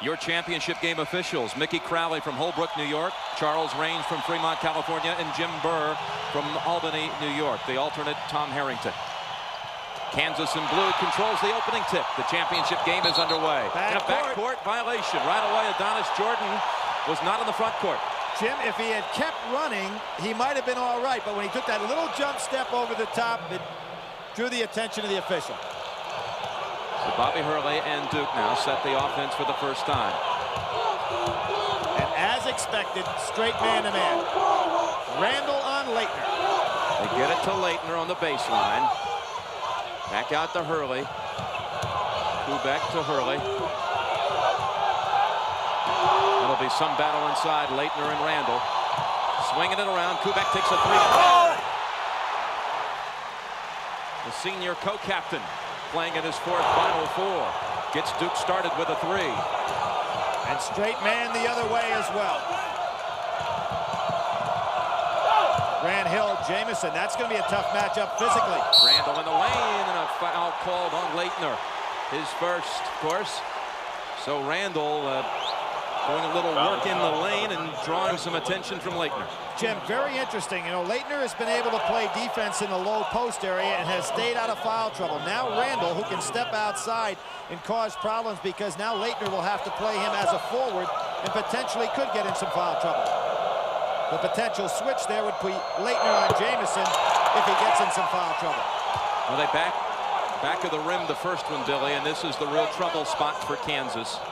Your championship game officials: Mickey Crowley from Holbrook, New York, Charles Raines from Fremont, California, and Jim Burr from Albany, New York. The alternate, Tom Harrington. Kansas in blue controls the opening tip. The championship game is underway. And a backcourt violation. Right away, Adonis Jordan was not in the front court. Jim, if he had kept running, he might have been all right. But when he took that little jump step over the top, it drew the attention of the official. So Bobby Hurley and Duke now set the offense for the first time. And as expected, straight man-to-man. Randall on Leitner. They get it to Leitner on the baseline. Back out to Hurley. Kubek to Hurley. It'll be some battle inside. Leitner and Randall. Swinging it around. Kubek takes a three. Oh! The senior co-captain playing in his fourth Final Four. Gets Duke started with a three. And straight man the other way as well. Grant Hill, Jamison. That's going to be a tough matchup physically. Randall in the lane and a foul called on Leitner. His first, of course. So Randall doing a little work in the lane and drawing some attention from Leitner. Jim, very interesting. You know, Leitner has been able to play defense in the low post area and has stayed out of foul trouble. Now Randall, who can step outside and cause problems, because now Leitner will have to play him as a forward and potentially could get in some foul trouble. The potential switch there would put Leitner on Jamison if he gets in some foul trouble. Well, they back of the rim the first one, Billy, and this is the real trouble spot for Kansas.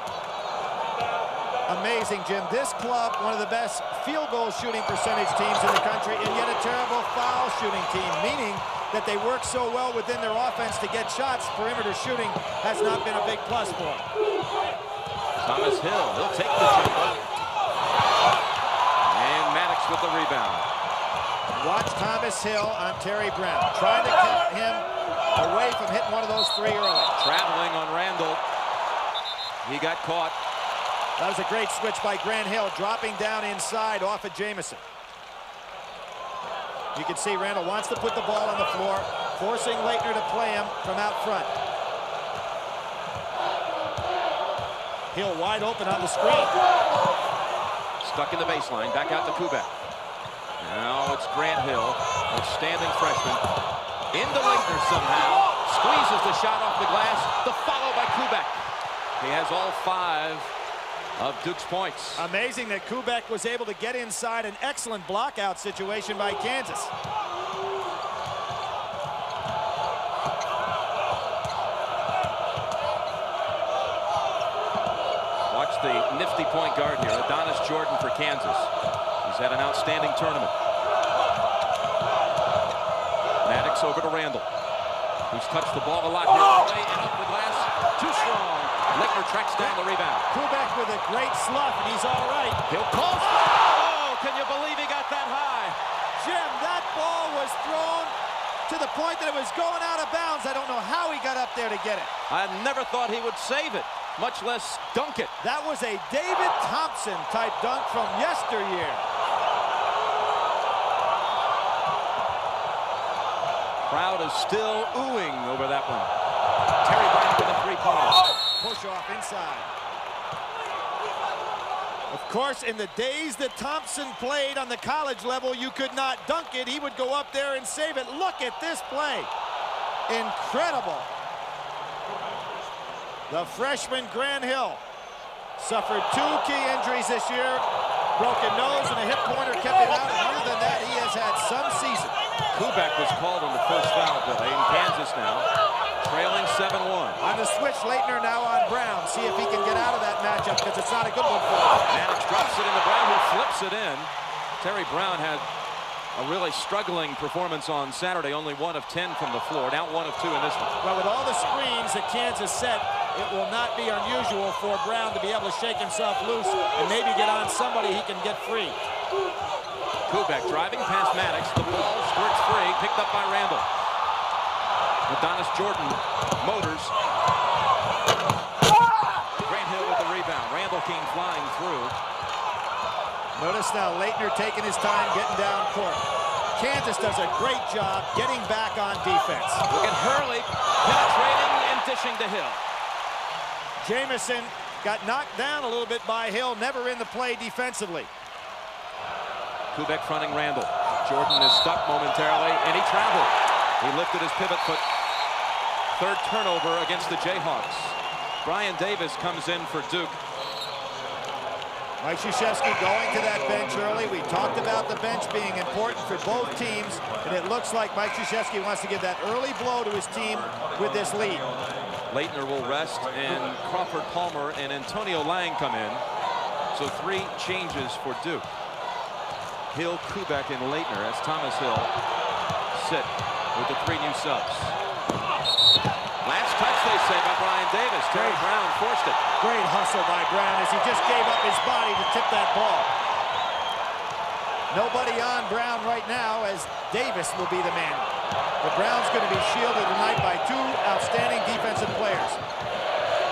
Amazing, Jim. This club, one of the best field goal shooting percentage teams in the country, and yet a terrible foul shooting team, meaning that they work so well within their offense to get shots. Perimeter shooting has not been a big plus for them. Thomas Hill, he'll take the jumper. And Maddox with the rebound. Watch Thomas Hill on Terry Brown, trying to keep him away from hitting one of those three early. Traveling on Randall. He got caught. That was a great switch by Grant Hill, dropping down inside off of Jamison. You can see Randall wants to put the ball on the floor, forcing Leitner to play him from out front. Hill wide open on the screen. Stuck in the baseline, back out to Kubek. Now it's Grant Hill, outstanding freshman. Into Leitner somehow, squeezes the shot off the glass, the follow by Kubek. He has all 5 of Duke's points. Amazing that Kubek was able to get inside an excellent blockout situation by Kansas. Watch the nifty point guard here, Adonis Jordan for Kansas. He's had an outstanding tournament. Maddox over to Randall, who's touched the ball a lot here. And up the glass, too strong. Leitner tracks down the rebound. Kubek with a great slough, and he's all right. He'll call. Oh, can you believe he got that high? Jim, that ball was thrown to the point that it was going out of bounds. I don't know how he got up there to get it. I never thought he would save it, much less dunk it. That was a David Thompson type dunk from yesteryear. Crowd is still oohing over that one. Terry Brown with a three-pointer. Push off inside. Of course, in the days that Thompson played on the college level, you could not dunk it. He would go up there and save it. Look at this play. Incredible. The freshman Grant Hill suffered 2 key injuries this year. Broken nose and a hip pointer kept him out. And other than that, he has had some season. Kubek was called on the first foul play in Kansas now, trailing 7-1. On the switch, Leitner now on Brown. See if he can get out of that matchup, because it's not a good one for him. Maddox drops it into Brown, who flips it in. Terry Brown had a really struggling performance on Saturday, only 1 of 10 from the floor, now 1 of 2 in this one. Well, with all the screens that Kansas set, it will not be unusual for Brown to be able to shake himself loose and maybe get on somebody he can get free. Kubek driving past Maddox. The ball squirts free, picked up by Randall. Adonis Jordan motors. Grant Hill with the rebound. Randall came flying through. Notice now Leitner taking his time getting down court. Kansas does a great job getting back on defense. Look at Hurley penetrating and dishing to Hill. Jamison got knocked down a little bit by Hill, never in the play defensively. Kubek fronting Randall. Jordan is stuck momentarily, and he traveled. He lifted his pivot foot. Third turnover against the Jayhawks. Brian Davis comes in for Duke. Mike Krzyzewski going to that bench early. We talked about the bench being important for both teams, and it looks like Mike Krzyzewski wants to give that early blow to his team with this lead. Leitner will rest, and Crawford Palmer and Antonio Lang come in. So 3 changes for Duke. Hill, Kubek, and Leitner as Thomas Hill sit with the 3 new subs. Last touch, they say, by Brian Davis. Terry Brown forced it. Great hustle by Brown as he just gave up his body to tip that ball. Nobody on Brown right now as Davis will be the man. But Brown's going to be shielded tonight by 2 outstanding defensive players.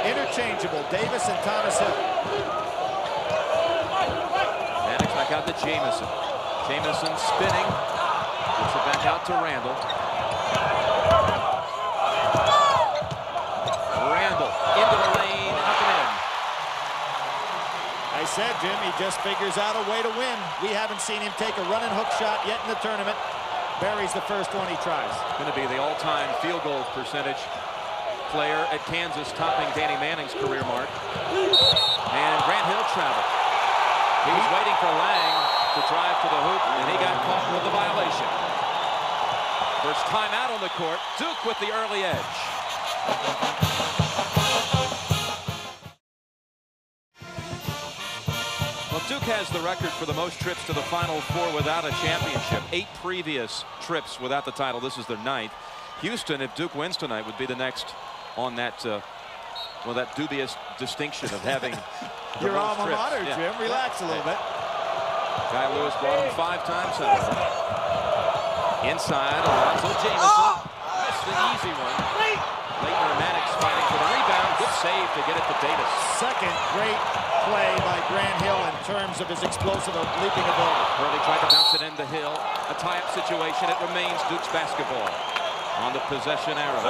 Interchangeable, Davis and Thomas Hill. Maddox back out to Jamison. Jamison spinning. Gets it back out to Randall. Randall into the lane, up and in. I said, Jim, he just figures out a way to win. We haven't seen him take a run and hook shot yet in the tournament. Buries the first one he tries. Going to be the all-time field goal percentage player at Kansas, topping Danny Manning's career mark. And Grant Hill traveled. He was waiting for Lang to drive to the hoop, and he got caught with the violation. First time out on the court. Duke with the early edge. Well, Duke has the record for the most trips to the Final Four without a championship. 8 previous trips without the title. This is their 9th. Houston, if Duke wins tonight, would be the next on that, well, that dubious distinction of having your alma trips. mater, Yeah. Jim. Relax a little bit. Guy Lewis brought him 5 times, however. Inside, Alonzo Jamison. Missed the easy one. Leitner and Maddox fighting for the rebound. Good save to get it to Davis. Second great play by Grant Hill in terms of his explosive leaping ability. Hurley tried to bounce it into Hill. A tie-up situation. It remains Duke's basketball on the possession arrow.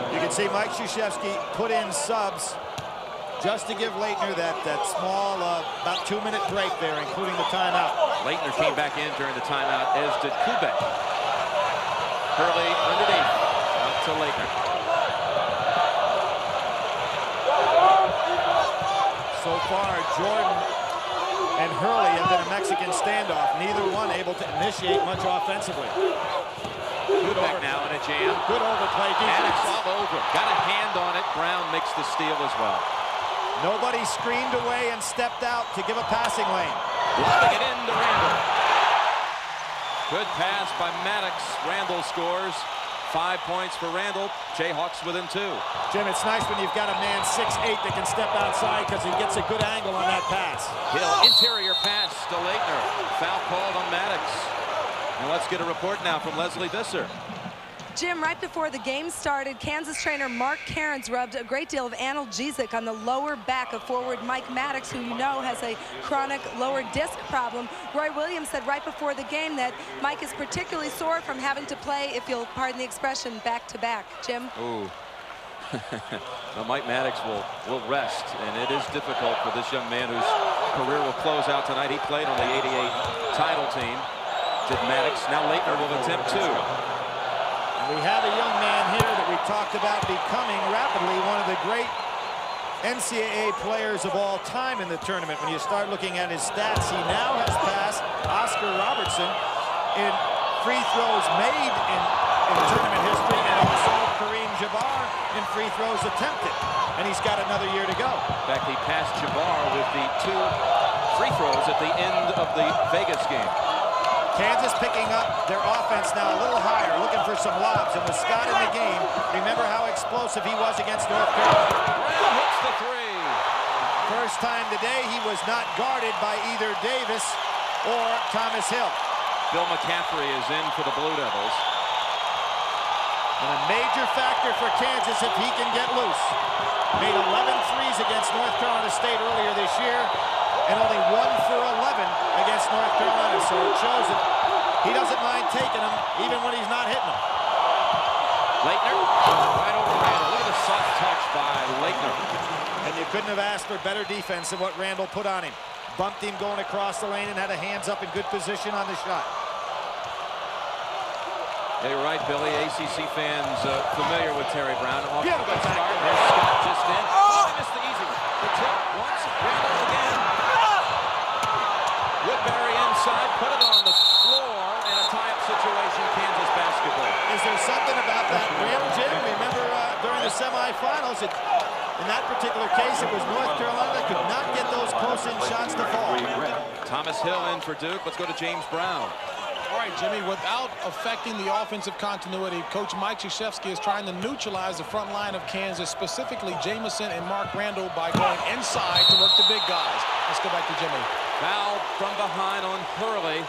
You can see Mike Krzyzewski put in subs just to give Leitner that small, about 2-minute break there, including the timeout. Leitner came back in during the timeout, as did Kubek. Hurley underneath. Out to Leitner. So far, Jordan and Hurley have been a Mexican standoff, neither one able to initiate much offensively. Kubek now in a jam. Good overplay defense. Maddox all over. Got a hand on it. Brown makes the steal as well. Nobody screened away and stepped out to give a passing lane. Lobbing it into Randall. Good pass by Maddox. Randall scores. 5 points for Randall. Jayhawks within 2. Jim, it's nice when you've got a man 6'8" that can step outside because he gets a good angle on that pass. Hill, interior pass to Leitner. Foul called on Maddox. And let's get a report now from Leslie Visser. Jim, right before the game started, Kansas trainer Mark Cairns rubbed a great deal of analgesic on the lower back of forward Mike Maddox, who you know has a chronic lower disc problem. Roy Williams said right before the game that Mike is particularly sore from having to play, if you'll pardon the expression, back-to-back. Jim? Ooh. Now Mike Maddox will rest, and it is difficult for this young man whose career will close out tonight. He played on the '88 title team. Did Maddox. Now Leitner will attempt 2. We have a young man here that we talked about becoming rapidly one of the great NCAA players of all time in the tournament. When you start looking at his stats, he now has passed Oscar Robertson in free throws made in tournament history, and also Kareem Jabbar in free throws attempted. And he's got another year to go. In fact, he passed Jabbar with the 2 free throws at the end of the Vegas game. Kansas picking up their offense now a little higher, looking for some lobs. And with Scott in the game, remember how explosive he was against North Carolina. Brown hits the 3. First time today he was not guarded by either Davis or Thomas Hill. Bill McCaffrey is in for the Blue Devils. And a major factor for Kansas if he can get loose. Made 11 threes against North Carolina State earlier this year, and only 1 for 11 against North Carolina. So it shows that he doesn't mind taking them even when he's not hitting them. Laettner, right over Randall. Look at the soft touch by Laettner. And you couldn't have asked for better defense than what Randall put on him. Bumped him going across the lane and had a hands up in good position on the shot. Yeah, you're right, Billy. ACC fans familiar with Terry Brown. Off Yeah, to a good start. There's Scott just in. Oh, he missed the easy one. The tip once. Randall again. Woodbury inside. Put it on the floor in a tie-up situation. Kansas basketball. Is there something about that rim, Jim? Remember during the semifinals, in that particular case, it was North Carolina that could not get those close-in shots to fall. Thomas Hill in for Duke. Let's go to James Brown. All right, Jimmy, without affecting the offensive continuity, Coach Mike Krzyzewski is trying to neutralize the front line of Kansas, specifically Jamison and Mark Randall, by going inside to work the big guys. Let's go back to Jimmy. Foul from behind on Hurley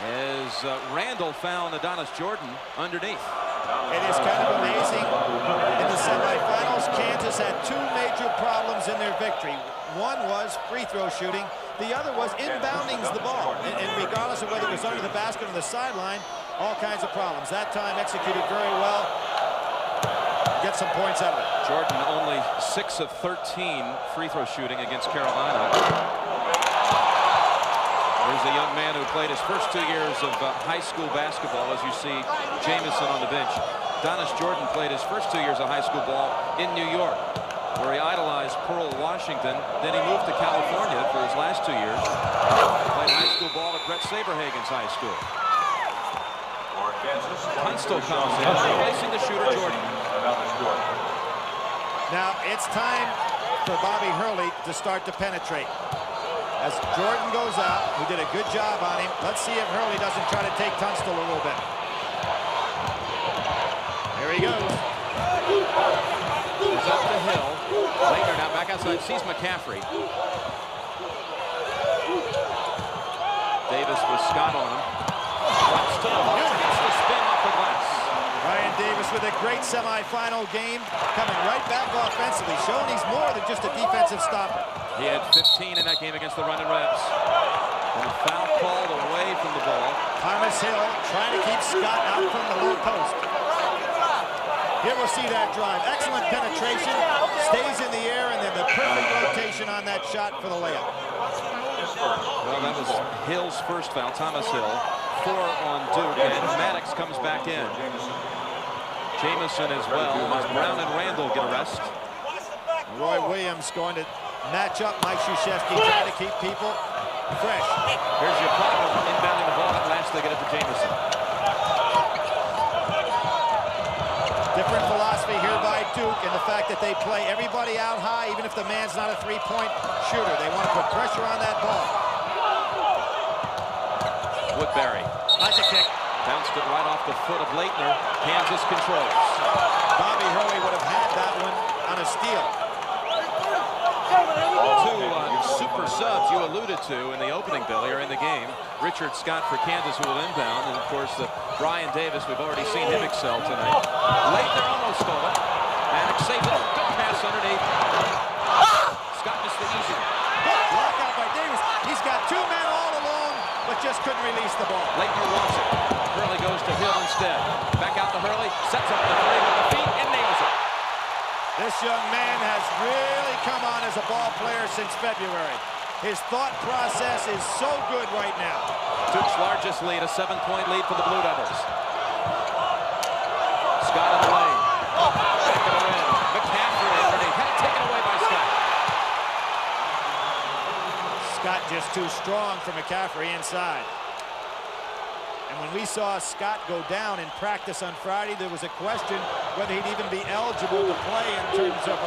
as Randall found Adonis Jordan underneath. It is kind of amazing. In the semifinals, Kansas had two major problems in their victory. One was free throw shooting. The other was inbounding the ball. And regardless of whether it was under the basket or the sideline, all kinds of problems. That time executed very well. Get some points out of it. Jordan only 6 of 13 free throw shooting against Carolina. There's a young man who played his first 2 years of high school basketball, as you see Jamison on the bench. Adonis Jordan played his first 2 years of high school ball in New York, where he idolized Pearl Washington. Then he moved to California for his last 2 years. Played high school ball at Brett Saberhagen's high school. Tunstall comes in, replacing the shooter Jordan. Now it's time for Bobby Hurley to start to penetrate. As Jordan goes out, who did a good job on him. Let's see if Hurley doesn't try to take Tunstall a little bit. Here he goes. He's up the hill. Laettner now back outside, sees McCaffrey. Davis with Scott on him. Drops to the hole, gets the spin off the glass. Ryan Davis with a great semifinal game, coming right back offensively, showing he's more than just a defensive stopper. He had 15 in that game against the Runnin' Rebs. And a foul called away from the ball. Thomas Hill trying to keep Scott out from the low post. Here we'll see that drive. Excellent penetration, stays in the air, and then the perfect rotation on that shot for the layup. Well, that was Hill's first foul, Thomas Hill. 4 on Duke, and Maddox comes back in. Jamison as well, as Brown and Randall get a rest. Roy Williams going to match up Mike Krzyzewski, trying to keep people fresh. Here's your problem, inbounding the ball. At last they get it to Jamison. Different philosophy here by Duke, and the fact that they play everybody out high, even if the man's not a three-point shooter. They want to put pressure on that ball. Woodbury. That's a kick. Bounced it right off the foot of Laettner. Kansas controls. Bobby Hurley would have had that one on a steal. 2 super subs you alluded to in the opening, Billy, are in the game. Richard Scott for Kansas, who will inbound, and of course Brian Davis. We've already seen him excel tonight. Laettner almost stole it. Maddox saves it. Good pass underneath. Scott missed the easy one. Block out by Davis. He's got 2 men all alone, but just couldn't release the ball. Laettner wants it. Hurley goes to Hill instead. Back out to Hurley. Sets up the 3 with the feet and nails it. This young man has really come on as a ball player since February. His thought process is so good right now. Duke's largest lead, a 7-point lead for the Blue Devils. Scott in the lane. Back of the rim. McCaffrey underneath. Had it taken away by Scott. Scott just too strong for McCaffrey inside. And when we saw Scott go down in practice on Friday, there was a question whether he'd even be eligible to play in terms of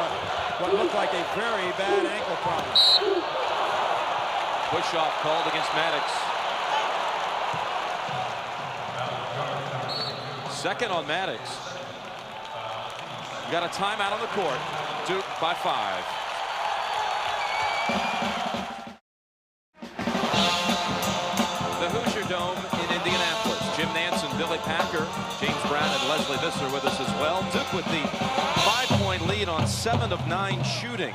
what looked like a very bad ankle problem. Push-off called against Maddox. Second on Maddox. You got a timeout on the court. Duke by 5. The Hoosier Dome in Indianapolis. Jim Nance and Billy Packer, James Brown and Leslie Visser with us as well. Duke with the 5-point lead on 7 of 9 shooting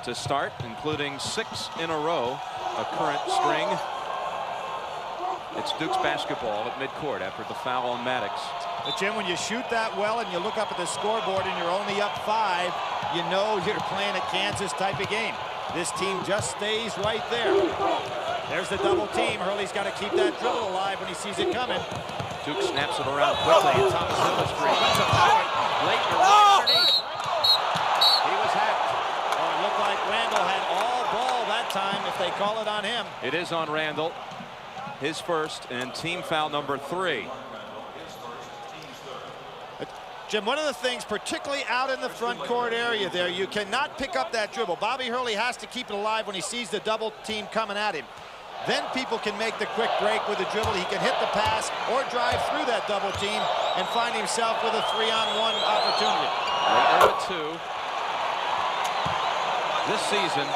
to start, including 6 in a row, a current string. It's Duke's basketball at midcourt after the foul on Maddox. But Jim, when you shoot that well and you look up at the scoreboard and you're only up 5, you know you're playing a Kansas type of game. This team just stays right there. There's the double team. Hurley's got to keep that dribble alive when he sees it coming. Duke snaps it around quickly, and Thomas Hill is free. Comes up short. Laettner right underneath. He was hacked. Oh, it looked like Randall had all ball that time if they call it on him. It is on Randall. His first, and team foul number 3. Jim, one of the things, particularly out in the front court area there, you cannot pick up that dribble. Bobby Hurley has to keep it alive when he sees the double team coming at him. Then people can make the quick break with the dribble. He can hit the pass or drive through that double team and find himself with a 3-on-1 opportunity. Laettner with 2. This season,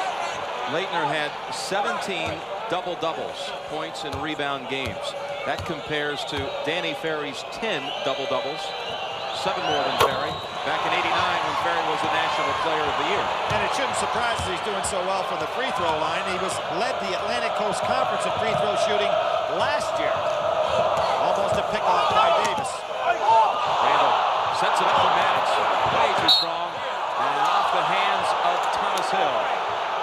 Laettner had 17 double-doubles, points and rebound games. That compares to Danny Ferry's 10 double-doubles. 7 more than Ferry. Back in '89 when Ferry was the National Player of the Year. And it shouldn't surprise us he's doing so well from the free throw line. He led the Atlantic Coast Conference in free throw shooting last year. Almost a pick-off by Davis. Randall sets it up for Maddox. Way too strong. And off the hands of Thomas Hill.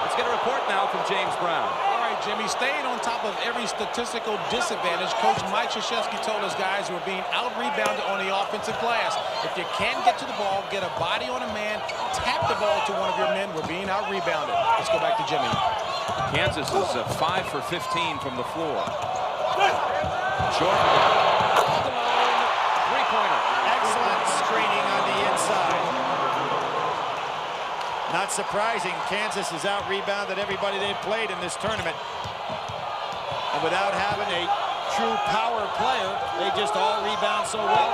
Let's get a report now from James Brown. All right, Jimmy, staying on top of every statistical disadvantage, Coach Mike Krzyzewski told his guys who were being out-rebounded on the offensive glass. If you can get to the ball, get a body on a man, tap the ball to one of your men, we're being out-rebounded. Let's go back to Jimmy. Kansas is 5 for 15 from the floor. Jordan, three-pointer. Excellent screening on the inside. Not surprising, Kansas has out-rebounded everybody they've played in this tournament. And without having a true power player, they just all rebound so well.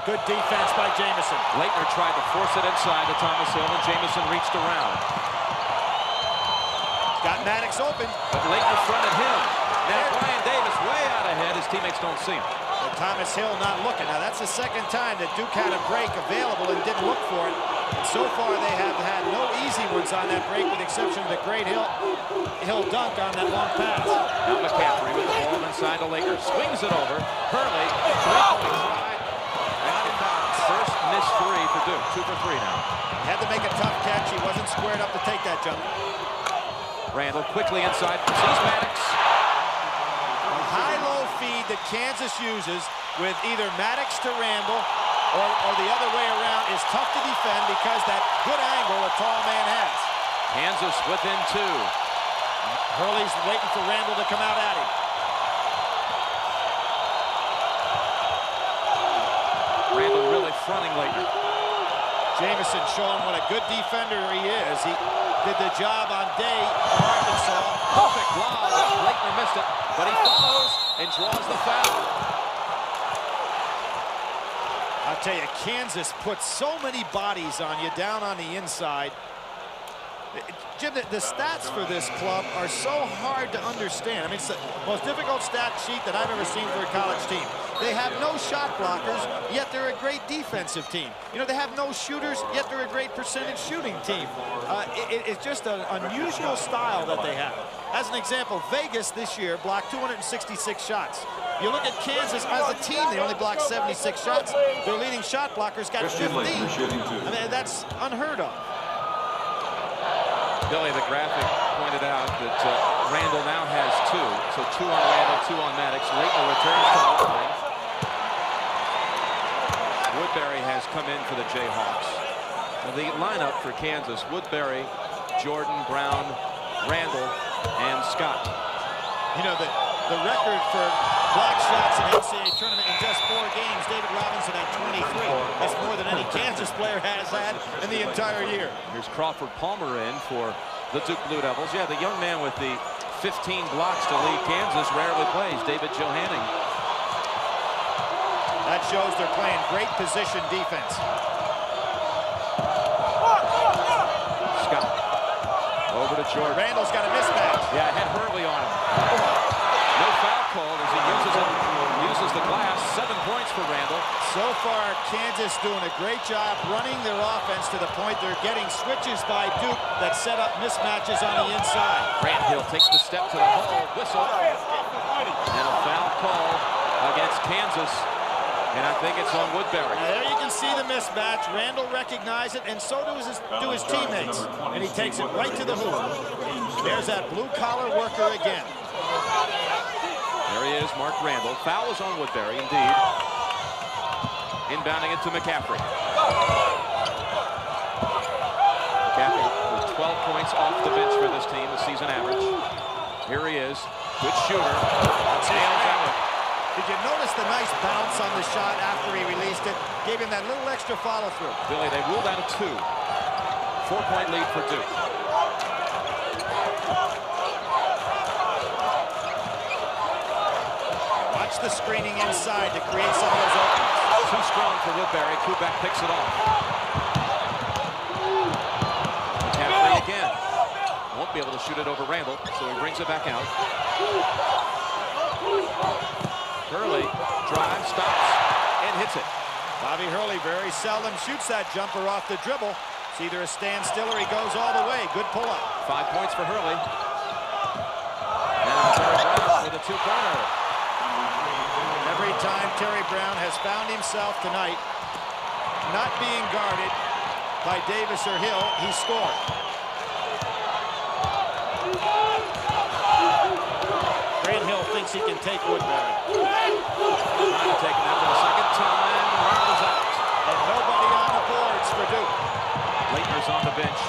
Good defense by Jamison. Laettner tried to force it inside to Thomas Hill, and Jamison reached around. Got Maddox open. But Laettner fronted him. Now Brian Davis way out ahead. His teammates don't see him. But Thomas Hill not looking. Now that's the second time that Duke had a break available and didn't look for it. And so far they have had no easy ones on that break, with the exception of the great Hill dunk on that long pass. Now McCaffrey with the ball inside to Laettner. Swings it over. Hurley, three-point slide. Out in bounds. First missed 3 for Duke. 2 for 3 now. He had to make a tough catch. He wasn't squared up to take that jump. Randall quickly inside. Sees Maddox. A high-low feed that Kansas uses with either Maddox to Randall or the other way around is tough to defend because that good angle a tall man has. Kansas within 2. Hurley's waiting for Randall to come out at him. Randall really fronting Laettner. Jamison showing what a good defender he is. He did the job on day in Arkansas. Perfect lob. Laettner missed it, but he follows and draws the foul. I'll tell you, Kansas puts so many bodies on you down on the inside. Jim, the stats for this club are so hard to understand. I mean, it's the most difficult stat sheet that I've ever seen for a college team. They have no shot blockers, yet they're a great defensive team. You know, they have no shooters, yet they're a great percentage shooting team. It's just an unusual style that they have. As an example, Vegas this year blocked 266 shots. You look at Kansas as a team, they only blocked 76 shots. Their leading shot blockers got 15. I mean, that's unheard of. Billy, the graphic pointed out that Randall now has 2. So 2 on Randall, 2 on Maddox. Laettner returns to the line. Woodbury has come in for the Jayhawks. Now the lineup for Kansas: Woodbury, Jordan, Brown, Randall, and Scott. You know, the record for block shots in the NCAA tournament in just 4 games, David Robinson had 23. That's more than any Kansas player has had in the entire year. Here's Crawford Palmer in for the Duke Blue Devils. Yeah, the young man with the 15 blocks to lead Kansas rarely plays, David Johanning. That shows they're playing great position defense. Scott over to Jordan. Randall's got a mismatch. Yeah, had Hurley on him. No foul called as he uses the glass. 7 points for Randall. So far, Kansas doing a great job running their offense to the point they're getting switches by Duke that set up mismatches on the inside. Grant Hill takes the step to the hole, whistle, and a foul call against Kansas. And I think it's on Woodbury. Now, there you can see the mismatch. Randall recognized it, and so do his teammates. And he takes it right to the hoop. There's that blue-collar worker again. There he is, Mark Randall. Foul is on Woodbury, indeed. Inbounding it to McCaffrey. McCaffrey with 12 points off the bench for this team, the season average. Here he is. Good shooter. Did you notice the nice bounce on the shot after he released it? Gave him that little extra follow-through. Billy, they ruled out a 2. 4-point lead for Duke. Watch the screening inside to create some of those openings. Too strong for Woodbury. Kubek picks it off. McCaffrey again. Won't be able to shoot it over Randall, so he brings it back out. Hurley drives, stops, and hits it. Bobby Hurley very seldom shoots that jumper off the dribble. It's either a standstill or he goes all the way. Good pull-up. 5 points for Hurley. Now Terry Brown with a two-pointer. Every time Terry Brown has found himself tonight not being guarded by Davis or Hill, he scored. Grant Hill thinks he can take Woodbury. Trying to take him out for the second time. Randall's out. And nobody on the boards for Duke. Leitner's on the bench.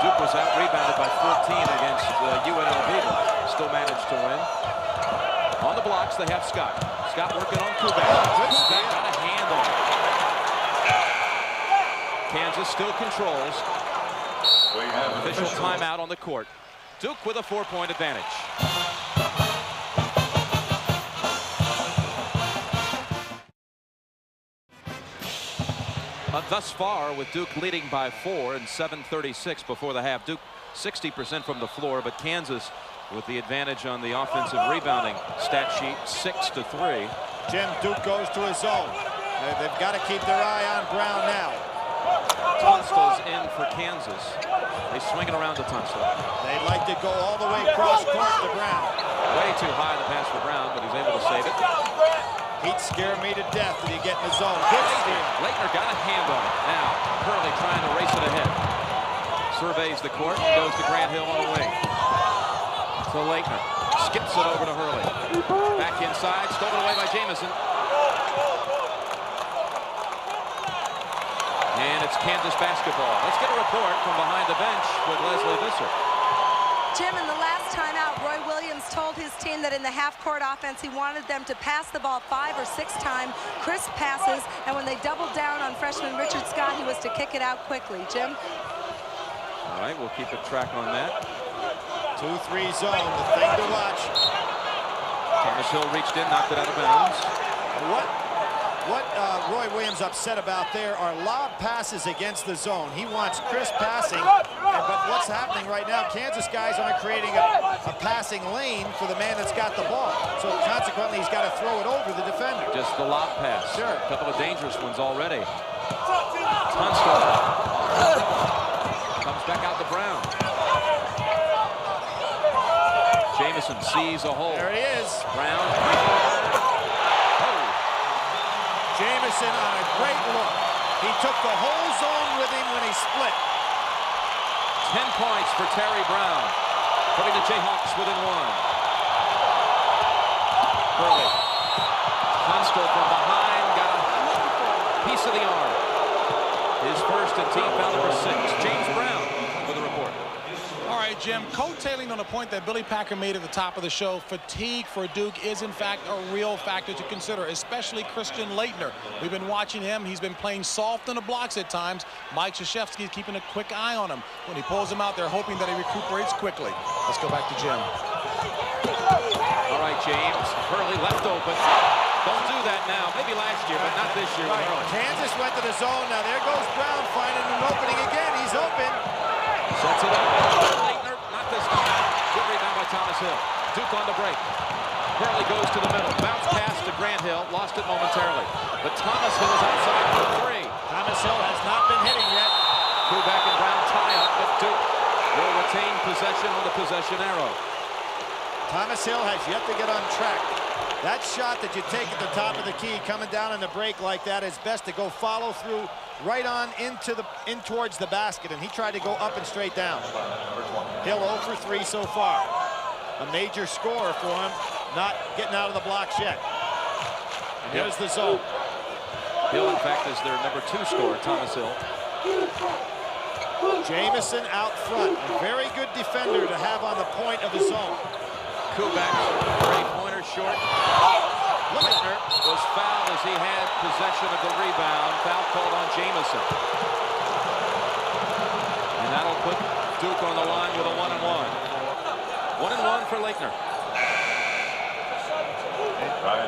Duke was out-rebounded by 14 against UNLV, but still managed to win. On the blocks, they have Scott. Scott working on Kubek. Kubek got a hand on it. Kansas still controls. Official timeout on the court. Duke with a 4-point advantage. Thus far, with Duke leading by 4 and 7:36 before the half. Duke 60% from the floor, but Kansas with the advantage on the offensive rebounding stat sheet, 6-3. Jim, Duke goes to his zone. They've got to keep their eye on Brown now. Tunstall's in for Kansas. They swing it around to Tunstall. They'd like to go all the way cross court to Brown. Way too high the pass for Brown, but he's able to save it. He'd scare me to death if he get in the zone. Good steal. Leitner got a hand on it. Now, Hurley trying to race it ahead. Surveys the court and goes to Grant Hill on the wing. So Leitner skips it over to Hurley. Back inside, stolen away by Jamison. And it's Kansas basketball. Let's get a report from behind the bench with Leslie Visser. Jim, in the last timeout, Roy Williams told his team that in the half-court offense, he wanted them to pass the ball 5 or 6 times, crisp passes, and when they doubled down on freshman Richard Scott, he was to kick it out quickly. Jim? All right, we'll keep a track on that. 2-3 zone, the thing to watch. Thomas Hill reached in, knocked it out of bounds. What Roy Williams upset about there are lob passes against the zone. He wants crisp passing, but what's happening right now, Kansas guys aren't creating a passing lane for the man that's got the ball. So consequently, he's got to throw it over the defender. Just the lob pass. Sure. A couple of dangerous ones already. Tunstall comes back out to Brown. Jamison sees a hole. There he is. Brown. Jamison on a great look. He took the whole zone with him when he split. 10 points for Terry Brown, putting the Jayhawks within 1. Hurley. Tunstall from behind, got a piece of the arm. His first and team foul number 6. James Brown with a report. All right, Jim, coattailing on a point that Billy Packer made at the top of the show, fatigue for Duke is, in fact, a real factor to consider, especially Christian Leitner. We've been watching him. He's been playing soft on the blocks at times. Mike Krzyzewski is keeping a quick eye on him. When he pulls him out, they're hoping that he recuperates quickly. Let's go back to Jim. All right, James. Hurley left open. Don't do that now. Maybe last year, but not this year. Right. Kansas went to the zone. Now there goes Brown finding an opening again. He's open. Sets it up. Leitner, not this time. Good rebound by Thomas Hill. Duke on the break. Hurley goes to the middle. Bounce pass to Grant Hill. Lost it momentarily. But Thomas Hill is outside for 3. Thomas Hill has not been hitting yet. Kubek and Brown tie up, but Duke will retain possession on the possession arrow. Thomas Hill has yet to get on track. That shot that you take at the top of the key coming down in the break like that is best to go follow through right on in towards the basket, and he tried to go up and straight down. Hill 0 for 3 so far. A major scorer for him, not getting out of the blocks yet. And here's the zone. Hill, in fact, is their number 2 scorer, Thomas Hill. Jamison out front, a very good defender to have on the point of the zone. Kubek, three-pointer short. Leitner was fouled as he had possession of the rebound. Foul called on Jamison. And that'll put Duke on the line with a 1-and-1. 1-and-1 for Leitner.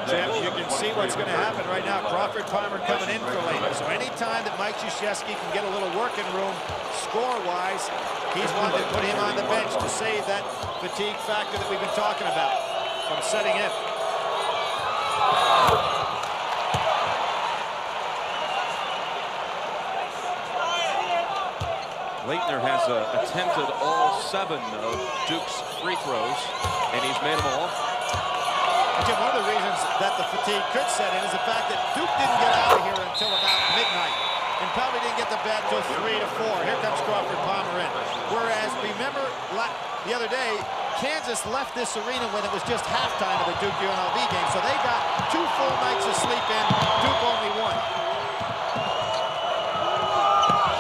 Jim, you can see what's going to happen right now. Crawford Palmer coming in for Leitner. So anytime that Mike Krzyzewski can get a little working room score-wise, he's wanted to put him on the bench to save that fatigue factor that we've been talking about from setting in. Leitner has attempted all 7 of Duke's free throws, and he's made them all. Jim, one of the reasons that the fatigue could set in is the fact that Duke didn't get out of here until about midnight and probably didn't get to bed till 3 to 4. Here comes Crawford Palmer in. Whereas, remember, the other day, Kansas left this arena when it was just halftime of the Duke UNLV game, so they got 2 full nights of sleep in. Duke only 1.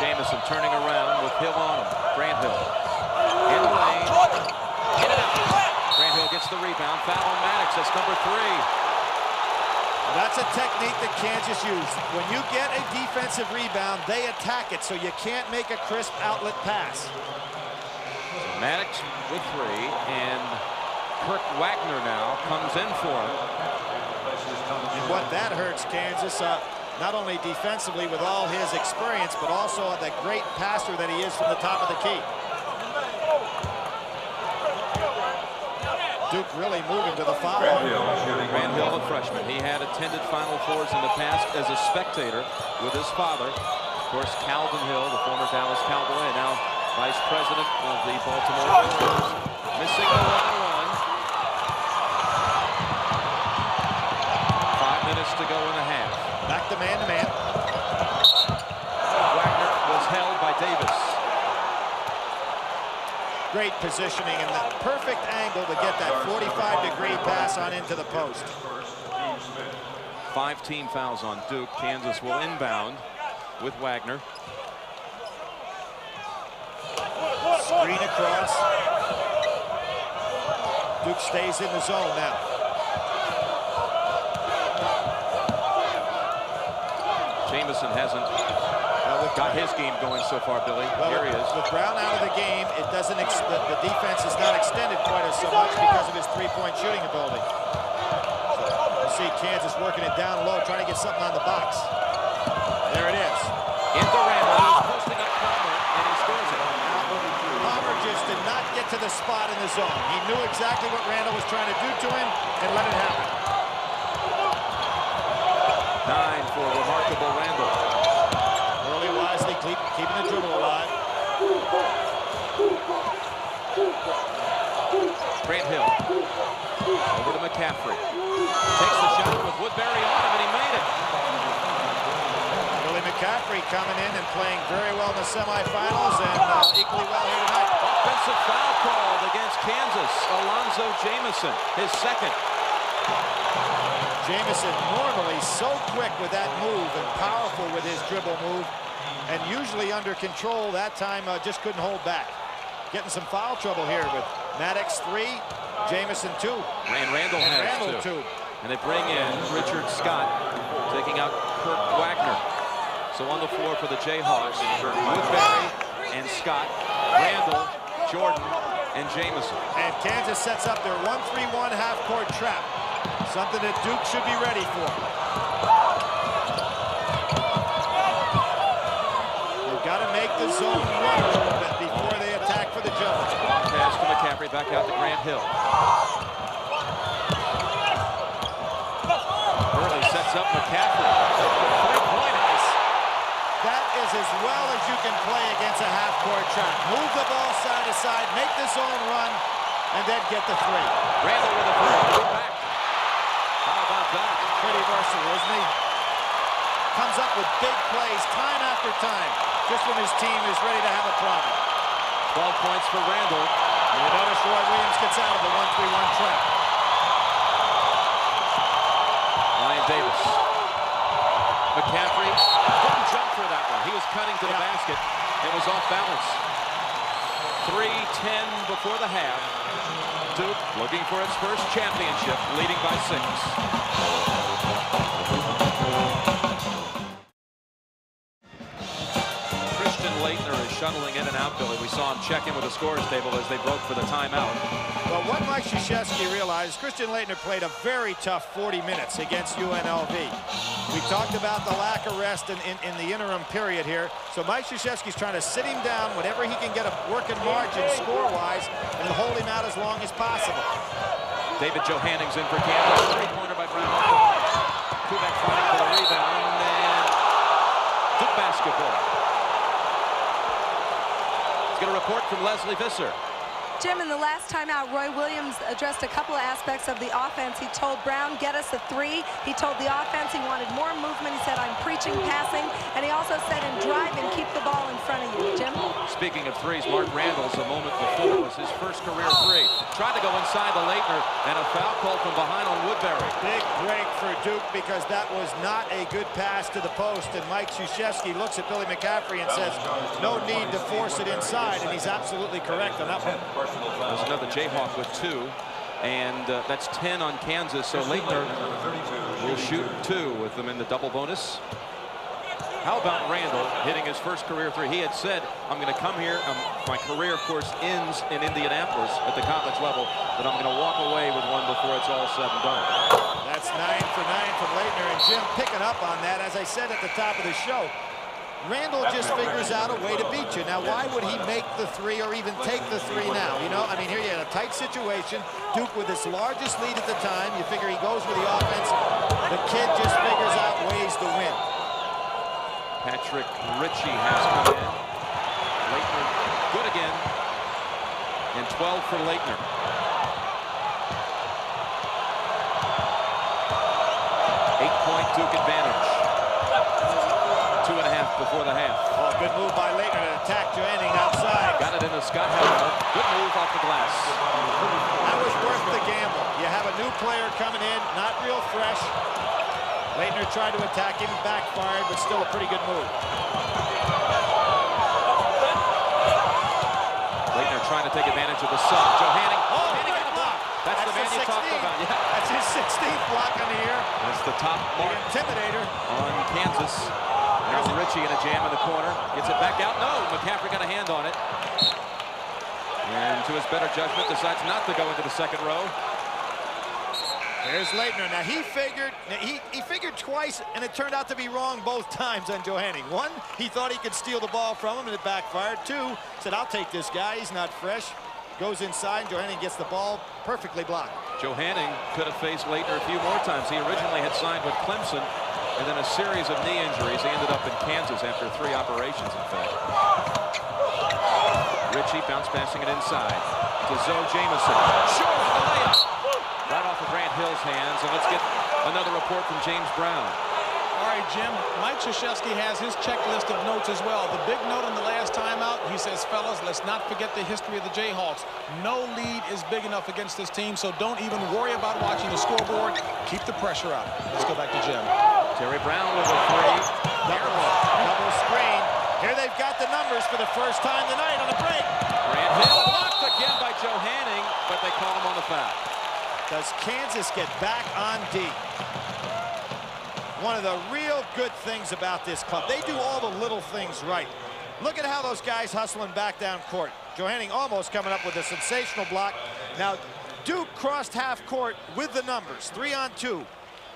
Jamison turning around with Hill on him. Grant Hill in the lane. Get it out. Grant Hill gets the rebound. Foul on Maddox. That's number 3. That's a technique that Kansas used. When you get a defensive rebound, they attack it, so you can't make a crisp outlet pass. Maddox with 3, and Kirk Wagner now comes in for him. And what that hurts Kansas, not only defensively with all his experience, but also the great passer that he is from the top of the key. Duke really moving to the foul. Grant Hill, a freshman. He had attended Final Fours in the past as a spectator with his father. Of course, Calvin Hill, the former Dallas Cowboy, and now Vice President of the Baltimore Ravens. Missing the 1-1. 5 minutes to go in the half. Back to man-to-man. Wagner was held by Davis. Great positioning and the perfect angle to get that 45-degree pass on into the post. 5 team fouls on Duke. Kansas will inbound with Wagner. Screen across. Duke stays in the zone now. Jamison hasn't got his game going so far, Billy. Well, here he is. With Brown out of the game, it doesn't. The defense is not extended quite as so much because of his three-point shooting ability. So you see Kansas working it down low, trying to get something on the box. There it is. Into Randall. He's posting up Palmer, and he scores it. Palmer just did not get to the spot in the zone. He knew exactly what Randall was trying to do to him and let it happen. 9 for remarkable Randall. Early wisely keeping the dribble alive. Grant Hill. Over to McCaffrey. Takes the shot with Woodbury on him, and he made it. Billy McCaffrey coming in and playing very well in the semifinals and equally well here tonight. Offensive foul called against Kansas. Alonzo Jamison, his second. Jamison normally so quick with that move and powerful with his dribble move and usually under control. That time just couldn't hold back. Getting some foul trouble here with Maddox 3, Jamison 2. And Randall has 2. And they bring in Richard Scott, taking out Kirk Wagner. So on the floor for the Jayhawks, Woodbury and Scott, Randall, Jordan, and Jamison. And Kansas sets up their 1-3-1 half-court trap. Something that Duke should be ready for. They've got to make the zone run a little bit before they attack for the jump. Pass to McCaffrey, back out to Grant Hill. Early sets up McCaffrey. Three-pointers. That is as well as you can play against a half-court trap. Move the ball side to side, make the zone run, and then get the three. Randall with a three. Back. How about that? Pretty versatile, isn't he? Comes up with big plays time after time, just when his team is ready to have a problem. 12 points for Randall. And you notice Roy Williams gets out of the 1-3-1 trap. Ryan Davis. McCaffrey didn't jump for that one. He was cutting to the basket. It was off balance. 3:10 before the half. Duke looking for its first championship, leading by 6. Leitner is shuttling in and out, Billy. We saw him check in with the scores table as they broke for the timeout. Well, what Mike Krzyzewski realized, Christian Leitner played a very tough 40 minutes against UNLV. We talked about the lack of rest in the interim period here. So Mike Krzyzewski's trying to sit him down whenever he can get a working margin score-wise and hold him out as long as possible. David Johanning's in for Kansas. Three-pointer by Brown. Kubek fighting for the rebound, and Duke basketball. Get a report from Leslie Visser. Jim, in the last timeout, Roy Williams addressed a couple of aspects of the offense. He told Brown, get us a three. He told the offense he wanted more movement. He said, I'm preaching passing. And he also said, in drive and keep the ball in front of you. Jim? Speaking of threes, Mark Randall's a moment before was his first career three. Tried to go inside the Leitner, and a foul call from behind on Woodbury. Big break for Duke because that was not a good pass to the post. And Mike Krzyzewski looks at Billy McCaffrey and says, no need to force it inside. And he's absolutely correct on that one. There's another Jayhawk with 2, and that's 10 on Kansas. So Leitner will shoot 2 with them in the double bonus. How about Randall hitting his first career three? He had said, I'm going to come here. My career, of course, ends in Indianapolis at the college level, but I'm going to walk away with one before it's all said and done. That's 9 for 9 from Leitner, and Jim picking up on that. As I said at the top of the show, Randall just figures out a way to beat you. Now, why would he make the three or even take the three now? You know, I mean, here you had a tight situation. Duke with his largest lead at the time. You figure he goes with the offense. The kid just figures out ways to win. Patrick Ritchie has come in. Leitner good again. And 12 for Leitner. Eight-point Duke advantage. 2.5 before the half. Oh, good move by Leitner to attack Johanningh outside. Got it into Scott Howard. Good move off the glass. That was worth the gamble. You have a new player coming in, not real fresh. Leitner tried to attack him, backfired, but still a pretty good move. Leitner trying to take advantage of the sub. Johanningh. Oh, Johanningh got a block. That's the man you talked about. Yeah. That's his 16th block on the year. That's the top mark. The intimidator On Kansas. There's Ritchie in a jam in the corner. Gets it back out. No, McCaffrey got a hand on it. And to his better judgment, decides not to go into the second row. There's Leitner. Now he figured twice, and it turned out to be wrong both times on Johanningh. One, he thought he could steal the ball from him, and it backfired. Two, said, I'll take this guy. He's not fresh. Goes inside, and Johanningh gets the ball perfectly blocked. Johanningh could have faced Leitner a few more times. He originally had signed with Clemson, and then a series of knee injuries. He ended up in Kansas after 3 operations, in fact. Ritchie bounce passing it inside to Zoe Jameson. Short on the layup. Right off of Grant Hill's hands, and let's get another report from James Brown. All right, Jim, Mike Krzyzewski has his checklist of notes as well. The big note on the last timeout, he says, fellas, let's not forget the history of the Jayhawks. No lead is big enough against this team, so don't even worry about watching the scoreboard. Keep the pressure out. Let's go back to Jim. Terry Brown with a three. Double screen. Here they've got the numbers for the first time tonight on the break. Grant Hill blocked again by Johanningh, but they call him on the foul. Does Kansas get back on D? One of the real good things about this club, they do all the little things right. Look at how those guys hustling back down court. Johanningh almost coming up with a sensational block. Now, Duke crossed half court with the numbers, 3-on-2.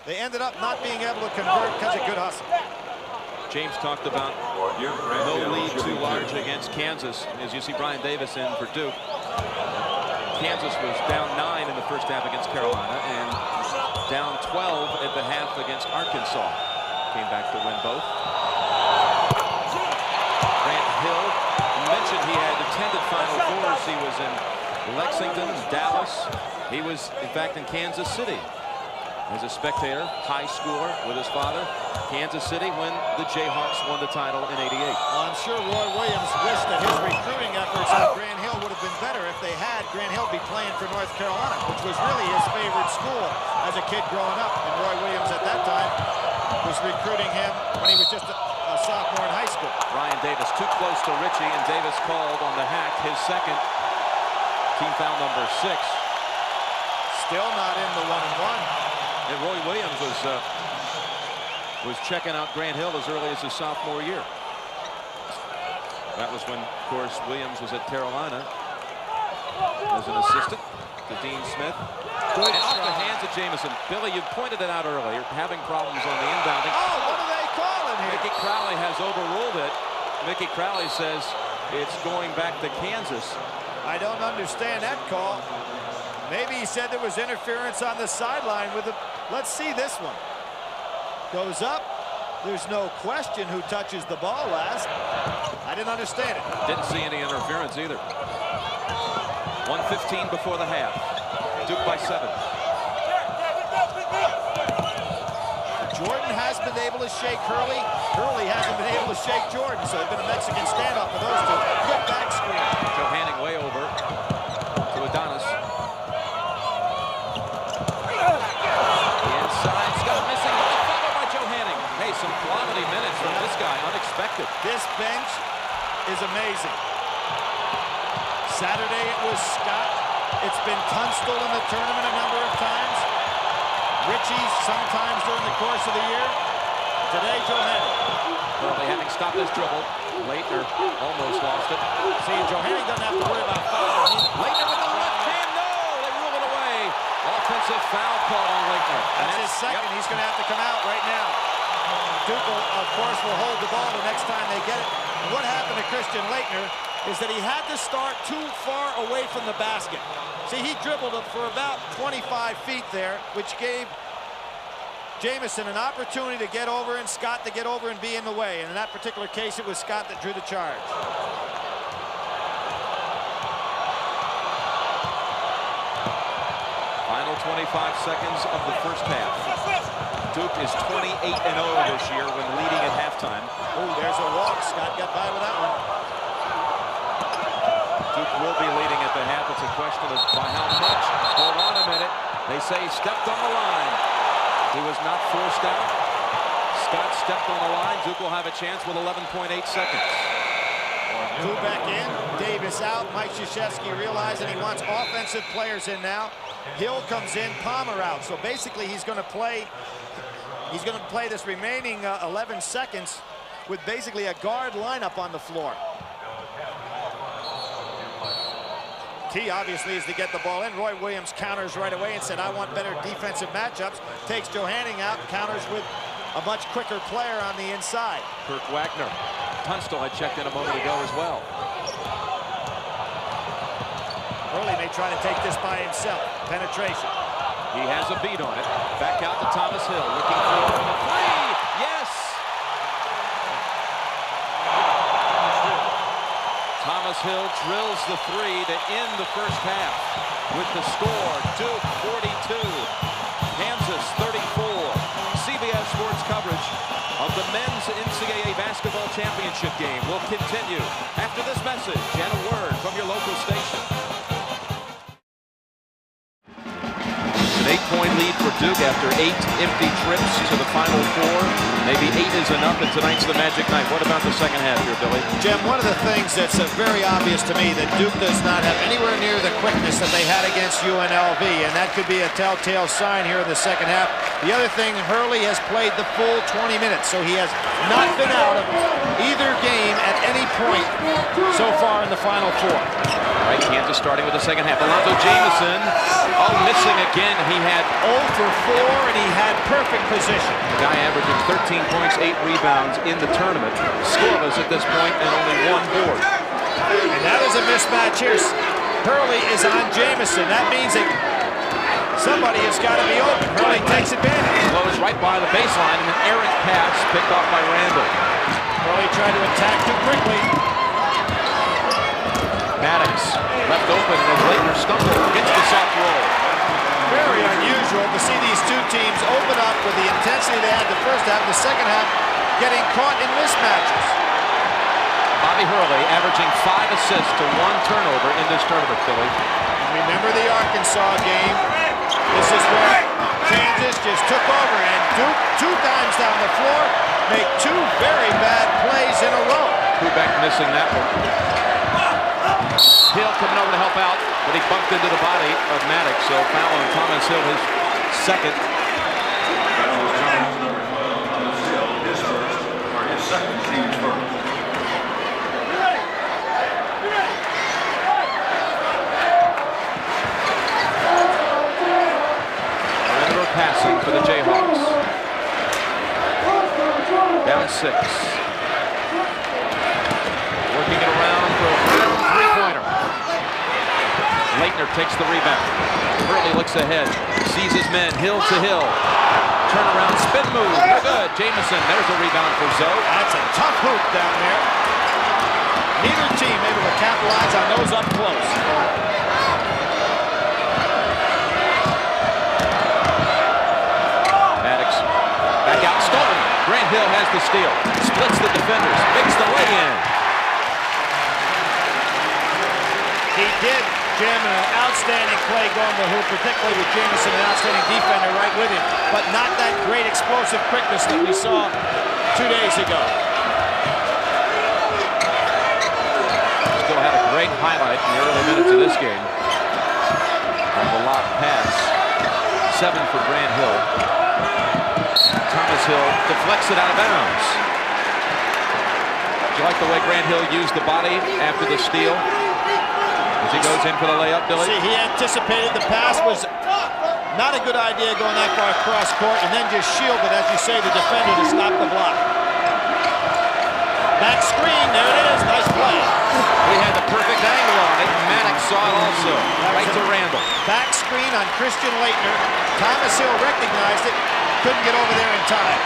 They ended up not being able to convert because of good hustle. James talked about no lead too large against Kansas. As you see Brian Davis in for Duke. Kansas was down 9 in the first half against Carolina and down 12 at the half against Arkansas. Came back to win both. Grant Hill mentioned he had attended Final Fours. He was in Lexington, Dallas. He was, in fact, in Kansas City as a spectator, high scorer with his father. Kansas City when the Jayhawks won the title in '88. Well, I'm sure Roy Williams wished that his recruiting efforts at Grant Hill would have been better if they had Grant Hill be playing for North Carolina, which was really his favorite school as a kid growing up. And Roy Williams at that time was recruiting him when he was just a sophomore in high school. Ryan Davis too close to Richie, and Davis called on the hack, his second, team foul number 6. Still not in the 1-and-1. And Roy Williams was checking out Grant Hill as early as his sophomore year. That was when, of course, Williams was at Carolina as an assistant to Dean Smith. Good off the hands of Jamison. Billy, you pointed it out earlier, having problems on the inbounding. Oh, what are they calling here? Mickey Crowley has overruled it. Mickey Crowley says it's going back to Kansas. I don't understand that call. Maybe he said there was interference on the sideline with the... Let's see this one. Goes up. There's no question who touches the ball last. I didn't understand it. Didn't see any interference either. 1:15 before the half. Duke by 7. Jordan has been able to shake Hurley. Hurley hasn't been able to shake Jordan, so it's been a Mexican standoff for those two. Good back screen. Johanning way over to Adonis. The inside, Scott missing, but followed by Johanning. Hey, some quality minutes from this guy, unexpected. This bench is amazing. Saturday it was Scott. It's been Tunstall in the tournament a number of times. Richie sometimes during the course of the year. Today, Johanning. Hurley having stopped his dribble. Leitner almost lost it. See, Johanning doesn't have to worry about foul. Leitner with the left hand. No, they rule it away. Offensive foul call on Leitner. That's his second. He's going to have to come out right now. Duke, of course, will hold the ball the next time they get it. And what happened to Christian Leitner is that he had to start too far away from the basket. See, he dribbled it for about 25 feet there, which gave Jamison an opportunity to get over and Scott to get over and be in the way. And in that particular case, it was Scott that drew the charge. Final 25 seconds of the first half. Duke is 28-0 this year when leading at halftime. Oh, there's a walk. Scott got by with that one. Duke will be leading at the half. It's a question of by how much. Hold on a minute. They say he stepped on the line. He was not forced out. Scott stepped on the line. Duke will have a chance with 11.8 seconds. Two back in. Davis out. Mike Krzyzewski realizing he wants offensive players in now. Hill comes in. Palmer out. So basically he's going to play this remaining 11 seconds with basically a guard lineup on the floor. Key, obviously, is to get the ball in. Roy Williams counters right away and said, I want better defensive matchups. Takes Johanning out, counters with a much quicker player on the inside. Kirk Wagner. Tunstall had checked in a moment ago as well. Hurley may try to take this by himself. Penetration. He has a beat on it. Back out to Thomas Hill, looking for the three. Yes! Thomas Hill drills the three to end the first half. With the score, Duke 42, Kansas 34. CBS Sports coverage of the men's NCAA basketball championship game will continue after this message and a word from your local station. An 8-point lead for Duke after 8 empty trips to the Final Four. Maybe 8 is enough, and tonight's the magic night. What about the second half here, Billy? Jim, one of the things that's very obvious to me that Duke does not have anywhere near the quickness that they had against UNLV, and that could be a telltale sign here in the second half. The other thing, Hurley has played the full 20 minutes, so he has not been out of either game at any point so far in the Final Four. All right, Kansas starting with the second half. Alonzo Jamison, missing again. He had 0 for 4, and he had perfect position. The guy averaging 13 points, 8 rebounds in the tournament. Scoreless at this point, and only 1 board. And that is a mismatch here. Hurley is on Jamison. That means that somebody has got to be open. Hurley takes advantage. Blows right by the baseline, and an errant pass picked off by Randall. Hurley tried to attack too quickly. Maddox left open as Leitner stumbles, gets the soft roll. Very unusual to see these two teams open up with the intensity they had the first half, the second half getting caught in mismatches. Bobby Hurley averaging 5 assists to 1 turnover in this tournament, Philly. Remember the Arkansas game? This is where Kansas just took over, and Duke 2 times down the floor make 2 very bad plays in a row. Quebec missing that one. Hill coming over to help out, but he bumped into the body of Maddox, so foul on Thomas Hill, his second. Passing for the Jayhawks. Down 6. Working it around for a three-pointer. Leitner takes the rebound. Hurley looks ahead. Sees his men. Hill to Hill. Turnaround spin move. No good. Jamison. There's a rebound for Zoe. That's a tough hoop down there. Neither team able to capitalize on those up close. Back out, stolen. Grant Hill has the steal. Splits the defenders. Makes the lay-in. He did jam an outstanding play going to the hoop, particularly with Jamison, an outstanding defender right with him, but not that great explosive quickness that we saw 2 days ago. Still had a great highlight in the early minutes of this game. On the lob pass. 7 for Grant Hill. Thomas Hill deflects it out of bounds. Do you like the way Grant Hill used the body after the steal? As he goes in for the layup, Billy? See, he anticipated the pass was not a good idea going that far across court, and then just shielded, as you say, the defender to stop the block. Back screen, there it is, nice play. He had the perfect angle on it. Maddox saw it also. Right to Randall. Back screen on Christian Leitner. Thomas Hill recognized it. Couldn't get over there in time.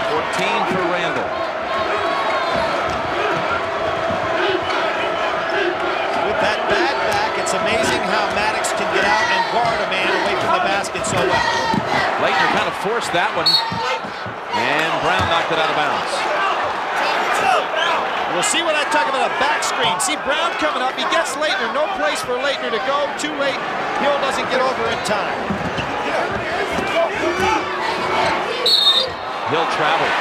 14 for Randall. With that bad back, it's amazing how Maddox can get out and guard a man away from the basket so well. Leitner kind of forced that one, and Brown knocked it out of bounds. We'll see what I talk about, a back screen. See Brown coming up. He gets Leitner. No place for Leitner to go. Too late. Hill doesn't get over in time. Hill traveled.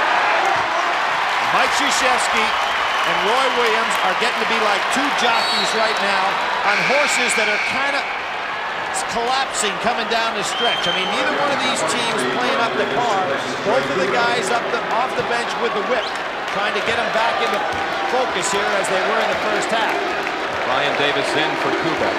Mike Krzyzewski and Roy Williams are getting to be like 2 jockeys right now on horses that are kind of collapsing coming down the stretch. I mean, neither one of these teams playing up to par. Both of the guys off the bench with the whip, trying to get them back into focus here as they were in the first half. Ryan Davis in for Quebec.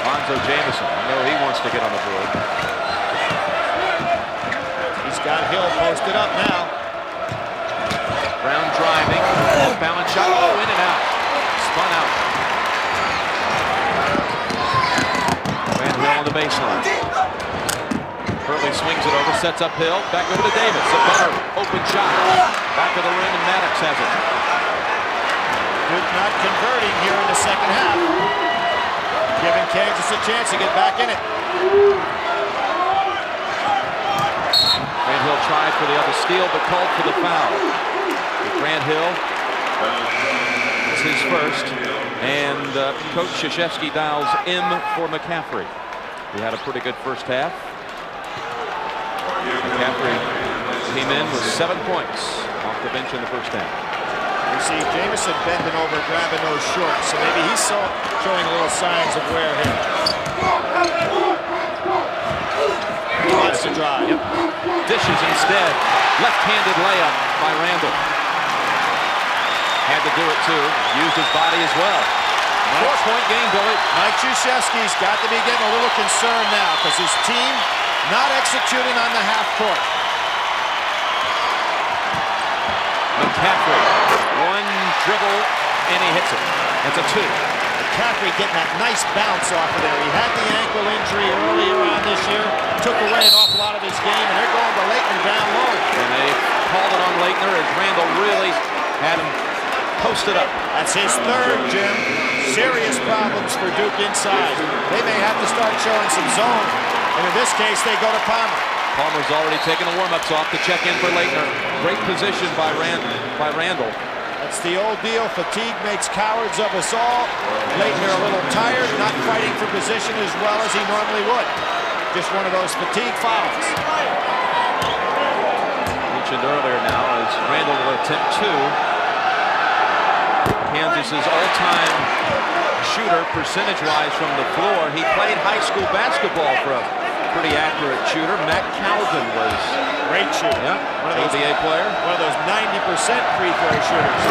Alonzo Jamison, I know he wants to get on the board. He's got Hill posted up now. Brown driving, off-balance shot, oh, in and out. Spun out. Grant Hill on the baseline. Hurley swings it over, sets up Hill, back over to Davis. A better open shot. Back to the rim, and Maddox has it. Duke not converting here in the second half. Giving Kansas a chance to get back in it. Grant Hill tried for the other steal, but called for the foul. Grant Hill, it's his first, and Coach Krzyzewski dials M for McCaffrey. He had a pretty good first half. McCaffrey came in with 7 points off the bench in the first half. You see Jamison bending over, grabbing those shorts, so maybe he's showing little signs of wear here. He wants to drive. Yep. Dishes instead. Left-handed layup by Randall. Had to do it too. Used his body as well. 4-point game, Billy. Mike Krzyzewski's got to be getting a little concerned now because his team not executing on the half court. McCaffrey, 1 dribble, and he hits it. That's a 2. McCaffrey getting that nice bounce off of there. He had the ankle injury earlier on this year, took away an awful lot of his game, and they're going to Laettner down low. And they called it on Laettner as Randall really had him posted up. That's his third, Jim. Serious problems for Duke inside. They may have to start showing some zone, and in this case, they go to Palmer. Palmer's already taken the warm-ups off to check in for Laettner. Great position by Randall. That's the old deal. Fatigue makes cowards of us all. Laettner a little tired, not fighting for position as well as he normally would. Just one of those fatigue fouls. Mentioned earlier now as Randall will attempt two. Kansas's all-time shooter percentage-wise from the floor. He played high school basketball for a pretty accurate shooter. Matt Calvin was great shooter. Yeah, one of those ABA player. One of those 90% free throw shooters.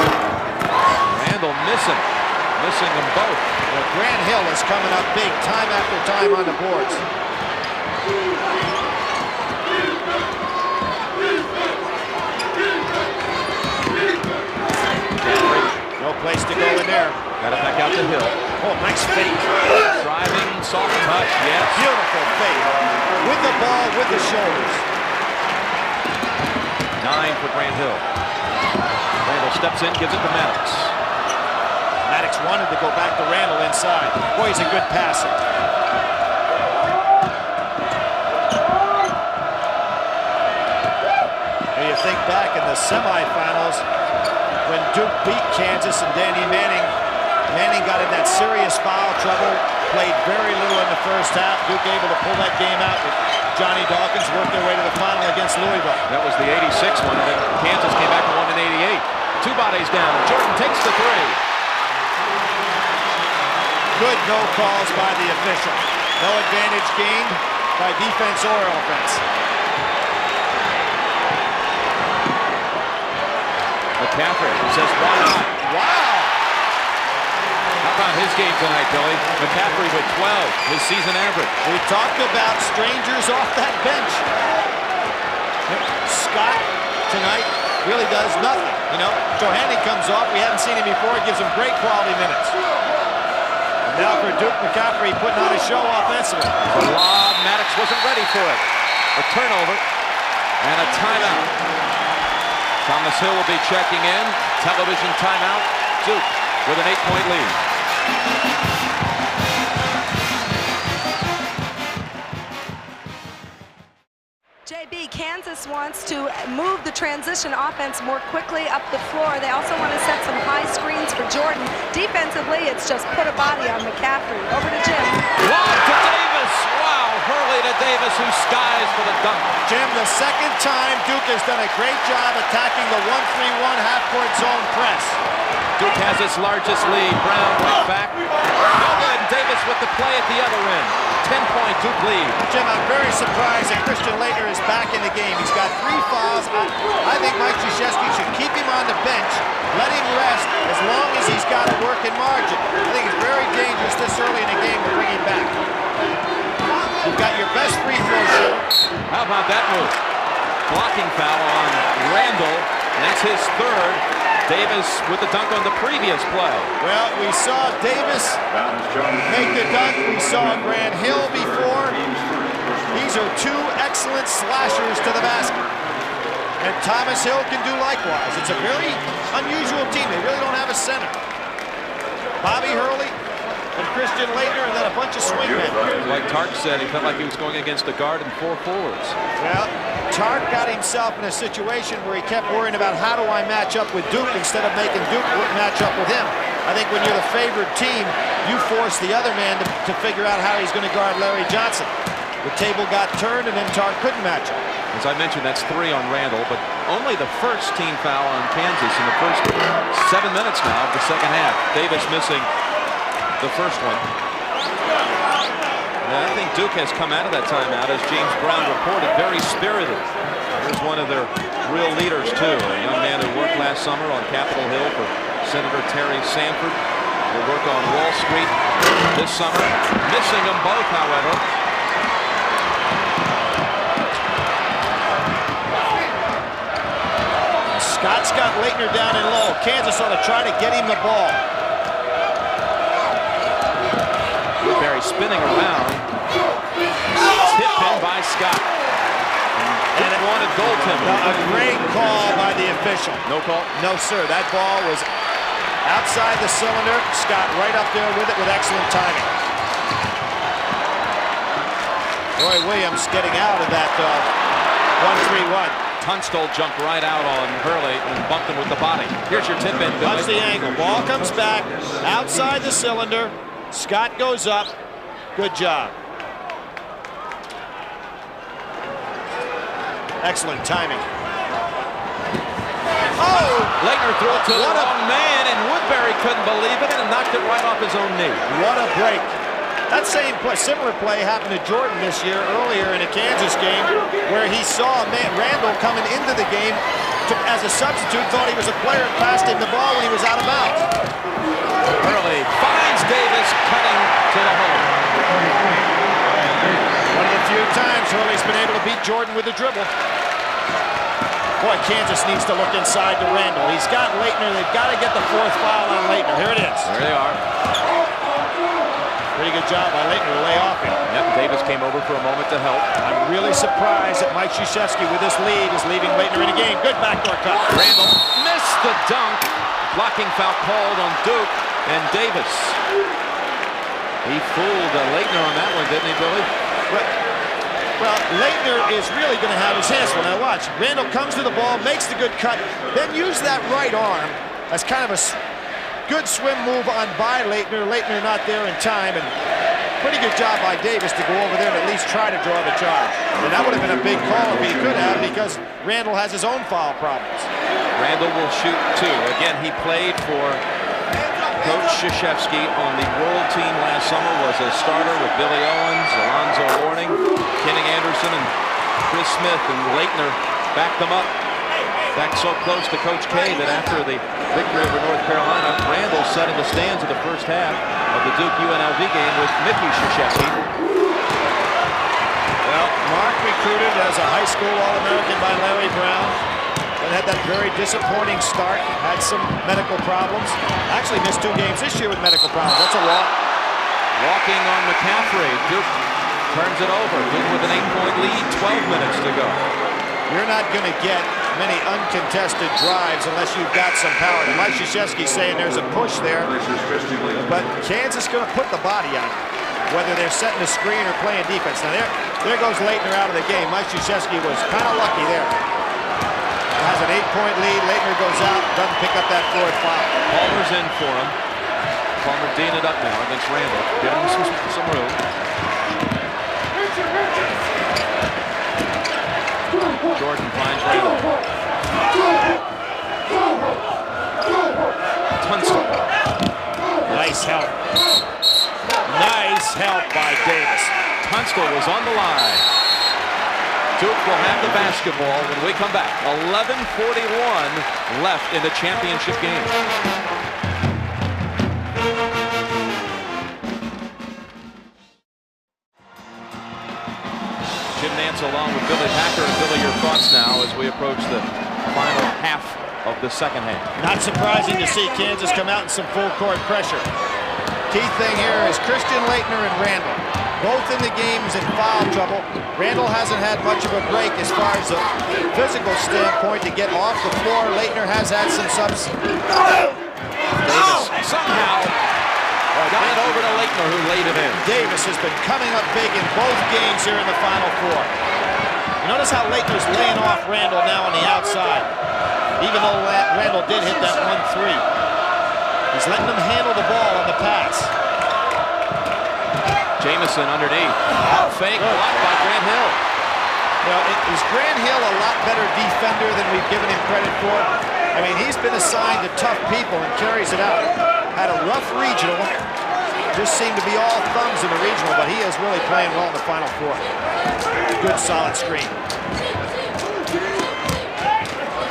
Randall missing them both. Well, Grant Hill is coming up big time after time on the boards. No place to go in there. Got it back out to Hill. Oh, nice fake. Driving, soft touch, yes. Beautiful fake. With the ball, with the shoulders. 9 for Grant Hill. Randall steps in, gives it to Maddox. Maddox wanted to go back to Randall inside. Boy, he's a good passer. When you think back in the semifinals, when Duke beat Kansas and Danny Manning got in that serious foul trouble, played very little in the first half. Duke able to pull that game out with Johnny Dawkins, worked their way to the final against Louisville. That was the 86 one, and then Kansas came back and won in 88. 2 bodies down. Jordan takes the 3. Good no calls by the official. No advantage gained by defense or offense. McCaffrey says, why not? Wow! How about his game tonight, Billy? McCaffrey with 12, his season average. We talked about strangers off that bench. Scott tonight really does nothing. You know, Johanny comes off. We haven't seen him before. He gives him great quality minutes. And now for Duke, McCaffrey putting on a show offensively. The lob, Maddox wasn't ready for it. A turnover and a timeout. Thomas Hill will be checking in. Television timeout. Duke with an 8-point lead. JB, Kansas wants to move the transition offense more quickly up the floor. They also want to set some high screens for Jordan. Defensively, it's just put a body on McCaffrey. Over to Jim. Lob to Davis. Wow, Hurley to Davis, who skies for the dunk. Jim, the second time Duke has done a great job attacking the 1-3-1 half-court zone press. Duke has its largest lead. Brown went back. And Davis with the play at the other end. 10-point Duke lead. Jim, I'm very surprised that Christian Laettner is back in the game. He's got 3 fouls. I think Mike Krzyzewski should keep him on the bench, let him rest as long as he's got a working margin. I think it's very dangerous this early in the game to bring him back. You've got your best free throw shooter. How about that move? Blocking foul on Randall, and that's his 3rd. Davis with the dunk on the previous play. Well, we saw Davis make the dunk. We saw Grant Hill before. These are 2 excellent slashers to the basket. And Thomas Hill can do likewise. It's a very unusual team. They really don't have a center. Bobby Hurley and Christian Laettner, and then a bunch of swingmen. Like Tark said, he felt like he was going against a guard and 4 forwards. Well, Tark got himself in a situation where he kept worrying about how do I match up with Duke instead of making Duke match up with him. I think when you're the favored team, you force the other man to figure out how he's going to guard Larry Johnson. The table got turned, and then Tark couldn't match up. As I mentioned, that's 3 on Randall, but only the first team foul on Kansas in the first 7 minutes now of the second half. Davis missing the first one. And I think Duke has come out of that timeout, as James Brown reported, very spirited. Here's one of their real leaders, too. A young man who worked last summer on Capitol Hill for Senator Terry Sanford. Will work on Wall Street this summer. Missing them both, however. Scott's got Laettner down and low. Kansas ought to try to get him the ball. Woodbury spinning around. Tipped in by Scott. And it wanted goaltender. A great call by the official. No call? No, sir. That ball was outside the cylinder. Scott right up there with it with excellent timing. Roy Williams getting out of that 1-3-1. Tunstall jumped right out on Hurley and bumped him with the body. Here's your tip in, Billy. Watch the angle. Ball comes back outside the cylinder. Scott goes up. Good job. Excellent timing. Oh! Leitner threw it to the wrong man, and Woodbury couldn't believe it and knocked it right off his own knee. What a break. That same play, similar play happened to Jordan this year earlier in a Kansas game where he saw Randall coming into the game as a substitute, thought he was a player, and passed him the ball when he was out of bounds. Hurley finds Davis cutting to the hole. One of the few times Hurley's been able to beat Jordan with a dribble. Boy, Kansas needs to look inside to Randall. He's got Leitner. They've got to get the fourth foul on Leitner. Here it is. There they are. Pretty good job by Leitner to lay off him. Yep, Davis came over for a moment to help. I'm really surprised that Mike Krzyzewski with this lead is leaving Leitner in the game. Good backdoor cut. Randall missed the dunk. Blocking foul called on Duke and Davis. He fooled Leitner on that one, didn't he, Billy? Well, Leitner is really going to have his hands full. Now watch, Randall comes to the ball, makes the good cut, then use that right arm as kind of a good swim move on by Leitner. Leitner not there in time, and pretty good job by Davis to go over there and at least try to draw the charge. And that would have been a big call if he could have, because Randall has his own foul problems. Randall will shoot two. Again, he played for Coach Krzyzewski on the world team last summer, was a starter with Billy Owens, Alonzo Mourning, Kenny Anderson, and Chris Smith, and Leitner backed them up. Back so close to Coach K that after the victory over North Carolina, Randall sat in the stands of the first half of the Duke UNLV game with Mickey Krzyzewski. Well, Mark recruited as a high school All-American by Larry Brown. But had that very disappointing start, had some medical problems. Actually missed 2 games this year with medical problems. That's a walk. Walking on McCaffrey. Duke turns it over. Duke with an 8-point lead, 12 minutes to go. You're not going to get many uncontested drives unless you've got some power. And Mike Krzyzewski saying there's a push there. But Kansas going to put the body on it, whether they're setting a screen or playing defense. Now there goes Leitner out of the game. Mike Krzyzewski was kind of lucky there. Has an 8-point lead. Leitner goes out, doesn't pick up that 4th foul. Palmer's in for him. Palmer D'ing it up now against Randall, giving him some room. Jordan finds Randall. Tunstall. Nice help. Nice help by Davis. Tunstall was on the line. Duke will have the basketball when we come back. 11:41 left in the championship game. Jim Nance along with Billy Packer. And Billy, your thoughts now as we approach the final half of the second half. Not surprising to see Kansas come out in some full court pressure. Key thing here is Christian Leitner and Randall. Both in the games in foul trouble. Randall hasn't had much of a break as far as a physical standpoint to get off the floor. Leitner has had some subs. Davis somehow got it over to Leitner, who laid it in. Davis has been coming up big in both games here in the Final Four. You notice how Leitner's laying off Randall now on the outside. Even though Randall did hit that 1-3. He's letting him handle the ball on the pass. Jamison underneath. Out fake, blocked by Grant Hill. Well, is Grant Hill a lot better defender than we've given him credit for? I mean, he's been assigned to tough people and carries it out. Had a rough regional. Just seemed to be all thumbs in the regional, but he is really playing well in the Final Four. Good, solid screen.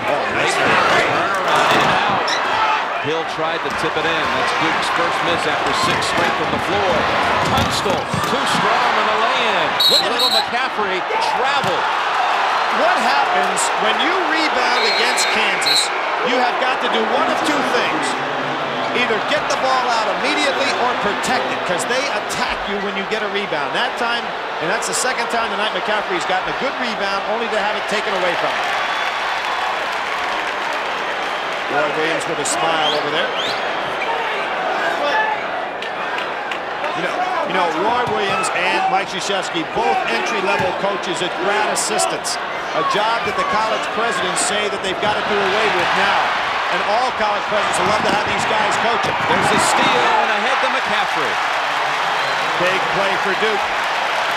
Oh, nice. Turnaround in and out. Hill tried to tip it in. That's Duke's first miss after 6 straight from the floor. Tunstall, too strong on the lay-in. Look at little McCaffrey travel. What happens when you rebound against Kansas? You have got to do one of 2 things. Either get the ball out immediately or protect it, because they attack you when you get a rebound. That time, and that's the second time tonight McCaffrey's gotten a good rebound, only to have it taken away from him. Roy Williams with a smile over there. You know, Roy Williams and Mike Krzyzewski, both entry-level coaches at grad assistants, a job that the college presidents say that they've got to do away with now. And all college presidents would love to have these guys coaching. There's a steal and ahead to McCaffrey. Big play for Duke.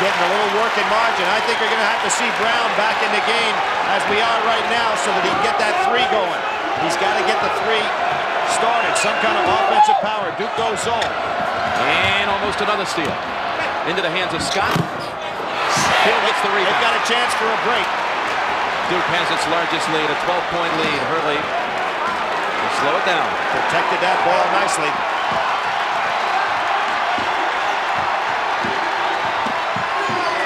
Getting a little work in margin. I think you're going to have to see Brown back in the game as we are right now so that he can get that three going. He's got to get the three started. Some kind of offensive power. Duke goes zone. And almost another steal. Into the hands of Scott. Hill gets the rebound. They've got a chance for a break. Duke has its largest lead, a 12-point lead. Hurley will slow it down. Protected that ball nicely.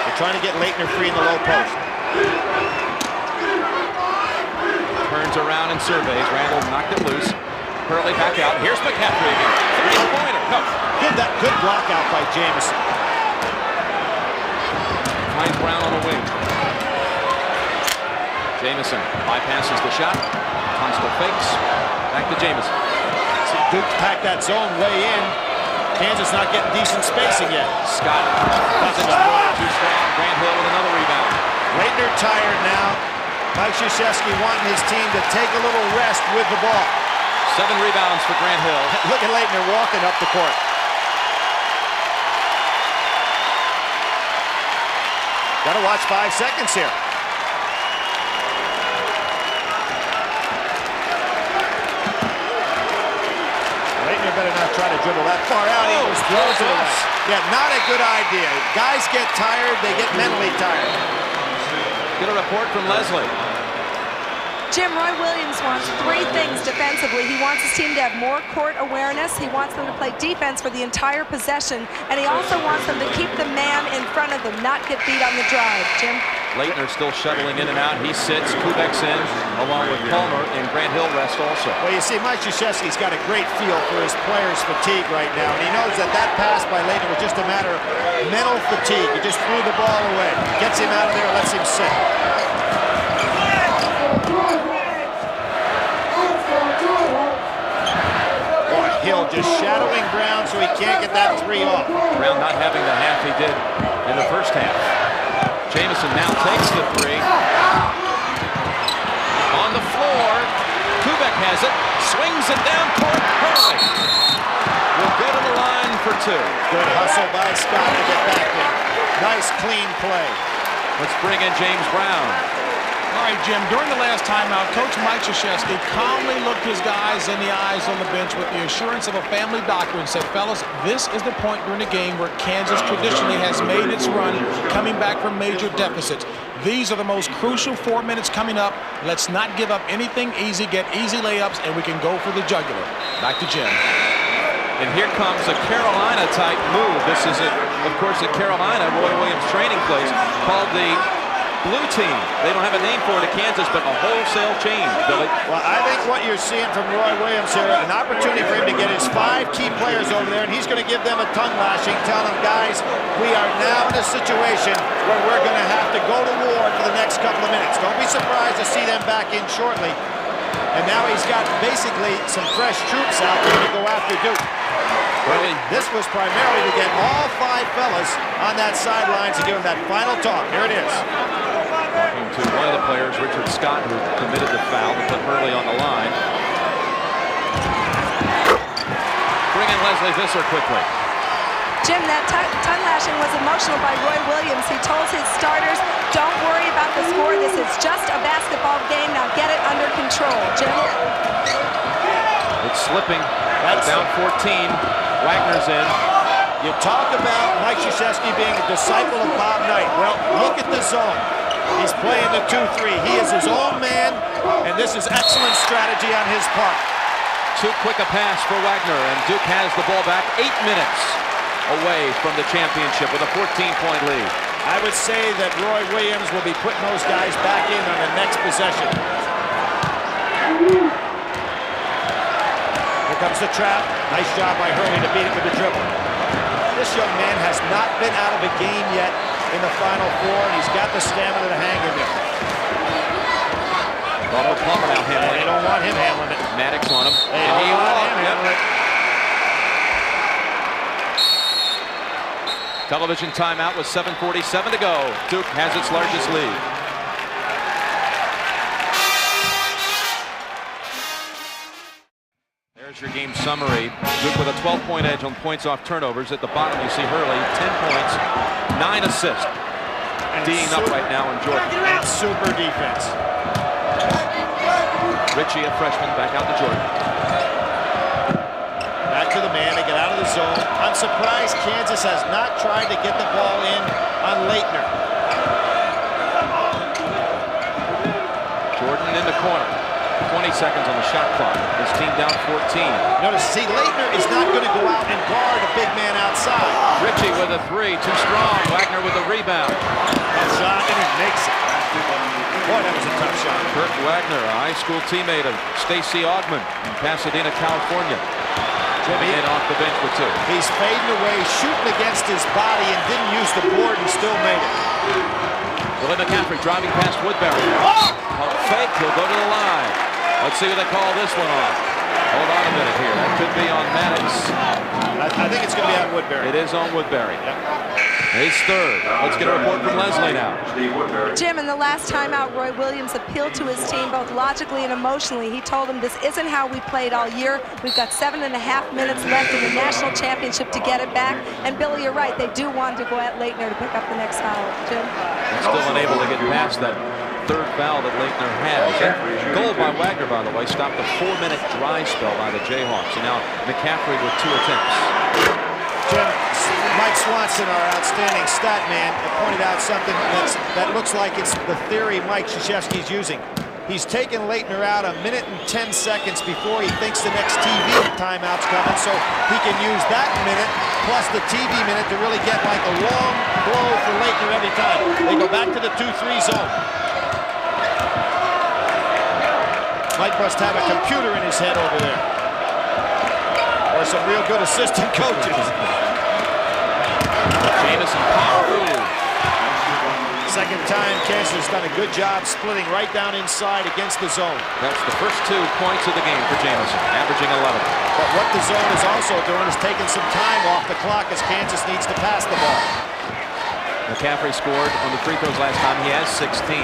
They're trying to get Laettner free in the low post. Turns around and surveys. Randall knocked it loose. Hurley back out. Here's McCaffrey again. Three-pointer. No. Good block out by Jamison. Finds Brown on the wing. Jamison bypasses the shot. Tunstall fakes. Back to Jamison. See, Duke packed that zone way in. Kansas not getting decent spacing yet. Scott doesn't score. Too strong. Grant Hill with another rebound. Laettner tired now. Mike Krzyzewski wanting his team to take a little rest with the ball. 7 rebounds for Grant Hill. Look at Laettner walking up the court. Got to watch 5 seconds here. Laettner better not try to dribble that far out. He was throws it away. Yeah, not a good idea. Guys get tired, they get mentally tired. Get a report from Leslie. Jim, Roy Williams wants 3 things defensively. He wants his team to have more court awareness. He wants them to play defense for the entire possession. And he also wants them to keep the man in front of them, not get beat on the drive. Jim? Laettner still shuttling in and out. He sits. Kubek's in, along with Palmer, and Grant Hill rest also. Well, you see, Mike Krzyzewski's got a great feel for his players' fatigue right now. And he knows that that pass by Laettner was just a matter of mental fatigue. He just threw the ball away. Gets him out of there, lets him sit. Hill just shadowing Brown so he can't get that 3 off. Brown not having the half he did in the first half. Jamison now takes the 3. On the floor. Kubek has it. Swings it down court. Hurley will go to the line for 2. Good hustle by Scott to get back in. Nice clean play. Let's bring in James Brown. All right, Jim, during the last timeout, Coach Mike Krzyzewski calmly looked his guys in the eyes on the bench with the assurance of a family doctor and said, fellas, this is the point during the game where Kansas traditionally has made its run coming back from major deficits. These are the most crucial 4 minutes coming up. Let's not give up anything easy, get easy layups, and we can go for the jugular. Back to Jim. And here comes a Carolina-type move. This is, of course, a Carolina Roy Williams training place called the Blue Team. They don't have a name for it at Kansas, but a wholesale change, Billy. Well, I think what you're seeing from Roy Williams here, an opportunity for him to get his 5 key players over there, and he's going to give them a tongue lashing, telling them, guys, we are now in a situation where we're going to have to go to war for the next couple of minutes. Don't be surprised to see them back in shortly. And now he's got basically some fresh troops out there to go after Duke. This was primarily to get all 5 fellas on that sideline to give him that final talk. Here it is. Talking to one of the players, Richard Scott, who committed the foul to put Hurley on the line. Bring in Leslie Visser quickly. Jim, that tongue lashing was emotional by Roy Williams. He told his starters, don't worry about the score. This is just a basketball game. Now get it under control. Jim? It's slipping. That's down 14. Wagner's in. You talk about Mike Krzyzewski being a disciple of Bob Knight. Well, look at the zone. He's playing the 2-3. He is his own man, and this is excellent strategy on his part. Too quick a pass for Wagner, and Duke has the ball back 8 minutes away from the championship with a 14-point lead. I would say that Roy Williams will be putting those guys back in on the next possession. comes the trap. Nice job by Hurley to beat it with the dribble. This young man has not been out of a game yet in the Final Four, and he's got the stamina to hang in there. Plummer now handling They it. don't want him handling it. Maddox on him. They don't want him handling it. Television timeout with 7:47 to go. Duke has its largest lead. There's your game summary. Duke with a 12-point edge on points off turnovers. At the bottom, you see Hurley, 10 points, 9 assists. D'ing up right now in Jordan. And super defense. Ritchie, a freshman, back out to Jordan. Back to the man, they get out of the zone. I'm surprised Kansas has not tried to get the ball in on Leitner. Jordan in the corner. 20 seconds on the shot clock. His team down 14. Notice, see, Leitner is not going to go out and guard a big man outside. Ritchie with a three, too strong. Wagner with the rebound. That shot, and he makes it. Boy, that was a tough shot. Kurt Wagner, a high school teammate of Stacey Augmon in Pasadena, California. Coming in off the bench with two. He's fading away, shooting against his body, and didn't use the board and still made it. Billy McCaffrey driving past Woodbury. Oh! Pump fake, he'll go to the line. Let's see what they call this one on. Hold on a minute here. That could be on Maddox. I think it's going to be on Woodbury. It is on Woodbury. Yep. He's third. Let's get a report from Leslie now. Jim, in the last timeout, Roy Williams appealed to his team both logically and emotionally. He told them this isn't how we played all year. We've got 7.5 minutes left in the national championship to get it back. And Billy, you're right. They do want to go at Leitner to pick up the next foul. Jim? And still unable to get past that third foul that Leitner has. That goal by Wagner, by the way, stopped a 4-minute dry spell by the Jayhawks. And now McCaffrey with 2 attempts. Jim, Mike Swanson, our outstanding stat man, pointed out something that looks like it's the theory Mike Krzyzewski's using. He's taken Leitner out 1 minute and 10 seconds before he thinks the next TV timeout's coming, so he can use that minute plus the TV minute to really get like a long blow for Leitner every time. They go back to the 2-3 zone. Mike must have a computer in his head over there. Or some real good assistant coaches. Jamison power move. Second time, Kansas has done a good job splitting right down inside against the zone. That's the first 2 points of the game for Jamison, averaging 11. But what the zone is also doing is taking some time off the clock as Kansas needs to pass the ball. McCaffrey scored on the free throws last time. He has 16.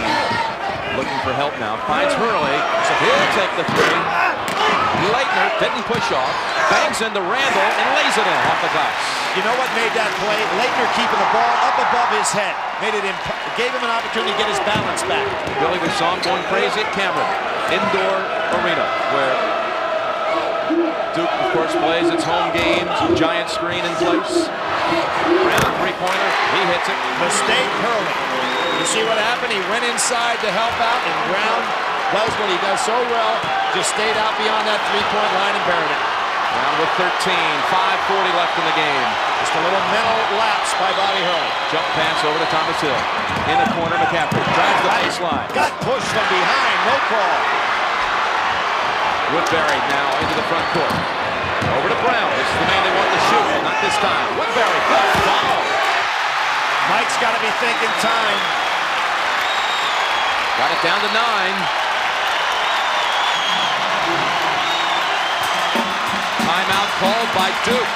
Looking for help now. Finds Hurley. So he'll take the 3. Leitner didn't push off. Bangs into Randall and lays it in off the glass. You know what made that play? Leitner keeping the ball up above his head. Gave him an opportunity to get his balance back. Billy, we saw him going crazy at Cameron. Indoor arena where Duke, of course, plays its home games. Giant screen in place. Brown three-pointer. He hits it. Mistake Hurley. You see what happened? He went inside to help out, and Brown does what he does so well. Just stayed out beyond that three-point line and buried it. Brown with 13. 5:40 left in the game. Just a little mental lapse by Bobby Hurley. Jump pass over to Thomas Hill. In the corner, McCaffrey drives the baseline. Got pushed from behind. No call. Woodbury now into the front court. Over to Brown. This is the man they want to shoot. Not this time. Woodbury. Good foul. Mike's got to be thinking time. Got it down to 9. Timeout called by Duke.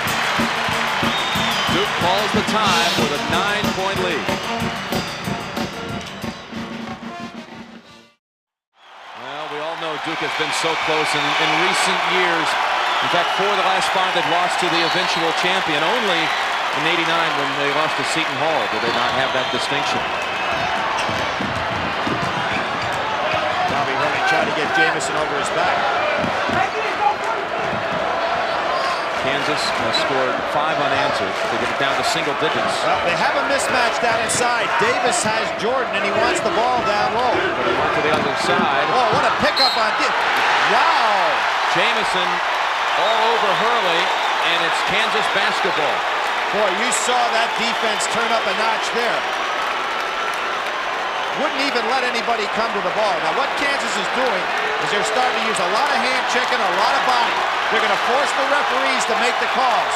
Duke calls the time with a 9-point lead. Well, we all know Duke has been so close in recent years. In fact, 4 of the last 5 they've lost to the eventual champion. Only in '89 when they lost to Seton Hall did they not have that distinction. Bobby Hurley tried to get Jamison over his back. Kansas has scored 5 unanswered to get it down to single digits. Well, they have a mismatch down inside. Davis has Jordan, and he wants the ball down low. But he went to the other side. Oh, what a pickup on this. Wow. Jamison all over Hurley, and it's Kansas basketball. Boy, you saw that defense turn up a notch there. Wouldn't even let anybody come to the ball. Now, what Kansas is doing is they're starting to use a lot of hand checking, a lot of body. They're going to force the referees to make the calls.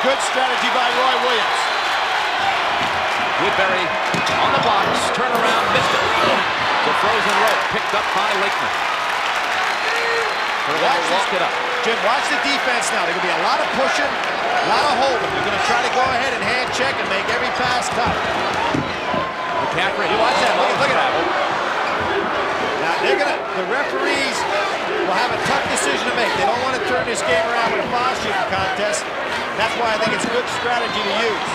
Good strategy by Roy Williams. Woodbury on the box, turnaround, missed it. The frozen rope picked up by Lakeman. Walk it up. Jim, watch the defense now. There's going to be a lot of pushing, a lot of holding. They're going to try to go ahead and hand check and make every pass tough. McCaffrey, you watch that. Look at that. Now, the referees will have a tough decision to make. They don't want to turn this game around with a foul shooting contest. That's why I think it's good strategy to use.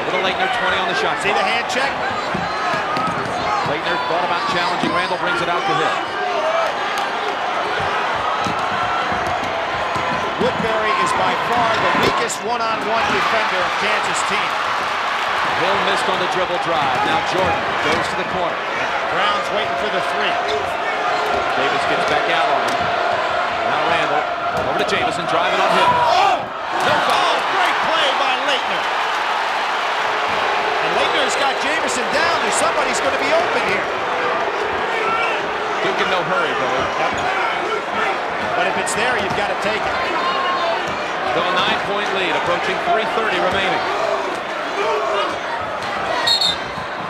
Over to Lakeman, 20 on the shot. See the hand check? Lakeman thought about challenging. Randall brings it out to Hill. Woodbury is by far the weakest one-on-one defender of Kansas team. Hill missed on the dribble drive. Now Jordan goes to the corner. Brown's waiting for the three. Davis gets back out on him. Now Randall over to Jamison, driving on Hill. No foul. Great play by Laettner. And Laettner's got Jamison down. There's somebody's going to be open here. Duke in no hurry, Billy. Yep. But if it's there, you've got to take it. Still a 9-point lead, approaching 3:30 remaining.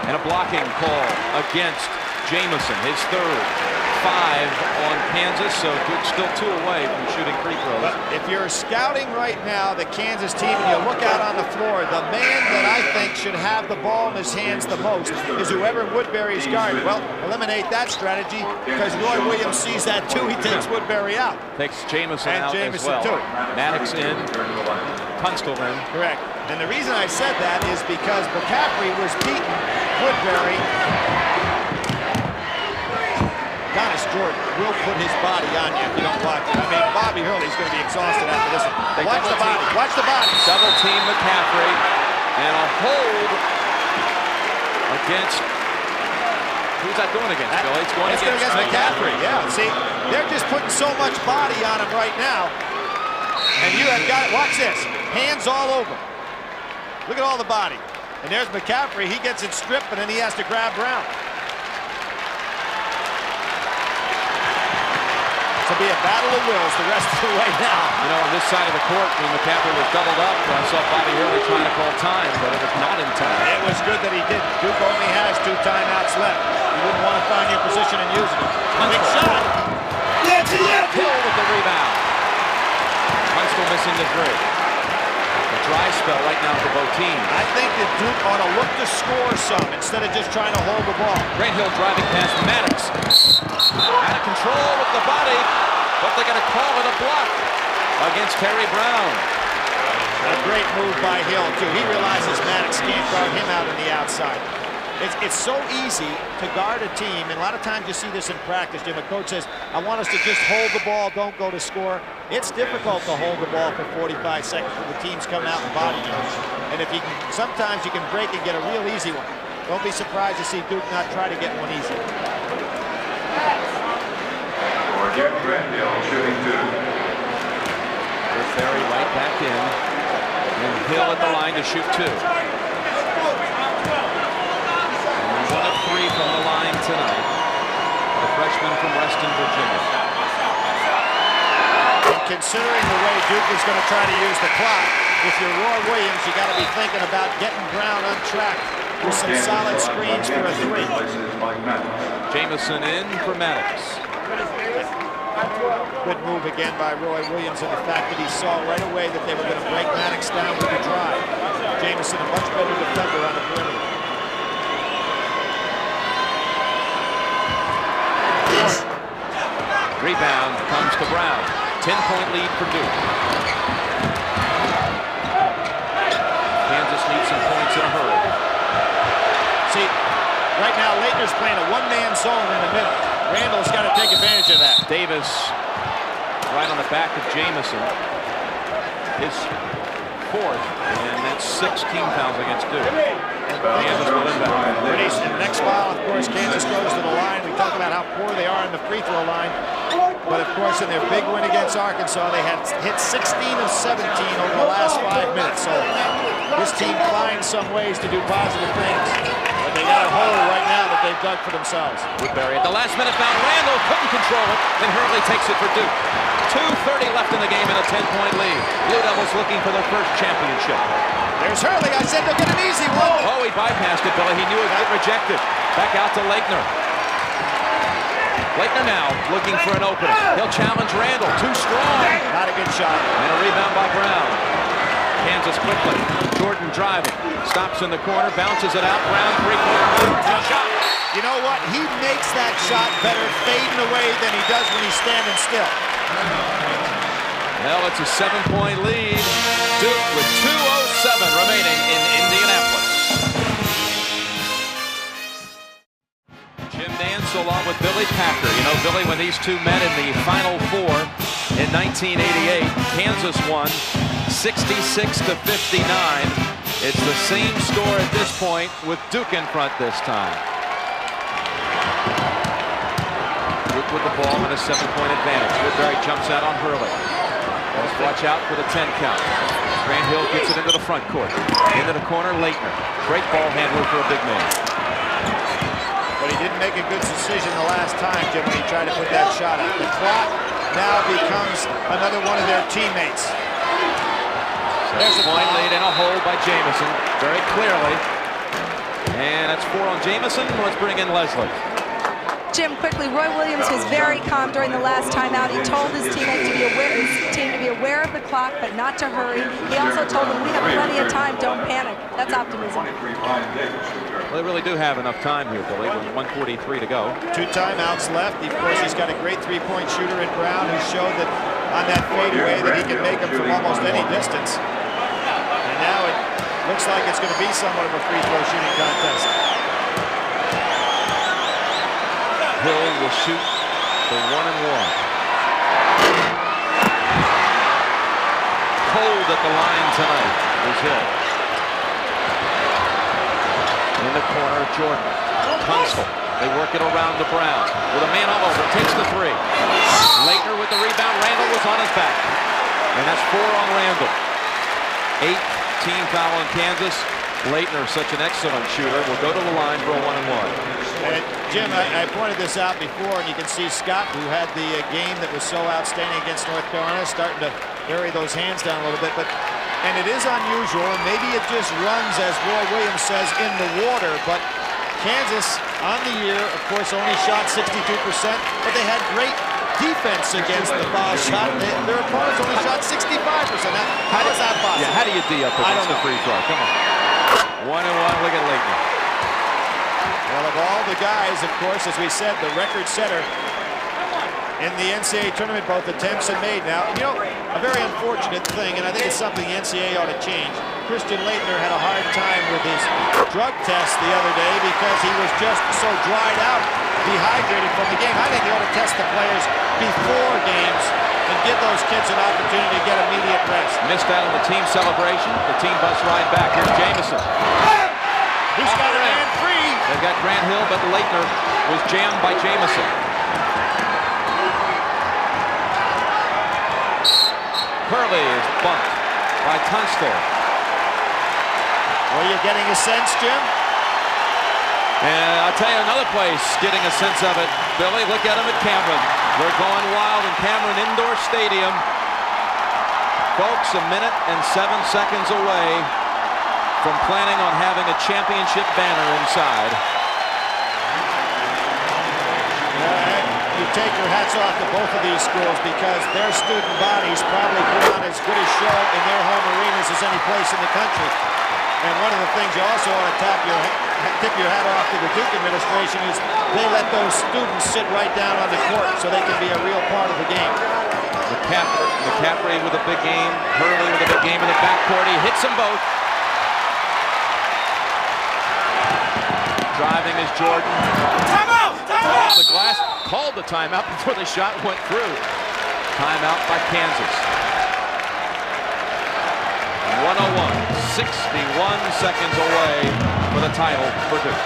And a blocking call against Jamison, his third. 5 on Kansas, so Duke's still 2 away from shooting free throws. But if you're scouting right now the Kansas team and you look out on the floor, the man that I think should have the ball in his hands the most is whoever Woodbury's guarding. Well, eliminate that strategy because Roy Williams sees that too. He takes Woodbury out. Takes Jamison out Jamison as well. too. Maddox in, Tunstall in. Correct. And the reason I said that is because McCaffrey was beating Woodbury. Dennis Jordan will put his body on you if you don't watch it. I mean, Bobby Hurley's going to be exhausted after this one. Watch the body. Watch the body. Double team McCaffrey. And a hold against... Who's that going against, Billy? It's going against McCaffrey. Yeah, see, they're just putting so much body on him right now. And you have got... Watch this. Hands all over. Look at all the body. And there's McCaffrey. He gets it stripped, and then he has to grab Brown. To be a battle of wills the rest of the way now. You know, on this side of the court, when McCaffrey was doubled up, I saw Bobby Hurley trying to call time, but it was not in time. It was good that he didn't. Duke only has 2 timeouts left. You wouldn't want to find your position and use it. Big shot. Hill with the rebound. Tunstall missing the 3. A dry spell right now for both teams. I think that Duke ought to look to score some instead of just trying to hold the ball. Grant Hill driving past Maddox. Out of control with the body, but they're going to call it a block against Terry Brown. A great move by Hill, too. He realizes Maddox can't guard him out on the outside. It's so easy to guard a team, and a lot of times you see this in practice, Jim. A coach says, I want us to just hold the ball, don't go to score. It's difficult to hold the ball for 45 seconds when the team's coming out and body you. And if you can, sometimes you can break and get a real easy one. Don't be surprised to see Duke not try to get one easy. Ferry right back in. And Hill at the line to shoot 2. And 1 of 3 from the line tonight. The freshman from Reston, Virginia. And considering the way Duke is going to try to use the clock, if you're Roy Williams, you got to be thinking about getting Brown on track with some solid screens for a 3. Jamison in for Maddox. Good move again by Roy Williams, and the fact that he saw right away that they were going to break Maddox down with the drive. Jamison, a much better defender on the perimeter. Rebound comes to Brown. 10-point lead for Duke. Kansas needs some points in a hurry. See, right now, Laettner's playing a one-man zone in the middle. Randall's got to take advantage of that. Davis right on the back of Jamison. His 4th, and that's 6 team fouls against Duke. Kansas will inbound. And next foul, of course, Kansas goes to the line. We talk about how poor they are in the free throw line. But, of course, in their big win against Arkansas, they had hit 16 of 17 over the last 5 minutes. So this team finds some ways to do positive things. But they got a hole right now that they've dug for themselves. Woodbury at the last minute found Randall, couldn't control it, then Hurley takes it for Duke. 2:30 left in the the game in a 10-point lead. Blue Devils looking for their first championship. There's Hurley. I said they'll get an easy one. Oh, he bypassed it, Billy. He knew it would get rejected. Back out to Leitner. Leitner now looking for an opening. He'll challenge Randall. Too strong. Not a good shot. And a rebound by Brown. Kansas quickly. Jordan driving. Stops in the corner. Bounces it out. Brown three-quarter shot. You know what? He makes that shot better fading away than he does when he's standing still. Well, it's a 7-point lead. Duke with 2:07 remaining in Indianapolis. Jim Nance along with Billy Packer. You know, Billy, when these two met in the Final Four in 1988, Kansas won 66-59. It's the same score at this point with Duke in front this time. Duke with the ball and a 7-point advantage. Woodbury jumps out on Hurley. Let's watch out for the 10 count. Grant Hill gets it into the front court. Into the corner, Leitner. Great ball handler for a big man. But he didn't make a good decision the last time, Jim, when he tried to put that shot out. The clock now becomes another one of their teammates. There's a point lead and a hold by Jamison, very clearly. And that's 4 on Jamison. Let's bring in Leslie. Jim, quickly, Roy Williams was very calm during the last timeout. He told his team to be aware of the clock, but not to hurry. He also told them, we have plenty of time, don't panic. That's optimism. Well, they really do have enough time here, Billy, with 1:43 to go. 2 timeouts left. Of course, he's got a great three-point shooter in Brown, who showed that on that fadeaway that he can make them from almost any distance. And now it looks like it's going to be somewhat of a free throw shooting contest. Hill will shoot the 1-and-1. Cold at the line tonight is Hill. In the corner, Jordan. Tunstall. They work it around to Brown. With a man all over. Takes the 3. Leitner with the rebound. Randall was on his back. And that's 4 on Randall. 8 team foul on Kansas. Leitner, such an excellent shooter, will go to the line for a 1-and-1. Jim, I pointed this out before, and you can see Scott, who had the game that was so outstanding against North Carolina, starting to bury those hands down a little bit. And it is unusual, and maybe it just runs, as Roy Williams says, in the water. But Kansas, on the year, of course, only shot 62%, but they had great defense against the foul shot. Their opponents only shot 65%. Now, how is that possible? Yeah, how do you D up against the free throw? Come on. 1-and-1, look at Leitner. Well, of all the guys, of course, as we said, the record setter in the NCAA tournament, both attempts and made. Now, you know, a very unfortunate thing, and I think it's something the NCAA ought to change. Christian Leitner had a hard time with his drug test the other day because he was just so dried out, dehydrated from the game. I think they ought to test the players before games and give those kids an opportunity to get immediate rest. Missed out on the team celebration. The team bus ride back. Here's Jamison. He's got a man free. They've got Grant Hill, but Leitner was jammed by Jamison. Hurley is bumped by Tunstall. Well, you're getting a sense, Jim? And I'll tell you another place getting a sense of it. Billy, look at them at Cameron. They're going wild in Cameron Indoor Stadium. Folks, 1 minute and 7 seconds away from planning on having a championship banner inside. You take your hats off to both of these schools because their student bodies probably put on as good a show in their home arenas as any place in the country. And one of the things you also want to tip your hat off to the Duke administration is they let those students sit right down on the court so they can be a real part of the game. McCaffrey with a big game, Hurley with a big game in the backcourt. He hits them both. Driving is Jordan. Timeout! Timeout! Off the glass, called the timeout before the shot went through. Timeout by Kansas. 101, 61 seconds away for the title for Duke.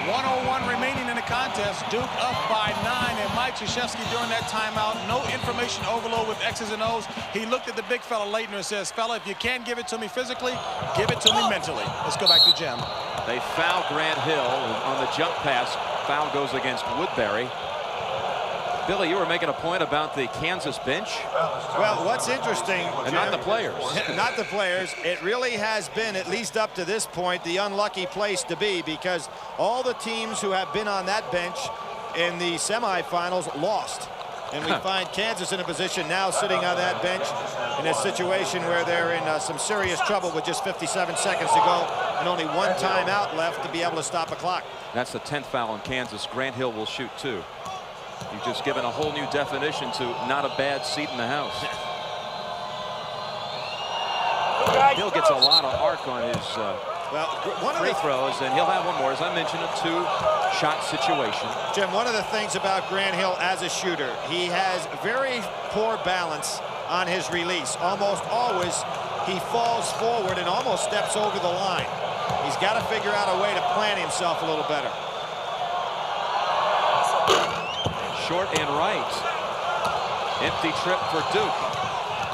101 remaining in the contest. Duke up by 9, and Mike Krzyzewski during that timeout, no information overload with X's and O's. He looked at the big fella Leitner and says, fella, if you can't give it to me physically, give it to me mentally. Let's go back to Jim. They foul Grant Hill on the jump pass. Foul goes against Woodbury. Billy, you were making a point about the Kansas bench. Well, what's interesting, and Jim, not the players. Not the players. It really has been, at least up to this point, the unlucky place to be, because all the teams who have been on that bench in the semifinals lost. And we find Kansas in a position now sitting on that bench in a situation where they're in some serious trouble with just 57 seconds to go and only one timeout left to be able to stop a clock. That's the 10th foul on Kansas. Grant Hill will shoot 2. You've just given a whole new definition to not a bad seat in the house. Hill gets a lot of arc on his free throws, and he'll have one more. As I mentioned, a 2-shot situation. Jim, one of the things about Grant Hill as a shooter, he has very poor balance on his release. Almost always he falls forward and almost steps over the line. He's got to figure out a way to plan himself a little better. Short and right. Empty trip for Duke.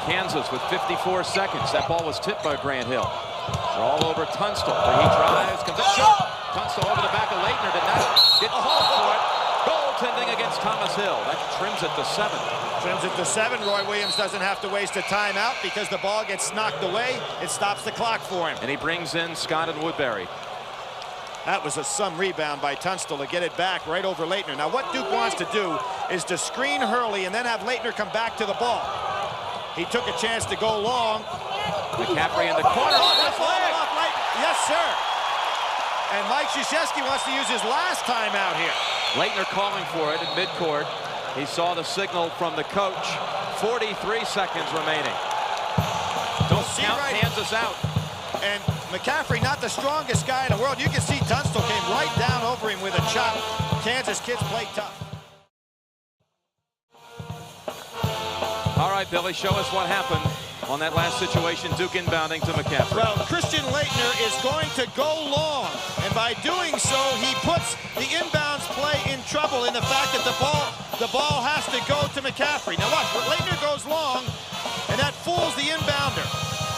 Kansas with 54 seconds. That ball was tipped by Grant Hill. They're all over Tunstall. He drives, comes up short. Tunstall over the back of Leitner. Did not get called for it. Goaltending against Thomas Hill. That trims it to 7. Trims it to 7. Roy Williams doesn't have to waste a timeout because the ball gets knocked away. It stops the clock for him. And he brings in Scott and Woodbury. That was some rebound by Tunstall to get it back right over Leitner. Now what Duke wants to do is to screen Hurley and then have Leitner come back to the ball. He took a chance to go long. McCaffrey in the corner. Yes, sir. And Mike Krzyzewski wants to use his last timeout here. Leitner calling for it at midcourt. He saw the signal from the coach. 43 seconds remaining. Don't count Kansas out. And McCaffrey, not the strongest guy in the world. You can see Tunstall came right down over him with a chop. Kansas kids play tough. All right, Billy, show us what happened on that last situation. Duke inbounding to McCaffrey. Well, Christian Leitner is going to go long, and by doing so, he puts the inbounds play in trouble in the fact that the ball has to go to McCaffrey. Now watch, Leitner goes long, and that fools the inbounder.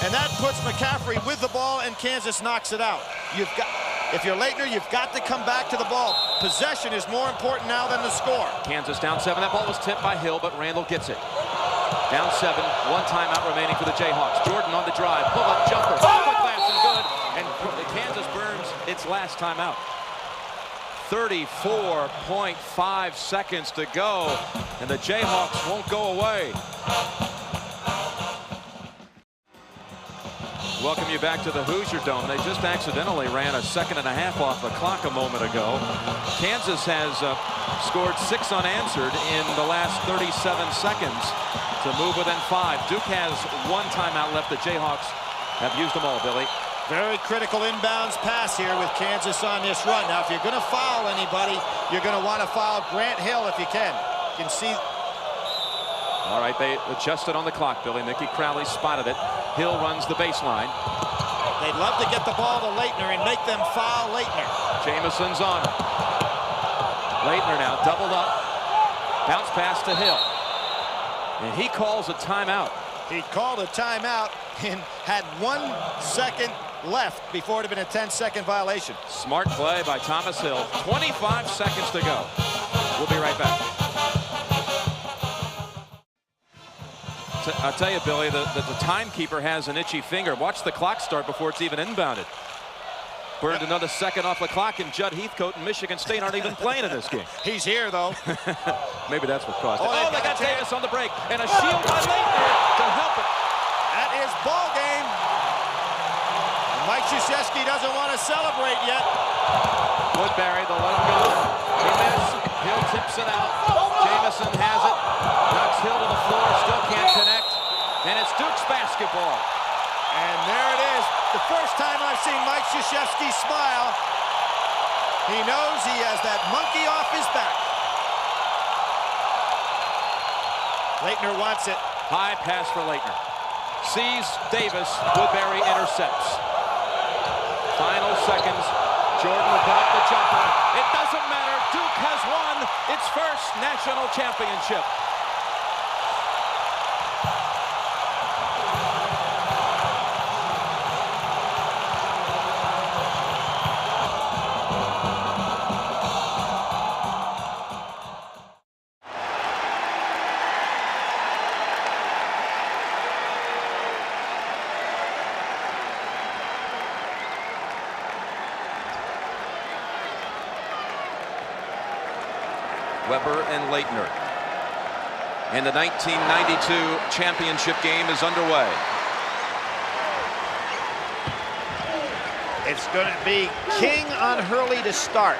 And that puts McCaffrey with the ball, and Kansas knocks it out. If you're Leitner, you've got to come back to the ball. Possession is more important now than the score. Kansas down 7. That ball was tipped by Hill, but Randall gets it. Down 7. One timeout remaining for the Jayhawks. Jordan on the drive. Pull-up jumper. Off the glass and good. And Kansas burns its last timeout. 34.5 seconds to go, and the Jayhawks won't go away. Welcome you back to the Hoosier Dome. They just accidentally ran a second and a half off the clock a moment ago. Kansas has scored 6 unanswered in the last 37 seconds to move within 5. Duke has 1 timeout left. The Jayhawks have used them all, Billy. Very critical inbounds pass here with Kansas on this run. Now, if you're going to foul anybody, you're going to want to foul Grant Hill if you can. You can see. All right, they adjusted on the clock, Billy. Mickey Crowley spotted it. Hill runs the baseline. They'd love to get the ball to Leitner and make them foul Leitner. Jamison's on him. Leitner now doubled up. Bounce pass to Hill. And he calls a timeout. He called a timeout and had 1 second left before it had been a 10-second violation. Smart play by Thomas Hill. 25 seconds to go. We'll be right back. I'll tell you, Billy, the timekeeper has an itchy finger. Watch the clock start before it's even inbounded. Burned another second off the clock, and Judd Heathcote and Michigan State aren't even playing in this game. He's here, though. Maybe that's what caused it. Oh, they got Davis on the break, and a shield by Leitner to help it. That is ball game. Mike Krzyzewski doesn't want to celebrate yet. Woodbury, they'll let him go. He missed. Hill tips it out. Jamison has it. Knocks Hill to the floor. Still can't connect. And it's Duke's basketball. And there it is. The first time I've seen Mike Krzyzewski smile. He knows he has that monkey off his back. Leitner wants it. High pass for Leitner. Sees Davis. Woodbury intercepts. Final seconds. Jordan will put up the jumper. It doesn't matter. Duke has won its first national championship. Weber and Leitner. And the 1992 championship game is underway. It's going to be King on Hurley to start.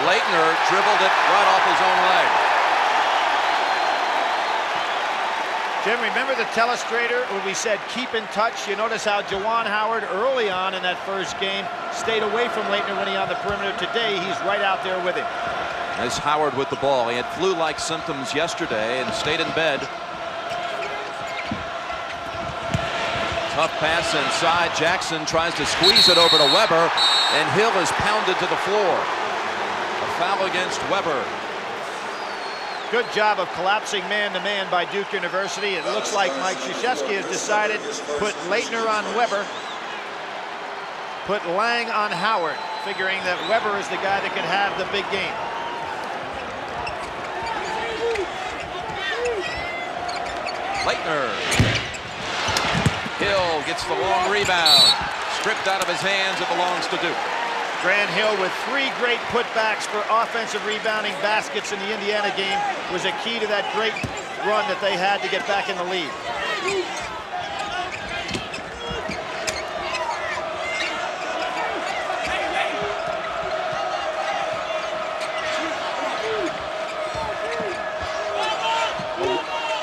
Leitner dribbled it right off his own leg. Jim, remember the telestrator when we said keep in touch? You notice how Juwan Howard early on in that first game stayed away from Leitner when he on the perimeter. Today, he's right out there with him. As Howard with the ball. He had flu-like symptoms yesterday and stayed in bed. Tough pass inside. Jackson tries to squeeze it over to Weber, and Hill is pounded to the floor. A foul against Weber. Good job of collapsing man-to-man by Duke University. It looks like Mike Krzyzewski has decided to put Leitner on Weber, put Lang on Howard, figuring that Weber is the guy that can have the big game. Leitner. Hill gets the long rebound. Stripped out of his hands. It belongs to Duke. Grant Hill with 3 great putbacks for offensive rebounding baskets in the Indiana game was a key to that great run that they had to get back in the lead.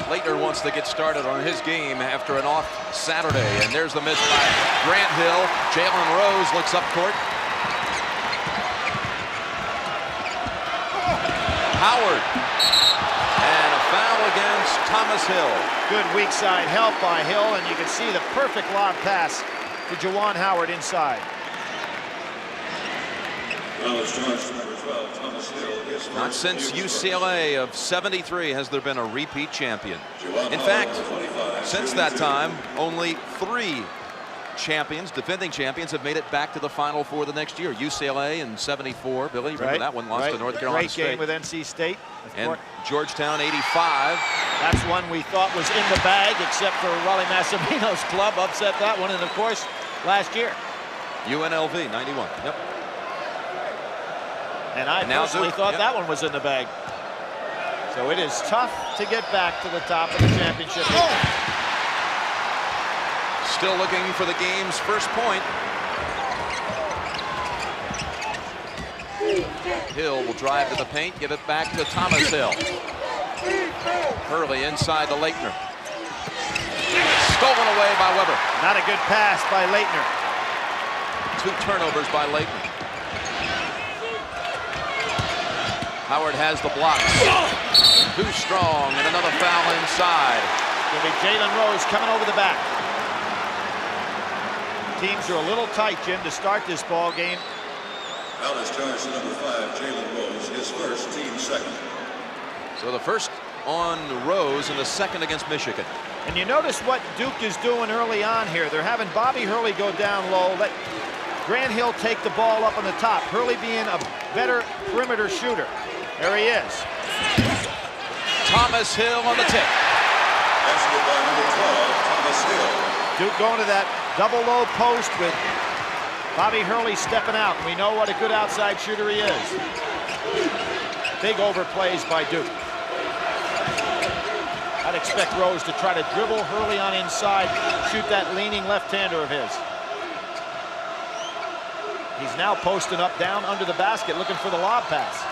Leitner wants to get started on his game after an off Saturday, and there's the miss by Grant Hill. Jalen Rose looks up court. Howard, and a foul against Thomas Hill. Good weak side help by Hill, and you can see the perfect lob pass to Juwan Howard inside. Not since UCLA of '73 has there been a repeat champion. In fact, since that time, only 3 champions, defending champions, have made it back to the Final Four the next year. UCLA in '74, Billy, remember that one, lost to North Carolina Great State. game with NC State. And Georgetown '85. That's one we thought was in the bag, except for Raleigh Massimino's club upset that one, and of course, last year. UNLV '91. Yep. And I personally thought that one was in the bag. So it is tough to get back to the top of the championship. Still looking for the game's first point. Hill will drive to the paint, give it back to Thomas Hill. Hurley inside to Leitner. Stolen away by Weber. Not a good pass by Leitner. 2 turnovers by Leitner. Howard has the blocks. Too strong, and another foul inside. It'll be Jalen Rose coming over the back. Teams are a little tight, Jim, to start this ball game. Foul is charged to number 5, Jalen Rose, his first, team second. So the first on Rose and the second against Michigan. And you notice what Duke is doing early on here. They're having Bobby Hurley go down low, let Grant Hill take the ball up on the top. Hurley being a better perimeter shooter. There he is. Thomas Hill on the tip. Basket by number 12, Thomas Hill. Duke going to that double low post with Bobby Hurley stepping out. We know what a good outside shooter he is. Big overplays by Duke. I'd expect Rose to try to dribble Hurley on inside, shoot that leaning left-hander of his. He's now posting up down under the basket looking for the lob pass.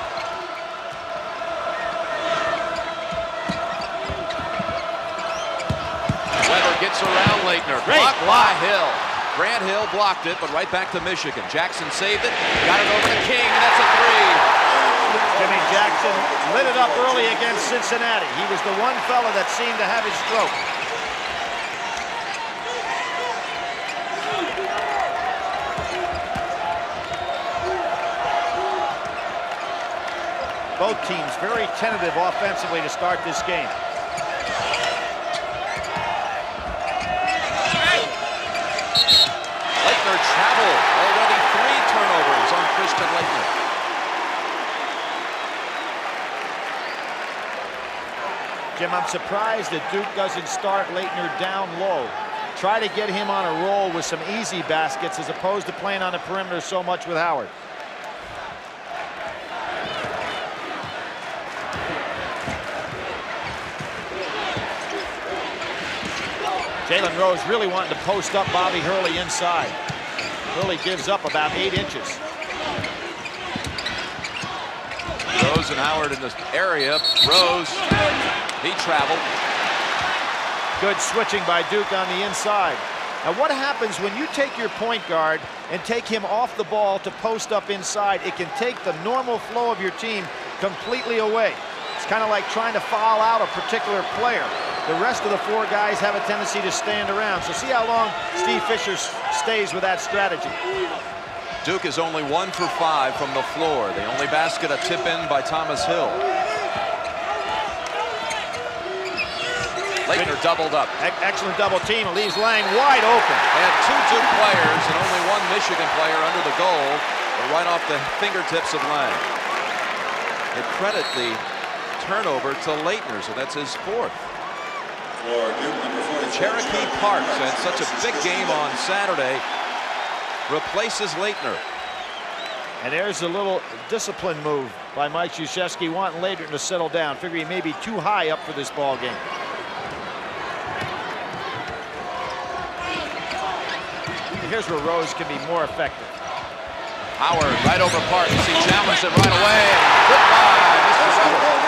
Weber gets around Leitner. Blocked by Hill. Grant Hill blocked it, but right back to Michigan. Jackson saved it, got it over to King, and that's a 3. Jimmy Jackson lit it up early against Cincinnati. He was the one fella that seemed to have his stroke. Both teams very tentative offensively to start this game. Leitner traveled. Already 3 turnovers on Christian Leitner. Jim, I'm surprised that Duke doesn't start Leitner down low. Try to get him on a roll with some easy baskets as opposed to playing on the perimeter so much with Howard. Jalen Rose really wanting to post up Bobby Hurley inside. Hurley gives up about 8 inches. Rose and Howard in this area. Rose, he traveled. Good switching by Duke on the inside. Now what happens when you take your point guard and take him off the ball to post up inside? It can take the normal flow of your team completely away. It's kind of like trying to foul out a particular player. The rest of the 4 guys have a tendency to stand around. So see how long Steve Fisher stays with that strategy. Duke is only 1 for 5 from the floor. The only basket a tip in by Thomas Hill. Leitner doubled up. Excellent double team. It leaves Lang wide open. They had 2 Duke players and only 1 Michigan player under the goal, but right off the fingertips of Lang. They credit the turnover to Leitner, so that's his 4th. Cherokee Parks had such a big game on Saturday. Replaces Leitner. And there's a little discipline move by Mike Krzyzewski, wanting Leitner to settle down. Figure he may be too high up for this ball game. Here's where Rose can be more effective. Howard right over Parks. He challenged it right away. Goodbye, Mr. Weber.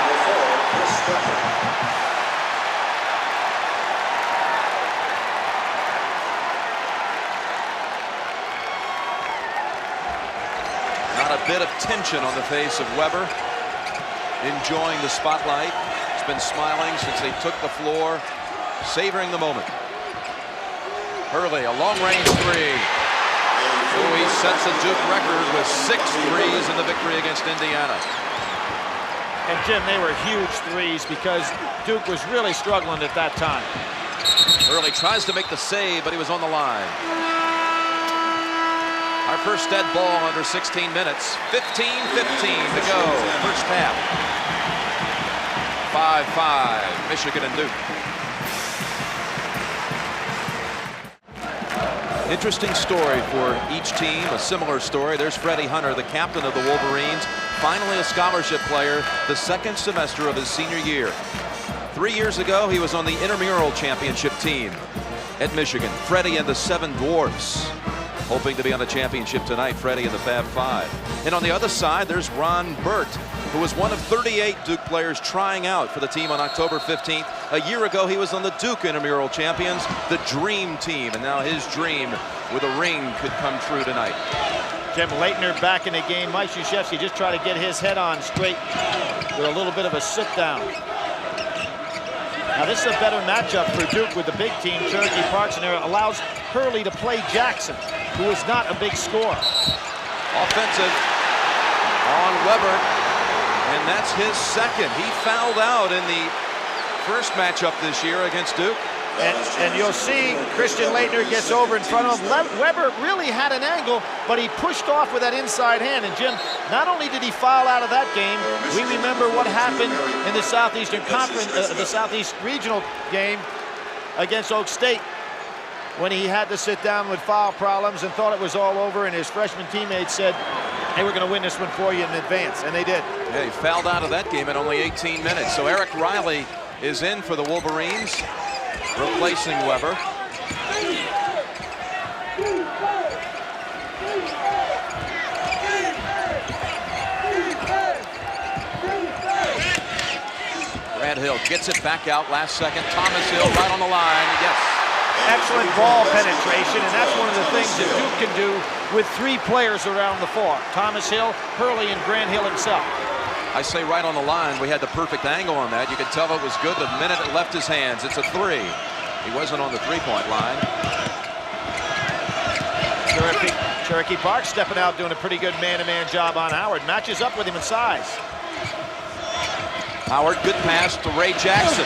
Not a bit of tension on the face of Weber. Enjoying the spotlight. He's been smiling since they took the floor, savoring the moment. Hurley, a long-range 3. Oh, he sets a Duke record with 6 threes in the victory against Indiana. And Jim, they were huge threes because Duke was really struggling at that time. Hurley tries to make the save, but he was on the line. Our first dead ball under 16 minutes. 15-15 to go. First half. 5-5, Michigan and Duke. Interesting story for each team, a similar story. There's Freddie Hunter, the captain of the Wolverines, finally a scholarship player the 2nd semester of his senior year. 3 years ago, he was on the intramural championship team at Michigan. Freddie and the 7 Dwarfs, hoping to be on the championship tonight. Freddie and the Fab 5. And on the other side, there's Ron Burt, who was one of 38 Duke players trying out for the team on October 15th. A year ago, he was on the Duke intramural champions, the Dream Team, and now his dream with a ring could come true tonight. Jim, Leitner back in the game. Mike Krzyzewski just trying to get his head on straight with a little bit of a sit down. Now this is a better matchup for Duke with the big team, Cherokee Parks, and it allows Hurley to play Jackson, who is not a big scorer. Offensive on Weber, and that's his 2nd. He fouled out in the first matchup this year against Duke. And you'll see Christian Leitner gets over in front of him. Weber really had an angle, but he pushed off with that inside hand. And Jim, not only did he foul out of that game, we remember what happened in the Southeastern Conference, the Southeast Regional game against Oak State, when he had to sit down with foul problems and thought it was all over, and his freshman teammates said, hey, we're going to win this one for you in advance, and they did. Yeah, he fouled out of that game in only 18 minutes. So Eric Riley is in for the Wolverines, replacing Weber. Brad Hill gets it back out last second. Thomas Hill right on the line. Yes. Excellent ball penetration, and that's one of the things that Duke can do with 3 players around the floor. Thomas Hill, Hurley, and Grant Hill himself. I say right on the line. We had the perfect angle on that. You could tell it was good the minute it left his hands. It's a 3. He wasn't on the 3-point line. Cherokee Parks stepping out, doing a pretty good man-to-man job on Howard. Matches up with him in size. Howard, good pass to Ray Jackson.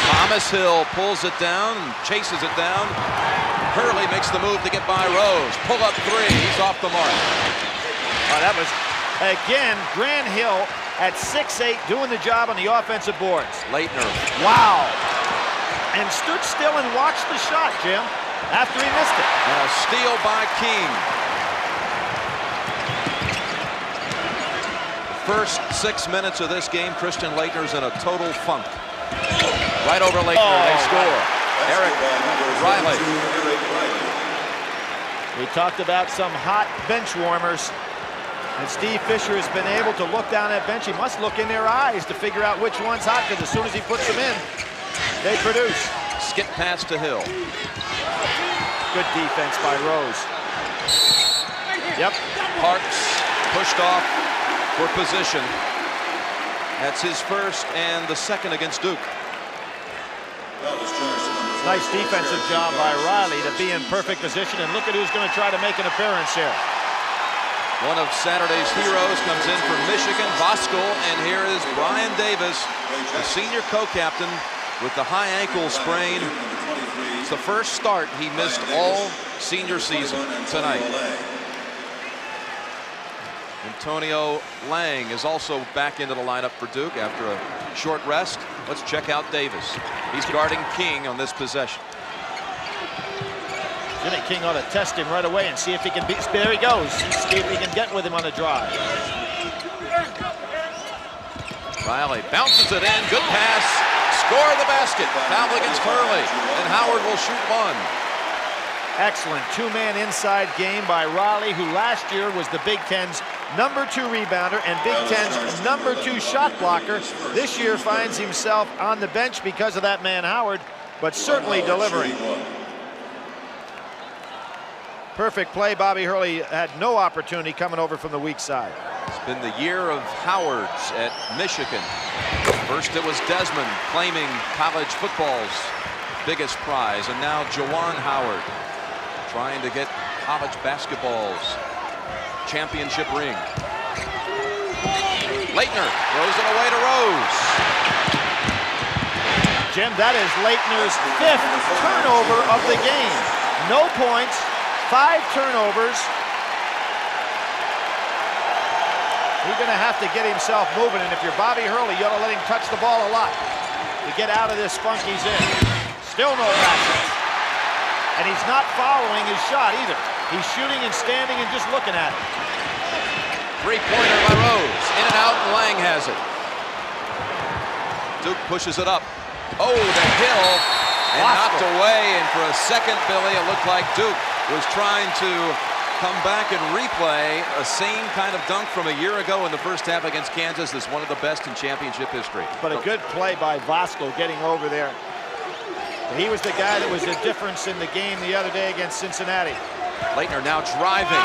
Thomas Hill pulls it down, chases it down. Hurley makes the move to get by Rose. Pull up 3, he's off the mark. That was, again, Grant Hill at 6'8", doing the job on the offensive boards. Leitner. Wow. And stood still and watched the shot, Jim, after he missed it. And a steal by King. First 6 minutes of this game, Christian Leitner's in a total funk. Right over Leitner, they score. Eric Riley. We talked about some hot bench warmers. And Steve Fisher has been able to look down that bench. He must look in their eyes to figure out which one's hot, because as soon as he puts them in, they produce. Skip pass to Hill. Good defense by Rose. Yep. Parks pushed off for position. That's his first and the second against Duke. Nice defensive job by Riley to be in perfect position, and look at who's going to try to make an appearance here. One of Saturday's heroes comes in for Michigan, Voskuhl, and here is Brian Davis, the senior co-captain with the high ankle sprain. It's the first start he missed all senior season tonight. Antonio Lang is also back into the lineup for Duke after a short rest. Let's check out Davis. He's guarding King on this possession. Jimmy King ought to test him right away and see if he can beat. There he goes. See if he can get with him on the drive. Riley bounces it in. Good pass. Score the basket. Foul against Hurley. And Howard will shoot one. Excellent two-man inside game by Riley, who last year was the Big Ten's #2 rebounder and Big Ten's #2 shot blocker. This year finds himself on the bench because of that man Howard, but certainly delivering. Perfect play. Bobby Hurley had no opportunity coming over from the weak side. It's been the year of Howards at Michigan. First it was Desmond claiming college football's biggest prize, and now Juwan Howard trying to get college basketball's championship ring. Leitner throws it away to Rose. Jim, that is Leitner's 5th turnover of the game. No points. 5 turnovers. He's going to have to get himself moving, and if you're Bobby Hurley, you ought to let him touch the ball a lot to get out of this funk he's in. Still no basket. And he's not following his shot either. He's shooting and standing and just looking at it. Three-pointer by Rose. In and out, and Lang has it. Duke pushes it up. Oh, the Hill. And knocked away, and for a second, Billy, it looked like Duke was trying to come back and replay a same kind of dunk from a year ago in the first half against Kansas. That's one of the best in championship history. But a good play by Voskuhl getting over there. He was the guy that was the difference in the game the other day against Cincinnati. Leitner now driving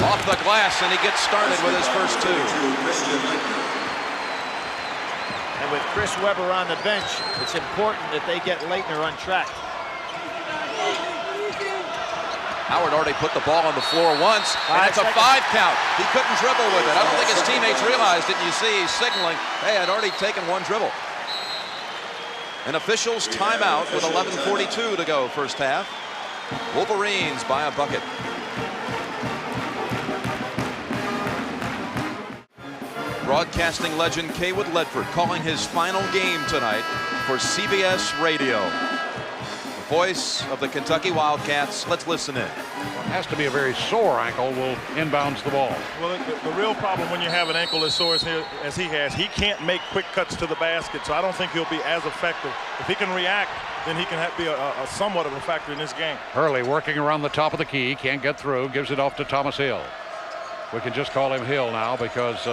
off the glass, and he gets started with his first 2. And with Chris Webber on the bench, it's important that they get Leitner untracked. Howard already put the ball on the floor once, and it's a 5 count. He couldn't dribble with it. I don't think his teammates realized it. And you see he's signaling, hey, I'd already taken 1 dribble. An official's timeout with 11:42 to go first half. Wolverines by a bucket. Broadcasting legend Kaywood Ledford calling his final game tonight for CBS Radio. The voice of the Kentucky Wildcats. Let's listen in. It has to be a very sore ankle will inbounds the ball. Well, the real problem when you have an ankle as sore as he has, he can't make quick cuts to the basket, so I don't think he'll be as effective. If he can react, then he can be a somewhat of a factor in this game. Hurley working around the top of the key, can't get through, gives it off to Thomas Hill. We can just call him Hill now because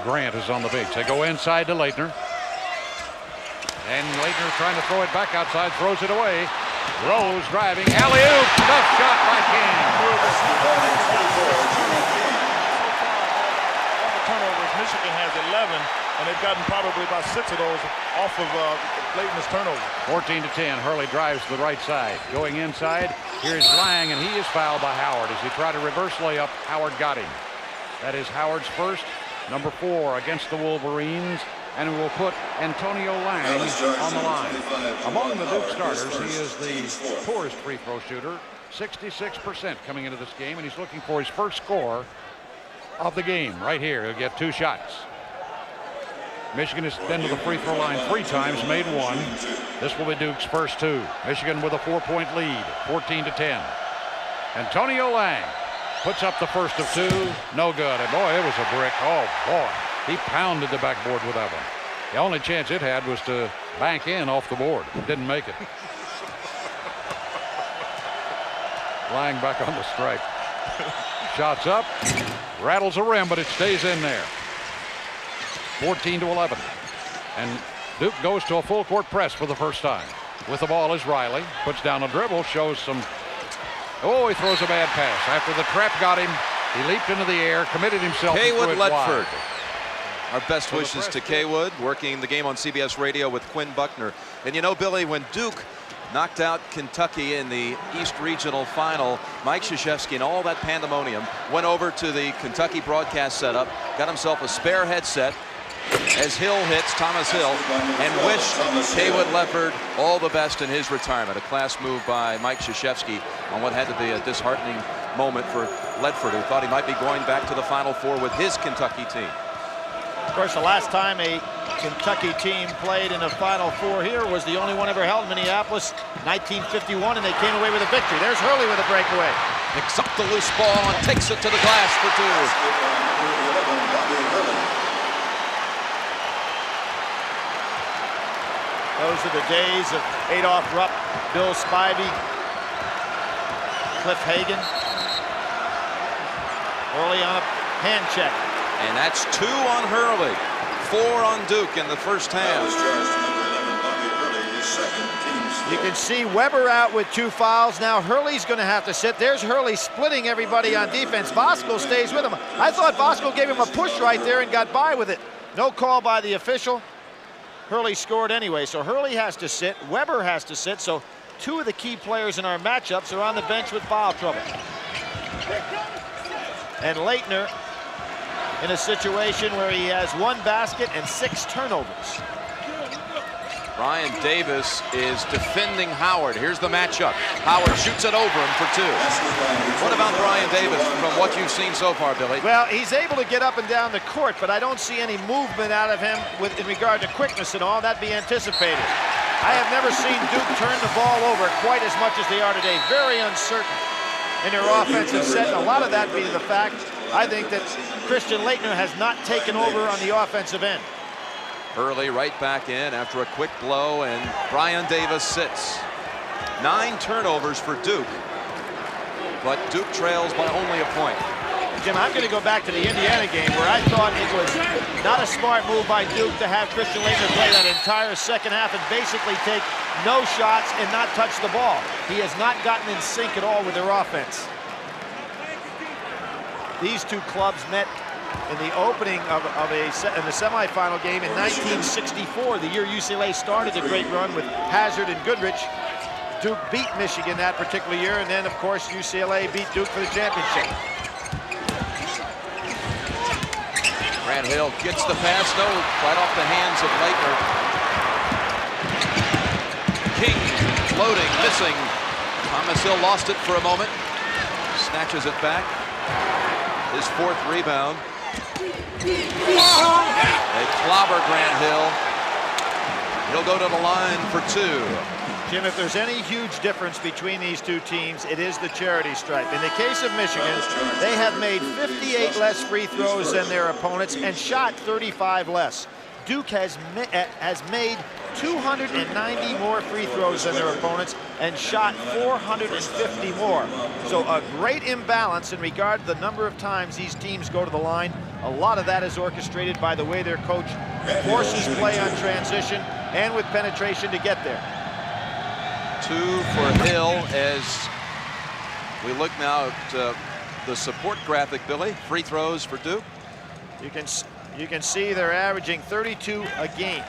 Grant is on the bench. They go inside to Leitner. And Leitner trying to throw it back outside, throws it away. Rose driving, alley-oop, tough shot by King. Turnovers, Michigan has 11, and they've gotten probably about 6 of those off of Leitner's turnover. 14-10, Hurley drives to the right side. Going inside, here's Lang, and he is fouled by Howard. As he tried to reverse layup, Howard got him. That is Howard's first, number 4 against the Wolverines, and will put Antonio Lang on the line. Among the Duke starters, he is the poorest free throw shooter, 66% coming into this game, and he's looking for his first score of the game right here. He'll get 2 shots. Michigan has been to the free throw line 3 times, made 1. This will be Duke's first 2. Michigan with a 4-point lead, 14-10. Antonio Lang puts up the first of 2. No good. And boy, it was a brick. Oh, boy. He pounded the backboard with that one. The only chance it had was to bank in off the board. Didn't make it. Lang back on the stripe. Shots up. Rattles a rim, but it stays in there. 14-11. And Duke goes to a full court press for the first time. With the ball is Riley. Puts down a dribble. Shows some. Oh, he throws a bad pass. After the trap got him, he leaped into the air, committed himself. Kaywood Ledford. Wide. Our best wishes to Kaywood, working the game on CBS Radio with Quinn Buckner. And you know, Billy, when Duke knocked out Kentucky in the East Regional Final, Mike Krzyzewski and all that pandemonium went over to the Kentucky broadcast setup, got himself a spare headset as Hill hits, Thomas Hill, and wished Kaywood Ledford all the best in his retirement. A class move by Mike Krzyzewski on what had to be a disheartening moment for Ledford, who thought he might be going back to the Final Four with his Kentucky team. Of course, the last time a Kentucky team played in a Final Four here was the only one ever held in Minneapolis, 1951, and they came away with a victory. There's Hurley with a breakaway. Picks up the loose ball and takes it to the glass for 2. Those are the days of Adolph Rupp, Bill Spivey, Cliff Hagan. Hurley on a hand check. And that's 2 on Hurley, 4 on Duke in the first half. You can see Weber out with 2 fouls. Now Hurley's going to have to sit. There's Hurley splitting everybody on defense. Bosco stays with him. I thought Bosco gave him a push right there and got by with it. No call by the official. Hurley scored anyway, so Hurley has to sit. Weber has to sit, so 2 of the key players in our matchups are on the bench with foul trouble. And Leitner in a situation where he has 1 basket and 6 turnovers. Brian Davis is defending Howard. Here's the matchup. Howard shoots it over him for 2. What about Brian Davis from what you've seen so far, Billy? Well, he's able to get up and down the court, but I don't see any movement out of him in regard to quickness and all. That'd be anticipated. I have never seen Duke turn the ball over quite as much as they are today. Very uncertain in their offensive set. And a lot of that being the fact, I think, that Christian Leitner has not taken over on the offensive end. Hurley right back in after a quick blow, and Brian Davis sits. 9 turnovers for Duke, but Duke trails by only a point. Jim, I'm going to go back to the Indiana game where I thought it was not a smart move by Duke to have Christian Leitner play that entire second half and basically take no shots and not touch the ball. He has not gotten in sync at all with their offense. These 2 clubs met in the opening in the semifinal game in 1964, the year UCLA started the great run with Hazard and Goodrich. Duke beat Michigan that particular year, and then, of course, UCLA beat Duke for the championship. Grant Hill gets the pass, no, right off the hands of Leitner. King floating, missing. Thomas Hill lost it for a moment. Snatches it back. His 4th rebound. They clobber Grant Hill. He'll go to the line for 2. Jim, if there's any huge difference between these 2 teams, it is the charity stripe. In the case of Michigan, they have made 58 less free throws than their opponents and shot 35 less. Duke has made 290 more free throws than their opponents and shot 450 more. So a great imbalance in regard to the number of times these teams go to the line. A lot of that is orchestrated by the way their coach forces play on transition and with penetration to get there. 2 for Hill as we look now at the support graphic, Billy. Free throws for Duke. You can see they're averaging 32 a game.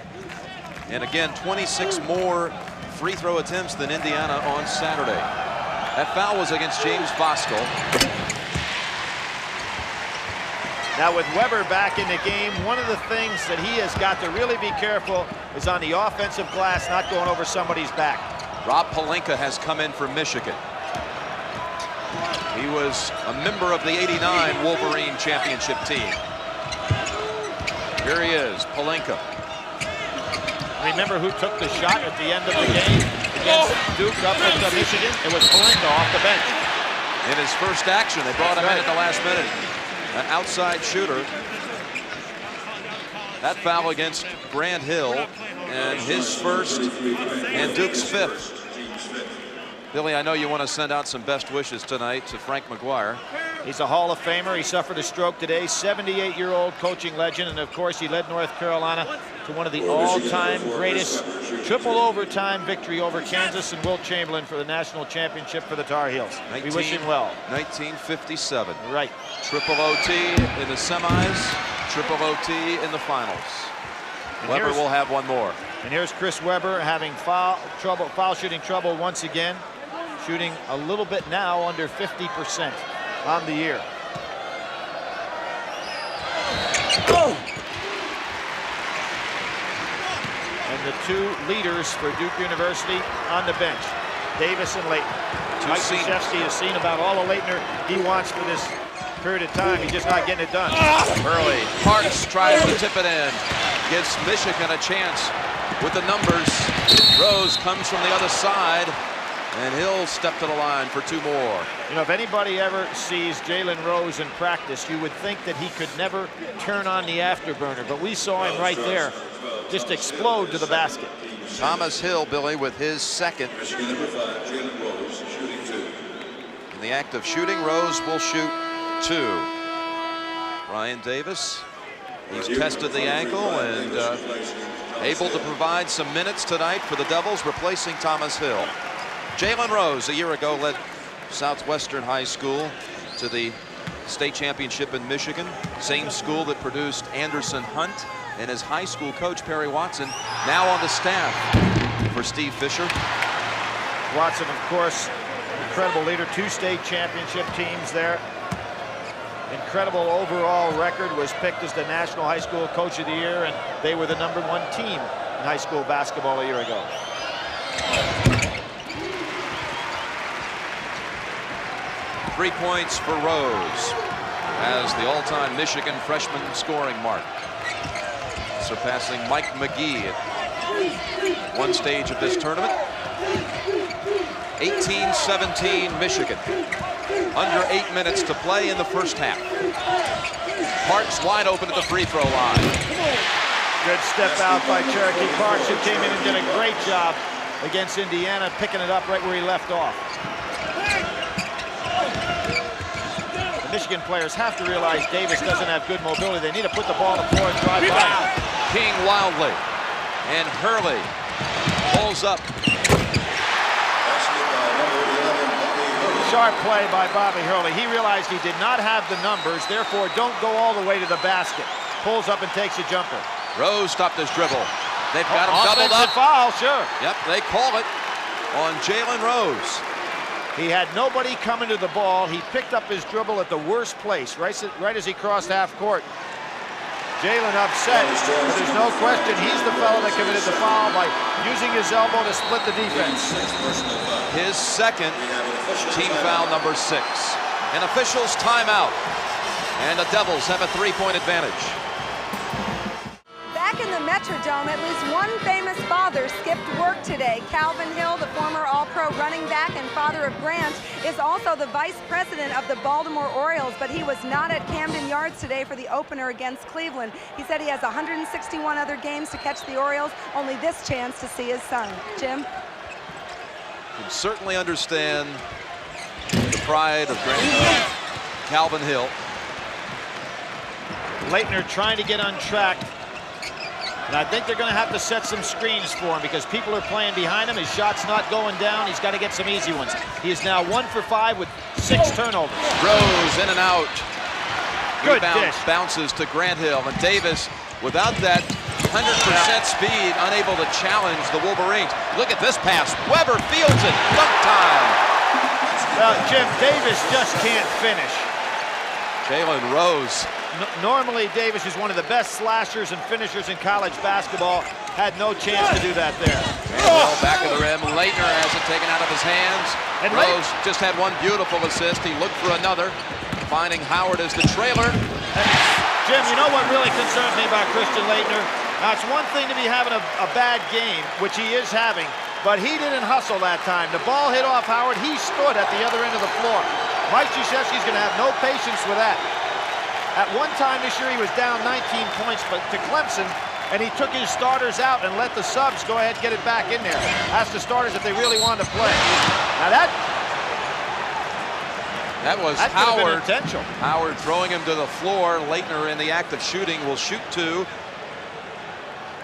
And again, 26 more free throw attempts than Indiana on Saturday. That foul was against James Bosco. Now with Weber back in the game, one of the things that he has got to really be careful is on the offensive glass, not going over somebody's back. Rob Pelinka has come in for Michigan. He was a member of the '89 Wolverine championship team. Here he is, Pelinka. Remember who took the shot at the end of the game against Duke up at Michigan? It was Palenka off the bench. In his first action, they brought him in at the last minute. An outside shooter. That foul against Grant Hill, and his first and Duke's fifth. Billy, I know you want to send out some best wishes tonight to Frank McGuire. He's a Hall of Famer. He suffered a stroke today. 78-year-old coaching legend, and of course he led North Carolina to one of the all-time greatest triple overtime victory over Kansas and Wilt Chamberlain for the national championship for the Tar Heels. We wish him well. 1957. Right. Triple OT in the semis, triple OT in the finals. And Weber will have one more. And here's Chris Webber having foul shooting trouble once again, shooting a little bit now under 50% on the year. And the two leaders for Duke University on the bench, Davis and Leitner. Mike Krzyzewski has seen about all of Leitner he wants for this period of time. He's just not getting it done. Early. Parks tries to tip it in. Gives Michigan a chance with the numbers. Rose comes from the other side, and he'll step to the line for two more. You know, if anybody ever sees Jalen Rose in practice, you would think that he could never turn on the afterburner, but we saw him right there just explode to the basket. Thomas Hill, Billy, with his second. In the act of shooting, Rose will shoot two. Ryan Davis, he's tested the ankle and able to provide some minutes tonight for the Devils, replacing Thomas Hill. Jalen Rose, a year ago, led Southwestern High School to the state championship in Michigan, same school that produced Anderson Hunt and his high school coach, Perry Watson, now on the staff for Steve Fisher. Watson, of course, incredible leader, 2 state championship teams there. Incredible overall record, was picked as the National High School Coach of the Year, and they were the #1 team in high school basketball a year ago. Three points for Rose as the all-time Michigan freshman scoring mark, surpassing Mike McGee at one stage of this tournament. 18-17 Michigan. Under 8 minutes to play in the first half. Parks wide open at the free throw line. Good step out by Cherokee Parks, who came in and did a great job against Indiana, picking it up right where he left off. The Michigan players have to realize Davis doesn't have good mobility. They need to put the ball on the floor and drive by. King wildly, and Hurley pulls up. Sharp play by Bobby Hurley. He realized he did not have the numbers, therefore don't go all the way to the basket. Pulls up and takes a jumper. Rose stopped his dribble. They've got him doubled up. Foul, sure. Yep, they call it on Jalen Rose. He had nobody coming to the ball. He picked up his dribble at the worst place, right as he crossed half court. Jalen upset, but there's no question he's the fellow that committed the foul by using his elbow to split the defense. His second team foul, #6. An official's timeout, and the Devils have a 3-point advantage. Back in the Metrodome, at least one famous father skipped work today. Calvin Hill, the former All-Pro running back and father of Grant, is also the vice president of the Baltimore Orioles, but he was not at Camden Yards today for the opener against Cleveland. He said he has 161 other games to catch the Orioles, only this chance to see his son. Jim? You can certainly understand the pride of Grant, Calvin Hill. Leitner trying to get on track. And I think they're going to have to set some screens for him because people are playing behind him. His shot's not going down. He's got to get some easy ones. He is now 1 for 5 with 6 turnovers. Rose in and out. Good Rebound dish. bounces to Grant Hill. And Davis, without that 100% speed, unable to challenge the Wolverines. Look at this pass. Webber fields it. Dunk time. Well, Jim, Davis just can't finish. Jalen Rose. Normally, Davis is one of the best slashers and finishers in college basketball. Had no chance to do that there. Back of the rim. Leitner has it taken out of his hands. And Rose just had one beautiful assist. He looked for another, finding Howard as the trailer. And Jim, you know what really concerns me about Christian Leitner? Now, it's one thing to be having a bad game, which he is having, but he didn't hustle that time. The ball hit off Howard. He stood at the other end of the floor. Mike Krzyzewski's going to have no patience with that. At one time this year, he was down 19 points to Clemson, and he took his starters out and let the subs go ahead and get it back in there. Asked the starters if they really wanted to play. Now that was Howard. Howard throwing him to the floor. Leitner in the act of shooting will shoot 2.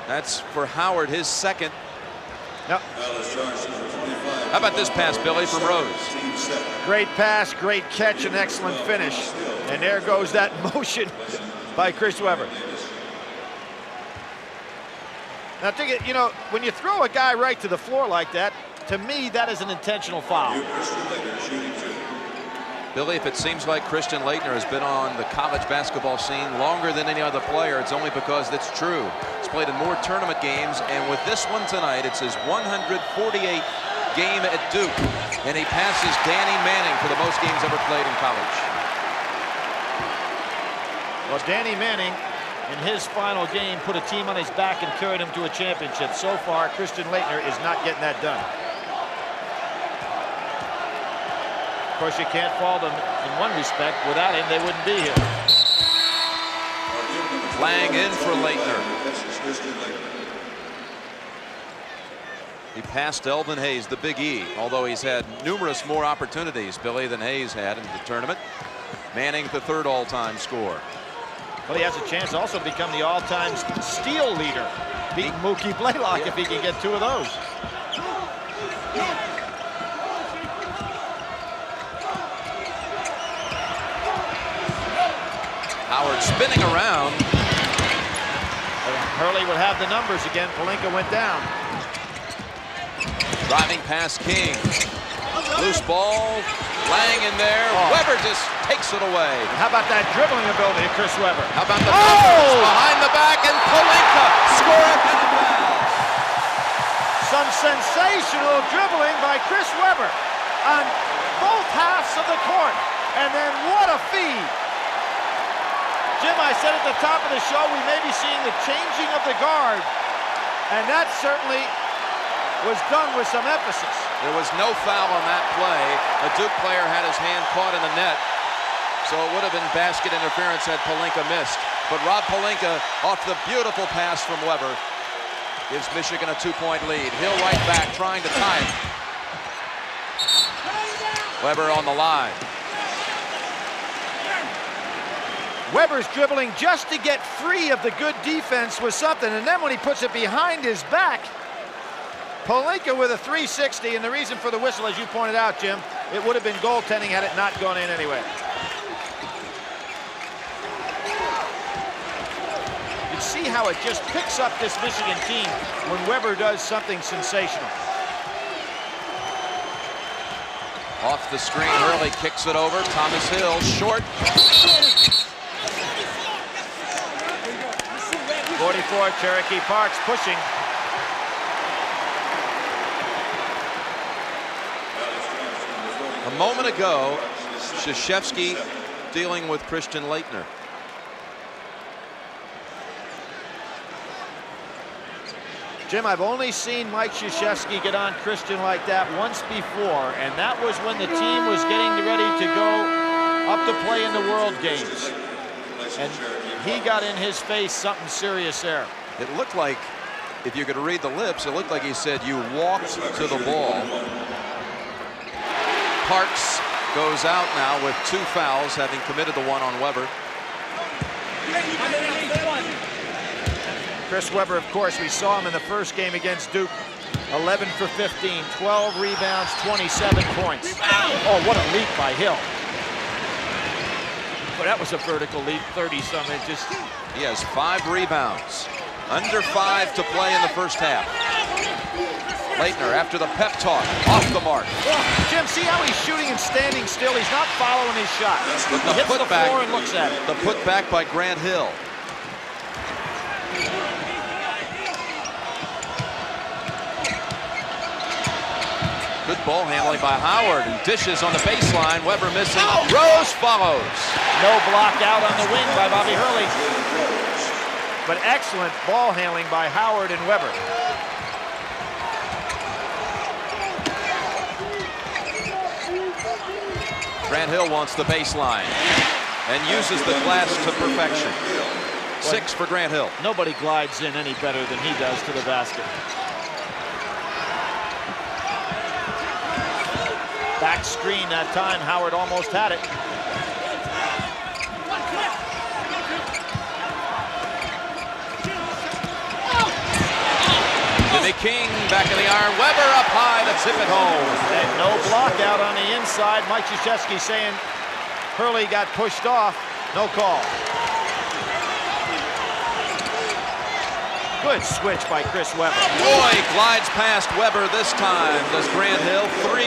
That's for Howard, his second. Yep. How about this pass, Billy, from Rose? Great pass, great catch, and excellent finish. And there goes that motion by Chris Webber. Now, you know, when you throw a guy right to the floor like that, to me, that is an intentional foul. Billy, if it seems like Christian Laettner has been on the college basketball scene longer than any other player, it's only because that's true. He's played in more tournament games, and with this one tonight, it's his 148th game at Duke, and he passes Danny Manning for the most games ever played in college. Well, Danny Manning, in his final game, put a team on his back and carried him to a championship. So far, Christian Laettner is not getting that done. Of course, you can't fault them in one respect. Without him, they wouldn't be here. Lang in for Laettner. He passed Elvin Hayes, the Big E, although he's had numerous more opportunities, Billy, than Hayes had in the tournament. Manning, the 3rd all-time scorer. Well, he has a chance also to become the all-time steal leader, beating Mookie Blaylock if he can get 2 of those. Howard spinning around. Hurley would have the numbers again. Pelinka went down. Driving past King. Loose ball. Lang in there. Oh. Webber just takes it away. How about that dribbling ability of Chris Webber? How about the numbers behind the back, and Pelinka scoring the foul. Some sensational dribbling by Chris Webber on both halves of the court. And then what a feed. Jim, I said at the top of the show, we may be seeing the changing of the guard. And that certainly was done with some emphasis. There was no foul on that play. A Duke player had his hand caught in the net, so it would have been basket interference had Pelinka missed. But Rob Pelinka, off the beautiful pass from Webber, gives Michigan a 2-point lead. Hill right back, trying to tie it. Webber on the line. Webber's dribbling just to get free of the good defense was something, and then when he puts it behind his back, Pelinka with a 360, and the reason for the whistle, as you pointed out, Jim, it would have been goaltending had it not gone in anyway. You see how it just picks up this Michigan team when Webber does something sensational. Off the screen, Hurley kicks it over. Thomas Hill, short. 44, Cherokee Parks pushing. A moment ago, Krzyzewski dealing with Christian Laettner. Jim, I've only seen Mike Krzyzewski get on Christian like that once before, and that was when the team was getting ready to go up to play in the World Games. And he got in his face something serious there. It looked like, if you could read the lips, it looked like he said, "You walked to the ball." Parks goes out now with 2 fouls, having committed the one on Webber. Chris Webber, of course, we saw him in the first game against Duke. 11 for 15, 12 rebounds, 27 points. Oh, what a leap by Hill. But that was a vertical leap, 30-some inches. He has 5 rebounds. Under 5 to play in the first half. Laettner, after the pep talk, off the mark. Jim, see how he's shooting and standing still? He's not following his shot. He hits the putback, floor and looks at it. The putback by Grant Hill. Good ball handling by Howard, and dishes on the baseline. Webber missing. Rose follows. No block out on the wing by Bobby Hurley. but excellent ball handling by Howard and Weber. Grant Hill wants the baseline and uses the glass to perfection. 6 for Grant Hill. Nobody glides in any better than he does to the basket. Back screen that time. Howard almost had it. Jimmy King back in the iron. Weber up high to tip it home. And no block out on the inside. Mike Krzyzewski saying Hurley got pushed off. No call. Good switch by Chris Weber. Boy glides past Weber this time. Does Grant Hill. 3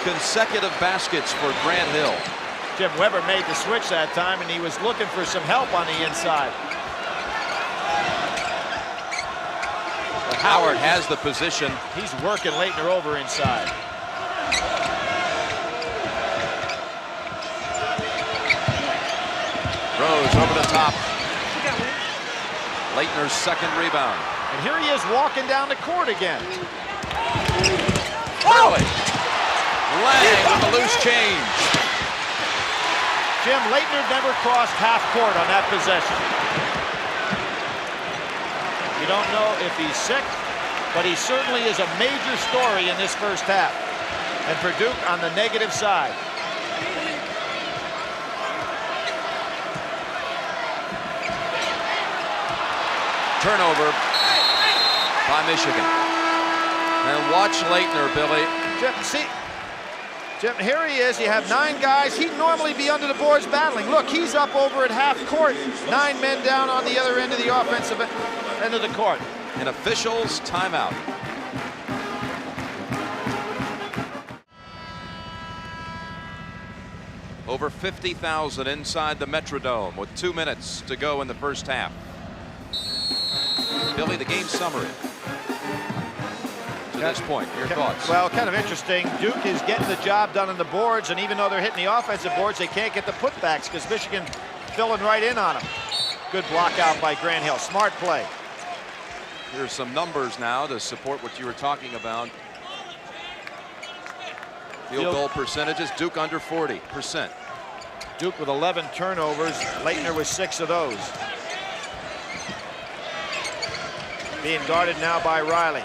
consecutive baskets for Grant Hill. Jim Weber made the switch that time, and he was looking for some help on the inside. Howard has the position. He's working Leitner over inside. Rose over the top. Leitner's second rebound. And here he is walking down the court again. Hurley. Lang with the loose change. Jim, Leitner never crossed half court on that possession. You don't know if he's sick, but he certainly is a major story in this first half. And for Duke on the negative side. Turnover by Michigan. And watch Leitner, Billy. Jim, here he is. You have 9 guys. He'd normally be under the boards battling. Look, he's up over at half court. 9 men down on the other end of the offensive end of the court. An official's timeout. Over 50,000 inside the Metrodome with 2 minutes to go in the first half. Billy, the game summary. To this point, your thoughts? Well, kind of interesting. Duke is getting the job done on the boards, and even though they're hitting the offensive boards, they can't get the putbacks because Michigan filling right in on them. Good block out by Grant Hill. Smart play. Here's some numbers now to support what you were talking about. Field goal percentages, Duke under 40%. Duke with 11 turnovers. Leitner with 6 of those. Being guarded now by Riley.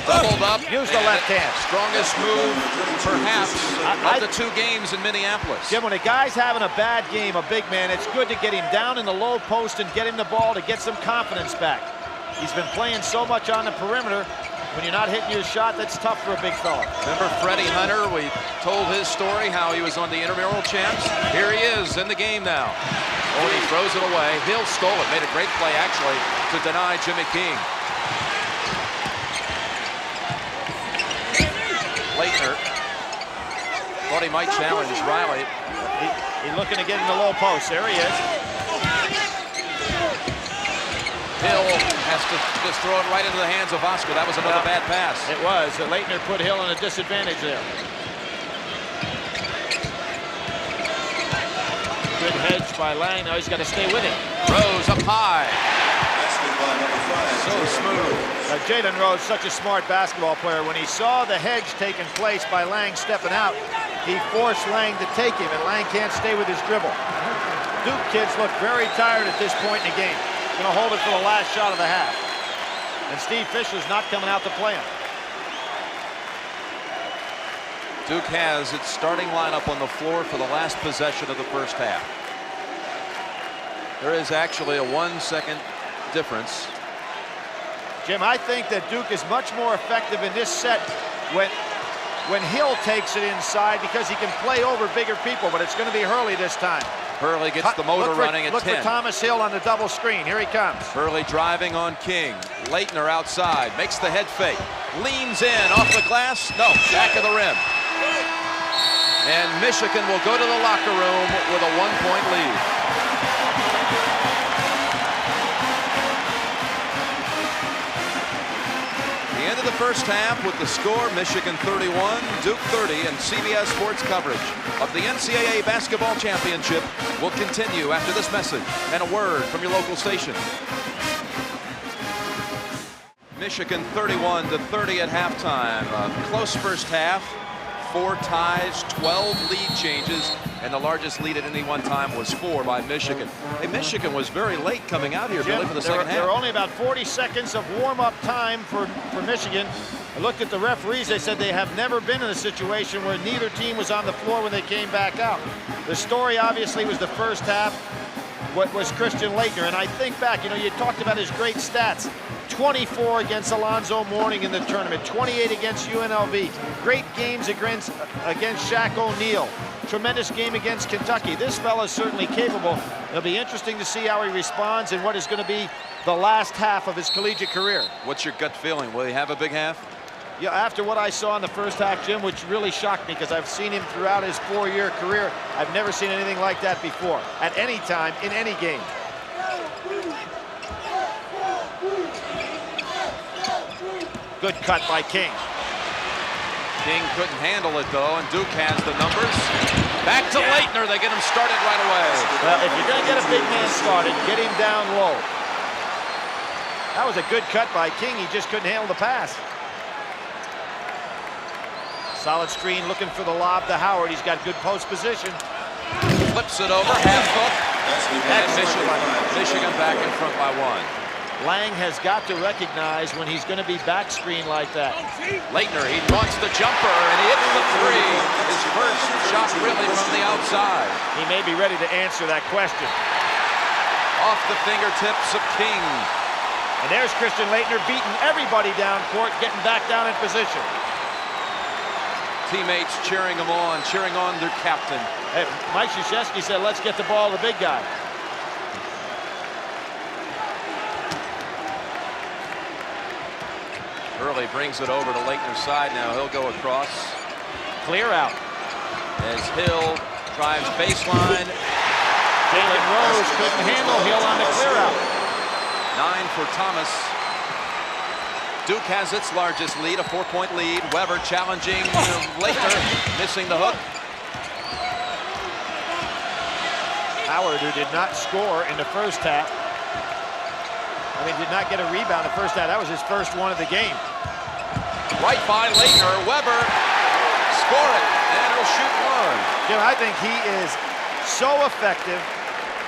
Doubled up. Use the left hand. Strongest move, perhaps, of the 2 games in Minneapolis. Jim, when a guy's having a bad game, a big man, it's good to get him down in the low post and get him the ball to get some confidence back. He's been playing so much on the perimeter. When you're not hitting your shot, that's tough for a big fella. Remember Freddie Hunter? We told his story, how he was on the intramural champs. Here he is in the game now. Oh, and he throws it away. Hill stole it. Made a great play, actually, to deny Jimmy King. Leitner thought he might challenge Riley. He's looking to get in the low post. There he is. Hill has to just throw it right into the hands of Oscar. That was another bad pass. It was. Leitner put Hill in a disadvantage there. Good hedge by Lang. Now he's got to stay with it. Rose up high. So smooth. Jalen Rose, such a smart basketball player. When he saw the hedge taking place by Lang stepping out, he forced Lang to take him, and Lang can't stay with his dribble. Duke kids look very tired at this point in the game. Going to hold it for the last shot of the half. And Steve Fisher's not coming out to play him. Duke has its starting lineup on the floor for the last possession of the first half. There is actually a 1-second difference. Jim, I think that Duke is much more effective in this set when Hill takes it inside because he can play over bigger people, but it's going to be Hurley this time. Hurley gets the motor running at 10. Look for Thomas Hill on the double screen. Here he comes. Hurley driving on King. Leitner outside, makes the head fake. Leans in, off the glass. No, back of the rim. And Michigan will go to the locker room with a 1-point lead. The end of into the first half with the score, Michigan 31, Duke 30, and CBS Sports coverage of the NCAA Basketball Championship will continue after this message and a word from your local station. Michigan 31-30 at halftime. A close first half. 4 ties, 12 lead changes, and the largest lead at any one time was 4 by Michigan. Hey, Michigan was very late coming out here, Billy, for the second half. There were only about 40 seconds of warm-up time for Michigan. I looked at the referees. They said they have never been in a situation where neither team was on the floor when they came back out. The story, obviously, was the first half. What was Christian Laettner? And I think back, you know, you talked about his great stats. 24 against Alonzo Mourning in the tournament, 28 against UNLV, great games against Shaq O'Neal, tremendous game against Kentucky. This fella's certainly capable. It'll be interesting to see how he responds in what is going to be the last half of his collegiate career. What's your gut feeling? Will he have a big half? Yeah, after what I saw in the first half, Jim, which really shocked me because I've seen him throughout his 4-year career. I've never seen anything like that before, at any time, in any game. Good cut by King. King couldn't handle it, though, and Duke has the numbers. Back to Laettner. They get him started right away. Well, if you're going to get a big man started, get him down low. That was a good cut by King. He just couldn't handle the pass. Solid screen, looking for the lob to Howard. He's got good post position. Flips it over, half hook. And Michigan back in front by 1. Lang has got to recognize when he's going to be back screen like that. Laettner, he launches the jumper, and he hits the 3. His first shot really from the outside. He may be ready to answer that question. Off the fingertips of King. And there's Christian Laettner beating everybody down court, getting back down in position. Teammates cheering him on, cheering on their captain. Hey, Mike Krzyzewski said, let's get the ball to the big guy. Hurley brings it over to Laettner's side now. He'll go across. Clear out. As Hill drives baseline. Jalen Rose couldn't handle Hill on the clear out. 9 for Thomas. Duke has its largest lead, a 4-point lead. Weber challenging Laettner, missing the hook. Howard, who did not score in the first half. I mean, did not get a rebound in the first half. That was his first one of the game. Right by Laettner. Weber, score it, and he'll shoot 1. Jim, I think he is so effective.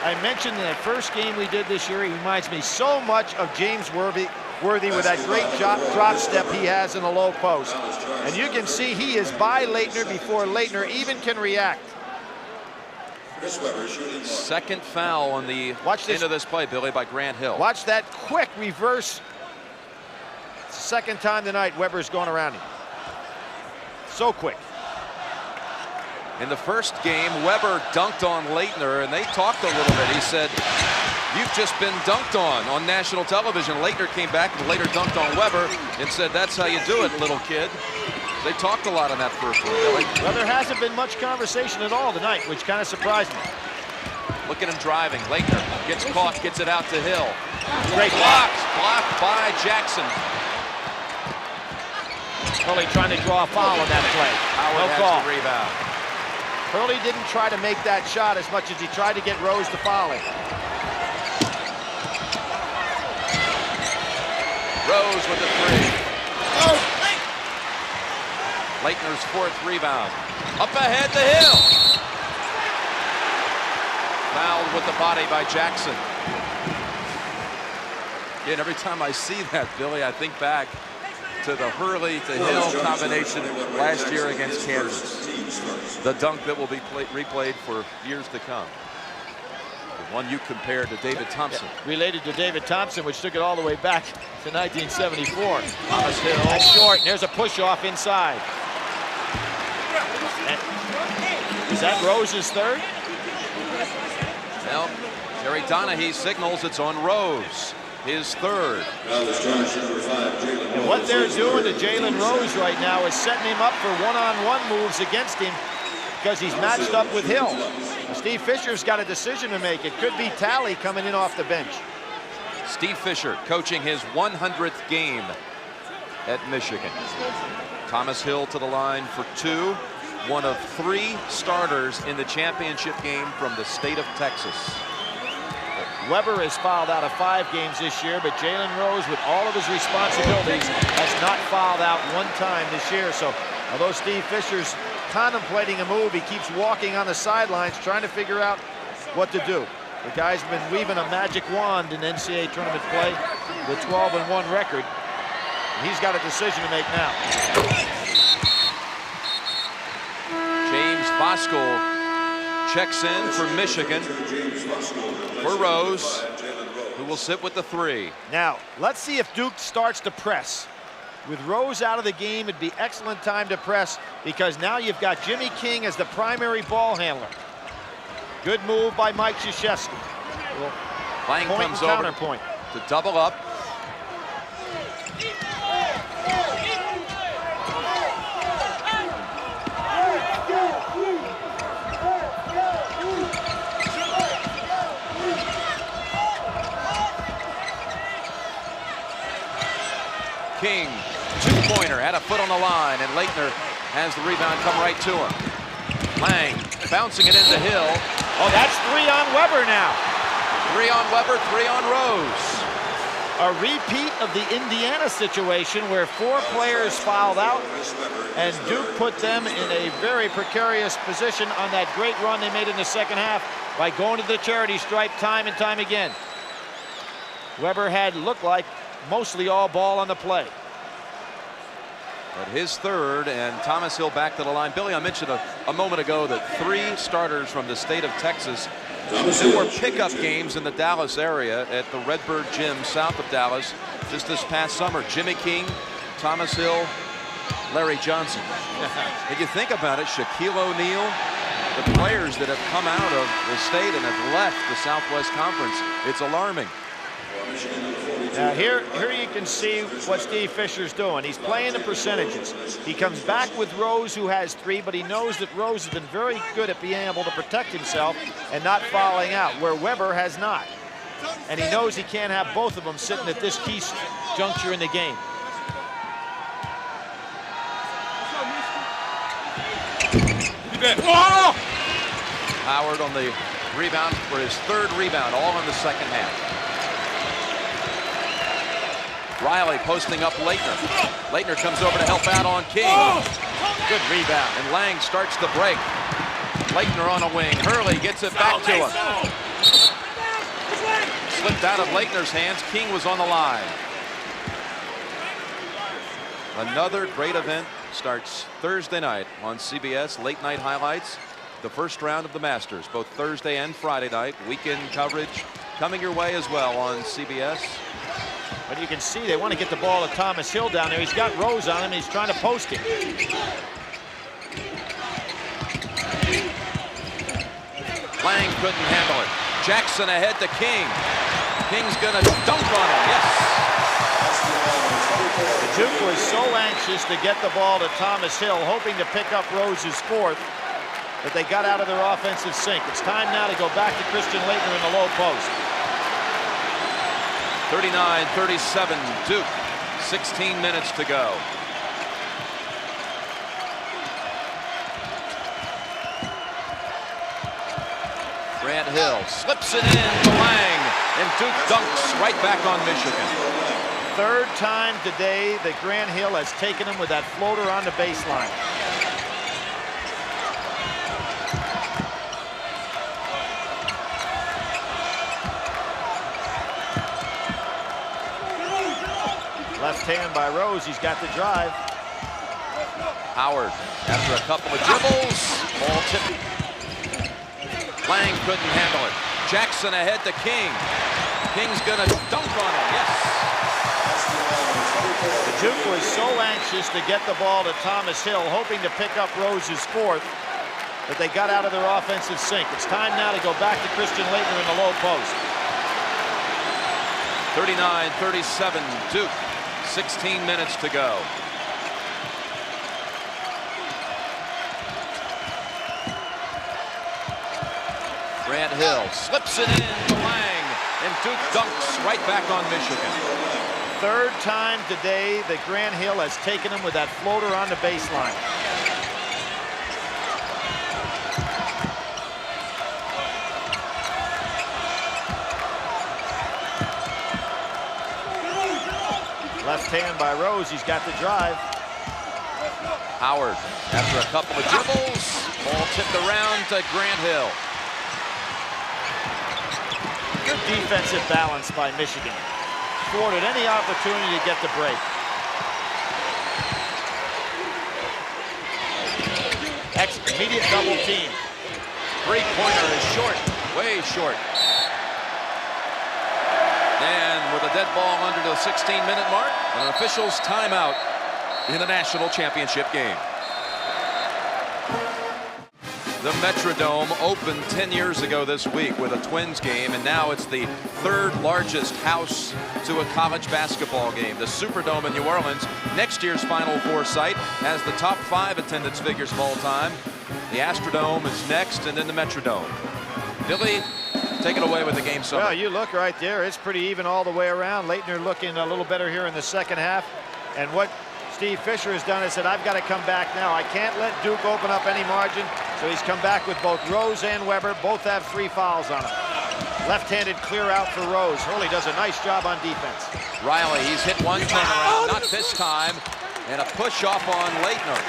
I mentioned in the first game we did this year, he reminds me so much of James Worthy with that great drop step he has in the low post. And you can see he is by Laettner before Laettner even can react. Second foul on the end of this play, Billy, by Grant Hill. Watch that quick reverse. Second time tonight, Weber's going around him. So quick. In the first game, Weber dunked on Laettner, and they talked a little bit. He said, you've just been dunked on national television. Laettner came back and later dunked on Weber and said, that's how you do it, little kid. They talked a lot on that first one, Billy. Well, there hasn't been much conversation at all tonight, which kind of surprised me. Look at him driving. Laettner gets caught, gets it out to Hill. Great blocked by Jackson. Hurley trying to draw a foul on that play. Howard has the rebound. Hurley didn't try to make that shot as much as he tried to get Rose to foul him. Rose with the 3. Laettner's 4th rebound. Up ahead to Hill. Fouled with the body by Jackson. Again, every time I see that, Billy, I think back to the Hurley to Hill combination last year against Kansas. The dunk that will be replayed for years to come. The one you compared to David Thompson. Yeah, related to David Thompson, which took it all the way back to 1974. Thomas Hill. That's short. There's a push off inside. And is that Rose's 3rd? Well, Terry Donahue signals it's on Rose, his 3rd. And what they're doing to Jalen Rose right now is setting him up for one-on-one moves against him because he's matched up with Hill. Steve Fisher's got a decision to make. It could be Talley coming in off the bench. Steve Fisher coaching his 100th game at Michigan. Thomas Hill to the line for 2. One of 3 starters in the championship game from the state of Texas. Weber has fouled out of 5 games this year, but Jalen Rose, with all of his responsibilities, has not fouled out 1 time this year. So although Steve Fisher's contemplating a move, he keeps walking on the sidelines trying to figure out what to do. The guy's been weaving a magic wand in NCAA tournament play, the 12-1 record. He's got a decision to make now. James Voskuhl checks in for Michigan for Rose, who will sit with the 3. Now, let's see if Duke starts to press. With Rose out of the game, it'd be excellent time to press because now you've got Jimmy King as the primary ball handler. Good move by Mike Krzyzewski. Lang comes over counterpoint to double up. King, 2-pointer, had a foot on the line, and Leitner has the rebound come right to him. Lang bouncing it into Hill. Oh, that's 3 on Weber now. 3 on Weber, 3 on Rose. A repeat of the Indiana situation where 4 players fouled out, and Duke put them in a very precarious position on that great run they made in the second half by going to the charity stripe time and time again. Weber had looked like mostly all ball on the play. But his 3rd, and Thomas Hill back to the line. Billy, I mentioned a moment ago that 3 starters from the state of Texas. There were pickup games in the Dallas area at the Redbird Gym south of Dallas just this past summer. Jimmy King, Thomas Hill, Larry Johnson. If you think about it, Shaquille O'Neal, the players that have come out of the state and have left the Southwest Conference, it's alarming. Now here you can see what Steve Fisher's doing. He's playing the percentages. He comes back with Rose, who has 3, but he knows that Rose has been very good at being able to protect himself and not fouling out, where Weber has not. And he knows he can't have both of them sitting at this key juncture in the game. Oh! Howard on the rebound for his 3rd rebound, all in the second half. Riley posting up Leitner. Leitner comes over to help out on King. Good rebound. And Lang starts the break. Leitner on a wing. Hurley gets it back to him. Slipped out of Leitner's hands. King was on the line. Another great event starts Thursday night on CBS. Late night highlights. The first round of the Masters, both Thursday and Friday night. Weekend coverage coming your way as well on CBS. But you can see they want to get the ball to Thomas Hill down there. He's got Rose on him. He's trying to post him. Lang couldn't handle it. Jackson ahead to King. King's going to dunk on him. Yes. The Duke was so anxious to get the ball to Thomas Hill, hoping to pick up Rose's 4th, that they got out of their offensive sync. It's time now to go back to Christian Leitner in the low post. 39-37 Duke, 16 minutes to go. Grant Hill slips it in to Lang, and Duke dunks right back on Michigan. 3rd time today that Grant Hill has taken him with that floater on the baseline. Left hand by Rose. He's got the drive. Howard, after a couple of dribbles, ball tipped. Lang couldn't handle it. Jackson ahead to King. King's gonna dunk on him. Yes. The Duke was so anxious to get the ball to Thomas Hill, hoping to pick up Rose's 4th, that they got out of their offensive sync. It's time now to go back to Christian Leitner in the low post. 39-37 Duke. 16 minutes to go. Grant Hill slips it in to Lang, and Duke dunks right back on Michigan. third time today that Grant Hill has taken him with that floater on the baseline. Left hand by Rose. He's got the drive. Howard, after a couple of dribbles, ball tipped around to Grant Hill. Good defensive balance by Michigan. Thwarted any opportunity to get the break. Immediate double team. Three-pointer is short, way short. And with a dead ball under the 16-minute mark, an official's timeout in the national championship game. The Metrodome opened 10 years ago this week with a Twins game, and now it's the third largest house to a college basketball game. The Superdome in New Orleans, next year's Final Four site, has the top 5 attendance figures of all time. The Astrodome is next, and then the Metrodome. Billy, take it away with the game summary. Well, you look right there. It's pretty even all the way around. Leitner looking a little better here in the second half. And what Steve Fisher has done is said, I've got to come back now. I can't let Duke open up any margin. So he's come back with both Rose and Weber. Both have 3 fouls on them. Left-handed clear out for Rose. Hurley does a nice job on defense. Riley, he's hit one turnaround, not this time. And a push off on Leitner.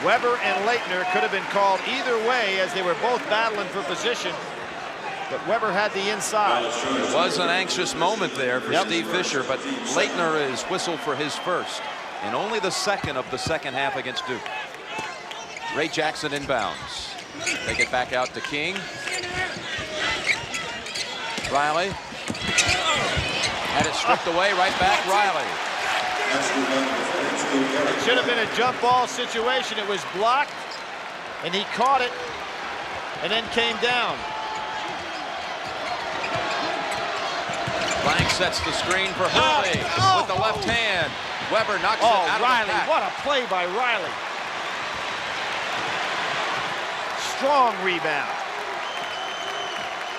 Weber and Leitner could have been called either way as they were both battling for position. But Weber had the inside. It was an anxious moment there for Steve Fisher, but Leitner is whistled for his first and only the second of the second half against Duke. Ray Jackson inbounds. Take it back out to King. Riley. Had it stripped away, right back, Riley. It should have been a jump ball situation. It was blocked, and he caught it, and then came down. Blank sets the screen for Hurley with the left hand. Weber knocks it out Riley, of the pack. what a play by Riley. Strong rebound.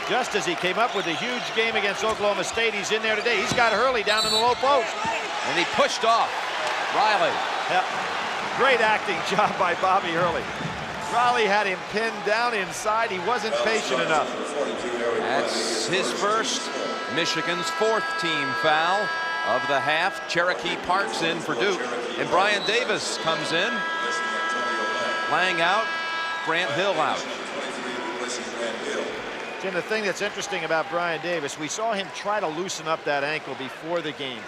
Just as he came up with a huge game against Oklahoma State, he's in there today. He's got Hurley down in the low post. And he pushed off Riley. Yep. Great acting job by Bobby Hurley. Riley had him pinned down inside. He wasn't patient enough. That's his first, Michigan's 4th team foul of the half. Cherokee Parks in for Duke. And Brian Davis comes in, laying out, Grant Hill out. Jim, the thing that's interesting about Brian Davis, we saw him try to loosen up that ankle before the game.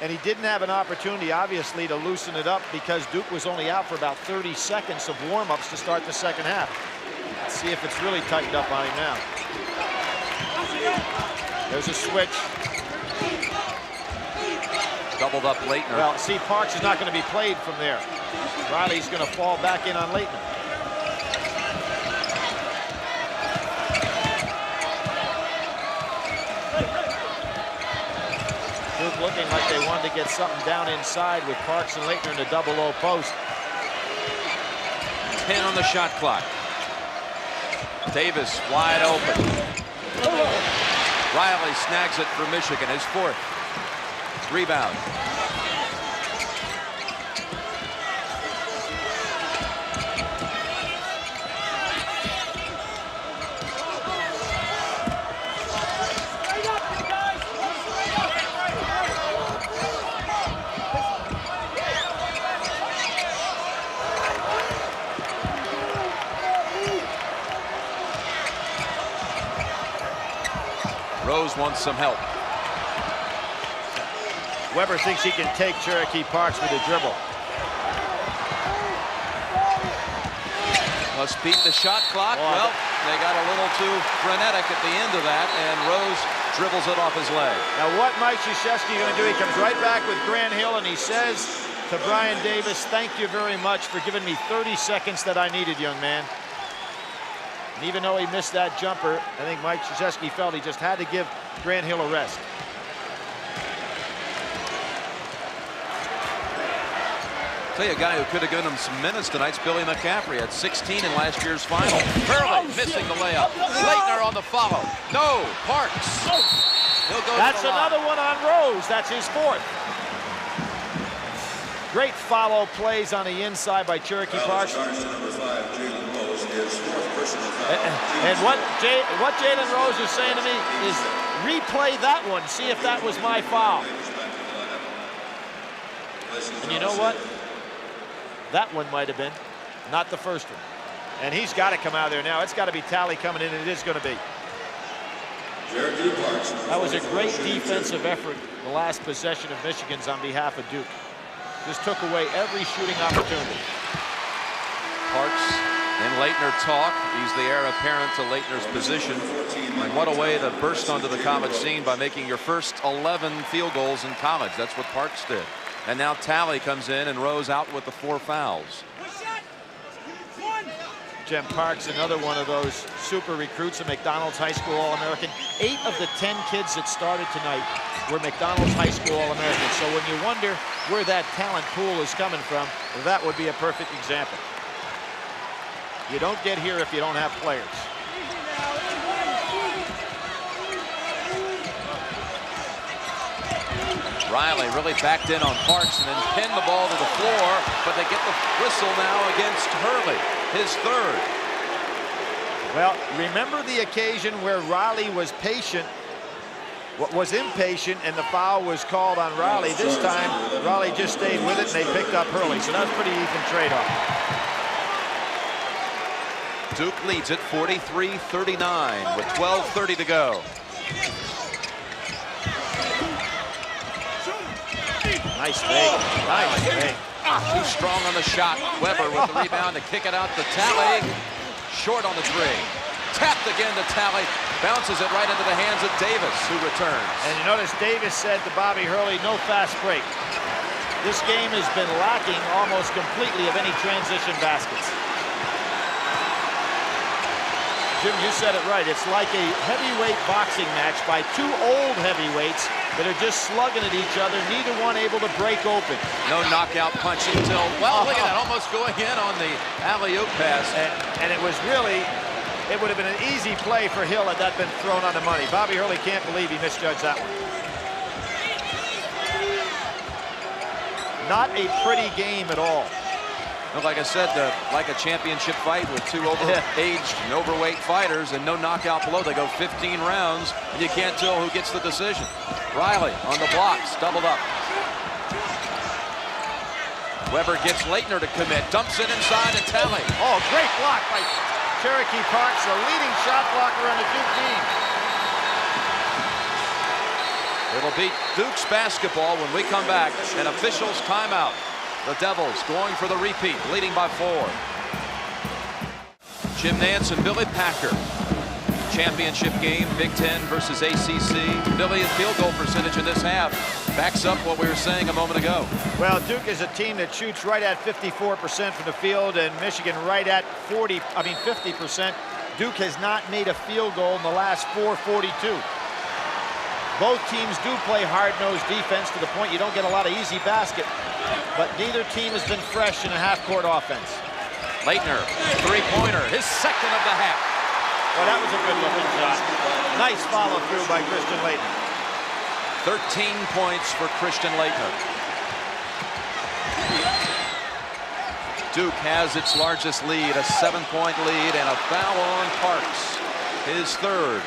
And he didn't have an opportunity, obviously, to loosen it up because Duke was only out for about 30 seconds of warm-ups to start the second half. Let's see if it's really tightened up on him now. There's a switch. Doubled up Leitner. Well, see, Parks is not going to be played from there. Riley's going to fall back in on Leitner. Duke looking like they wanted to get something down inside with Parks and Leitner in the double low post. 10 on the shot clock. Davis wide open. Riley snags it for Michigan, his 4th. Rebound. Rose wants some help. Weber thinks he can take Cherokee Parks with a dribble. Must beat the shot clock. Well, they got a little too frenetic at the end of that, and Rose dribbles it off his leg. Now what Mike Krzyzewski going to do, he comes right back with Grant Hill, and he says to Brian Davis, thank you very much for giving me 30 seconds that I needed, young man. And even though he missed that jumper, I think Mike Krzyzewski felt he just had to give Grant Hill a rest. Tell you a guy who could have given him some minutes tonight's Billy McCaffrey had 16 in last year's final. Hurley missing the layup. Leitner on the follow. No, Parks. He'll go That's to the line. another one on Rose. That's his fourth. Great follow plays on the inside by Cherokee Parks. Number 5, Jalen Rose, his fourth personal foul. And what Jalen Rose is saying to me is replay that one, see if that was my foul. And you know what? That one might have been, not the first one. And he's got to come out of there now. It's got to be Talley coming in, and it is going to be. That was a great defensive effort, the last possession of Michigan's on behalf of Duke. Just took away every shooting opportunity. Parks and Leitner talk. He's the heir apparent to Leitner's position. And what a way to burst onto the college scene by making your first 11 field goals in college. That's what Parks did. And now Talley comes in and Rose out with the 4 fouls. Jim Parks, another one of those super recruits, a McDonald's High School All-American. 8 of the 10 kids that started tonight were McDonald's High School All-Americans. So when you wonder where that talent pool is coming from, that would be a perfect example. You don't get here if you don't have players. Riley really backed in on Parks and then pinned the ball to the floor, but they get the whistle now against Hurley, his third. Well, remember the occasion where Riley was impatient, and the foul was called on Riley. This time, Riley just stayed with it, and they picked up Hurley, so that was pretty even trade-off. Duke leads it 43-39 with 12:30 to go. Nice fake. Nice fake. Too strong on the shot. Weber with the rebound to kick it out to Talley. Short on the 3. Tapped again to Talley. Bounces it right into the hands of Davis, who returns. And you notice Davis said to Bobby Hurley, no fast break. This game has been lacking almost completely of any transition baskets. Jim, you said it right. It's like a heavyweight boxing match by 2 old heavyweights that are just slugging at each other, neither one able to break open. No knockout punch until, well, look at that, almost going in on the alley-oop pass. And it was really, it would have been an easy play for Hill had that been thrown on the money. Bobby Hurley can't believe he misjudged that one. Not a pretty game at all. Well, like I said, like a championship fight with 2 aged and overweight fighters and no knockout below. They go 15 rounds, and you can't tell who gets the decision. Riley on the blocks, doubled up. Weber gets Leitner to commit, dumps it inside to Talley. Oh, great block by Cherokee Parks, the leading shot blocker on the Duke team. It'll be Duke's basketball when we come back. An official's timeout. The Devils going for the repeat, leading by 4. Jim Nance and Billy Packer. Championship game, Big Ten versus ACC. Billy's field goal percentage in this half backs up what we were saying a moment ago. Well, Duke is a team that shoots right at 54% from the field, and Michigan right at 50%. Duke has not made a field goal in the last 4:42. Both teams do play hard-nosed defense to the point you don't get a lot of easy basket, but neither team has been fresh in a half-court offense. Leitner, 3-pointer, his second of the half. Well, that was a good-looking shot. Nice follow-through by Christian Leitner. 13 points for Christian Leitner. Duke has its largest lead, a 7-point lead, and a foul on Parks, his third.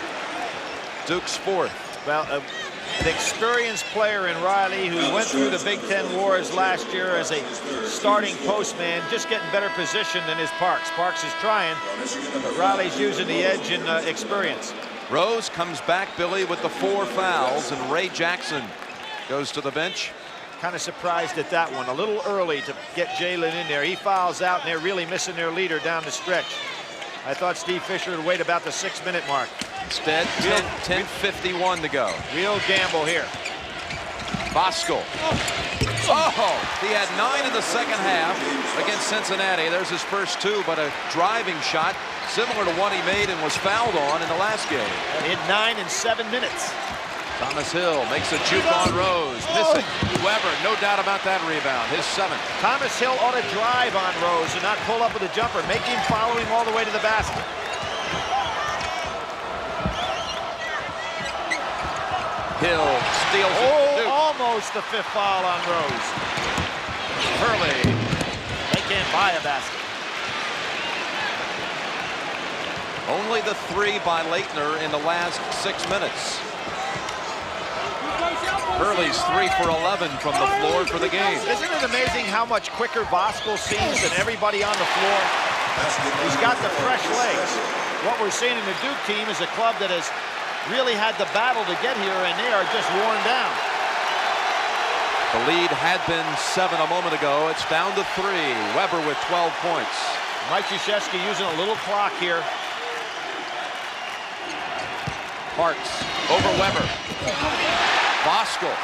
Duke's fourth. Well, an experienced player in Riley who went through the Big Ten wars last year as a starting postman, just getting better position than his Parks. Parks is trying, but Riley's using the edge in experience. Rose comes back, Billy, with the 4 fouls, and Ray Jackson goes to the bench. Kind of surprised at that one. A little early to get Jalen in there. He fouls out, and they're really missing their leader down the stretch. I thought Steve Fisher would wait about the 6-minute mark. Instead, 10:51 to go. Real gamble here. Bosco. Oh, he had 9 in the second half against Cincinnati. There's his first 2, but a driving shot similar to one he made and was fouled on in the last game. And he had 9 in 7 minutes. Thomas Hill makes a juke on Rose, missing. Weber, no doubt about that rebound, his 7th. Thomas Hill ought to drive on Rose and not pull up with a jumper. Make him follow him all the way to the basket. Hill steals it. Oh, Duke. almost the 5th foul on Rose. Hurley. They can't buy a basket. Only the 3 by Leitner in the last 6 minutes. Hurley's 3 for 11 from the floor for the game. Isn't it amazing how much quicker Voskuhl seems than everybody on the floor? He's got the fresh legs. What we're seeing in the Duke team is a club that has really had the battle to get here, and they are just worn down. The lead had been 7 a moment ago. It's down to 3. Weber with 12 points. Mike Krzyzewski using a little clock here. Parks over Weber. Voskuhl.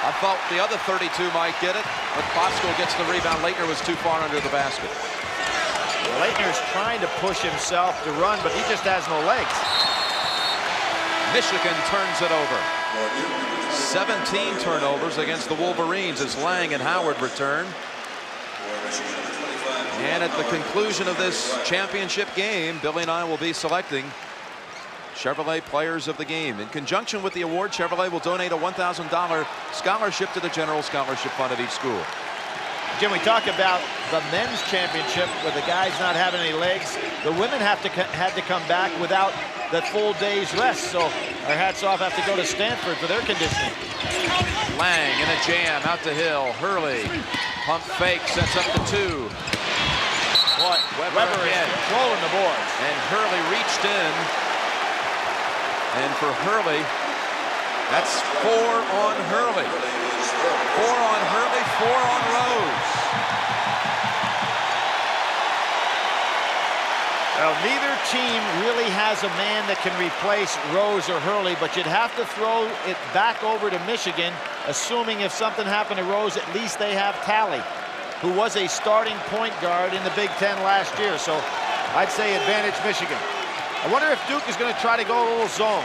I thought the other 32 might get it, but Voskuhl gets the rebound. Leitner was too far under the basket. Leitner's trying to push himself to run, but he just has no legs. Michigan turns it over. 17 turnovers against the Wolverines as Lang and Howard return. And at the conclusion of this championship game, Billy and I will be selecting Chevrolet Players of the Game. In conjunction with the award, Chevrolet will donate a $1,000 scholarship to the General Scholarship Fund of each school. Jim, we talk about the men's championship with the guys not having any legs. The women had to come back without the full day's rest. So our hats off have to go to Stanford for their conditioning. Lang in a jam out to Hill. Hurley pump fake, sets up the 2. Boy, Weber is controlling the boards. And Hurley reached in. And for Hurley, that's 4 on Hurley. 4 on Hurley, 4 on Rose. Well, neither team really has a man that can replace Rose or Hurley, but you'd have to throw it back over to Michigan, assuming if something happened to Rose, at least they have Talley, who was a starting point guard in the Big Ten last year. So I'd say advantage Michigan. I wonder if Duke is going to try to go a little zone.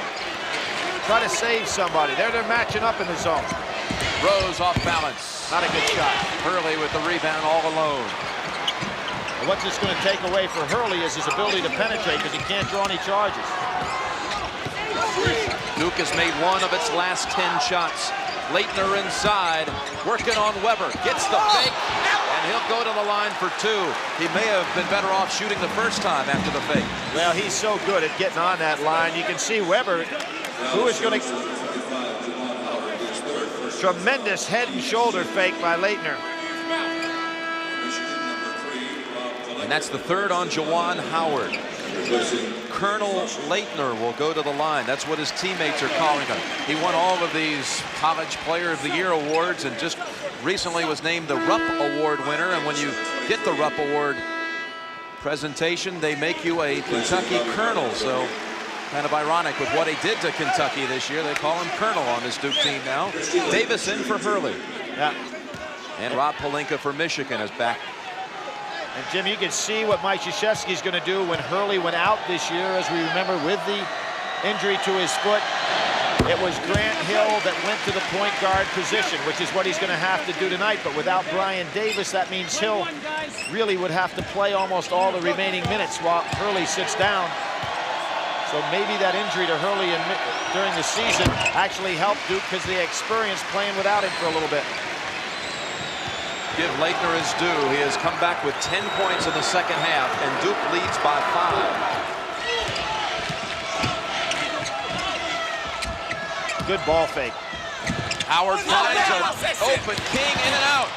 Try to save somebody. They're matching up in the zone. Rose off balance. Not a good shot. Hurley with the rebound all alone. What's this going to take away for Hurley is his ability to penetrate, because he can't draw any charges. Duke has made 1 of its last 10 shots. Leitner inside, working on Weber. Gets the fake, and he'll go to the line for 2. He may have been better off shooting the first time after the fake. Well, he's so good at getting on that line. You can see Weber, who is going to... Tremendous head and shoulder fake by Leitner. And that's the 3rd on Juwan Howard. Colonel Leitner will go to the line. That's what his teammates are calling him. He won all of these College Player of the Year awards and just recently was named the Rupp Award winner. And when you get the Rupp Award presentation, they make you a Kentucky Colonel. So kind of ironic with what he did to Kentucky this year. They call him Colonel on this Duke team now. Davis in for Hurley. Yeah. And Rob Pelinka for Michigan is back. And Jim, you can see what Mike Krzyzewski is going to do when Hurley went out this year, as we remember, with the injury to his foot. It was Grant Hill that went to the point guard position, which is what he's going to have to do tonight. But without Brian Davis, that means Hill really would have to play almost all the remaining minutes while Hurley sits down. So maybe that injury to Hurley during the season actually helped Duke, because they experienced playing without him for a little bit. Give Leitner his due. He has come back with 10 points in the second half, and Duke leads by 5. Good ball fake. Howard finds an open King in and out.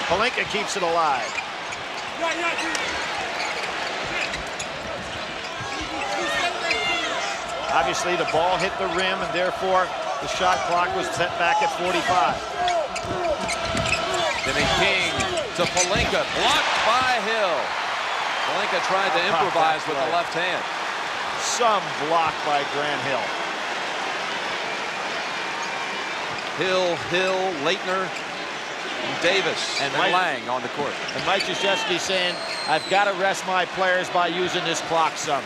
Pelinka keeps it alive. Obviously, the ball hit the rim, and therefore the shot clock was set back at 45. Jimmy King to Pelinka, blocked by Hill. Pelinka tried to improvise with the left hand. Some block by Grant Hill. Hill, Leitner, and Davis, and Lang on the court. And Mike Krzyzewski saying, I've got to rest my players by using this clock some.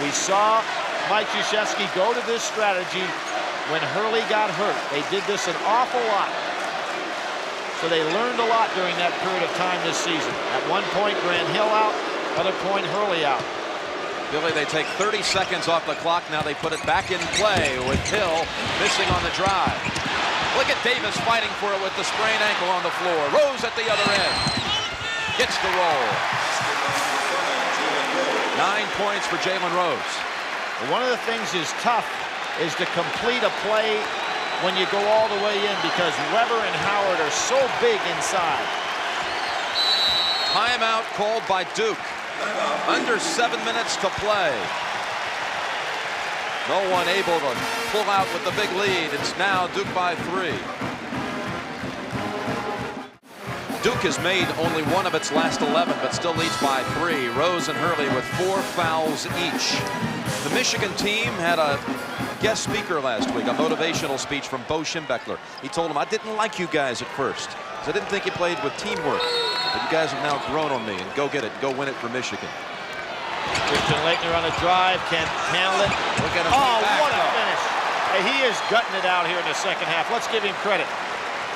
We saw Mike Krzyzewski go to this strategy when Hurley got hurt. They did this an awful lot. So they learned a lot during that period of time this season. At one point, Grant Hill out, other point, Hurley out. Billy, they take 30 seconds off the clock. Now they put it back in play with Hill missing on the drive. Look at Davis fighting for it with the sprained ankle on the floor. Rose at the other end. Gets the roll. 9 points for Jalen Rose. One of the things is tough is to complete a play when you go all the way in because Weber and Howard are so big inside. Timeout called by Duke. Under 7 minutes to play. No one able to pull out with the big lead. It's now Duke by 3. Duke has made only one of its last 11, but still leads by 3. Rose and Hurley with 4 fouls each. The Michigan team had a guest speaker last week, a motivational speech from Bo Schembechler. He told him, I didn't like you guys at first, because I didn't think you played with teamwork. But you guys have now grown on me, and go get it. Go win it for Michigan. Christian Laettner on a drive, can't handle it. Look at him. Oh, what a finish. Hey, he is gutting it out here in the second half. Let's give him credit.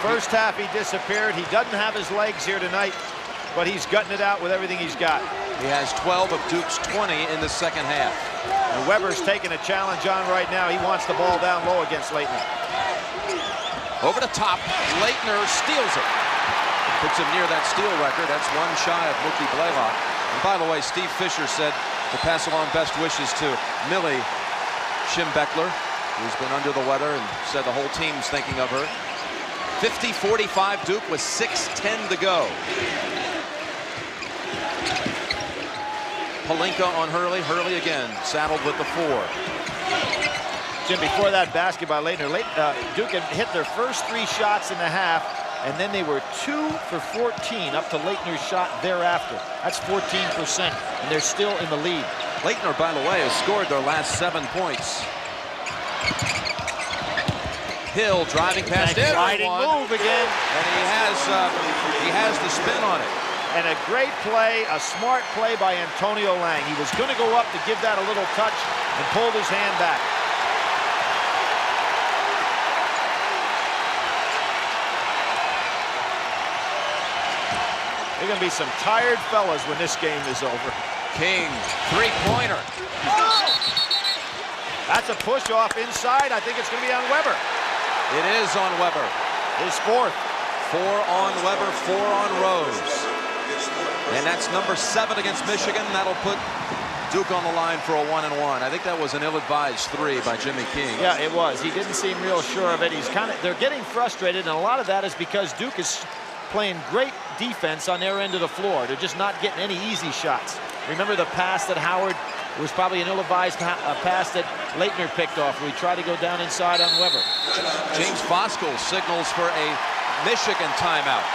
First half, he disappeared. He doesn't have his legs here tonight, but he's gutting it out with everything he's got. He has 12 of Duke's 20 in the second half. And Weber's taking a challenge on right now. He wants the ball down low against Laettner. Over the top, Laettner steals it. Puts him near that steal record. That's one shy of Mookie Blaylock. And by the way, Steve Fisher said to pass along best wishes to Millie Schembechler, who's been under the weather, and said the whole team's thinking of her. 50-45 Duke with 6:10 to go. Pelinka on Hurley. Hurley again, saddled with the 4. Jim, before that basket by Laettner, Duke had hit their first 3 shots in the half, and then they were 2 for 14 up to Laettner's shot thereafter. That's 14%, and they're still in the lead. Laettner, by the way, has scored their last 7 points. Hill driving past everyone. Move again. And he has the spin on it. And a great play, a smart play by Antonio Lang. He was going to go up to give that a little touch and pulled his hand back. There are going to be some tired fellas when this game is over. King, 3-pointer. That's a push off inside. I think it's going to be on Weber. It is on Weber. His 4th. 4 on Weber, 4 on Rose. And that's number 7 against Michigan. That'll put Duke on the line for a 1-and-1. I think that was an ill-advised 3 by Jimmy King. Yeah, it was. He didn't seem real sure of it. They're getting frustrated, and a lot of that is because Duke is playing great defense on their end of the floor. They're just not getting any easy shots. Remember the pass that Howard, it was probably an ill-advised pass that Laettner picked off, where he tried to go down inside on Weber. James Voskuhl signals for a Michigan timeout.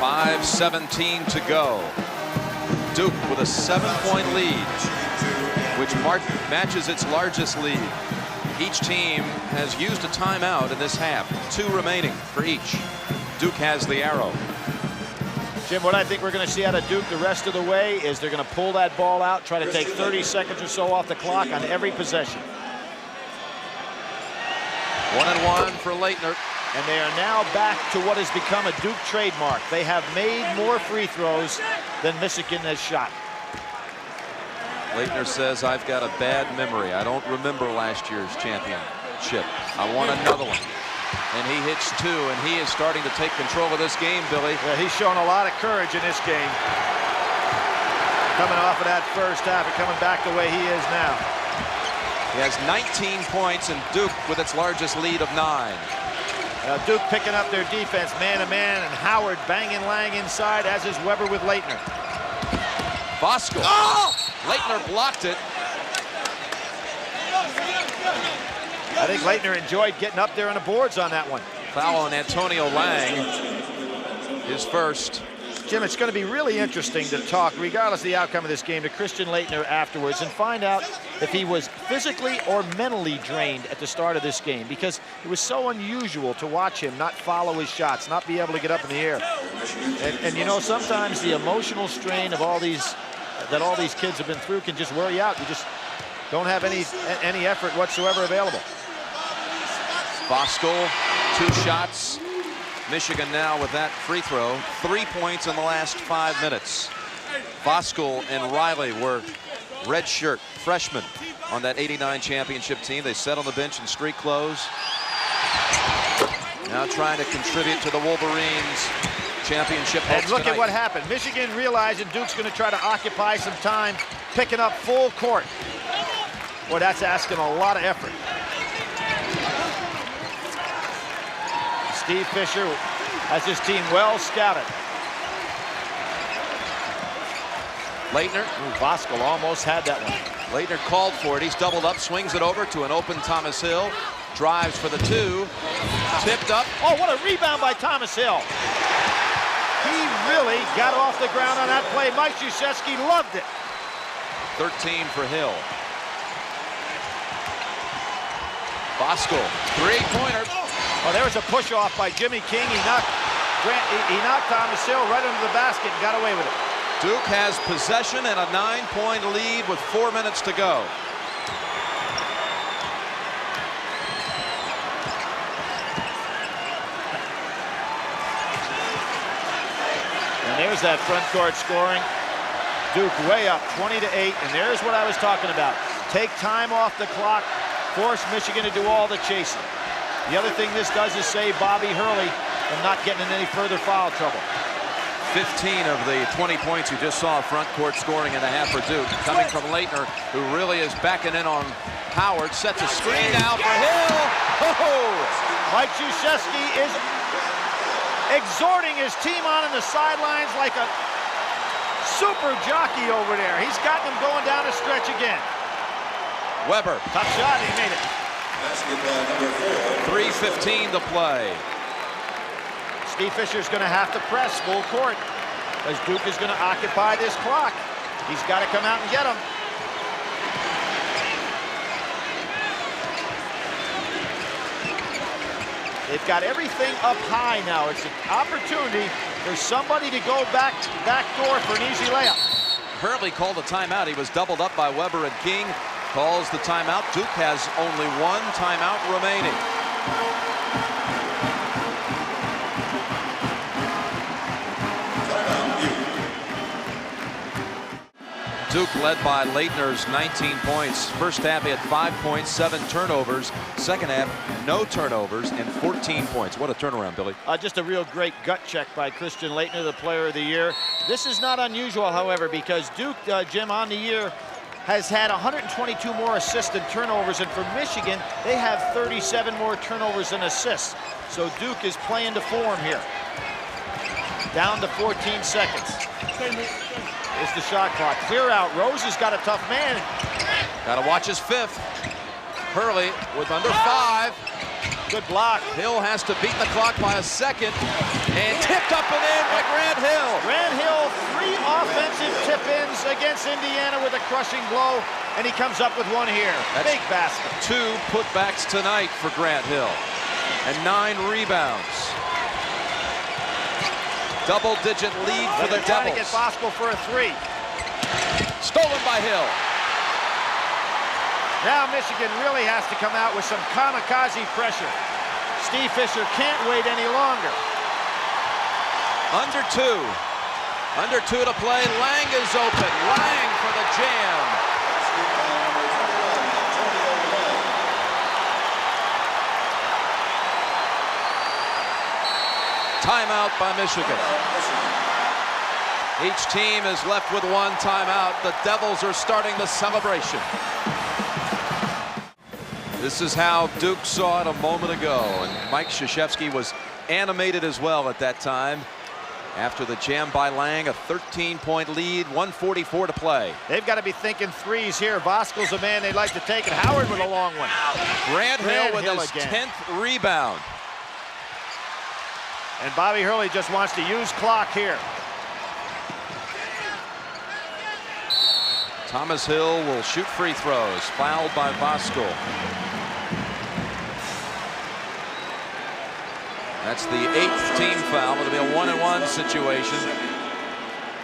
5:17 to go. Duke with a 7-point lead, which matches its largest lead. Each team has used a timeout in this half, 2 remaining for each. Duke has the arrow. Jim, what I think we're going to see out of Duke the rest of the way is they're going to pull that ball out, try to take 30 seconds or so off the clock on every possession. 1-and-1 for Laettner. And they are now back to what has become a Duke trademark. They have made more free throws than Michigan has shot. Laettner says, I've got a bad memory. I don't remember last year's championship. I want another one. And he hits 2, and he is starting to take control of this game, Billy. Yeah, he's shown a lot of courage in this game. Coming off of that first half and coming back the way he is now. He has 19 points, and Duke with its largest lead of 9. Duke picking up their defense man-to-man, and Howard banging Lang inside, as is Weber with Laettner. Voskuhl. Oh! Laettner blocked it. I think Laettner enjoyed getting up there on the boards on that one. Foul on Antonio Lang, his first. Jim, it's going to be really interesting to talk, regardless of the outcome of this game, to Christian Laettner afterwards and find out if he was physically or mentally drained at the start of this game, because it was so unusual to watch him not follow his shots, not be able to get up in the air. And you know, sometimes the emotional strain of all these kids have been through can just wear you out. You just don't have any effort whatsoever available. Voskuhl, 2 shots. Michigan now with that free throw. 3 points in the last 5 minutes. Voskuhl and Riley were redshirt freshmen on that '89 championship team. They sat on the bench in street clothes. Now trying to contribute to the Wolverines championship hopes And look tonight. at what happened. Michigan realizing Duke's going to try to occupy some time, picking up full court. Boy, that's asking a lot of effort. Steve Fisher has his team well scouted. Leitner. Voskuhl almost had that one. Leitner called for it. He's doubled up, swings it over to an open Thomas Hill. Drives for the 2. Tipped up. Oh, what a rebound by Thomas Hill. He really got off the ground on that play. Mike Krzyzewski loved it. 13 for Hill. Voskuhl, 3-pointer. Oh, there was a push-off by Jimmy King. He knocked Thomas Hill right under the basket and got away with it. Duke has possession and a 9-point lead with 4 minutes to go. And there's that front court scoring. Duke way up 20-8, and there's what I was talking about. Take time off the clock, force Michigan to do all the chasing. The other thing this does is save Bobby Hurley from not getting in any further foul trouble. 15 of the 20 points you just saw front court scoring and a half for Duke. Coming from Leitner, who really is backing in on Howard. Sets a screen now for Hill. Oh! Mike Krzyzewski is exhorting his team on the sidelines like a super jockey over there. He's got them going down a stretch again. Weber. Tough shot, he made it. Basketball number 4. 3:15 to play. Steve Fisher's going to have to press full court as Duke is going to occupy this clock. He's got to come out and get them. They've got everything up high now. It's an opportunity for somebody to go back door for an easy layup. Hurley called a timeout. He was doubled up by Weber and King. Calls the timeout. Duke has only 1 timeout remaining. Duke led by Leitner's 19 points. First half, he had 5 points, 7 turnovers. Second half, no turnovers and 14 points. What a turnaround, Billy. Just a real great gut check by Christian Leitner, the player of the year. This is not unusual, however, because Duke, Jim, on the year has had 122 more assists than turnovers, and for Michigan, they have 37 more turnovers than assists. So Duke is playing to form here. Down to 14 seconds. Is the shot clock. Clear out. Rose has got a tough man. Got to watch his 5th. Hurley with under 5. Good block. Hill has to beat the clock by a second. And tipped up and in by Grant Hill. Grant Hill, 3 offensive tip-ins against Indiana with a crushing blow, and he comes up with 1 here. That's big basket. 2 putbacks tonight for Grant Hill. And 9 rebounds. Double-digit lead for the trying Devils. to get Voskuhl for a 3. Stolen by Hill. Now Michigan really has to come out with some kamikaze pressure. Steve Fisher can't wait any longer. Under 2. Under 2 to play. Lang is open. Lang for the jam. Timeout by Michigan. Each team is left with 1 timeout. The Devils are starting the celebration. This is how Duke saw it a moment ago, and Mike Krzyzewski was animated as well at that time. After the jam by Lang, a 13-point lead, 1:44 to play. They've got to be thinking 3s here. Voskuhl's a man they'd like to take, and Howard with a long one. Grant Hill with Hill his again. 10th rebound. And Bobby Hurley just wants to use clock here. Thomas Hill will shoot free throws, fouled by Voskuhl. That's the 8th team foul. It'll be a 1-and-1 situation.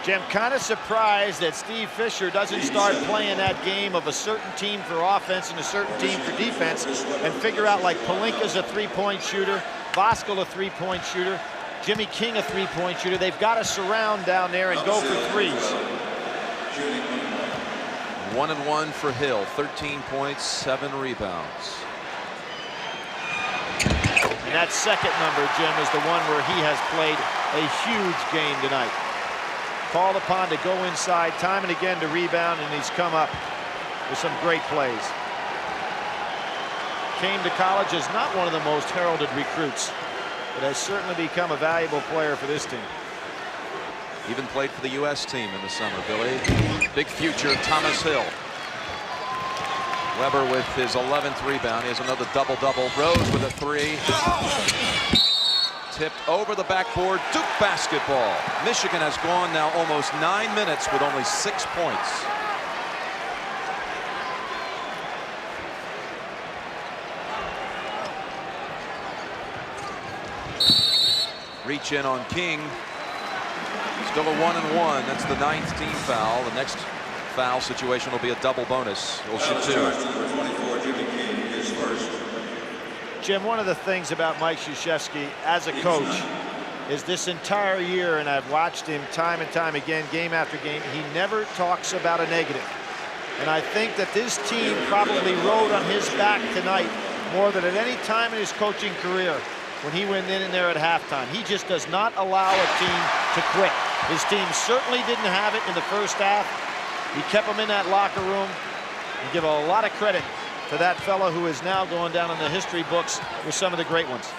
Jim, kind of surprised that Steve Fisher doesn't start playing that game of a certain team for offense and a certain team for defense and figure out like Pelinka's a 3-point shooter, Voskuhl a 3-point shooter, Jimmy King a three-point shooter. They've got to surround down there and go for threes. 1 and 1 for Hill. 13 points, 7 rebounds. And that second number, Jim, is the one where he has played a huge game tonight. Called upon to go inside time and again to rebound, and he's come up with some great plays. Came to college as not one of the most heralded recruits, but has certainly become a valuable player for this team. Even played for the U.S. team in the summer, Billy. Big future, Thomas Hill. Weber with his 11th rebound. He has another double-double. Rose with a 3. Tipped over the backboard. Duke basketball. Michigan has gone now almost 9 minutes with only 6 points. Reach in on King. Still a 1 and 1. That's the 9th team foul. The next foul situation will be a double bonus. He'll shoot 2. Jim, one of the things about Mike Krzyzewski as a coach is this entire year, and I've watched him time and time again, game after game, he never talks about a negative. And I think that this team probably rode on his back tonight more than at any time in his coaching career when he went in there at halftime. He just does not allow a team to quit. His team certainly didn't have it in the first half. He kept them in that locker room. And give a lot of credit to that fellow who is now going down in the history books with some of the great ones.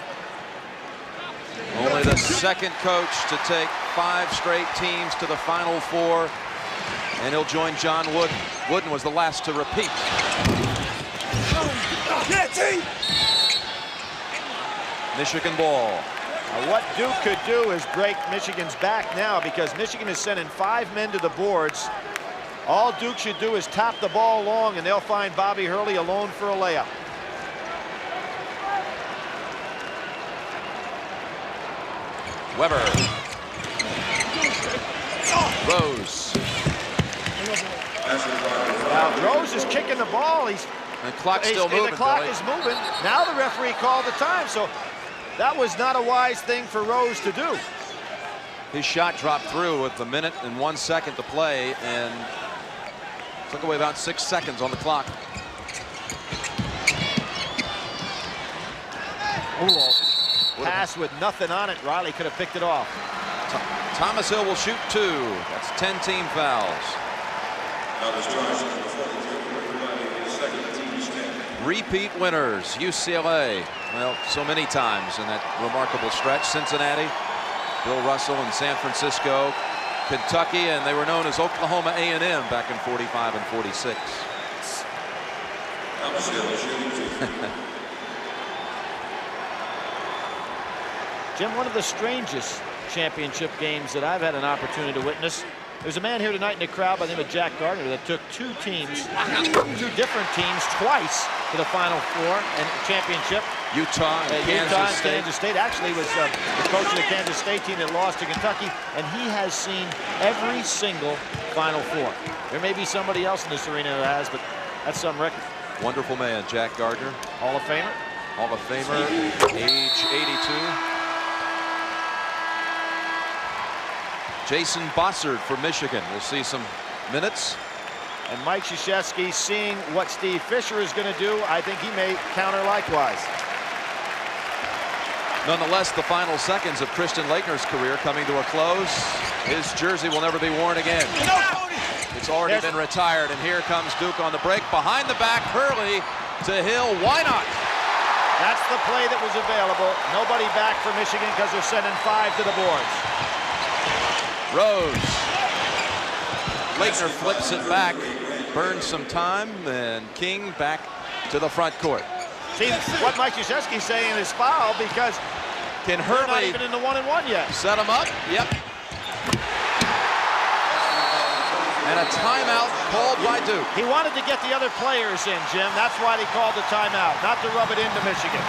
Only the second coach to take 5 straight teams to the Final Four, and he'll join John Wooden. Wooden was the last to repeat. Michigan ball. Now what Duke could do is break Michigan's back now, because Michigan is sending 5 men to the boards. All Duke should do is tap the ball long, and they'll find Bobby Hurley alone for a layup. Weber. Rose. Now Rose is kicking the ball. The clock's still moving. The clock Billy. is moving. Now the referee called the time, so that was not a wise thing for Rose to do. His shot dropped through with a minute and 1 second to play, and took away about 6 seconds on the clock. Pass with nothing on it. Riley could have picked it off. Thomas Hill will shoot 2. That's 10 team fouls. Repeat winners, UCLA. Well, so many times in that remarkable stretch. Cincinnati, Bill Russell in San Francisco, Kentucky, and they were known as Oklahoma A&M back in 45 and 46. Jim, one of the strangest championship games that I've had an opportunity to witness. There's a man here tonight in the crowd by the name of Jack Gardner that took 2 different teams twice to the Final Four and championship. Utah and Kansas State. Actually was the coach of the Kansas State team that lost to Kentucky, and he has seen every single Final Four. There may be somebody else in this arena that has, but that's some record. Wonderful man, Jack Gardner. Hall of Famer. Hall of Famer, age 82. Jason Bossard for Michigan. We'll see some minutes. And Mike Krzyzewski, seeing what Steve Fisher is going to do, I think he may counter likewise. Nonetheless, the final seconds of Christian Laettner's career coming to a close. His jersey will never be worn again. It's already been retired, and here comes Duke on the break. Behind the back, Hurley to Hill. Why not? That's the play that was available. Nobody back for Michigan because they're sending 5 to the boards. Rose. Laettner flips it back, burns some time, and King back to the front court. See what Mike Krzyzewski's saying is foul, because can they're not Hurley even in the 1-and-1 yet. Set him up? Yep. And a timeout called by Duke. He wanted to get the other players in, Jim. That's why they called the timeout, not to rub it into Michigan.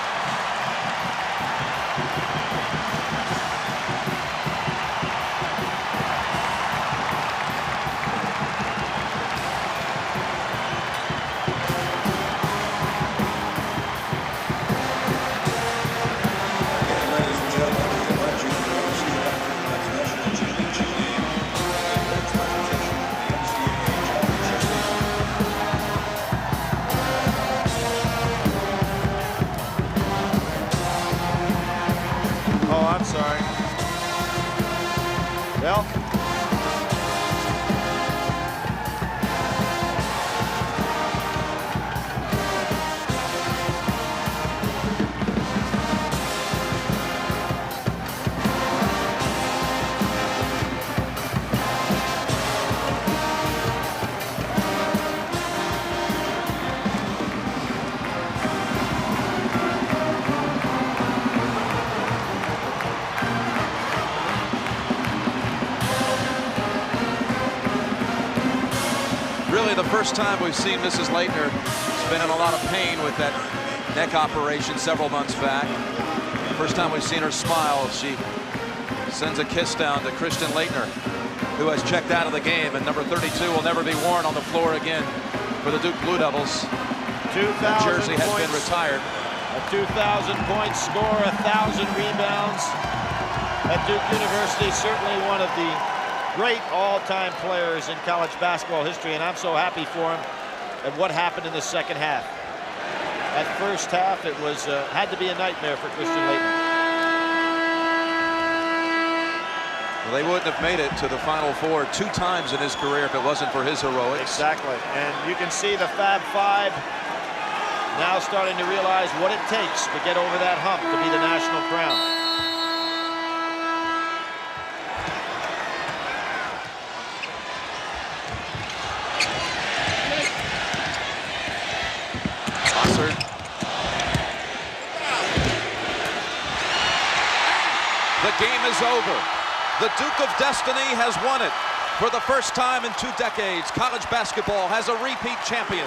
Really the first time we've seen Mrs. Leitner. She's been in a lot of pain with that neck operation several months back. First time we've seen her smile. She sends a kiss down to Christian Leitner, who has checked out of the game, and number 32 will never be worn on the floor again for the Duke Blue Devils. 2,000 jersey has points, been retired. A 2,000-point score, 1,000 rebounds at Duke University. Certainly one of the great all-time players in college basketball history, and I'm so happy for him at what happened in the second half. That first half, it was had to be a nightmare for Christian Leitner. Well, they wouldn't have made it to the Final Four 2 times in his career if it wasn't for his heroics. Exactly, and you can see the Fab Five now starting to realize what it takes to get over that hump to be the national crown. The game is over. The Duke of Destiny has won it. For the first time in 2 decades, college basketball has a repeat champion.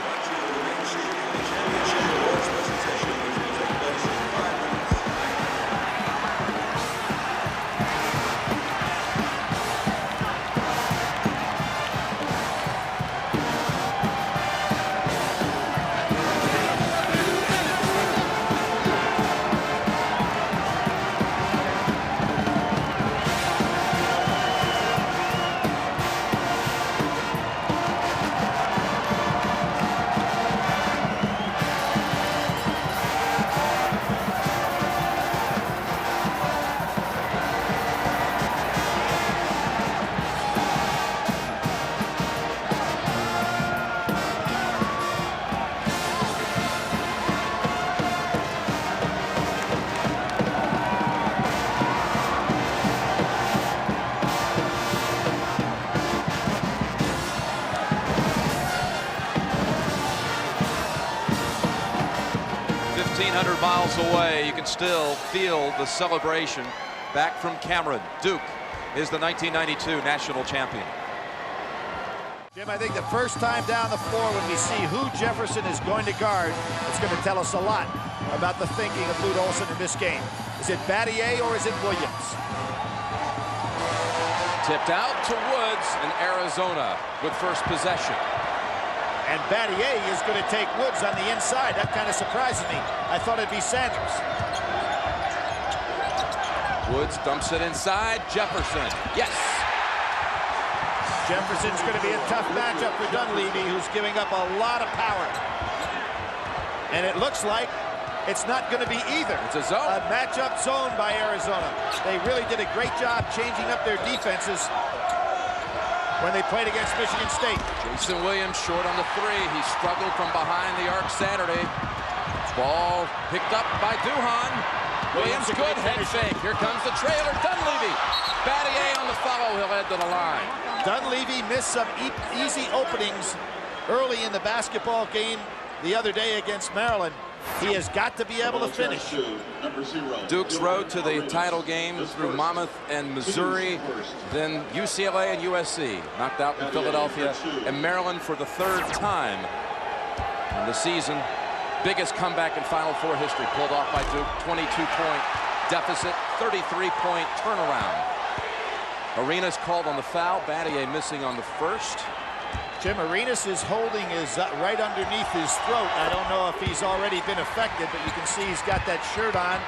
1,500 miles away, you can still feel the celebration back from Cameron. Duke is the 1992 national champion. Jim, I think the first time down the floor when we see who Jefferson is going to guard, it's going to tell us a lot about the thinking of Lute Olson in this game. Is it Battier or is it Williams? Tipped out to Woods in Arizona with first possession. And Battier is going to take Woods on the inside. That kind of surprises me. I thought it'd be Sanders. Woods dumps it inside. Jefferson. Yes. Jefferson's going to be a tough matchup for Dunleavy, who's giving up a lot of power. And it looks like it's not going to be either. It's a zone. A matchup zone by Arizona. They really did a great job changing up their defenses when they played against Michigan State. Jason Williams short on the 3. He struggled from behind the arc Saturday. Ball picked up by Duhan. Williams, good head fake. Here comes the trailer. Dunleavy. Battier on the follow. He'll head to the line. Dunleavy missed some easy openings early in the basketball game the other day against Maryland. He has got to be able to finish. Duke's road to the title game through Monmouth and Missouri, then UCLA and USC, knocked out in Philadelphia, and Maryland for the 3rd time in the season. Biggest comeback in Final Four history, pulled off by Duke. 22-point deficit, 33-point turnaround. Arenas called on the foul. Battier missing on the first. Jim, Arenas is holding his right underneath his throat. I don't know if he's already been affected, but you can see he's got that shirt on.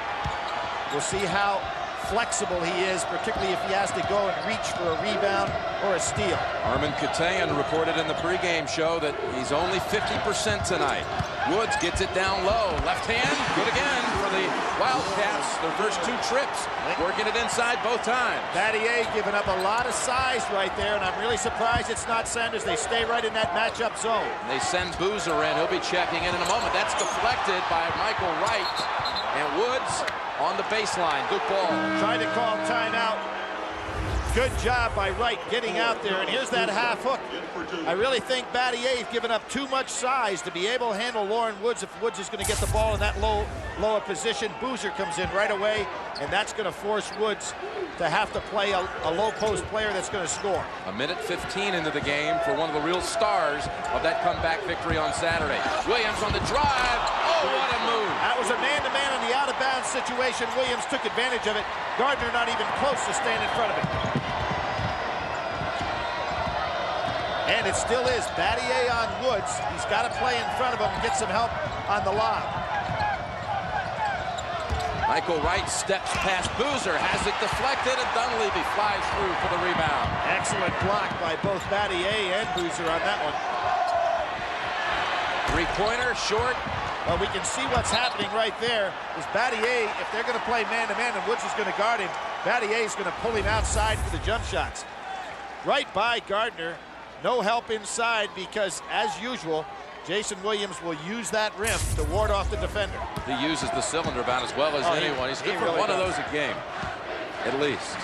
We'll see how flexible he is, particularly if he has to go and reach for a rebound or a steal. Armin Katayan reported in the pregame show that he's only 50% tonight. Woods gets it down low. Left hand, good again for the Wildcats. Their first 2 trips, working it inside both times. Battier giving up a lot of size right there, and I'm really surprised it's not Sanders. They stay right in that matchup zone. They send Boozer in. He'll be checking in a moment. That's deflected by Michael Wright. And Woods on the baseline. Good ball. Trying to call timeout. Good job by Wright getting out there, and here's that half hook. I really think Battier's given up too much size to be able to handle Lauren Woods if Woods is going to get the ball in that lower position. Boozer comes in right away, and that's going to force Woods to have to play a low post player that's going to score. A minute 15 into the game for one of the real stars of that comeback victory on Saturday. Williams on the drive. Oh, what a move. That was a man-to-man in the out-of-bounds situation. Williams took advantage of it. Gardner not even close to stand in front of him. And it still is Battier on Woods. He's got to play in front of him and get some help on the lob. Michael Wright steps past Boozer, has it deflected, and Dunleavy flies through for the rebound. Excellent block by both Battier and Boozer on that one. Three-pointer, short. Well, we can see what's happening right there. Is Battier, if they're going to play man-to-man and Woods is going to guard him, Battier is going to pull him outside for the jump shots. Right by Gardner. No help inside because, as usual, Jason Williams will use that rim to ward off the defender. He uses the cylinder about as well as anyone. He's good for really one does. of those a game, at least.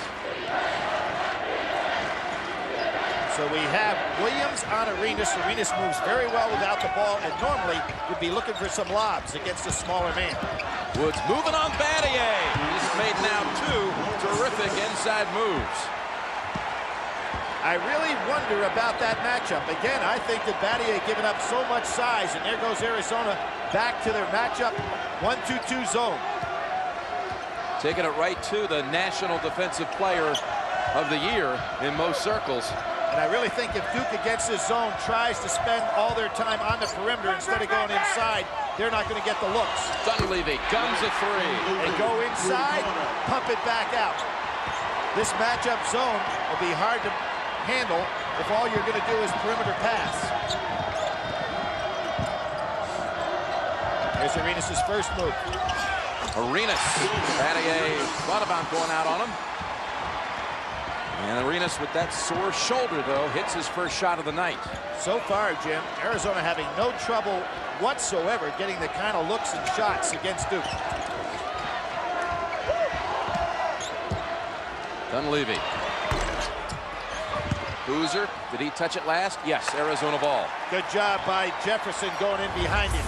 So we have Williams on Arenas. Arenas moves very well without the ball and normally would be looking for some lobs against a smaller man. Woods moving on Battier. He's made now 2 terrific inside moves. I really wonder about that matchup. Again, I think that Battier giving up so much size, and there goes Arizona back to their matchup 1-2-2 zone. Taking it right to the National Defensive Player of the Year in most circles. And I really think if Duke against this zone tries to spend all their time on the perimeter instead of going inside, they're not going to get the looks. Dunleavy guns a 3. They go inside, pump it back out. This matchup zone will be hard to handle if all you're going to do is perimeter pass. Here's Arenas' first move. Arenas. Battier thought about going out on him. And Arenas with that sore shoulder, though, hits his first shot of the night. So far, Jim, Arizona having no trouble whatsoever getting the kind of looks and shots against Duke. Dunleavy. Boozer, did he touch it last? Yes, Arizona ball. Good job by Jefferson going in behind him.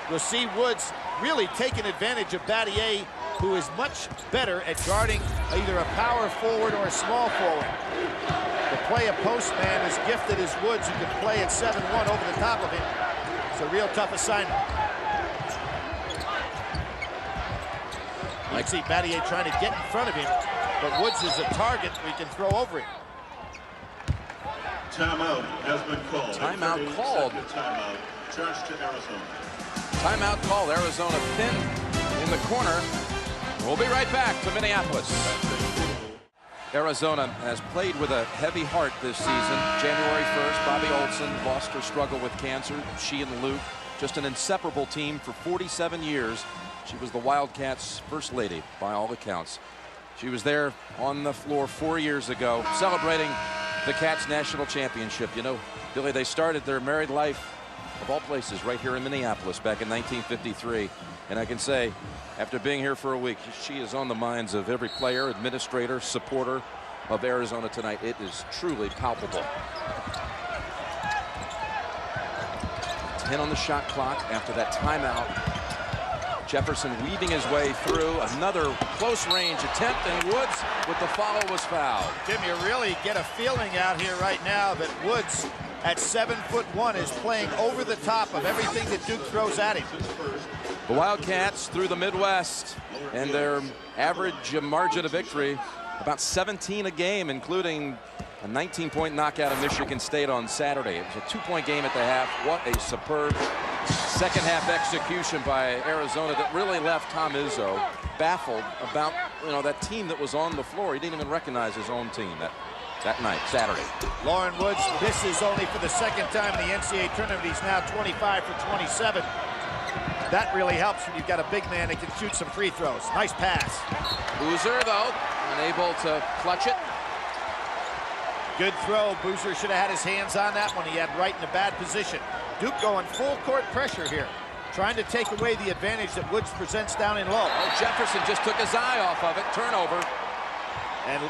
You'll see Woods really taking advantage of Battier, who is much better at guarding either a power forward or a small forward. To play a post man as gifted as Woods, who can play at 7-1 over the top of him. It's a real tough assignment. You can see Battier trying to get in front of him, but Woods is a target we can throw over him. Timeout has been called. Timeout called. Timeout. Charge to Arizona. Timeout called. Arizona pinned in the corner. We'll be right back to Minneapolis. Arizona has played with a heavy heart this season. January 1st, Bobby Olson lost her struggle with cancer. She and Luke, just an inseparable team for 47 years. She was the Wildcats' first lady, by all accounts. She was there on the floor 4 years ago, celebrating the Cats national championship. You know, Billy, they started their married life, of all places, right here in Minneapolis back in 1953. And I can say, after being here for a week, she is on the minds of every player, administrator, supporter of Arizona tonight. It is truly palpable. 10 on the shot clock after that timeout. Jefferson weaving his way through another close range attempt, and Woods with the follow was fouled. Jim, you really get a feeling out here right now that Woods at 7'1" is playing over the top of everything that Duke throws at him. The Wildcats through the Midwest, and their average margin of victory about 17 a game, including a 19-point knockout of Michigan State on Saturday. It was a 2-point game at the half. What a superb second half execution by Arizona that really left Tom Izzo baffled about, you know, that team that was on the floor. He didn't even recognize his own team that night, Saturday. Lauren Woods misses only for the second time in the NCAA tournament. He's now 25 for 27. That really helps when you've got a big man that can shoot some free throws. Nice pass. Boozer, though, unable to clutch it. Good throw. Boozer should have had his hands on that one. He had Wright in a bad position. Duke going full court pressure here, trying to take away the advantage that Woods presents down in low. Oh, Jefferson just took his eye off of it. Turnover. And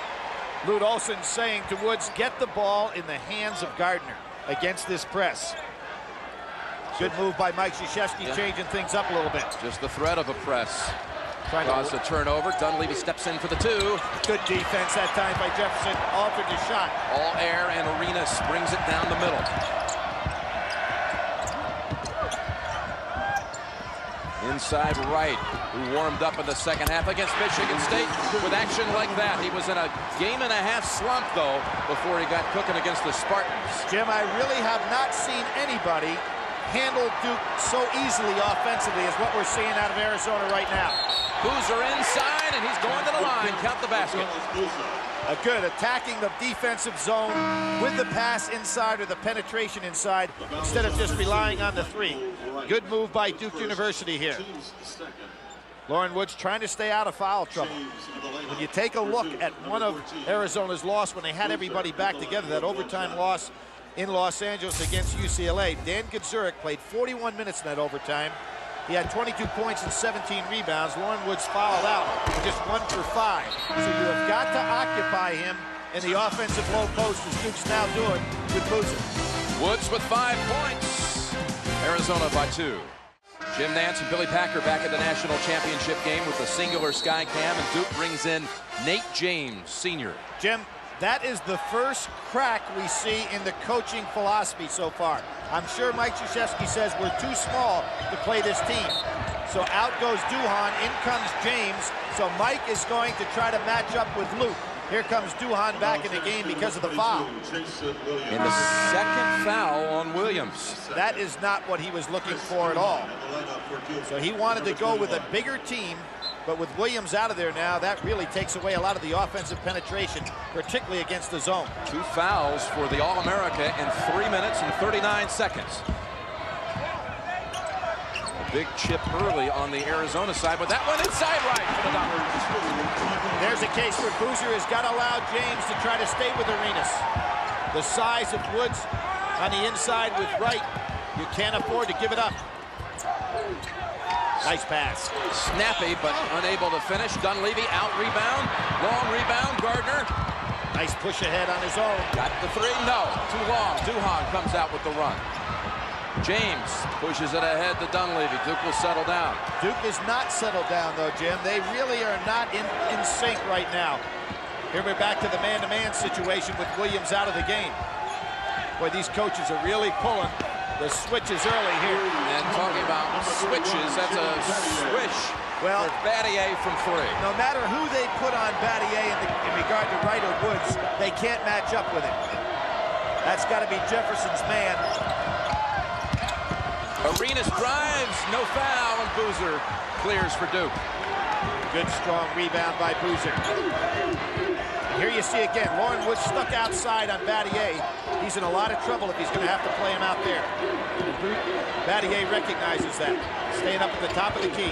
Lute Olson saying to Woods, get the ball in the hands of Gardner against this press. Good move by Mike Krzyzewski, changing things up a little bit. Just the threat of a press. Draws a turnover. Dunleavy steps in for the 2. Good defense that time by Jefferson. Altered his shot. All air, and Arenas brings it down the middle. Inside right, who warmed up in the second half against Michigan State with action like that. He was in a game-and-a-half slump, though, before he got cooking against the Spartans. Jim, I really have not seen anybody handle Duke so easily offensively as what we're seeing out of Arizona right now. Boozer inside, and he's going to the line. Count the basket. Good attacking the defensive zone with the pass inside or the penetration inside instead of just relying on the 3. Good move by Duke University here. Lauren Woods trying to stay out of foul trouble. When you take a look at one of Arizona's loss when they had everybody back together, that overtime loss in Los Angeles against UCLA, Dan Gutsurek played 41 minutes in that overtime. He had 22 points and 17 rebounds. Lauren Woods fouled out, just 1 for 5. So you have got to occupy him in the offensive low post, as Duke's now doing with Boozer. Woods with 5 points. Arizona by 2. Jim Nance and Billy Packer back at the national championship game with the singular sky cam, and Duke brings in Nate James, senior. Jim, that is the first crack we see in the coaching philosophy so far. I'm sure Mike Krzyzewski says we're too small to play this team. So out goes Duhan, in comes James. So Mike is going to try to match up with Luke. Here comes Duhan back in the game because of the foul. In the second foul on Williams. That is not what he was looking for at all. So he wanted to go with a bigger team, but with Williams out of there now, that really takes away a lot of the offensive penetration, particularly against the zone. 2 fouls for the All-America in 3 minutes and 39 seconds. A big chip early on the Arizona side, but that one inside right for the Dodgers. There's a case where Boozer has got to allow James to try to stay with Arenas. The size of Woods on the inside with Wright, you can't afford to give it up. Nice pass. Snappy, but unable to finish. Dunleavy out rebound. Long rebound. Gardner. Nice push ahead on his own. Got the 3. No. Too long. Duhan comes out with the run. James pushes it ahead to Dunleavy. Duke will settle down. Duke is not settled down, though, Jim. They really are not in sync right now. Here we're back to the man-to-man situation with Williams out of the game. Boy, these coaches are really pulling the switches early here. And talking about switches, that's a swish for Battier from 3. No matter who they put on Battier in regard to Wright or Woods, they can't match up with him. That's got to be Jefferson's man. Arenas drives, no foul, and Boozer clears for Duke. Good strong rebound by Boozer. And here you see again, Lauren Woods stuck outside on Battier. He's in a lot of trouble if he's going to have to play him out there. Battier recognizes that, staying up at the top of the key.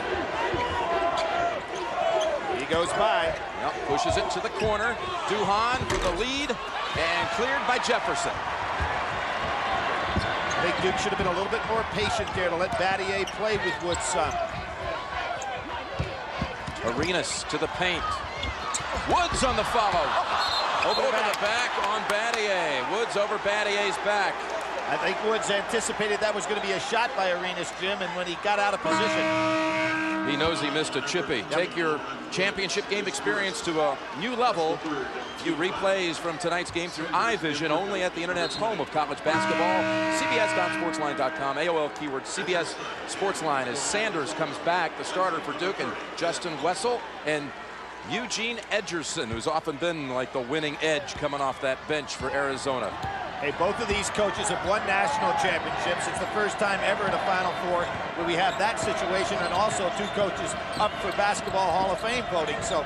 He goes by. Yep, pushes it to the corner. Duhan with the lead, and cleared by Jefferson. I think Duke should have been a little bit more patient there to let Battier play with Woods some. Arenas to the paint. Woods on the follow. Over the back on Battier. Woods over Battier's back. I think Woods anticipated that was going to be a shot by Arenas, Jim, and when he got out of position. He knows he missed a chippy. Yep. Take your championship game experience to a new level. View replays from tonight's game through iVision, only at the internet's home of college basketball. CBS.sportsline.com, AOL keyword CBS Sportsline, as Sanders comes back, the starter for Duke, and Justin Wessel and Eugene Edgerson, who's often been like the winning edge coming off that bench for Arizona. Hey, both of these coaches have won national championships. It's the first time ever in a Final Four where we have that situation, and also 2 coaches up for Basketball Hall of Fame voting. So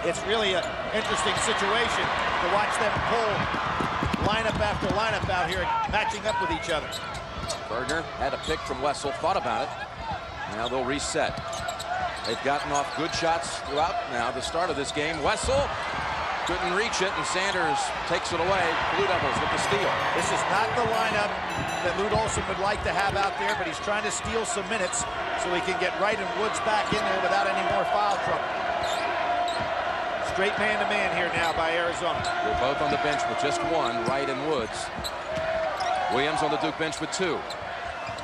it's really an interesting situation to watch them pull lineup after lineup out here, matching up with each other. Gardner had a pick from Wessel, thought about it. Now they'll reset. They've gotten off good shots throughout now the start of this game. Wessel couldn't reach it, and Sanders takes it away. Blue Devils with the steal. This is not the lineup that Lute Olson would like to have out there, but he's trying to steal some minutes so he can get Wright and Woods back in there without any more foul trouble. Straight man-to-man here now by Arizona. They're both on the bench with just 1, Wright and Woods. Williams on the Duke bench with 2.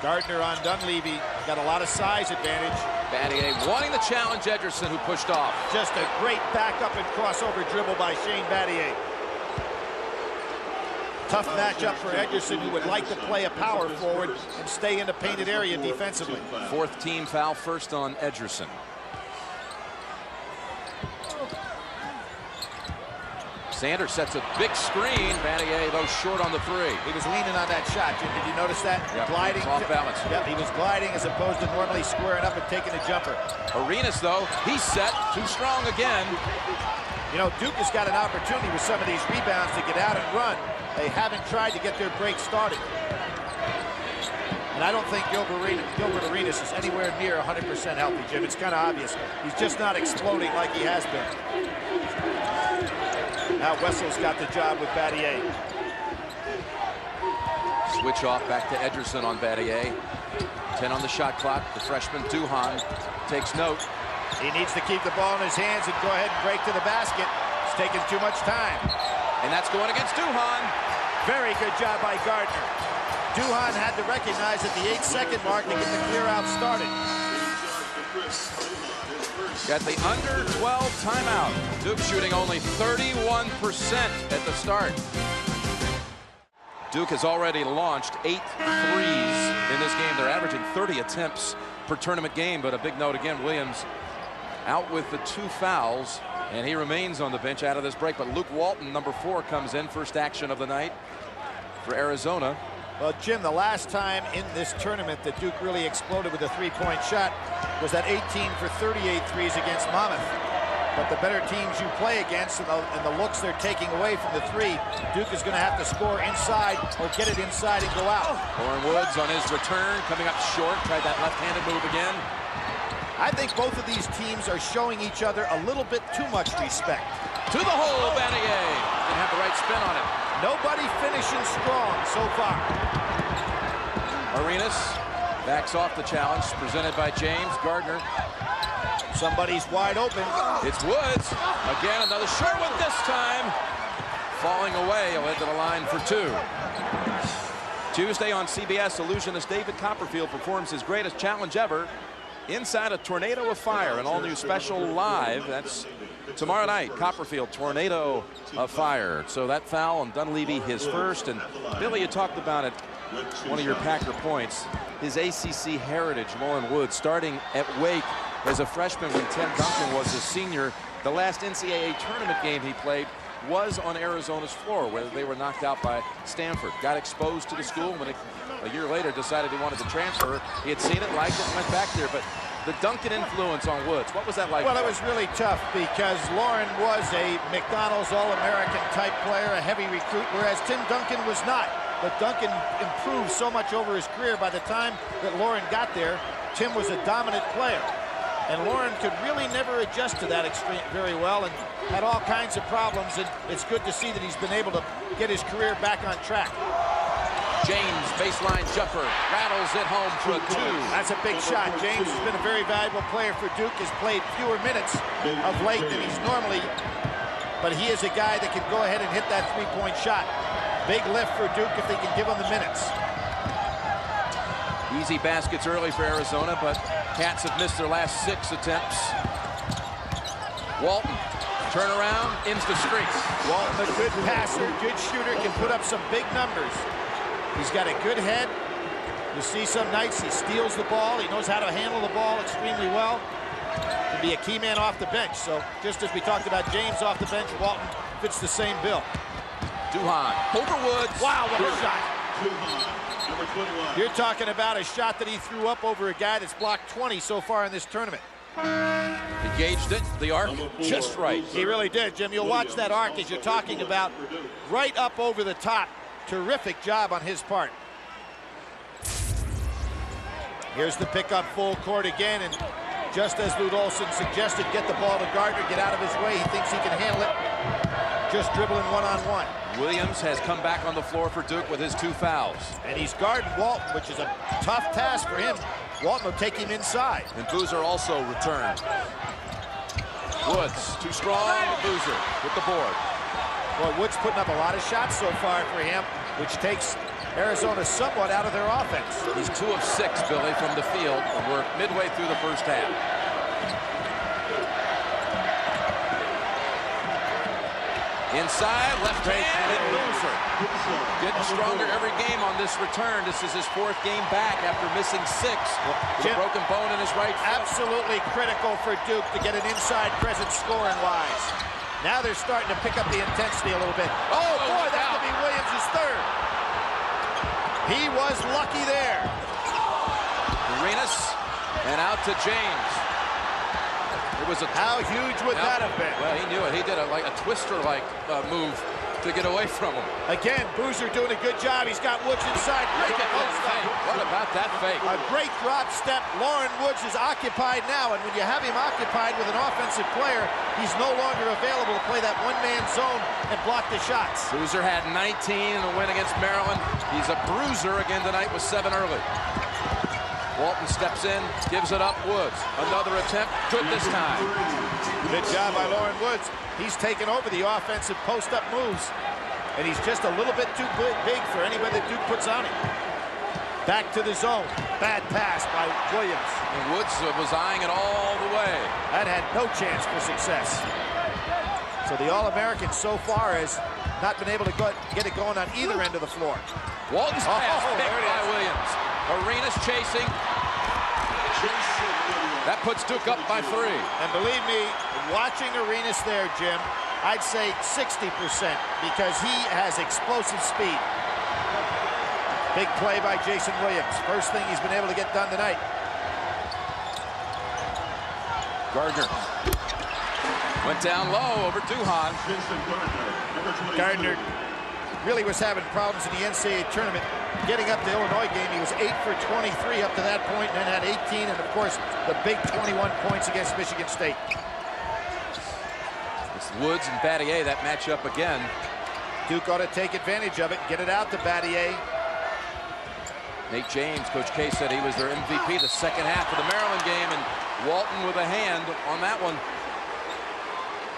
Gardner on Dunleavy, got a lot of size advantage. Battier wanting the challenge. Ederson, who pushed off. Just a great backup and crossover dribble by Shane Battier. Tough matchup for Ederson, who would like to play a power forward and stay in the painted area defensively. Fourth team foul, first on Ederson. Sanders sets a big screen. Battier, though, short on the three. He was leaning on that shot, Jim. Did you notice that? Yep, Gliding. off balance. Yep, he was gliding as opposed to normally squaring up and taking a jumper. Arenas, though, he's set. Too strong again. You know, Duke has got an opportunity with some of these rebounds to get out and run. They haven't tried to get their break started. And I don't think Gilbert Arenas is anywhere near 100% healthy, Jim. It's kind of obvious. He's just not exploding like he has been. Now Wessel's got the job with Battier. Switch off back to Ederson on Battier. 10 on the shot clock. The freshman Duhan takes note. He needs to keep the ball in his hands and go ahead and break to the basket. It's taking too much time. And that's going against Duhan. Very good job by Gardner. Duhan had to recognize at the 8-second mark to get the clear out started. Got the under 12 timeout. Duke shooting only 31% at the start. Duke has already launched 8 threes in this game. They're averaging 30 attempts per tournament game, but a big note again, Williams out with the 2 fouls, and he remains on the bench out of this break. But Luke Walton, number 4, comes in, first action of the night for Arizona. Well, Jim, the last time in this tournament that Duke really exploded with a three-point shot was that 18 for 38 threes against Monmouth. But the better teams you play against and the looks they're taking away from the three, Duke is going to have to score inside or get it inside and go out. Lauren Woods on his return, coming up short, tried that left-handed move again. I think both of these teams are showing each other a little bit too much respect. To the hole, Battier. Didn't have the right spin on it. Nobody finishing strong so far. Arenas backs off the challenge, presented by James Gardner. Somebody's wide open. It's Woods. Again, another short one this time. Falling away, he'll head to the line for 2. Tuesday on CBS, illusionist David Copperfield performs his greatest challenge ever inside a tornado of fire, an all-new special live. That's tomorrow night. Copperfield, Tornado of Fire. So that foul on Dunleavy, his first. And Billy, you talked about it, one of your Packer points, his ACC heritage. Lauren Woods starting at Wake as a freshman when Tim Duncan was a senior. The last NCAA tournament game he played was on Arizona's floor, where they were knocked out by Stanford. Got exposed to the school when a year later decided he wanted to transfer. He had seen it, liked it, and went back there. But the Duncan influence on Woods, what was that like? Well, it was really tough because Lauren was a McDonald's All-American type player, a heavy recruit, whereas Tim Duncan was not. But Duncan improved so much over his career. By the time that Lauren got there, Tim was a dominant player. And Lauren could really never adjust to that extreme very well and had all kinds of problems. And it's good to see that he's been able to get his career back on track. James, baseline jumper, rattles it home for a 2. That's a big shot. James has been a very valuable player for Duke, has played fewer minutes of late than he's normally, but he is a guy that can go ahead and hit that 3-point shot. Big lift for Duke if they can give him the minutes. Easy baskets early for Arizona, but Cats have missed their last 6 attempts. Walton, turn around, ends the streak. Walton, a good passer, good shooter, can put up some big numbers. He's got a good head. You see some nights he steals the ball. He knows how to handle the ball extremely well. Can be a key man off the bench. So just as we talked about James off the bench, Walton fits the same bill. Duhan over Woods. Wow, what a shot. You're talking about a shot that he threw up over a guy that's blocked 20 so far in this tournament. He gauged it, the arc, just right. He really did, Jim. You'll watch that arc as you're talking about, right up over the top. Terrific job on his part. Here's the pickup full court again, and just as Lute Olson suggested, get the ball to Gardner, get out of his way. He thinks he can handle it. Just dribbling one-on-one. Williams has come back on the floor for Duke with his 2 fouls. And he's guarding Walton, which is a tough task for him. Walton will take him inside. And Boozer also returned. Woods, too strong. Boozer with the board. Boy, Woods putting up a lot of shots so far for him, which takes Arizona somewhat out of their offense. He's 2 of 6, Billy, from the field, and we're midway through the first half. Inside, left hand, and Boozer. Getting stronger every game on this return. This is his 4th game back after missing 6. With a broken bone in his right foot. Absolutely critical for Duke to get an inside presence scoring-wise. Now they're starting to pick up the intensity a little bit. Oh, boy, that could be Williams' 3rd. He was lucky there. Arenas, and out to James. It was How huge would that have been? Well, he knew it. He did a twister-like move to get away from him. Again, Boozer doing a good job. He's got Woods inside. Great post up. What about that fake? A great drop step. Lauren Woods is occupied now, and when you have him occupied with an offensive player, he's no longer available to play that one-man zone and block the shots. Boozer had 19 in the win against Maryland. He's a bruiser again tonight with 7 early. Walton steps in, gives it up, Woods. Another attempt, good this time. Good job by Lauren Woods. He's taken over the offensive post-up moves, and he's just a little bit too big for anybody that Duke puts on him. Back to the zone. Bad pass by Williams. And Woods was eyeing it all the way. That had no chance for success. So the All-American so far has not been able to get it going on either end of the floor. Walton's pass picked by Williams. Arenas chasing. That puts Duke up by 3. And believe me, watching Arenas there, Jim, I'd say 60% because he has explosive speed. Big play by Jason Williams. First thing he's been able to get done tonight. Gardner went down low over Duhan. Gardner really was having problems in the NCAA tournament. Getting up to the Illinois game, he was 8 for 23 up to that point, and then had 18, and of course, the big 21 points against Michigan State. It's Woods and Battier, that matchup again. Duke ought to take advantage of it, get it out to Battier. Nate James, Coach K said he was their MVP the second half of the Maryland game, and Walton with a hand on that one.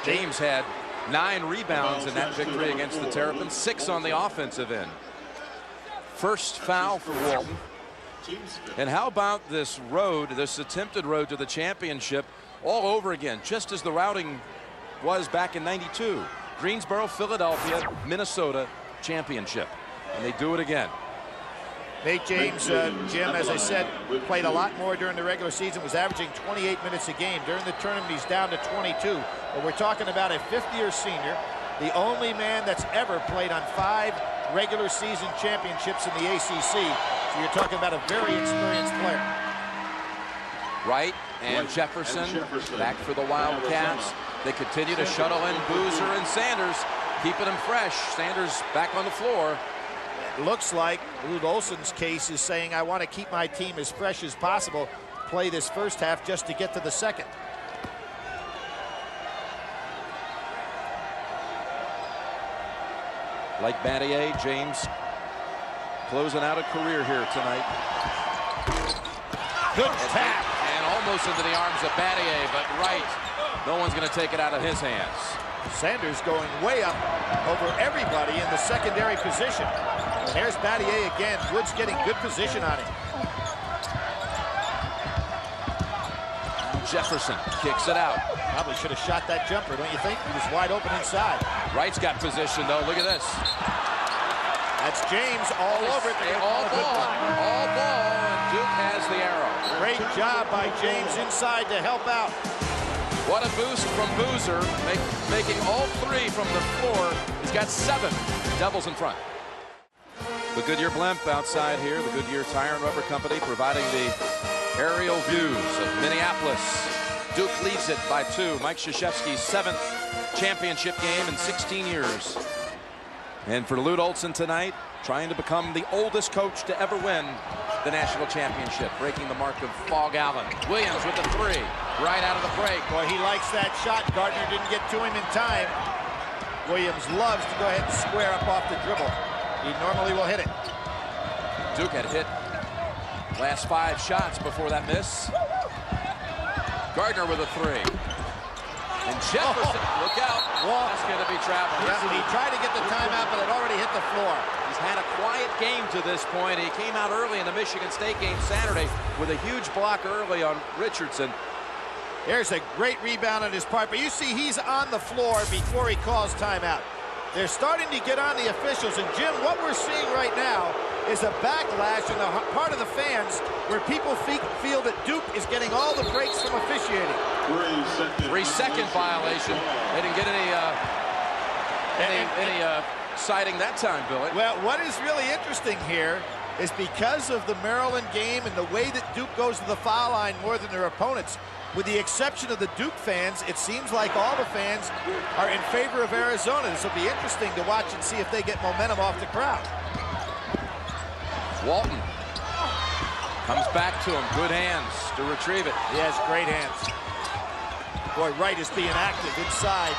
James had 9 rebounds in that victory against the Terrapins, 6 on the offensive end. First foul for Walton. And how about this road, this attempted road to the championship all over again, just as the routing was back in '92. Greensboro, Philadelphia, Minnesota championship. And they do it again. Nate James, Jim, as I said, played a lot more during the regular season, was averaging 28 minutes a game. During the tournament, he's down to 22. But we're talking about a 5th-year senior, the only man that's ever played on 5 regular season championships in the ACC. So you're talking about a very experienced player. Wright and Jefferson back for the Wildcats. They continue to shuttle in Boozer and Sanders, keeping them fresh. Sanders back on the floor. It looks like Lute Olson's case is saying, I want to keep my team as fresh as possible, play this first half just to get to the second. Like Battier, James closing out a career here tonight. Good tap. And almost into the arms of Battier, but Wright, no one's going to take it out of his hands. Sanders going way up over everybody in the secondary position. And there's Battier again. Woods getting good position on him. Jefferson kicks it out. Probably should have shot that jumper, don't you think? He was wide open inside. Wright's got position, though. Look at this. That's James all over it. All ball, and Duke has the arrow. Great job by James inside to help out. What a boost from Boozer, making all 3 from the floor. He's got 7 Devils in front. The Goodyear blimp outside here, the Goodyear Tire and Rubber Company providing the aerial views of Minneapolis. Duke leads it by 2. Mike Krzyzewski's 7th championship game in 16 years. And for Lute Olson tonight, trying to become the oldest coach to ever win the national championship, breaking the mark of Fog Allen. Williams with the 3, right out of the break. Boy, he likes that shot. Gardner didn't get to him in time. Williams loves to go ahead and square up off the dribble. He normally will hit it. Duke had hit last 5 shots before that miss. Gardner with a 3. And Jefferson, look out. That's going to be traveling. Yeah, he tried to get the timeout, but it already hit the floor. He's had a quiet game to this point. He came out early in the Michigan State game Saturday with a huge block early on Richardson. There's a great rebound on his part, but you see he's on the floor before he calls timeout. They're starting to get on the officials, and Jim, what we're seeing right now is a backlash on the part of the fans where people feel that Duke is getting all the breaks from officiating. 3-second violation. They didn't get any citing that time, Billy. Well, what is really interesting here is because of the Maryland game and the way that Duke goes to the foul line more than their opponents, with the exception of the Duke fans, it seems like all the fans are in favor of Arizona. This will be interesting to watch and see if they get momentum off the crowd. Walton comes back to him. Good hands to retrieve it. He has great hands. Boy, Wright is being active inside.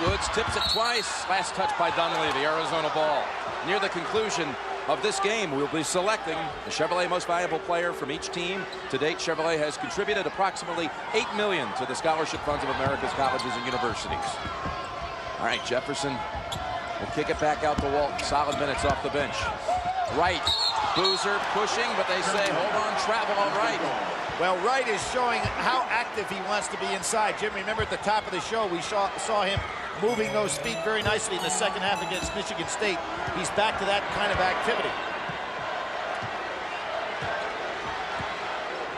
Woods tips it twice. Last touch by Dunleavy, Arizona ball. Near the conclusion of this game, we'll be selecting the Chevrolet Most Valuable Player from each team. To date, Chevrolet has contributed approximately $8 million to the scholarship funds of America's colleges and universities. All right, Jefferson will kick it back out to Walton. Solid minutes off the bench. Wright, Boozer pushing, but they say, hold on, travel on Wright. Well, Wright is showing how active he wants to be inside. Jim, remember at the top of the show, we saw him moving those feet very nicely in the second half against Michigan State. He's back to that kind of activity.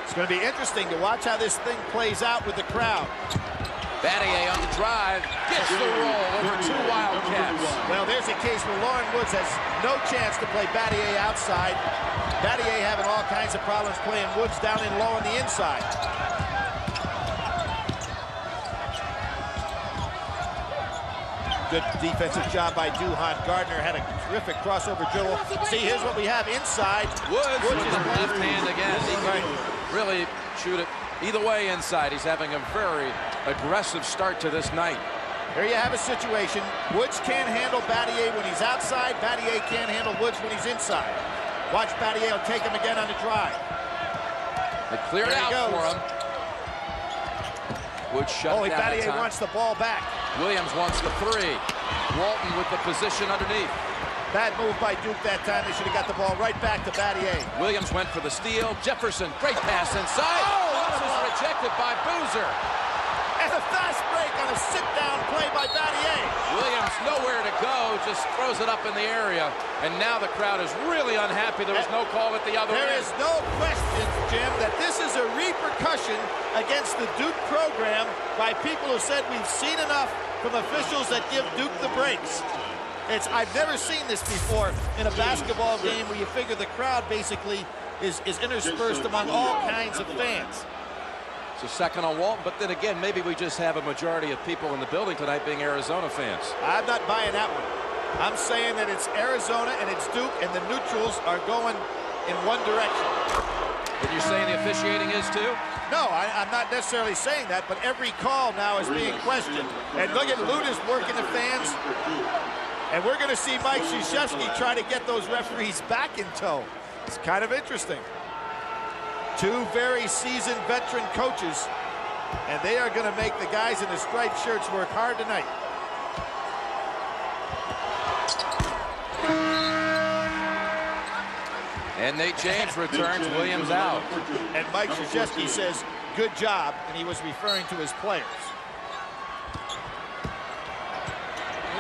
It's going to be interesting to watch how this thing plays out with the crowd. Battier on the drive, gets the roll over 2 Wildcats. Well, there's a case where Lauren Woods has no chance to play Battier outside. Battier having all kinds of problems playing Woods down in low on the inside. Good defensive job by Duhan. Gardner had a terrific crossover dribble. See, here's what we have inside. Woods with the left hand again. He can really shoot it either way inside. He's having a very aggressive start to this night. Here you have a situation. Woods can't handle Battier when he's outside. Battier can't handle Woods when he's inside. Watch Battier will take him again on the drive. They cleared out for him. Woods shut down. Battier wants the ball back. Williams wants the 3. Walton with the position underneath. Bad move by Duke that time. They should have got the ball right back to Battier. Williams went for the steal. Jefferson, great pass inside. This is rejected by Boozer. And a fast break on a sit-down play by Battier. Williams nowhere to go, just throws it up in the area. And now the crowd is really unhappy. There was no call at the other end. There is no question, Jim, that this is a repercussion against the Duke program by people who said we've seen enough from officials that give Duke the breaks. I've never seen this before in a basketball game where you figure the crowd basically is interspersed among all kinds of fans. So second on Walton, but then again, maybe we just have a majority of people in the building tonight being Arizona fans. I'm not buying that one. I'm saying that it's Arizona and it's Duke, and the neutrals are going in one direction. And you're saying the officiating is too? No, I'm not necessarily saying that, but every call now is being questioned. And look at Luda's working the fans. And we're going to see Mike Krzyzewski try to get those referees back in tow. It's kind of interesting. 2 very seasoned veteran coaches, and they are going to make the guys in the striped shirts work hard tonight. And Nate James returns, Williams out. And Mike Krzyzewski says, good job, and he was referring to his players.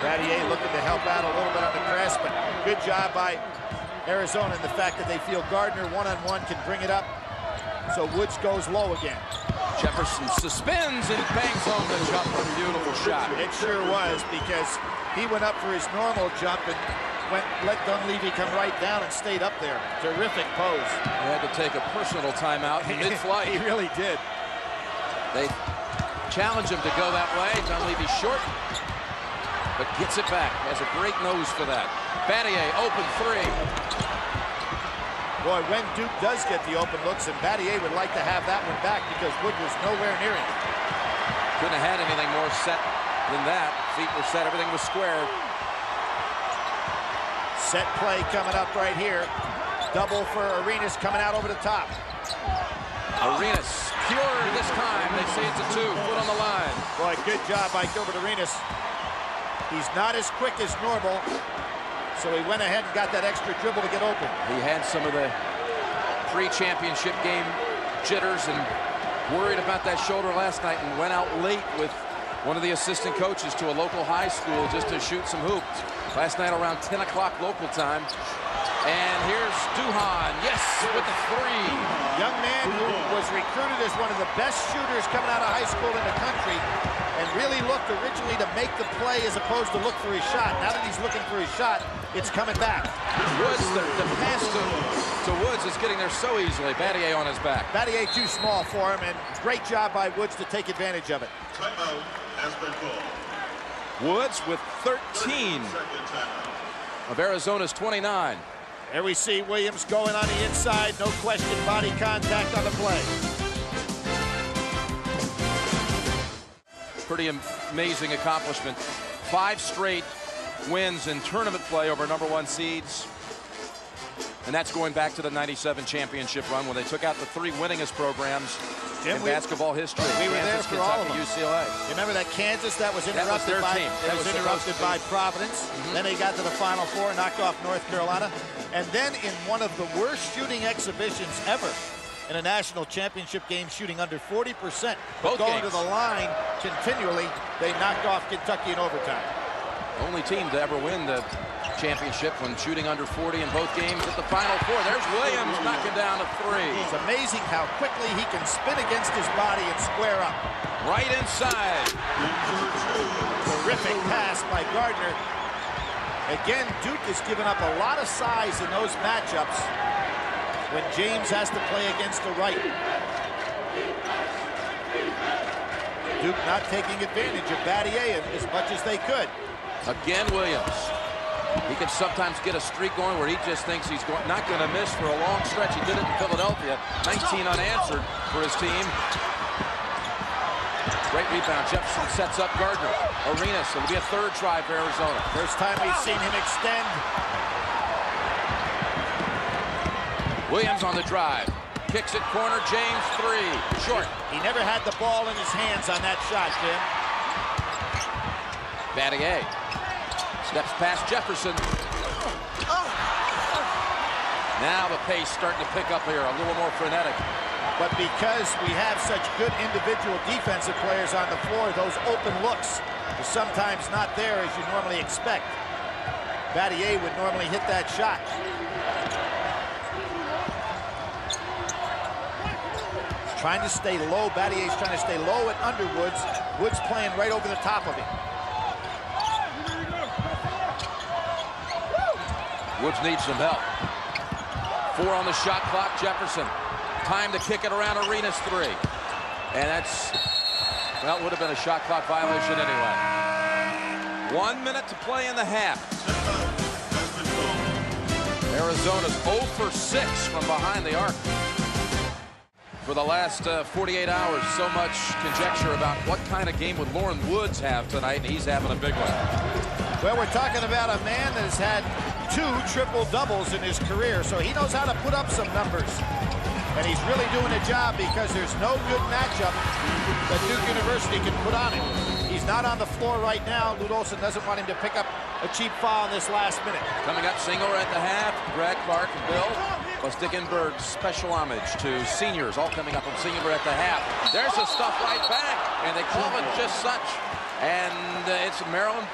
Battier looking to help out a little bit on the press, but good job by Arizona in the fact that they feel Gardner one-on-one can bring it up. So Woods goes low again. Jefferson suspends and bangs home the jumper. Beautiful shot. It sure was, because he went up for his normal jump and let Dunleavy come right down and stayed up there. Terrific pose. He had to take a personal timeout in mid-flight. He really did. They challenge him to go that way. Dunleavy short, but gets it back. Has a great nose for that. Battier, open 3. Boy, when Duke does get the open looks, and Battier would like to have that one back because Wood was nowhere near him. Couldn't have had anything more set than that. Feet were set, everything was square. Set play coming up right here. Double for Arenas coming out over the top. Arenas, pure this time. They say it's a 2, foot on the line. Boy, good job by Gilbert Arenas. He's not as quick as normal. so he went ahead and got that extra dribble to get open. He had some of the pre-championship game jitters and worried about that shoulder last night and went out late with one of the assistant coaches to a local high school just to shoot some hoops. Last night around 10 o'clock local time. And here's Duhan, yes, with the three. Young man who was recruited as one of the best shooters coming out of high school in the country and really looked originally to make the play as opposed to look for his shot. Now that he's looking for his shot, it's coming back. Woods, the pass to Woods is getting there so easily. Battier on his back. Battier too small for him, and great job by Woods to take advantage of it. Timeout has been called. Woods with 13 of Arizona's 29. There we see Williams going on the inside. No question, body contact on the play. Pretty amazing accomplishment. 5 straight wins in tournament play over #1 seeds. And that's going back to the '97 championship run when they took out the 3 winningest programs in basketball history. We were there for all of them. UCLA. You remember that Kansas that was interrupted that was their by team. It was interrupted by Providence. Then they got to the Final Four, knocked off North Carolina, and then in one of the worst shooting exhibitions ever in a national championship game, shooting under 40%, but going to the line continually, they knocked off Kentucky in overtime. Only team to ever win the championship when shooting under 40 in both games at the Final Four. There's Williams knocking down a 3. It's amazing how quickly he can spin against his body and square up. Right inside. Terrific pass by Gardner. Again, Duke has given up a lot of size in those matchups when James has to play against the right. Duke not taking advantage of Battier as much as they could. Again, Williams. He can sometimes get a streak going where he just thinks he's not going to miss for a long stretch. He did it in Philadelphia. 19 unanswered for his team. Great rebound. Jefferson sets up Gardner. Arenas. It'll be a 3rd try for Arizona. First time we've seen him extend. Williams on the drive. Kicks it corner. James 3. Short. He never had the ball in his hands on that shot, Jim. Battier. Steps past Jefferson. Now the pace starting to pick up here, a little more frenetic. But because we have such good individual defensive players on the floor, those open looks are sometimes not there as you normally expect. Battier would normally hit that shot. He's trying to stay low. Battier's trying to stay low at Underwood's. Woods playing right over the top of him. Woods needs some help. 4 on the shot clock, Jefferson. Time to kick it around Arenas 3. And that's, well, it would have been a shot clock violation anyway. 1 minute to play in the half. Arizona's 0 for 6 from behind the arc. For the last 48 hours, so much conjecture about what kind of game would Lauren Woods have tonight, and he's having a big one. Well, we're talking about a man that has had 2 triple-doubles in his career, so he knows how to put up some numbers. And he's really doing a job because there's no good matchup that Duke University can put on him. He's not on the floor right now. Lute Olson doesn't want him to pick up a cheap foul in this last minute. Coming up, Singler at the half. Brad Clark and Bill. Stickenberg's special homage to seniors, all coming up from Singler at the half. There's the stuff right back, and they call it just such. And it's Maryland,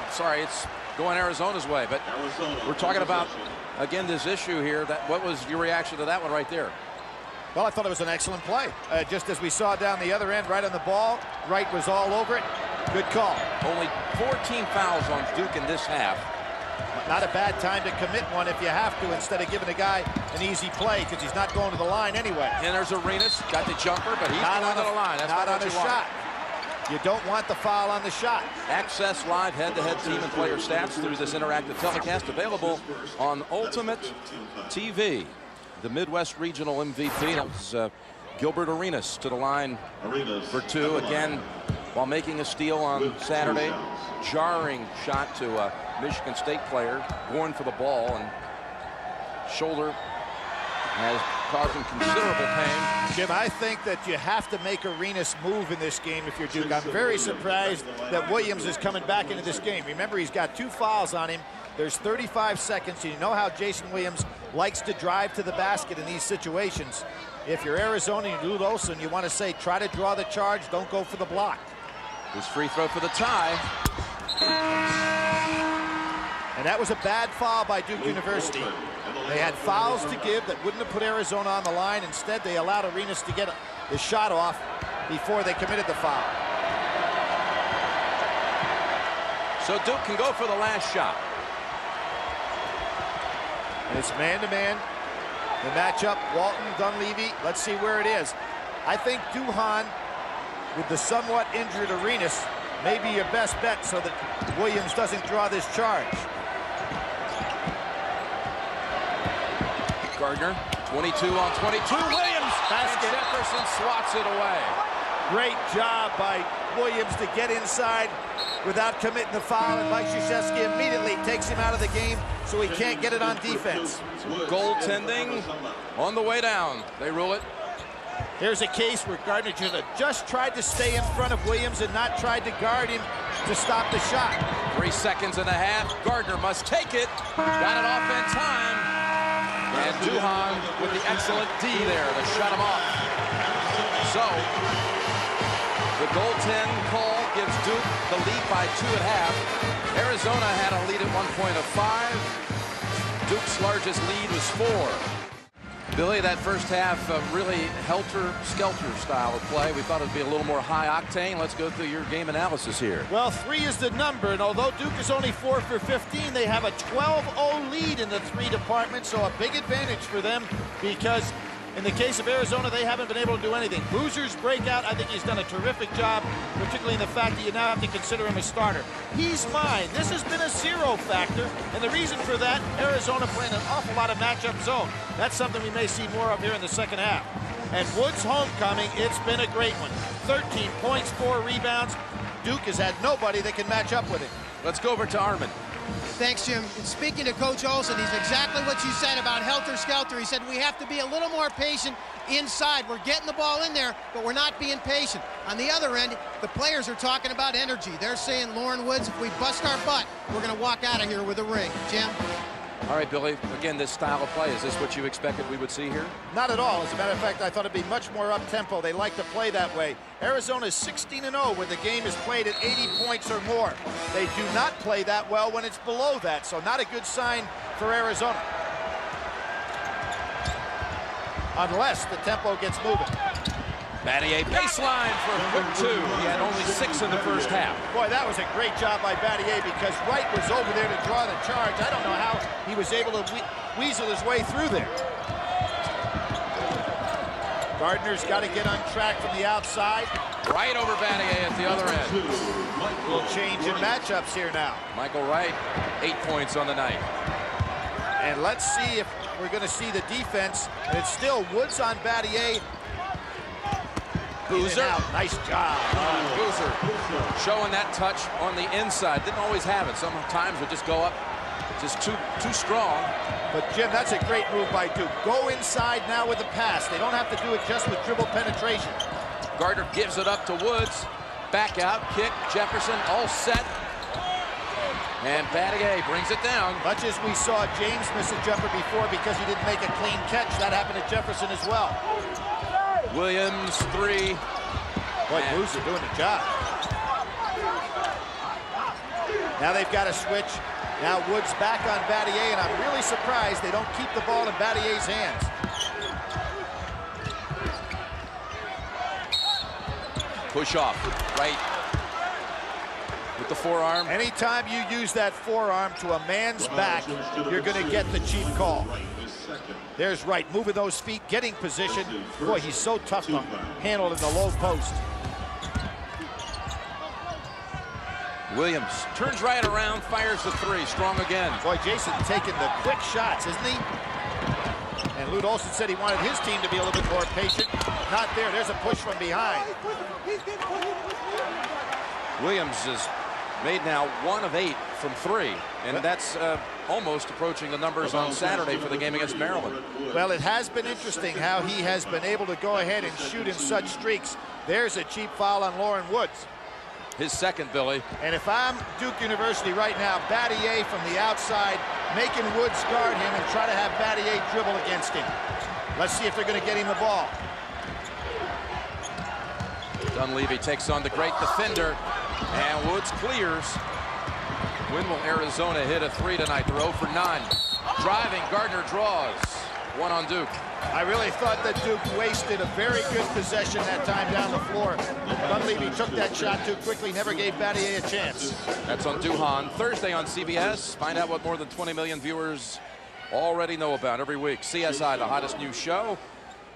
sorry, it's going Arizona's way. But we're talking about, again, this issue here. What was your reaction to that one right there? Well, I thought it was an excellent play. Just as we saw down the other end, right on the ball. Wright was all over it. Good call. Only 14 fouls on Duke in this half. Not a bad time to commit one if you have to, instead of giving a guy an easy play, because he's not going to the line anyway. And there's Arenas, got the jumper, but he's not going on to the line. That's not on the shot. Want. You don't want the foul on the shot. Access live head-to-head team and player stats through this interactive telecast, available on Ultimate TV. The Midwest Regional MVP, that was Gilbert Arenas to the line for 2. Again, while making a steal on Saturday, jarring shot to a Michigan State player, going for the ball, and shoulder has caused him considerable pain. Jim, I think that you have to make Arenas move in this game if you're Duke. I'm very surprised that Williams is coming back into this game. Remember, he's got 2 fouls on him. There's 35 seconds. You know how Jason Williams likes to drive to the basket in these situations. If you're Arizona and Lute Olson, you want to say, try to draw the charge, don't go for the block. His free throw for the tie. And that was a bad foul by Duke University. They had fouls to give that wouldn't have put Arizona on the line. Instead, they allowed Arenas to get the shot off before they committed the foul. So Duke can go for the last shot. And it's man-to-man. The matchup, Walton, Dunleavy. Let's see where it is. I think Duhan, with the somewhat injured Arenas, may be your best bet so that Williams doesn't draw this charge. Gardner, 22 on 22. Williams! Basket. And Jefferson swats it away. Great job by Williams to get inside without committing the foul, and Mike Krzyzewski immediately takes him out of the game so he can't get it on defense. Goaltending on the way down. They rule it. Here's a case where Gardner should have just tried to stay in front of Williams and not tried to guard him to stop the shot. 3 seconds and a half. Gardner must take it. Got it off in time. And Duhan with the excellent D there to shut him off. So the goaltend call gives Duke the lead by 2.5. Arizona had a lead at one point of 5. Duke's largest lead was 4. Billy, that first half really helter-skelter style of play. We thought it'd be a little more high octane. Let's go through your game analysis here. Well, 3 is the number, and although Duke is only 4 for 15, they have a 12-0 lead in the 3 department, so a big advantage for them because in the case of Arizona, they haven't been able to do anything. Boozer's breakout, I think he's done a terrific job, particularly in the fact that you now have to consider him a starter. He's mine. This has been a 0 factor, and the reason for that, Arizona playing an awful lot of matchup zone. That's something we may see more of here in the second half. And Wood's homecoming, it's been a great one. 13 points, 4 rebounds. Duke has had nobody that can match up with him. Let's go over to Armin. Thanks, Jim. And speaking to Coach Olson, he's exactly what you said about helter-skelter. He said we have to be a little more patient inside. We're getting the ball in there, but we're not being patient. On the other end, the players are talking about energy. They're saying, Lauren Woods, if we bust our butt, we're going to walk out of here with a ring. Jim? All right, Billy, again, this style of play, is this what you expected we would see here? Not at all. As a matter of fact, I thought it'd be much more up-tempo. They like to play that way. Arizona is 16-0 when the game is played at 80 points or more. They do not play that well when it's below that, so not a good sign for Arizona. Unless the tempo gets moving. Battier baseline for a quick 2. He had only 6 in the first half. Boy, that was a great job by Battier because Wright was over there to draw the charge. I don't know how he was able to weasel his way through there. Gardner's got to get on track from the outside. Right over Battier at the other end. We'll change in matchups here now. Michael Wright, 8 points on the night. And let's see if we're going to see the defense. And it's still Woods on Battier. Boozer. Nice job. Boozer showing that touch on the inside. Didn't always have it. Sometimes would just go up just too strong. But, Jim, that's a great move by Duke. Go inside now with the pass. They don't have to do it just with dribble penetration. Gardner gives it up to Woods. Back out, kick, Jefferson all set. And Battier brings it down. Much as we saw James miss a jumper before because he didn't make a clean catch, that happened to Jefferson as well. Williams, 3. Boy, Boozer doing the job. Now they've got to switch. Now Woods back on Battier, and I'm really surprised they don't keep the ball in Battier's hands. Push off, right with the forearm. Anytime you use that forearm to a man's back, you're going to get the cheap call. There's Wright, moving those feet, getting position. Boy, he's so tough to handle in the low post. Williams turns right around, fires the 3, strong again. Boy, Jason taking the quick shots, isn't he? And Lute Olson said he wanted his team to be a little bit more patient. Not there, there's a push from behind. Williams is made now 1 of 8 from 3, and that's almost approaching the numbers on Saturday for the game against Maryland. Well, it has been interesting how he has been able to go ahead and shoot in such streaks. There's a cheap foul on Lauren Woods. his second, Billy. And if I'm Duke University right now, Battier from the outside, making Woods guard him and try to have Battier dribble against him. Let's see if they're going to get him the ball. Dunleavy takes on the great defender, and Woods clears. When will Arizona hit a 3 tonight? They're 0 for 9. Driving, Gardner draws. One on Duke. I really thought that Duke wasted a very good possession that time down the floor. Dunleavy took that shot too quickly, never gave Battier a chance. That's on Duhan. Thursday on CBS. Find out what more than 20 million viewers already know about every week. CSI, the hottest new show,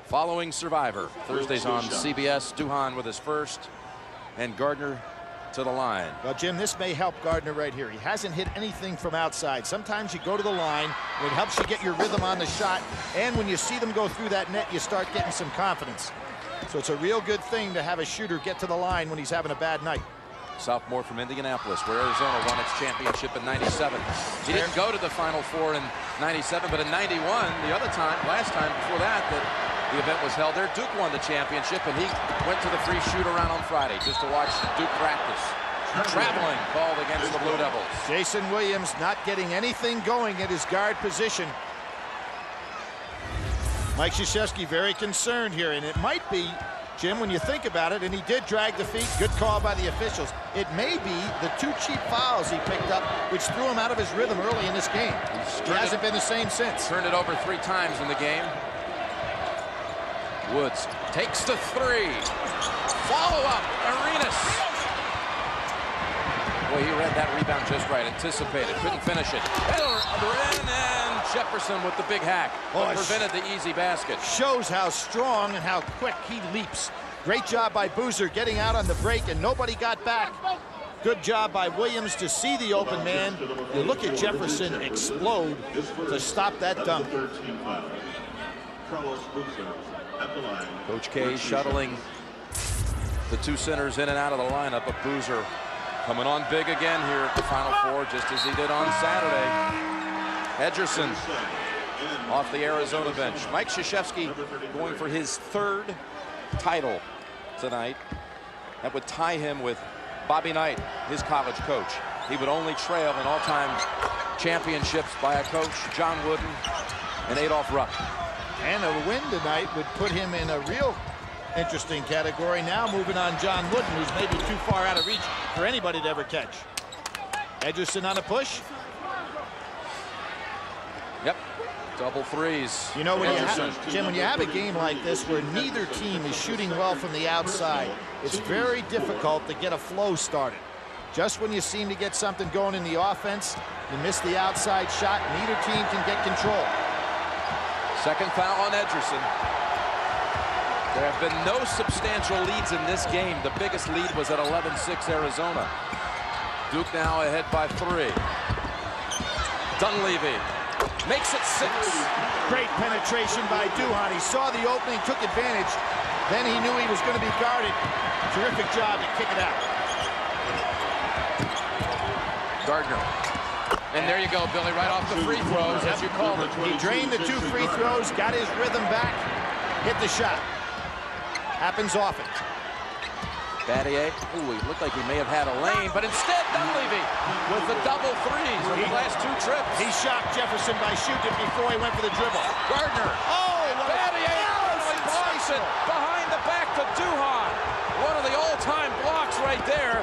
following Survivor. Thursdays on CBS. Duhan with his first, and Gardner to the line. Well, Jim, this may help Gardner right here. He hasn't hit anything from outside. Sometimes you go to the line, it helps you get your rhythm on the shot, and when you see them go through that net, you start getting some confidence. So it's a real good thing to have a shooter get to the line when he's having a bad night. Sophomore from Indianapolis, where Arizona won its championship in '97. He didn't go to the Final Four in '97, but in '91, the other time, last time before that the event was held there, Duke won the championship, and he went to the free shoot around on Friday just to watch Duke practice. Traveling called against the Blue Devils. Jason Williams not getting anything going at his guard position. Mike Krzyzewski very concerned here, and it might be, Jim, when you think about it, and he did drag the feet, good call by the officials. It may be the 2 cheap fouls he picked up, which threw him out of his rhythm early in this game. He hasn't been the same since. Turned it over 3 times in the game. Woods takes the 3. Follow up, Arenas. Boy, he read that rebound just right. Anticipated, couldn't finish it. And Jefferson with the big hack. Prevented the easy basket. Shows how strong and how quick he leaps. Great job by Boozer getting out on the break, and nobody got back. Good job by Williams to see the open man. You look at Jefferson explode to stop that dunk. Coach K shuttling the 2 centers in and out of the lineup, but Boozer coming on big again here at the Final Four, just as he did on Saturday. Edgerson off the Arizona bench. Mike Krzyzewski going for his 3rd title tonight. That would tie him with Bobby Knight, his college coach. He would only trail in all-time championships by a coach, John Wooden and Adolph Rupp. And a win tonight would put him in a real interesting category. Now moving on John Wooden, who's maybe too far out of reach for anybody to ever catch. Edgerson on a push. Yep, double 3s. You know, when Jim, when you have a game like this where neither team is shooting well from the outside, it's very difficult to get a flow started. Just when you seem to get something going in the offense, you miss the outside shot, neither team can get control. Second foul on Edgerson. There have been no substantial leads in this game. The biggest lead was at 11-6 Arizona. Duke now ahead by 3. Dunleavy makes it 6. Great penetration by Duhan. He saw the opening, took advantage. Then he knew he was going to be guarded. Terrific job to kick it out. Gardner. And there you go, Billy, right off the free throws, as you called it. He drained the 2 free throws, got his rhythm back, hit the shot. Happens often. Battier, ooh, he looked like he may have had a lane, but instead Dunleavy with the double 3s with the last 2 trips. He shocked Jefferson by shooting before he went for the dribble. Gardner. Oh, Battier blocks it behind the back to Duhan. One of the all-time blocks right there.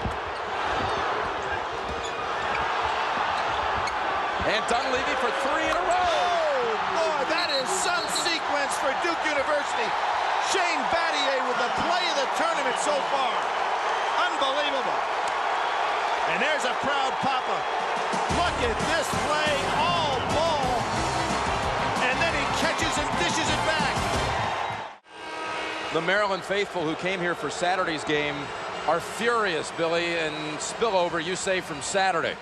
And Dunleavy for 3 in a row. Oh, boy, that is some sequence for Duke University. Shane Battier with the play of the tournament so far. Unbelievable. And there's a proud Papa. Look at this play, all ball. And then he catches and dishes it back. The Maryland faithful who came here for Saturday's game are furious, Billy, and spillover, you say, from Saturday.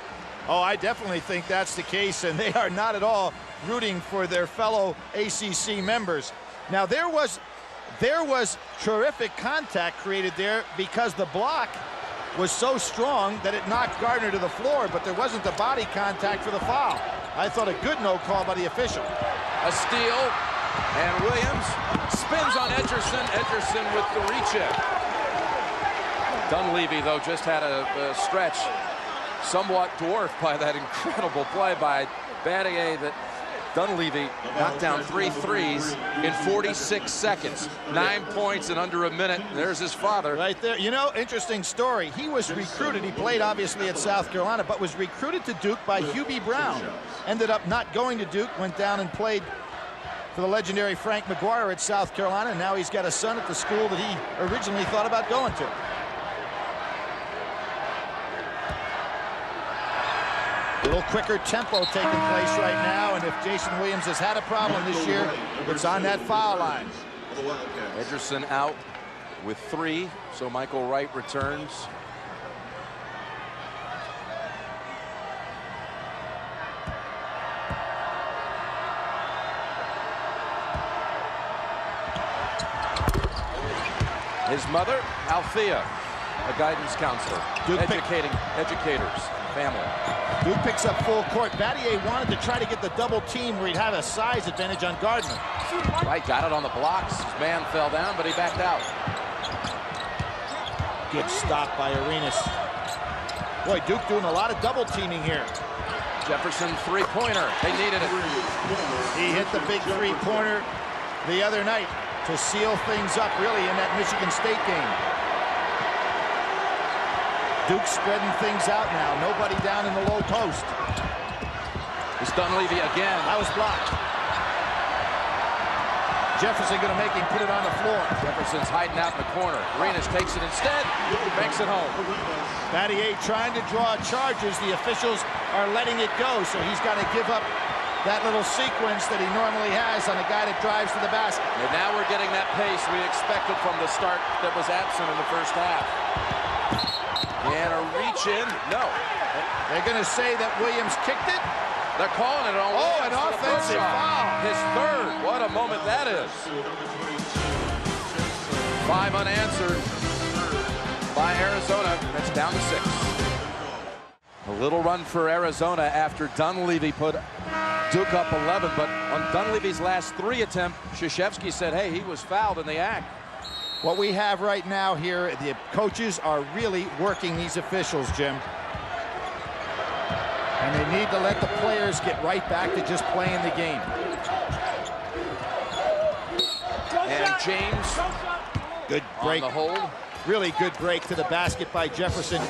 Oh, I definitely think that's the case, and they are not at all rooting for their fellow ACC members. Now, there was terrific contact created there because the block was so strong that it knocked Gardner to the floor, but there wasn't the body contact for the foul. I thought a good no call by the official. A steal, and Williams spins on Edgerson. Edgerson with the reach in. Dunleavy, though, just had a stretch somewhat dwarfed by that incredible play by Battier that Dunleavy knocked down 3 threes in 46 seconds. 9 points in under a minute. There's his father. Right there. You know, interesting story. He was recruited. He played, obviously, at South Carolina, but was recruited to Duke by Hubie Brown. Ended up not going to Duke, went down and played for the legendary Frank McGuire at South Carolina. And now he's got a son at the school that he originally thought about going to. A little quicker tempo taking place right now, and if Jason Williams has had a problem this year, it's on that foul line. Ederson out with 3, so Michael Wright returns. His mother, Althea, a guidance counselor, educating educators, family. Duke picks up full court. Battier wanted to try to get the double team where he'd have a size advantage on Gardner. Right, got it on the blocks. His man fell down, but he backed out. Good stop by Arenas. Boy, Duke doing a lot of double teaming here. Jefferson three-pointer. They needed it. He hit the big three-pointer the other night to seal things up, really, in that Michigan State game. Duke spreading things out now. Nobody down in the low post. It's Dunleavy again. That was blocked. Jefferson going to make him put it on the floor. Jefferson's hiding out in the corner. Arenas takes it instead. Banks it home. Battier trying to draw charges. The officials are letting it go, so he's got to give up that little sequence that he normally has on a guy that drives to the basket. And now we're getting that pace we expected from the start that was absent in the first half. And a reach in. No. They're going to say that Williams kicked it. They're calling it on Oh, Williams an offensive foul. His third. What a moment that is. 5 unanswered by Arizona. That's down to 6. A little run for Arizona after Dunleavy put Duke up 11, but on Dunleavy's last 3 attempt, Krzyzewski said, hey, he was fouled in the act. What we have right now here, the coaches are really working these officials, Jim. And they need to let the players get right back to just playing the game. And James, good break. On the hold. Really good break to the basket by Jefferson.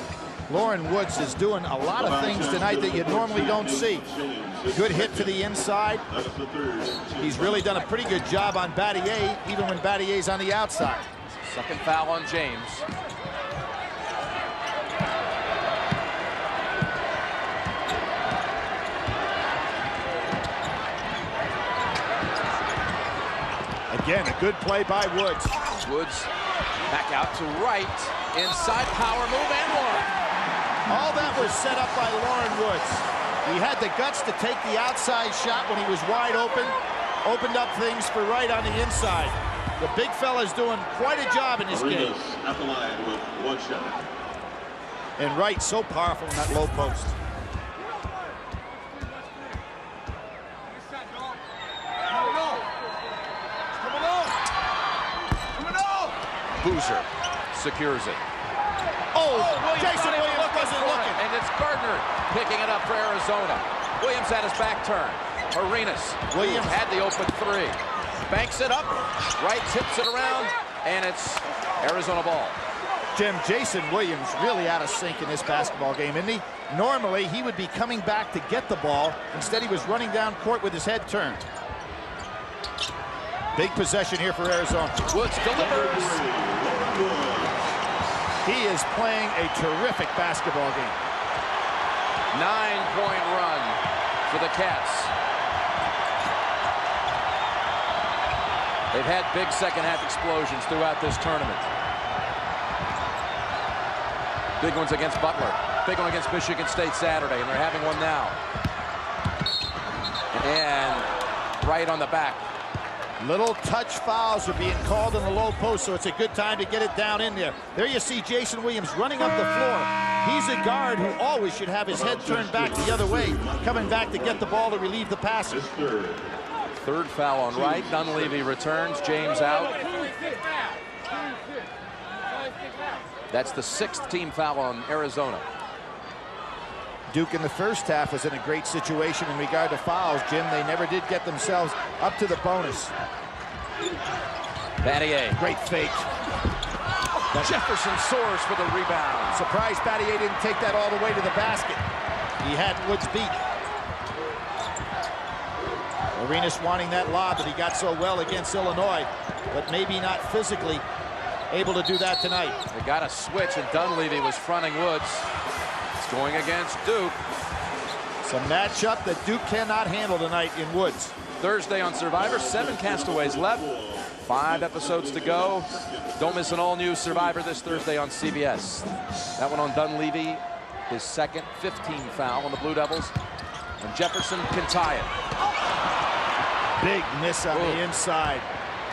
Lauren Woods is doing a lot of things tonight that you normally don't see. Good hit to the inside. He's really done a pretty good job on Battier, even when Battier's on the outside. Second foul on James. Again, a good play by Woods. Woods back out to right. Inside power move and one. All that was set up by Lauren Woods. He had the guts to take the outside shot when he was wide open. Opened up things for Wright on the inside. The big fella's doing quite a job in this game. At the line with 1 shot. And Wright so powerful in that low post. Boozer secures it. Oh, Jason Williams wasn't looking. And it's Gardner picking it up for Arizona. Williams had his back turned. Arenas. Williams had the open 3. Banks it up. Wright tips it around. And it's Arizona ball. Jim, Jason Williams really out of sync in this basketball game, isn't he? Normally, he would be coming back to get the ball. Instead, he was running down court with his head turned. Big possession here for Arizona. Woods delivers. He is playing a terrific basketball game. 9-point run for the Cats. They've had big second-half explosions throughout this tournament. Big ones against Butler. Big one against Michigan State Saturday, and they're having one now. And right on the back. Little touch fouls are being called in the low post, so it's a good time to get it down in there. There you see Jason Williams running up the floor. He's a guard who always should have his head turned back the other way, coming back to get the ball to relieve the passer. Third foul on Wright. Dunleavy returns. James out. That's the 6th team foul on Arizona. Duke in the first half was in a great situation in regard to fouls, Jim. They never did get themselves up to the bonus. Battier. Great fake. Jefferson soars for the rebound. Surprised Battier didn't take that all the way to the basket. He had Woods beat. Arenas wanting that lob that he got so well against Illinois, but maybe not physically able to do that tonight. They got a switch, and Dunleavy was fronting Woods. It's going against Duke. Some matchup that Duke cannot handle tonight in Woods. Thursday on Survivor, 7 castaways left. 5 episodes to go. Don't miss an all-new Survivor this Thursday on CBS. That one on Dunleavy, his second 15 foul on the Blue Devils. And Jefferson can tie it. Big miss on the inside.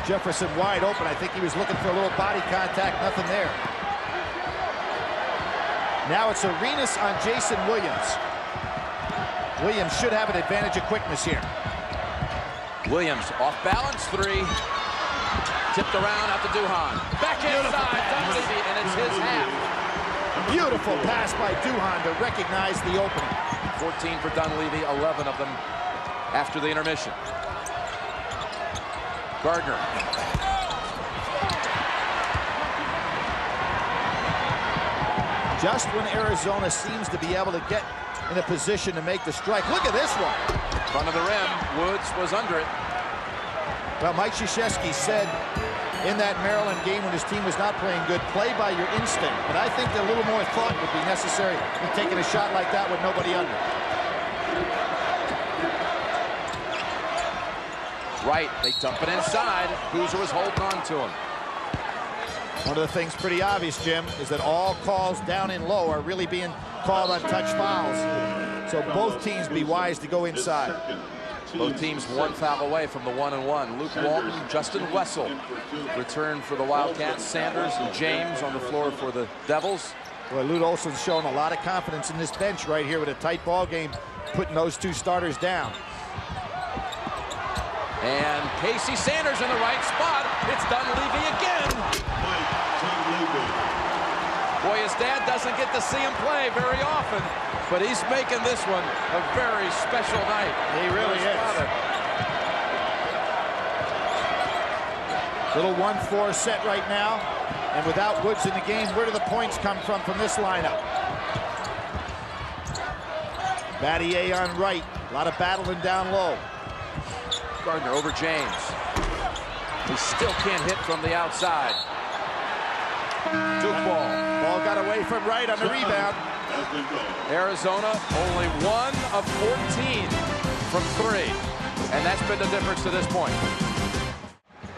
Jefferson wide open. I think he was looking for a little body contact. Nothing there. Now it's Arenas on Jason Williams. Williams should have an advantage of quickness here. Williams off balance 3. Tipped around out to Duhan. Back inside Dunleavy, and it's his half. Beautiful pass by Duhan to recognize the opening. 14 for Dunleavy, 11 of them after the intermission. Gardner. Just when Arizona seems to be able to get in a position to make the strike. Look at this one. Front of the rim. Woods was under it. Well, Mike Krzyzewski said in that Maryland game when his team was not playing good, play by your instinct. But I think that a little more thought would be necessary in taking a shot like that with nobody under. Right, they dump it inside. Boozer was holding on to him. One of the things pretty obvious, Jim, is that all calls down and low are really being called on touch fouls. So both teams be wise to go inside. Both teams 1 foul away from the 1-and-1. Luke Walton, Justin Wessel return for the Wildcats. Sanders and James on the floor for the Devils. Boy, Lute Olson's showing a lot of confidence in this bench right here with a tight ball game, putting those 2 starters down. And Casey Sanders in the right spot. It's Dunleavy again. Boy, his dad doesn't get to see him play very often, but he's making this one a very special night. He really is. Little 1-4 set right now, and without Woods in the game, where do the points come from this lineup? Battier on right, a lot of battling down low. Gardner over James. He still can't hit from the outside. Duke ball. Ball got away from right on the rebound. Arizona only 1 of 14 from 3. And that's been the difference to this point.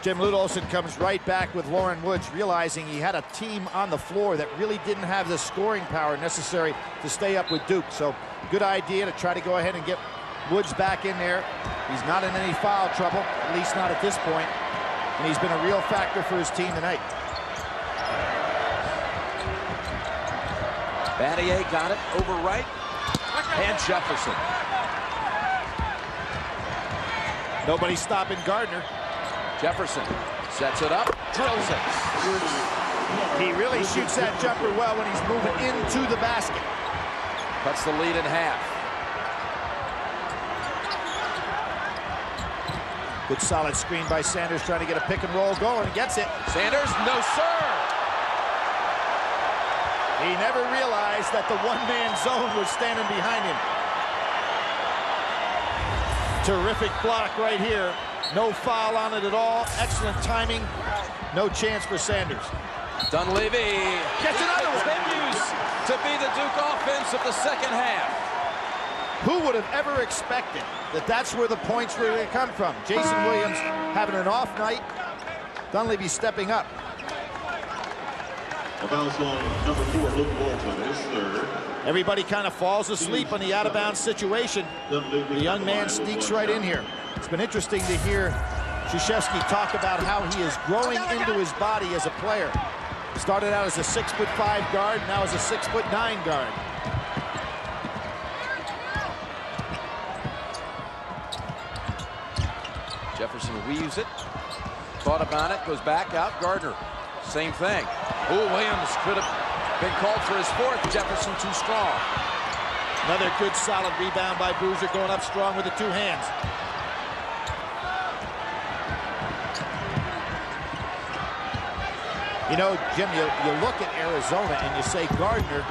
Jim, Lute Olson comes right back with Lauren Woods, realizing he had a team on the floor that really didn't have the scoring power necessary to stay up with Duke. So good idea to try to go ahead and get Woods back in there. He's not in any foul trouble, at least not at this point. And he's been a real factor for his team tonight. Battier got it over right. And Jefferson. Nobody stopping Gardner. Jefferson sets it up, drills it. He really shoots that jumper well when he's moving into the basket. Cuts the lead in half. Good solid screen by Sanders trying to get a pick and roll going. Gets it. Sanders, no sir. He never realized that the one-man zone was standing behind him. Terrific block right here. No foul on it at all. Excellent timing. No chance for Sanders. Dunleavy gets another one. Continues to be the Duke offense of the second half. Who would have ever expected that that's where the points were going to come from? Jason Williams having an off night. Dunleavy stepping up. Number 4, Luke Walton, is third. Everybody kind of falls asleep on the out-of-bounds situation. The young man sneaks right in here. It's been interesting to hear Krzyzewski talk about how he is growing into his body as a player. Started out as a 6'5" guard, now as a 6'9" guard. Jefferson weaves it. Thought about it, goes back out. Gardner, same thing. Oh, Williams could have Been called for his fourth. Jefferson too strong. Another good solid rebound by Boozer, going up strong with the two hands. You know, Jim, you look at Arizona and you say Gardner.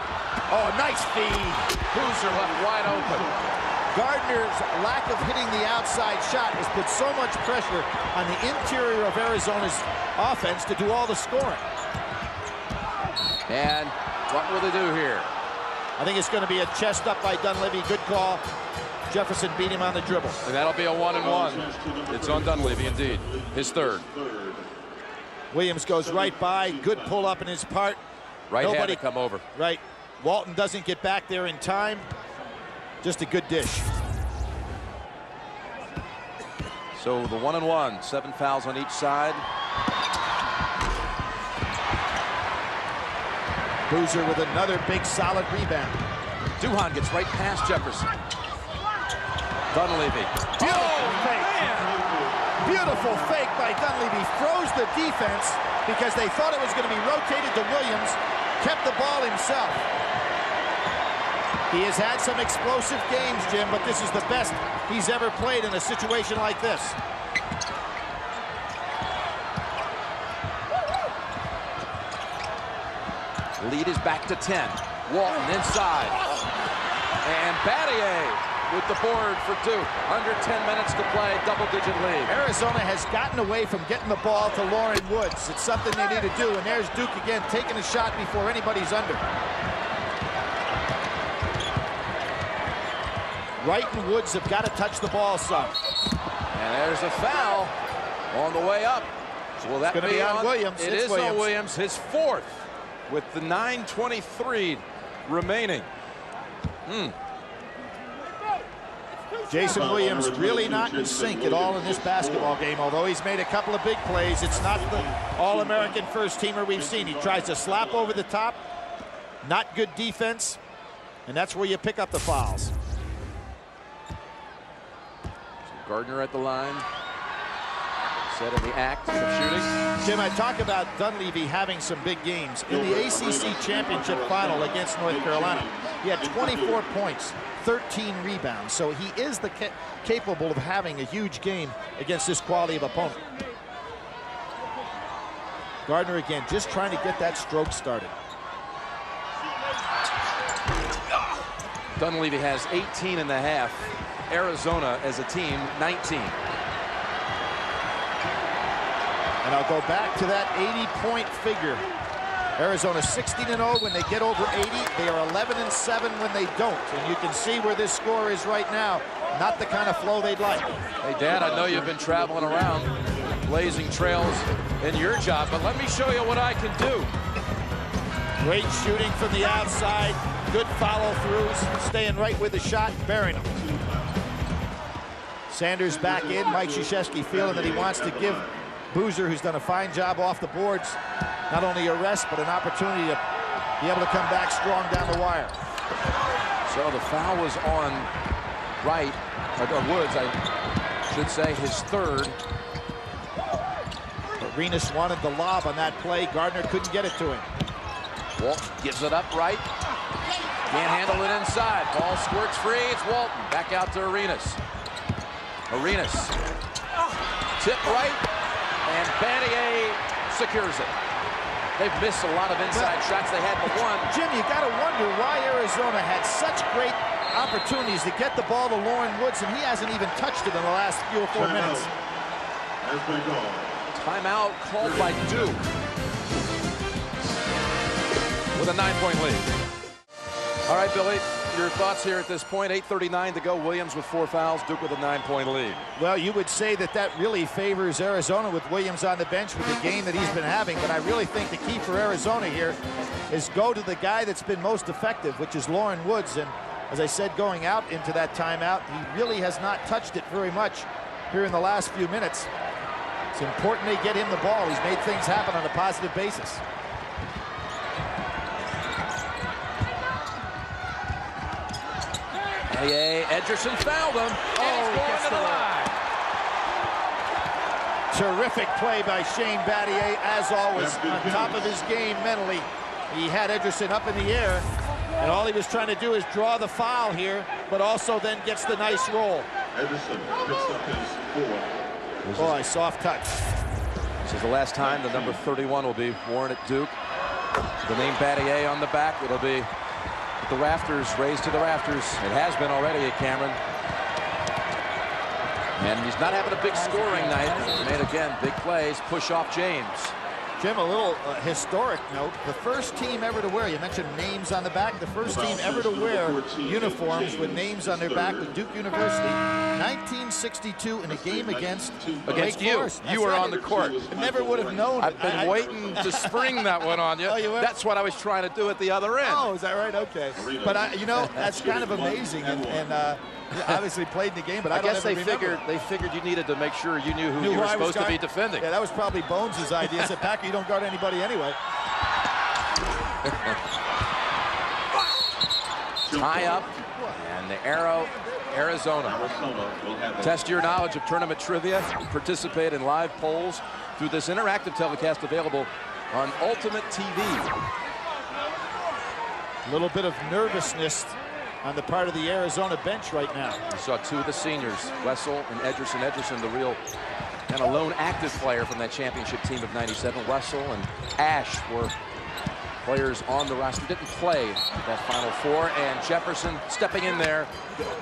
Oh, nice feed. Boozer left wide open. Gardner's lack of hitting the outside shot has put so much pressure on the interior of Arizona's offense to do all the scoring. And what will they do here? I think it's going to be a chest up by Dunleavy. Good call. Jefferson beat him on the dribble. And that'll be a 1-and-1. It's on Dunleavy, indeed. His third. Williams goes right by. Good pull up in his part. Right-handed come over. Right. Walton doesn't get back there in time. Just a good dish. So the 1-and-1. 7 fouls on each side. Boozer with another big solid rebound. Duhan gets right past Jefferson. Dunleavy. Beautiful fake. Beautiful fake by Dunleavy. Froze the defense because they thought it was going to be rotated to Williams. Kept the ball himself. He has had some explosive games, Jim, but this is the best he's ever played in a situation like this. Lead is back to 10. Walton inside. And Battier with the board for 2. Under 10 minutes to play, double-digit lead. Arizona has gotten away from getting the ball to Lauren Woods. It's something they need to do, and there's Duke again taking a shot before anybody's under. Wright and Woods have got to touch the ball some. And there's a foul on the way up. Will that be on Williams? It is on Williams, his fourth, with the 9:23 remaining. Jason Williams really not in sync at all in this basketball game. Although he's made a couple of big plays, it's not the All-American first-teamer we've seen. He tries to slap over the top. Not good defense. And that's where you pick up the fouls. Gardner at the line. Set in the act of shooting. Jim, I talk about Dunleavy having some big games. In the ACC championship final against North Carolina, he had 24 points, 13 rebounds. So he is capable of having a huge game against this quality of opponent. Gardner again, just trying to get that stroke started. Dunleavy has 18 and a half. Arizona as a team, 19. And I'll go back to that 80-point figure. Arizona 16-0 when they get over 80. They are 11-7 when they don't. And you can see where this score is right now. Not the kind of flow they'd like. Hey, Dad, I know you've been traveling around, blazing trails in your job, but let me show you what I can do. Great shooting from the outside. Good follow-throughs. Staying right with the shot, burying them. Sanders back in. Mike Krzyzewski feeling that he wants to give Boozer, who's done a fine job off the boards, not only a rest, but an opportunity to be able to come back strong down the wire. So the foul was on Wright, or Woods, I should say, his third. Arenas wanted the lob on that play. Gardner couldn't get it to him. Walton gives it up right. Can't handle it inside. Ball squirts free. It's Walton. Back out to Arenas. Arenas. Tip right. And Battier secures it. They've missed a lot of inside shots. They had but one. Jim, you got to wonder why Arizona had such great opportunities to get the ball to Lauren Woods, and he hasn't even touched it in the last few or 4 minutes. Timeout called by Duke with a 9-point lead. All right, Billy, your thoughts here at this point. 8:39 to go. Williams with 4 fouls. Duke with a 9-point lead. Well, you would say that that really favors Arizona with Williams on the bench with the game that he's been having. But I really think the key for Arizona here is go to the guy that's been most effective, which is Lauren Woods. And as I said, going out into that timeout, he really has not touched it very much here in the last few minutes. It's important they get him the ball. He's made things happen on a positive basis. Ederson fouled him. And he's going to the line. Terrific play by Shane Battier, as always, on top of his game mentally. He had Ederson up in the air, and all he was trying to do is draw the foul here, but also then gets the nice roll. Ederson picks up his 4th. Boy, soft touch. This is the last time the number 31 will be worn at Duke. The name Battier on the back. It'll be at the rafters, raised to the rafters. It has been already at Cameron. And he's not having a big scoring night. He's made, again, big plays. Push off James. Jim, a little historic note. The first team ever to wear, you mentioned names on the back, the first team ever to wear uniforms with names on their back with Duke University, 1962 in a game against you. Forest. You were on the court. I never would have known. I've been waiting to spring that one on you. Oh, you were? That's what I was trying to do at the other end. Oh, is that right? Okay. But, you know, that's kind of amazing. And obviously played in the game, but I guess don't they remember. figured you needed to make sure you knew who you were supposed to be defending. Yeah, that was probably Bones' idea. He said, Packer, you don't guard anybody anyway. Tie up, and the arrow, Arizona. Test your knowledge of tournament trivia. Participate in live polls through this interactive telecast available on Ultimate TV. A little bit of nervousness on the part of the Arizona bench right now. We saw two of the seniors, Wessel and Ederson. Ederson, the real and a lone active player from that championship team of '97. Wessel and Ash were players on the roster, didn't play that Final Four, and Jefferson stepping in there,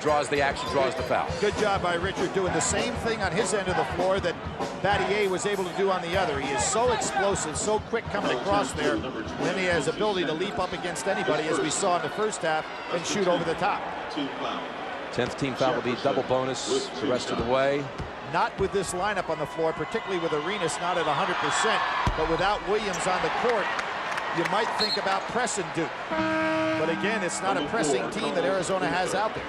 draws the action, draws the foul. Good job by Richard doing the same thing on his end of the floor that Battier was able to do on the other. He is so explosive, so quick coming across there, and then he has ability to leap up against anybody, as we saw in the first half, and shoot over the top. 10th team foul will be double bonus the rest of the way. Not with this lineup on the floor, particularly with Arenas not at 100%, but without Williams on the court, you might think about pressing Duke. But again, it's not a pressing team that Arizona has out there.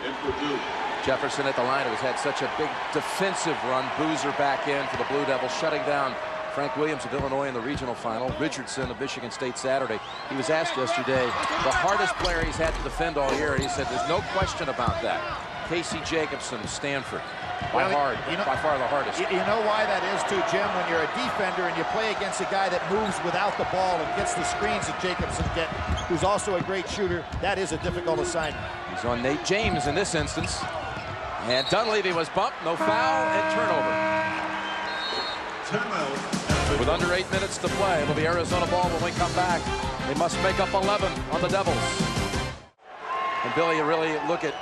Jefferson at the line, who's had such a big defensive run. Boozer back in for the Blue Devils, shutting down Frank Williams of Illinois in the regional final. Richardson of Michigan State Saturday. He was asked yesterday, the hardest player he's had to defend all year, and he said there's no question about that. Casey Jacobson, Stanford. By far the hardest. You know why that is too, Jim? When you're a defender and you play against a guy that moves without the ball and gets the screens that Jacobson gets, who's also a great shooter, that is a difficult assignment. He's on Nate James in this instance. And Dunleavy was bumped, no foul, and turnover. With under 8 minutes to play, it'll be Arizona ball when we come back. They must make up 11 on the Devils. And Billy, you really look at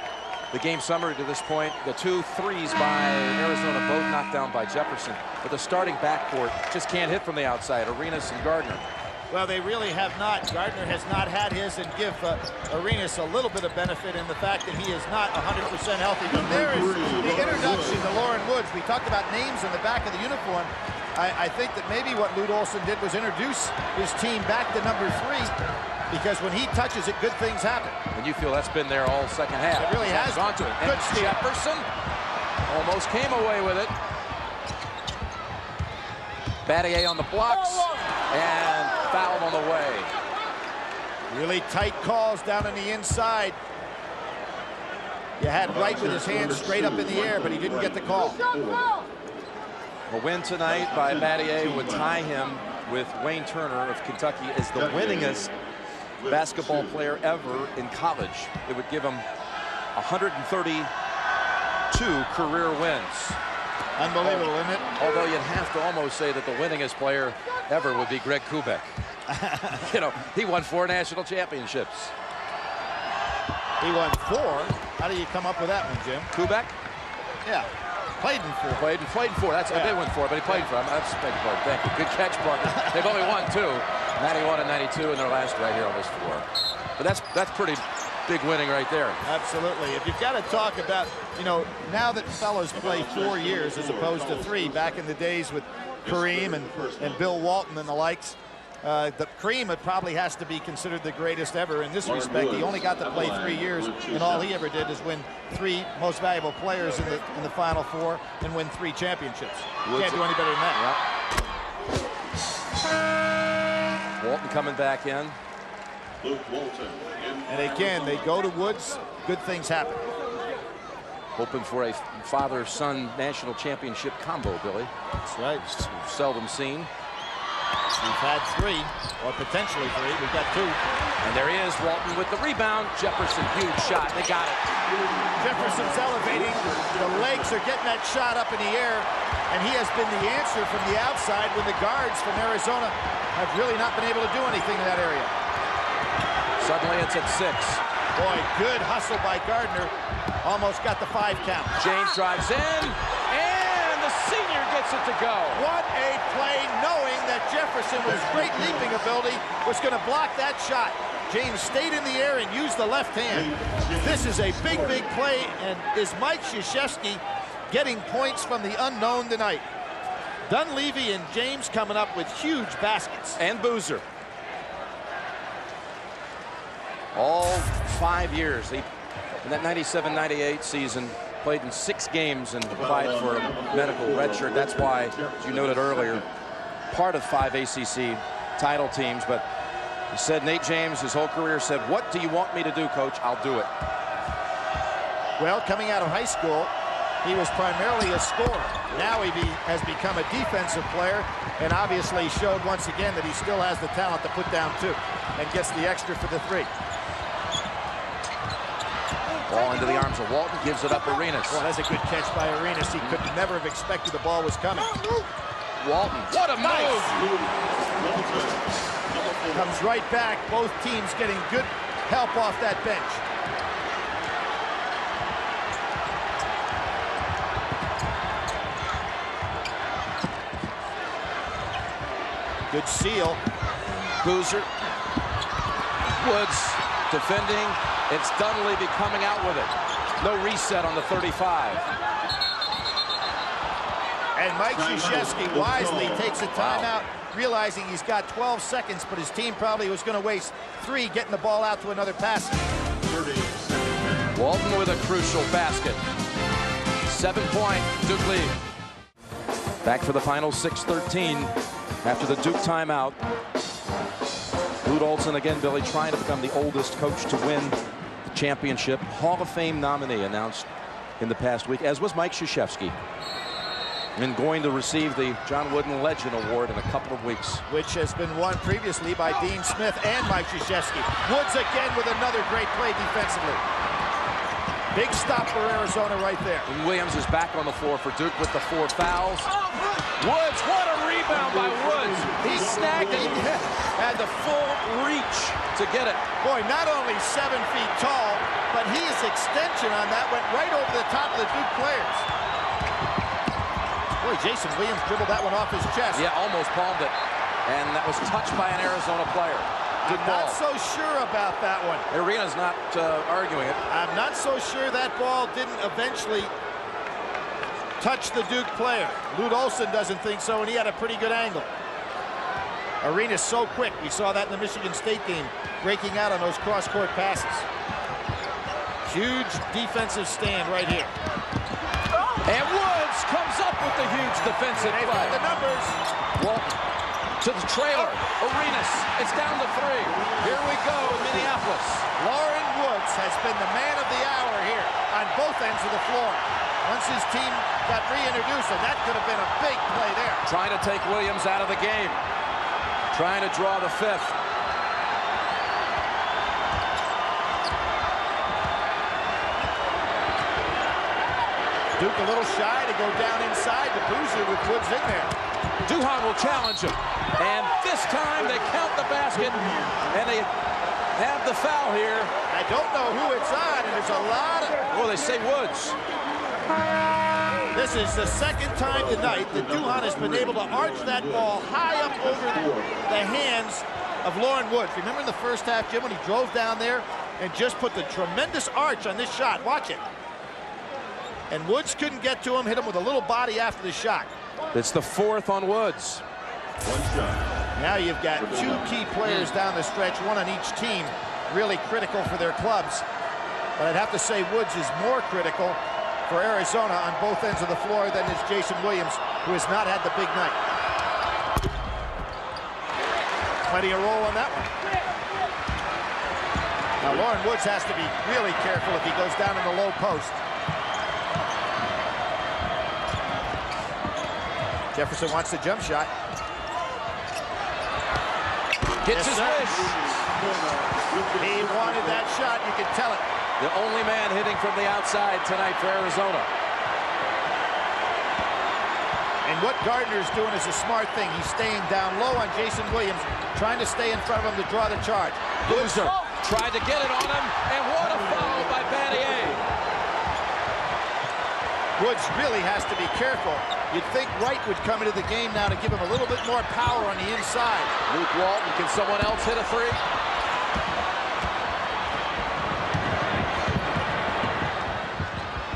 the game summary to this point. The 2 threes by Arizona, both knocked down by Jefferson. But the starting backcourt just can't hit from the outside, Arenas and Gardner. Well, they really have not. Gardner has not had his, and give Arenas a little bit of benefit in the fact that he is not 100% healthy. But there is the introduction to Lauren Woods. We talked about names on the back of the uniform. I think that maybe what Lute Olson did was introduce his team back to number 3, because when he touches it, good things happen. And you feel that's been there all second half. It really has. Gone to it. And Good steal. Jefferson almost came away with it. Battier on the blocks, and foul on the way. Really tight calls down on the inside. You had Wright with his hands straight up in the air, but he didn't get the call. A win tonight by Battier would tie him with Wayne Turner of Kentucky as the winningest basketball player ever in college. It would give him 132 career wins. Unbelievable, isn't it? Although you'd have to almost say that the winningest player ever would be Greg Kubek. You know, he won 4 national championships. He won 4. How do you come up with that one, Jim? Kubek? Yeah. Played in 4. Played in 4. That's they won 4, but he played for them. That's a big part. Thank you. Good catch, Parker. They've only won 2. 91 and 92 in their last right here on this floor. But that's pretty big winning right there. Absolutely. If you've got to talk about, you know, now that fellows play 4 years as opposed to 3 back in the days with Kareem and Bill Walton and the likes, the Kareem probably has to be considered the greatest ever in this respect. He only got to play 3 years, and all he ever did is win 3 most valuable players in the Final Four and win 3 championships. You can't do any better than that. Yep. Walton coming back in. And again, they go to Woods, good things happen. Hoping for a father-son national championship combo, Billy. That's right. Seldom seen. We've had 3, or potentially 3. We've got 2. And there he is, Walton with the rebound. Jefferson, huge shot. They got it. Jefferson's elevating. The legs are getting that shot up in the air, and he has been the answer from the outside when the guards from Arizona have really not been able to do anything in that area. Suddenly it's at 6. Boy, good hustle by Gardner. Almost got the 5 count. James drives in, and the senior gets it to go. What a play, knowing that Jefferson, with his great leaping ability, was going to block that shot. James stayed in the air and used the left hand. This is a big, big play, and is Mike Krzyzewski getting points from the unknown tonight. Dunleavy and James coming up with huge baskets. And Boozer. All 5 years. He, in that 97-98 season, played in 6 games and applied for a medical redshirt. That's why, as you noted earlier, part of 5 ACC title teams. But he said, Nate James, his whole career, said, what do you want me to do, Coach? I'll do it. Well, coming out of high school, he was primarily a scorer. Now he has become a defensive player, and obviously showed once again that he still has the talent to put down 2 and gets the extra for the 3. Ball into the arms of Walton, gives it up Arenas. Well, that's a good catch by Arenas. He could never have expected the ball was coming. Walton, what a move! Comes right back. Both teams getting good help off that bench. Good seal. Boozer. Woods defending. It's Dunleavy coming out with it. No reset on the 35. And Mike Krzyzewski wisely takes a timeout, realizing he's got 12 seconds, but his team probably was going to waste 3 getting the ball out to another pass. Walton with a crucial basket. 7-point Duke lead. Back for the final 6:13 after the Duke timeout. Lute Olson again, Billy, trying to become the oldest coach to win the championship. Hall of Fame nominee announced in the past week, as was Mike Krzyzewski. And going to receive the John Wooden Legend Award in a couple of weeks. Which has been won previously by Dean Smith and Mike Krzyzewski. Woods again with another great play defensively. Big stop for Arizona right there. And Williams is back on the floor for Duke with the 4 fouls. Woods, what a rebound by Woods. He snagged it, had the full reach to get it. Boy, not only 7 feet tall, but his extension on that went right over the top of the Duke players. Boy, Jason Williams dribbled that one off his chest. Yeah, almost palmed it. And that was touched by an Arizona player. Good ball. Not so sure about that one. Arena's not arguing it. I'm not so sure that ball didn't eventually touch the Duke player. Lute Olson doesn't think so, and he had a pretty good angle. Arena's so quick. We saw that in the Michigan State game, breaking out on those cross-court passes. Huge defensive stand right here. And Woods comes up with the huge defensive play. They've got the numbers. Walton to the trailer. Arenas, it's down to 3. Here we go in Minneapolis. Lauren Woods has been the man of the hour here on both ends of the floor. Once his team got reintroduced, and that could have been a big play there. Trying to take Williams out of the game. Trying to draw the 5th. Duke a little shy to go down inside the Boozer with Woods in there. Duhan will challenge him. And this time they count the basket, and they have the foul here. I don't know who it's on, and there's a lot of... Oh, they say Woods. This is the 2nd time tonight that Duhan has been able to arch that ball high up over the hands of Lauren Woods. Remember in the first half, Jim, when he drove down there and just put the tremendous arch on this shot? Watch it. And Woods couldn't get to him, hit him with a little body after the shot. It's the 4th on Woods. Now you've got 2 key players down the stretch, one on each team, really critical for their clubs. But I'd have to say Woods is more critical for Arizona on both ends of the floor than is Jason Williams, who has not had the big night. Plenty of roll on that one. Now Lauren Woods has to be really careful if he goes down in the low post. Jefferson wants the jump shot. Gets his wish. He wanted that shot, you can tell it. The only man hitting from the outside tonight for Arizona. And what Gardner's doing is a smart thing. He's staying down low on Jason Williams, trying to stay in front of him to draw the charge. Boozer tried to get it on him, and what a foul by Battier. Woods really has to be careful. You'd think Wright would come into the game now to give him a little bit more power on the inside. Luke Walton, can someone else hit a three?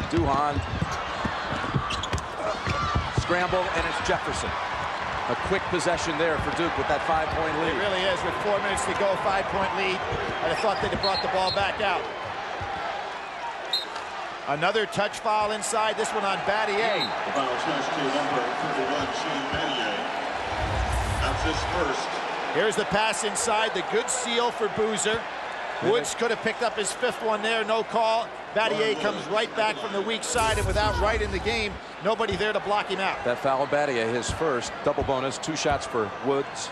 Duhan. Scramble, and it's Jefferson. A quick possession there for Duke with that 5-point lead. It really is. With 4 minutes to go, 5-point lead. I'd have thought they'd have brought the ball back out. Another touch foul inside, this one on Battier. The foul charge to number 31, Shane Battier. That's his first. Here's the pass inside, the good seal for Boozer. Woods could have picked up his 5th one there, no call. Battier comes right back from the weak side, and without Wright in the game, nobody there to block him out. That foul, Battier, his first. Double bonus, 2 shots for Woods.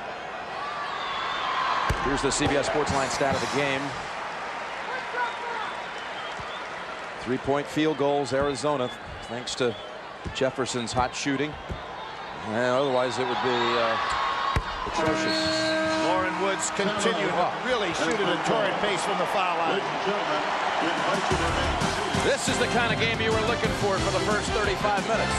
Here's the CBS Sportsline stat of the game. 3-point field goals, Arizona, thanks to Jefferson's hot shooting. And otherwise, it would be atrocious. Lauren Woods continuing to really shoot at a torrid pace from the foul line. This is the kind of game you were looking for the first 35 minutes.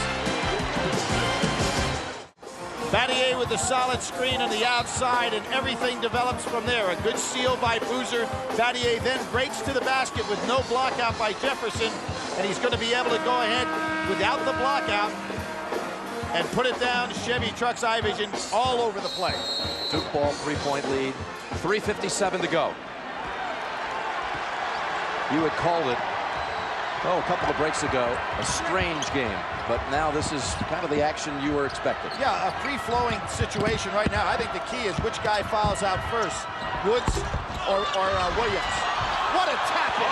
Battier with the solid screen on the outside, and everything develops from there. A good seal by Boozer. Battier then breaks to the basket with no block out by Jefferson, and he's going to be able to go ahead without the block out and put it down. Chevy trucks Ivision all over the play. Duke ball, 3-point lead, 3:57 to go. You had called it, a couple of breaks ago, a strange game. But now this is kind of the action you were expecting. Yeah, a free-flowing situation right now. I think the key is which guy fouls out first, Woods or Williams. What a tackle!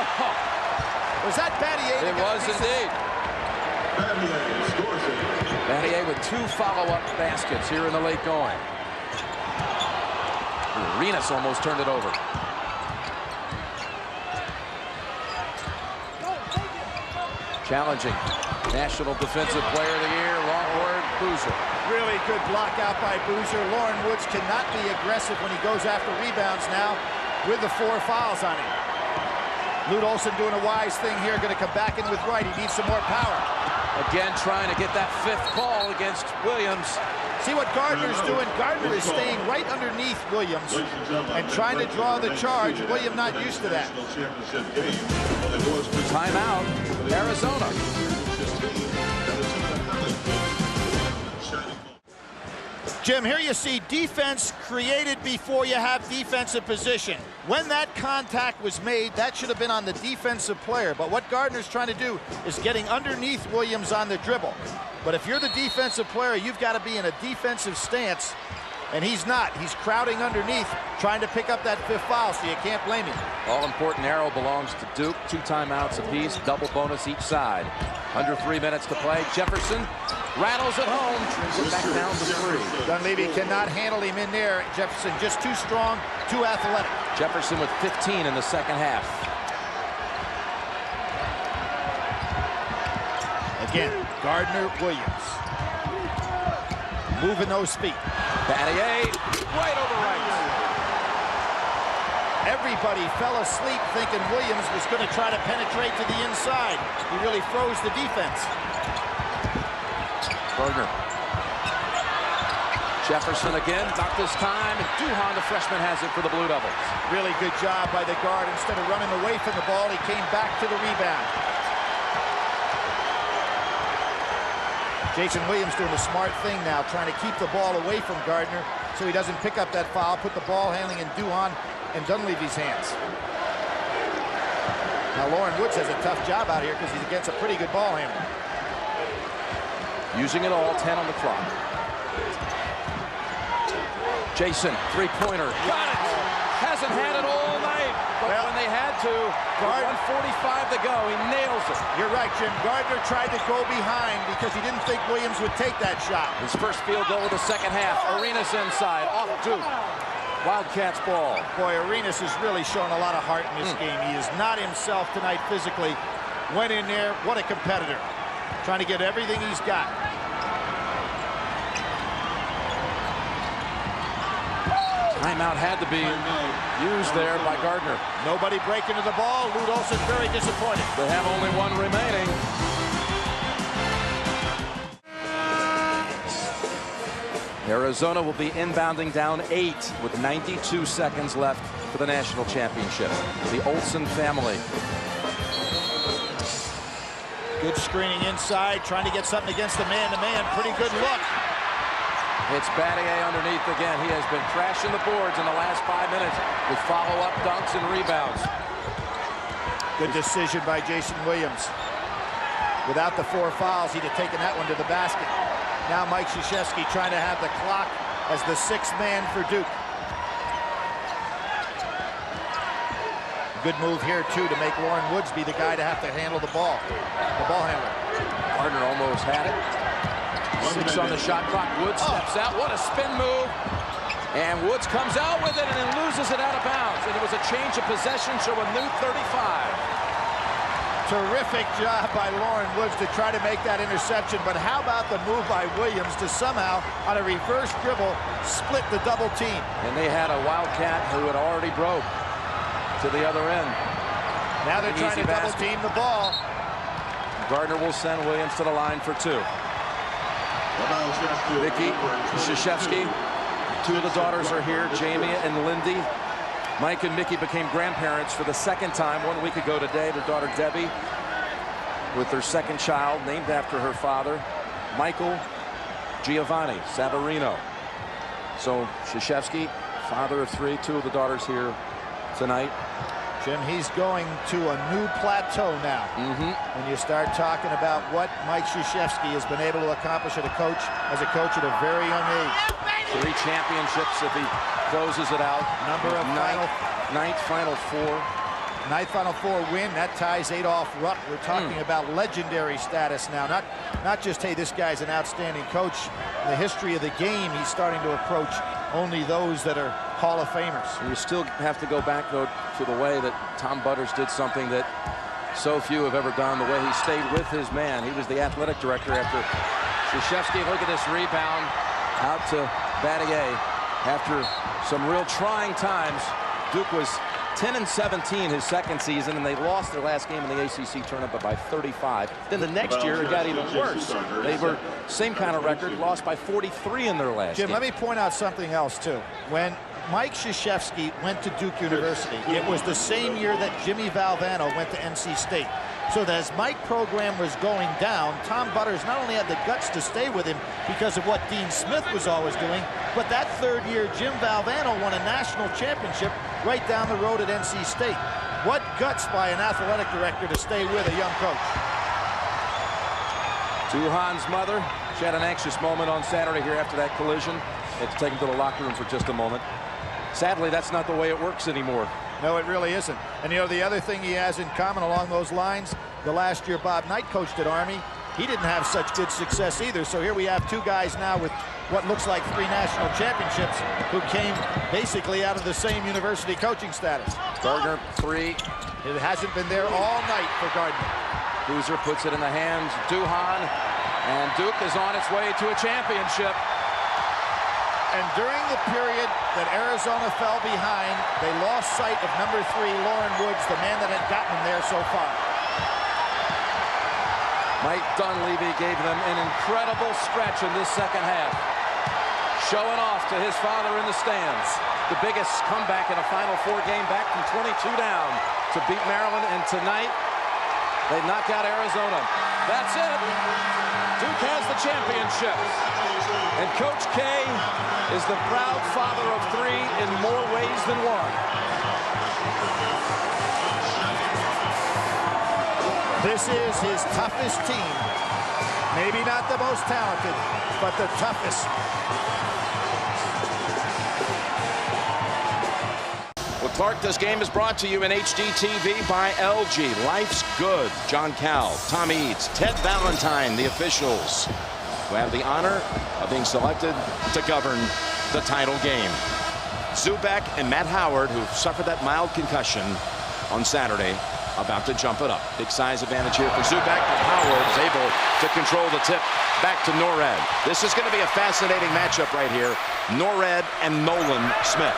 Was that Battier? It was indeed. Battier with 2 follow-up baskets here in the late going. Arenas almost turned it over. Challenging National Defensive Player of the Year, Longhorn Boozer. Really good block out by Boozer. Lauren Woods cannot be aggressive when he goes after rebounds now with the 4 fouls on him. Lute Olson doing a wise thing here, going to come back in with Wright. He needs some more power. Again, trying to get that 5th call against Williams. See what Gardner's doing. Gardner is staying right underneath Williams and trying to draw the charge. Williams not used to that. Timeout, Arizona. Jim, here you see defense created before you have defensive position. When that contact was made, that should have been on the defensive player. But what Gardner's trying to do is getting underneath Williams on the dribble. But if you're the defensive player, you've got to be in a defensive stance, and he's not. He's crowding underneath, trying to pick up that 5th foul, so you can't blame him. All-important arrow belongs to Duke. 2 timeouts apiece, double bonus each side. Under 3 minutes to play. Jefferson rattles it home, turns it back down to 3. Dunleavy cannot handle him in there. Jefferson just too strong, too athletic. Jefferson with 15 in the second half. Again, Gardner, Williams. Moving those feet. Battier, right over right. Everybody fell asleep thinking Williams was going to try to penetrate to the inside. He really froze the defense. Gardner. Jefferson again, not this time. And Duhan, the freshman, has it for the Blue Devils. Really good job by the guard. Instead of running away from the ball, he came back to the rebound. Jason Williams doing a smart thing now, trying to keep the ball away from Gardner so he doesn't pick up that foul, put the ball handling in Duhan and Dunleavy's hands. Now Lauren Woods has a tough job out here because he's against a pretty good ball handler. Using it all, 10 on the clock. Jason, 3-pointer. Got it! Hasn't had it all night, but when they had to, 1:45 to go, he nails it. You're right, Jim. Gardner tried to go behind because he didn't think Williams would take that shot. His first field goal of the second half. Arenas inside, off Duke. Wildcats ball. Boy, Arenas has really shown a lot of heart in this game. He is not himself tonight physically. Went in there. What a competitor. Trying to get everything he's got. Timeout had to be used there by Gardner. Nobody breaking to the ball. Lute Olson very disappointed. They have only one remaining. Arizona will be inbounding down 8 with 92 seconds left for the national championship. The Olsen family. Good screening inside, trying to get something against the man-to-man. Pretty good look. It's Battier underneath again. He has been crashing the boards in the last 5 minutes with follow-up dunks and rebounds. Good decision by Jason Williams. Without the 4 fouls, he'd have taken that one to the basket. Now Mike Krzyzewski trying to have the clock as the 6th man for Duke. Good move here, too, to make Lauren Woods be the guy to have to handle the ball. The ball handler. Gardner almost had it. 6 on the shot clock. Woods steps out. What a spin move. And Woods comes out with it and then loses it out of bounds. And it was a change of possession to a new 35. Terrific job by Lauren Woods to try to make that interception. But how about the move by Williams to somehow, on a reverse dribble, split the double team? And they had a Wildcat who had already broke to the other end. Now they're trying to double team the ball. Gardner will send Williams to the line for 2. Mickey Krzyzewski. 2 of the daughters are here, Jamie and Lindy. Mike and Mickey became grandparents for the 2nd time 1 week ago today. Their daughter Debbie with their 2nd child named after her father, Michael Giovanni Savarino. So Krzyzewski, father of 3, 2 of the daughters here tonight. Jim, he's going to a new plateau now. When you start talking about what Mike Krzyzewski has been able to accomplish as a coach at a very young age. 3 championships if he closes it out. Number of ninth Final Four. 9th Final Four win. That ties Adolph Rupp. We're talking about legendary status now. Not just, hey, this guy's an outstanding coach. In the history of the game, he's starting to approach only those that are Hall of Famers. And you still have to go back, though, to the way that Tom Butters did something that so few have ever done, the way he stayed with his man. He was the athletic director after Krzyzewski. Look at this rebound out to Battier. After some real trying times, Duke was 10-17 his 2nd season, and they lost their last game in the ACC tournament by 35. Then the next year, it got even worse. They were same kind of record, lost by 43 in their last game. Jim, let me point out something else, too. When Mike Krzyzewski went to Duke University, it was the same year that Jimmy Valvano went to NC State. So that as Mike's program was going down, Tom Butters not only had the guts to stay with him because of what Dean Smith was always doing, but that 3rd year, Jim Valvano won a national championship right down the road at NC State. What guts by an athletic director to stay with a young coach. Duhan's mother, she had an anxious moment on Saturday here after that collision. Had to take him to the locker room for just a moment. Sadly, that's not the way it works anymore. No, it really isn't. And, you know, the other thing he has in common along those lines, the last year Bob Knight coached at Army, he didn't have such good success either. So here we have 2 guys now with what looks like 3 national championships who came basically out of the same university coaching status. Gardner, 3. It hasn't been there all night for Gardner. Boozer puts it in the hands of Duhan, and Duke is on its way to a championship. And during the period that Arizona fell behind, they lost sight of number 3, Lauren Woods, the man that had gotten them there so far. Mike Dunleavy gave them an incredible stretch in this 2nd half. Showing off to his father in the stands. The biggest comeback in a Final Four game back from 22 down to beat Maryland. And tonight, they knock out Arizona. That's it. Duke has the championship. And Coach K is the proud father of 3 in more ways than one. This is his toughest team. Maybe not the most talented, but the toughest. Well, Clark, this game is brought to you in HD TV by LG. Life's Good. John Cal, Tom Eads, Ted Valentine, the officials, who have the honor of being selected to govern the title game. Zubak and Matt Howard, who suffered that mild concussion on Saturday, about to jump it up. Big size advantage here for Zubak, but Howard is able to control the tip back to Norred. This is going to be a fascinating matchup right here. Norred and Nolan Smith.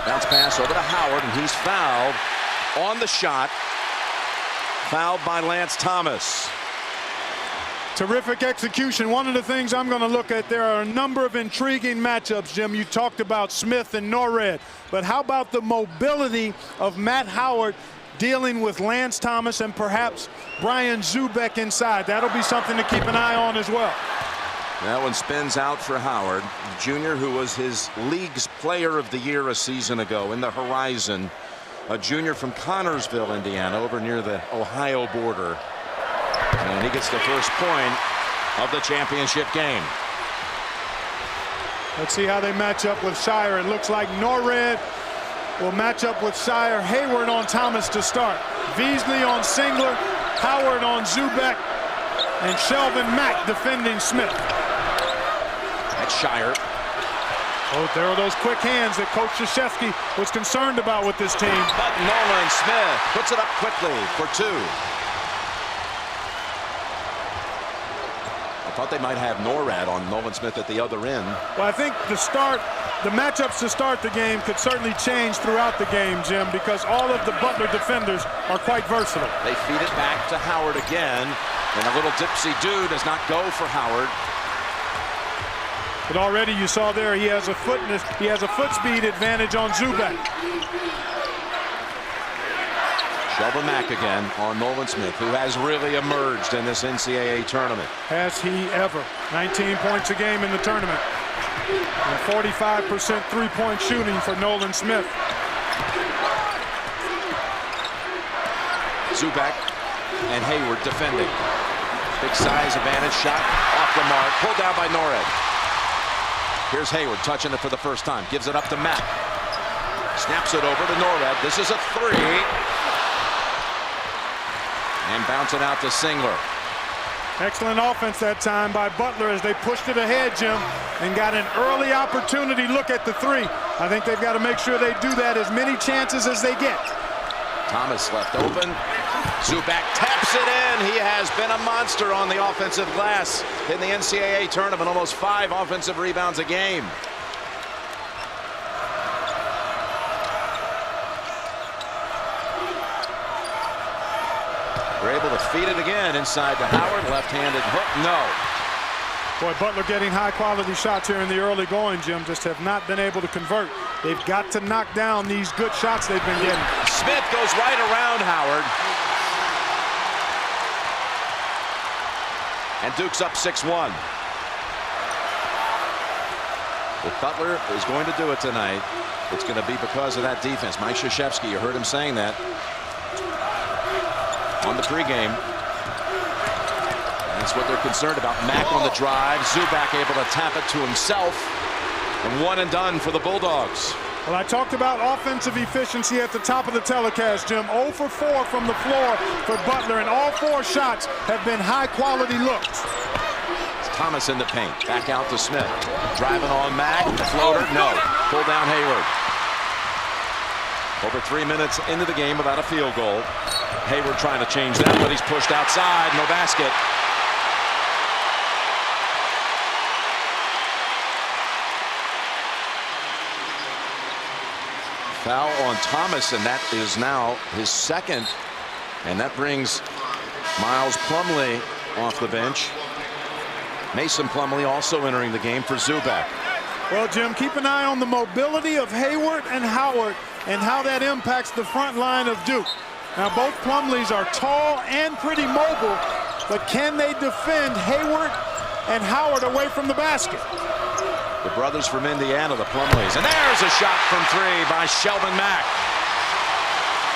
Bounce pass over to Howard, and he's fouled on the shot. Fouled by Lance Thomas. Terrific execution. One of the things I'm going to look at, there are a number of intriguing matchups, Jim. You talked about Smith and Norred, but how about the mobility of Matt Howard dealing with Lance Thomas and perhaps Brian Zubak inside? That'll be something to keep an eye on as well. That one spins out for Howard, the junior who was his league's player of the year a season ago in the Horizon. A junior from Connorsville, Indiana, over near the Ohio border. And he gets the first point of the championship game. Let's see how they match up with Shire. It looks like Norred will match up with Shire. Hayward on Thomas to start. Beasley on Singler. Howard on Zubak. And Shelvin Mack defending Smith. That's Shire. Oh, there are those quick hands that Coach Krzyzewski was concerned about with this team. But Nolan Smith puts it up quickly for two. I thought they might have Norred on Nolan Smith at the other end. Well, I think the matchups to start the game could certainly change throughout the game, Jim, because all of the Butler defenders are quite versatile. They feed it back to Howard again, and a little dipsy-do does not go for Howard. But already you saw there he has a foot speed advantage on Zubak. Shelvin Mack again on Nolan Smith, who has really emerged in this NCAA tournament. Has he ever? 19 points a game in the tournament. And 45% three-point shooting for Nolan Smith. Zubak and Hayward defending. Big size advantage, shot off the mark, pulled down by Norred. Here's Hayward touching it for the first time. Gives it up to Matt. Snaps it over to Norred. This is a three. And bouncing out to Singler. Excellent offense that time by Butler as they pushed it ahead, Jim, and got an early opportunity look at the three. I think they've got to make sure they do that as many chances as they get. Thomas left open. Zubak taps it in. He has been a monster on the offensive glass in the NCAA tournament. Almost 5 offensive rebounds a game. They're able to feed it again inside to Howard. Left-handed hook. No. Boy, Butler getting high-quality shots here in the early going, Jim. Just have not been able to convert. They've got to knock down these good shots they've been getting. Smith goes right around Howard. And Duke's up 6-1. If Butler is going to do it tonight, it's going to be because of that defense. Mike Krzyzewski, you heard him saying that on the pregame. That's what they're concerned about. Mack on the drive. Zubak able to tap it to himself. And one and done for the Bulldogs. Well, I talked about offensive efficiency at the top of the telecast, Jim. 0 for 4 from the floor for Butler, and all 4 shots have been high-quality looks. It's Thomas in the paint. Back out to Smith. Driving on Mack. Floater. No. Pull down Hayward. Over 3 minutes into the game without a field goal. Hayward trying to change that, but he's pushed outside. No basket. Foul on Thomas, and that is now his second. And that brings Miles Plumlee off the bench. Mason Plumlee also entering the game for Zubak. Well, Jim, keep an eye on the mobility of Hayward and Howard and how that impacts the front line of Duke. Now, both Plumlees are tall and pretty mobile, but can they defend Hayward and Howard away from the basket? The brothers from Indiana, the Plumlees. And there's a shot from 3 by Shelvin Mack.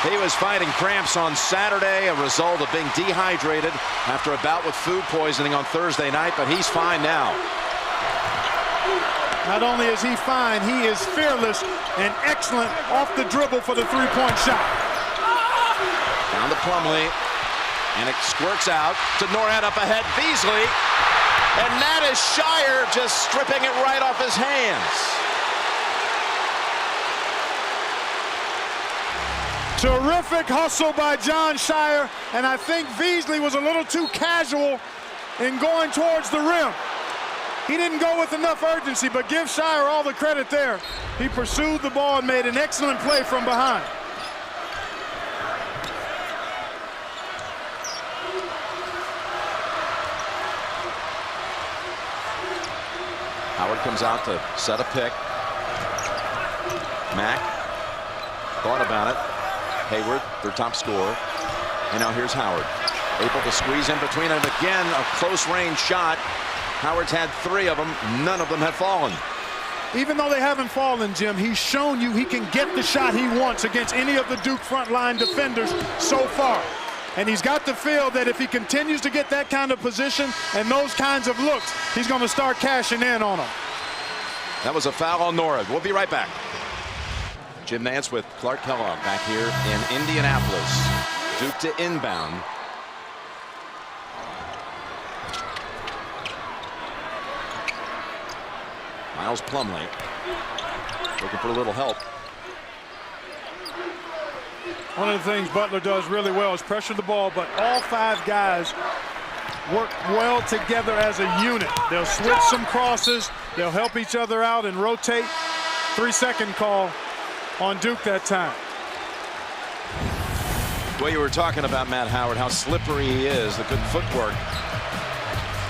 He was fighting cramps on Saturday, a result of being dehydrated after a bout with food poisoning on Thursday night, but he's fine now. Not only is he fine, he is fearless and excellent off the dribble for the three-point shot. Down to Plumlee, and it squirts out to Norred up ahead. Beasley And that is Shire just stripping it right off his hands. Terrific hustle by John Shire, and I think Beasley was a little too casual in going towards the rim. He didn't go with enough urgency, but give Shire all the credit there. He pursued the ball and made an excellent play from behind. Howard comes out to set a pick. Mack thought about it. Hayward, their top scorer. And now here's Howard. Able to squeeze in between them again. A close range shot. Howard's had 3 of them. None of them have fallen. Even though they haven't fallen, Jim, he's shown you he can get the shot he wants against any of the Duke front line defenders so far. And he's got the feel that if he continues to get that kind of position and those kinds of looks, he's going to start cashing in on them. That was a foul on Norwood. We'll be right back. Jim Nantz with Clark Kellogg back here in Indianapolis. Duke to inbound. Miles Plumlee looking for a little help. One of the things Butler does really well is pressure the ball, but all 5 guys work well together as a unit. They'll switch some crosses. They'll help each other out and rotate. 3-second call on Duke that time. Well, you were talking about Matt Howard, how slippery he is, the good footwork.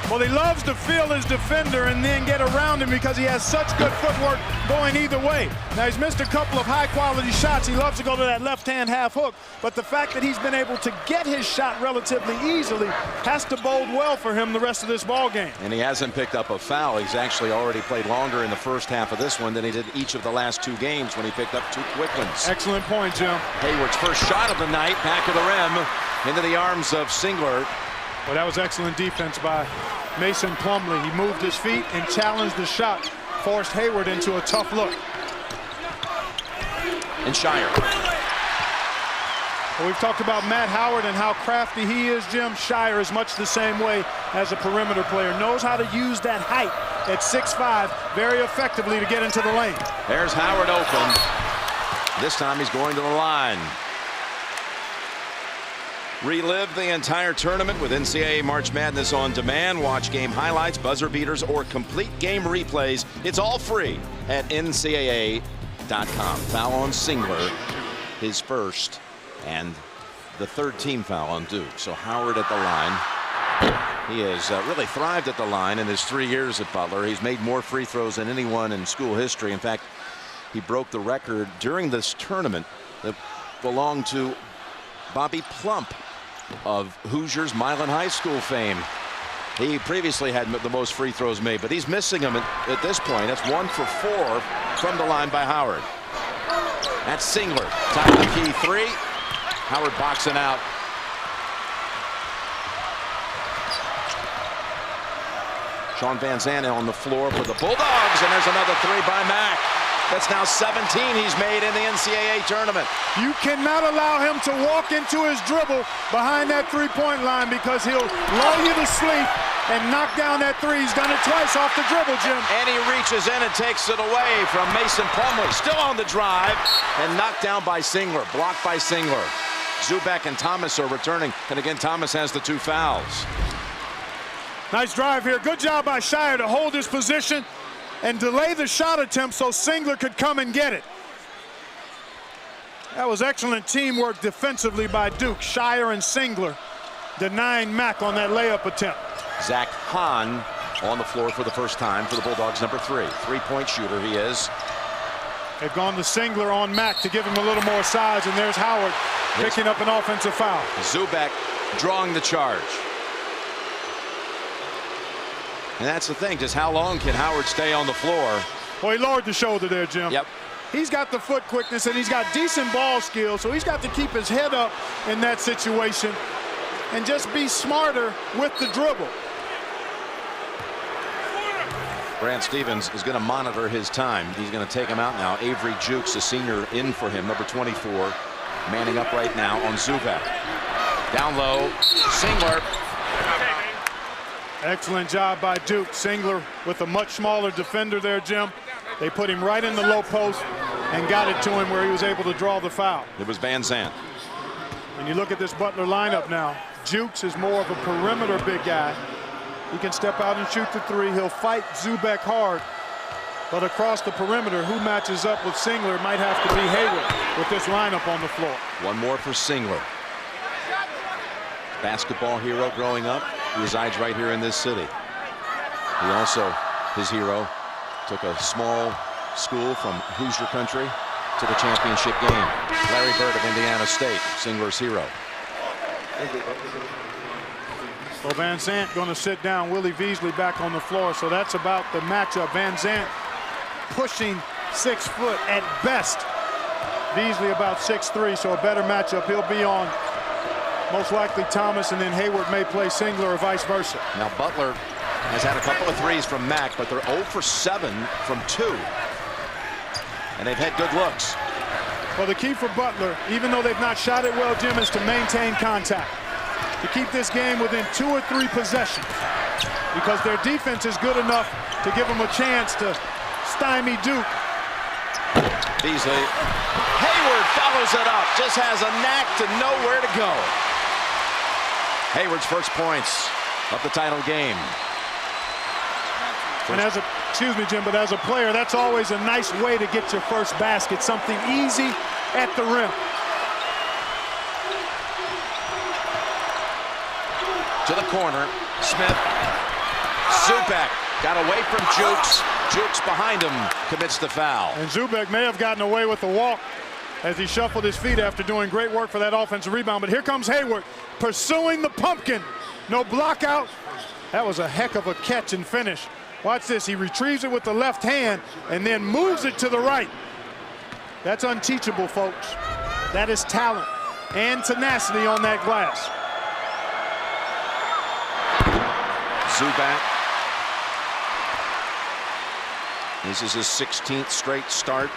Well, he loves to feel his defender and then get around him because he has such good footwork going either way. Now, he's missed a couple of high-quality shots. He loves to go to that left-hand half hook, but the fact that he's been able to get his shot relatively easily has to bode well for him the rest of this ball game. And he hasn't picked up a foul. He's actually already played longer in the first half of this one than he did each of the last 2 games when he picked up 2 quick ones. Excellent point, Jim. Hayward's first shot of the night, back of the rim, into the arms of Singler. Well, that was excellent defense by Mason Plumlee. He moved his feet and challenged the shot, forced Hayward into a tough look. And Shire. Well, we've talked about Matt Howard and how crafty he is, Jim. Shire is much the same way as a perimeter player. Knows how to use that height at 6'5" very effectively to get into the lane. There's Howard open. This time he's going to the line. Relive the entire tournament with NCAA March Madness on demand. Watch game highlights, buzzer beaters, or complete game replays. It's all free at ncaa.com. Foul on Singler, his first, and the 3rd team foul on Duke. So Howard at the line. He has really thrived at the line in his 3 years at Butler. He's made more free throws than anyone in school history. In fact, he broke the record during this tournament that belonged to Bobby Plump of Hoosiers Milan High School fame. He previously had the most free throws made, but he's missing them at this point. That's 1 for 4 from the line by Howard. That's Singler. Top of the key 3. Howard boxing out. Sean Van Zandt on the floor for the Bulldogs, and there's another 3 by Mack. That's now 17 he's made in the NCAA tournament. You cannot allow him to walk into his dribble behind that 3-point line because he'll lull you to sleep and knock down that 3. He's done it twice off the dribble, Jim. And he reaches in and takes it away from Mason Plumlee. Still on the drive and knocked down by Singler. Blocked by Singler. Zubac and Thomas are returning. And again, Thomas has the 2 fouls. Nice drive here. Good job by Shire to hold his position and delay the shot attempt so Singler could come and get it. That was excellent teamwork defensively by Duke. Shire and Singler denying Mack on that layup attempt. Zach Hahn on the floor for the first time for the Bulldogs, number 3. 3-point shooter he is. They've gone to Singler on Mack to give him a little more size, and there's Howard picking up an offensive foul. Zubac drawing the charge. And that's the thing, just how long can Howard stay on the floor? Well, he lowered the shoulder there, Jim. Yep. He's got the foot quickness, and he's got decent ball skills, so he's got to keep his head up in that situation and just be smarter with the dribble. Brad Stevens is going to monitor his time. He's going to take him out now. Avery Jukes, a senior, in for him, number 24, manning up right now on Zubac. Down low, Singler. Excellent job by Duke. Singler with a much smaller defender there, Jim. They put him right in the low post and got it to him where he was able to draw the foul. It was Van Zandt. And you look at this Butler lineup now. Jukes is more of a perimeter big guy. He can step out and shoot the three. He'll fight Zubek hard. But across the perimeter, who matches up with Singler might have to be Hayward with this lineup on the floor. One more for Singler. Basketball hero growing up. He resides right here in this city. He also, his hero, took a small school from Hoosier country to the championship game. Larry Bird of Indiana State, Singler's hero. Well, Van Zandt going to sit down. Willie Veasley back on the floor. So that's about the matchup. Van Zandt pushing 6 foot at best. Veasley about 6'3", so a better matchup. He'll be on most likely Thomas, and then Hayward may play Singler or vice versa. Now Butler has had a couple of threes from Mack, but they're 0 for 7 from 2. And they've had good looks. Well, the key for Butler, even though they've not shot it well, Jim, is to maintain contact. To keep this game within 2 or 3 possessions. Because their defense is good enough to give them a chance to stymie Duke. Beasley. Hayward follows it up. Just has a knack to know where to go. Hayward's first points of the title game. And as a, excuse me, Jim, but as a player, that's always a nice way to get your first basket. Something easy at the rim. To the corner. Smith. Zubek got away from Jukes. Jukes behind him commits the foul. And Zubek may have gotten away with the walk as he shuffled his feet after doing great work for that offensive rebound. But here comes Hayward pursuing the pumpkin. No block out. That was a heck of a catch and finish. Watch this. He retrieves it with the left hand and then moves it to the right. That's unteachable, folks. That is talent and tenacity on that glass. Zubak. This is his 16th straight start.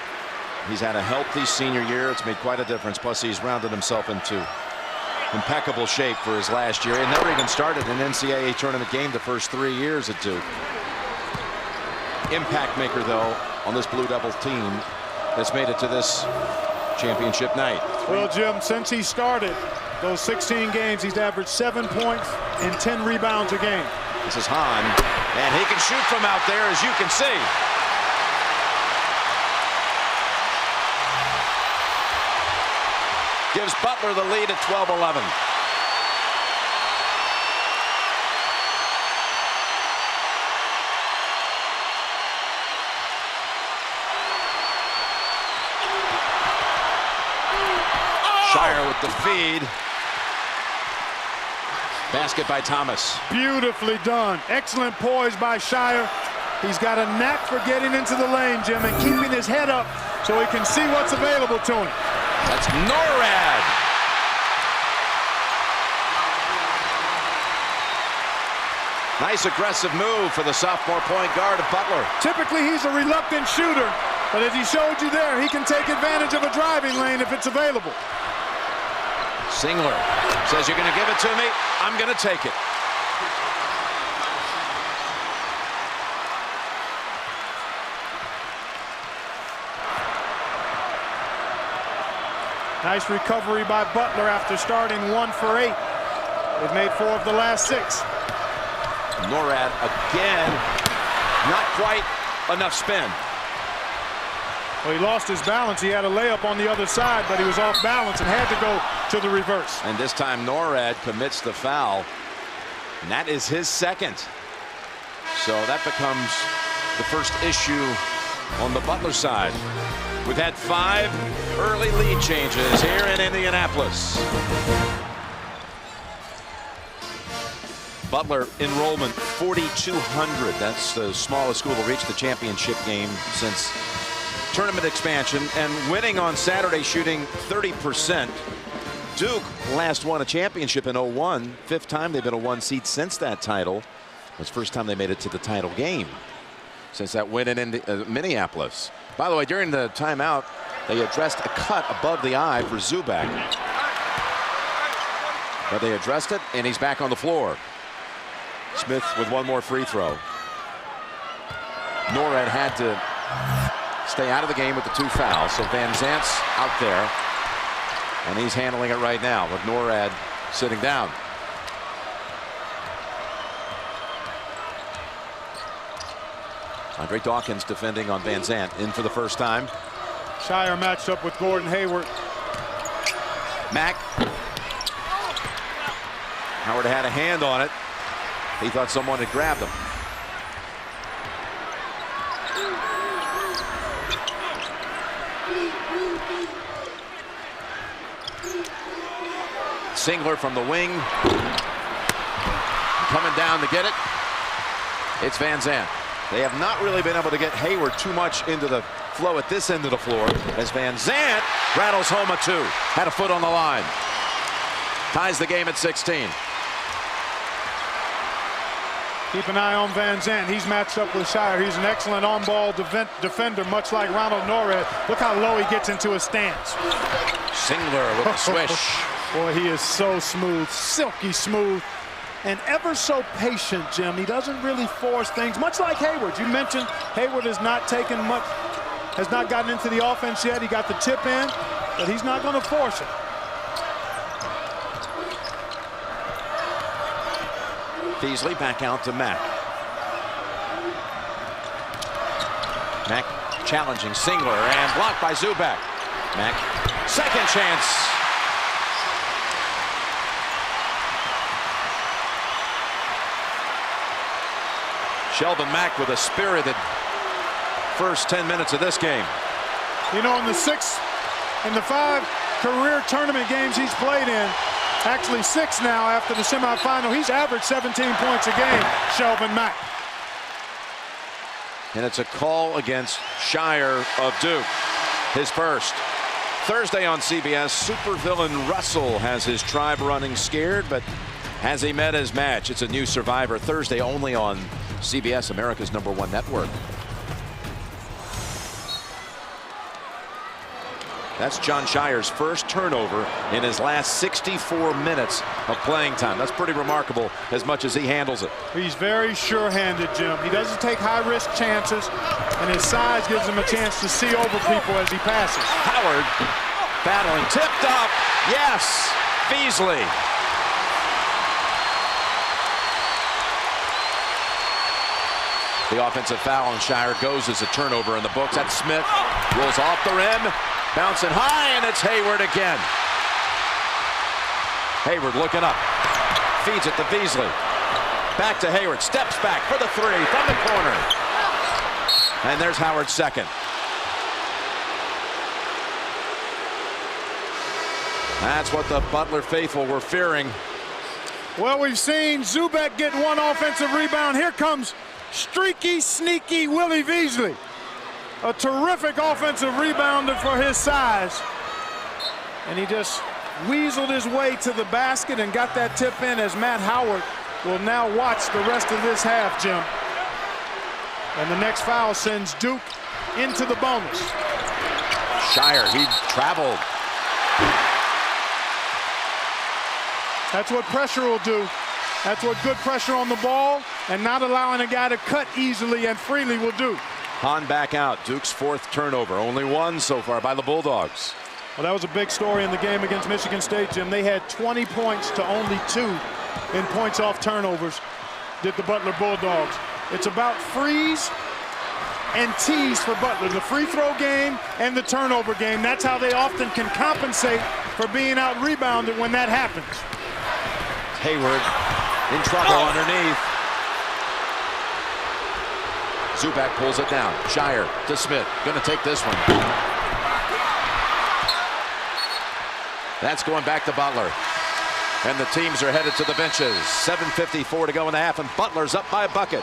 He's had a healthy senior year. It's made quite a difference. Plus, he's rounded himself into impeccable shape for his last year. He never even started an NCAA tournament game the first 3 years at Duke. Impact maker, though, on this Blue Devil team that's made it to this championship night. Well, Jim, since he started those 16 games, he's averaged 7 points and 10 rebounds a game. This is Hahn, and he can shoot from out there, as you can see. Gives Butler the lead at 12-11. Shire with the feed. Basket by Thomas. Beautifully done. Excellent poise by Shire. He's got a knack for getting into the lane, Jim, and keeping his head up so he can see what's available to him. That's Norrad. Nice aggressive move for the sophomore point guard of Butler. Typically, he's a reluctant shooter, but as he showed you there, he can take advantage of a driving lane if it's available. Singler says, you're going to give it to me, I'm going to take it. Nice recovery by Butler after starting 1 for 8. They've made 4 of the last 6. Norrad again, not quite enough spin. Well, he lost his balance. He had a layup on the other side, but he was off balance and had to go to the reverse. And this time Norrad commits the foul. And that is his second. So that becomes the first issue on the Butler side. We've had 5 early lead changes here in Indianapolis. Butler enrollment 4,200. That's the smallest school to reach the championship game since tournament expansion, and winning on Saturday, shooting 30%. Duke last won a championship in 01. 5th time they've been a 1 seed since that title. It was the first time they made it to the title game since that win in Minneapolis. By the way, during the timeout, they addressed a cut above the eye for Zubak. But they addressed it, and he's back on the floor. Smith with one more free throw. Norred had to stay out of the game with the 2 fouls, so Van Zant's out there, and he's handling it right now with Norred sitting down. Andre Dawkins defending on Van Zant, in for the first time. Shire matched up with Gordon Hayward. Mack. Howard had a hand on it. He thought someone had grabbed him. Singler from the wing. Coming down to get it. It's Van Zant. They have not really been able to get Hayward too much into the flow at this end of the floor, as Van Zant rattles home a 2. Had a foot on the line. Ties the game at 16. Keep an eye on Van Zant. He's matched up with Shire. He's an excellent on-ball defender, much like Ronald Norred. Look how low he gets into his stance. Singler with a swish. Boy, he is so smooth, silky smooth, and ever so patient, Jim. He doesn't really force things, much like Hayward. You mentioned Hayward has not taken much, has not gotten into the offense yet. He got the tip in, but he's not going to force it. Beasley back out to Mack. Mack challenging Singler and blocked by Zubac. Mack, second chance. Sheldon Mack with a spirited first 10 minutes of this game. You know, in the 5 career tournament games he's played in, actually 6 now after the semifinal, he's averaged 17 points a game, Sheldon Mack. And it's a call against Shire of Duke, his first. Thursday on CBS, supervillain Russell has his tribe running scared, but has he met his match? It's a new Survivor Thursday only on CBS, America's #1 network. That's John Shire's first turnover in his last 64 minutes of playing time. That's pretty remarkable, as much as he handles it. He's very sure-handed, Jim. He doesn't take high-risk chances, and his size gives him a chance to see over people as he passes. Howard battling, tipped up. Yes, Beasley. The offensive foul on Shire goes as a turnover in the books. That's Smith. Rolls off the rim. Bouncing high, and it's Hayward again. Hayward looking up. Feeds it to Beasley. Back to Hayward. Steps back for the 3 from the corner. And there's Howard's second. That's what the Butler faithful were fearing. Well, we've seen Zubac get 1 offensive rebound. Here comes streaky, sneaky Willie Beasley. A terrific offensive rebounder for his size. And he just weaseled his way to the basket and got that tip in, as Matt Howard will now watch the rest of this half, Jim. And the next foul sends Duke into the bonus. Shire, he traveled. That's what pressure will do. That's what good pressure on the ball and not allowing a guy to cut easily and freely will do. Hahn back out. Duke's 4th turnover. Only 1 so far by the Bulldogs. Well, that was a big story in the game against Michigan State, Jim. They had 20 points to only 2 in points off turnovers, did the Butler Bulldogs. It's about freeze and tease for Butler. The free throw game and the turnover game. That's how they often can compensate for being out rebounded when that happens. Hayward in trouble underneath. Zubac pulls it down. Shire to Smith. Going to take this one. That's going back to Butler. And the teams are headed to the benches. 7:54 to go in the half, and Butler's up by a bucket.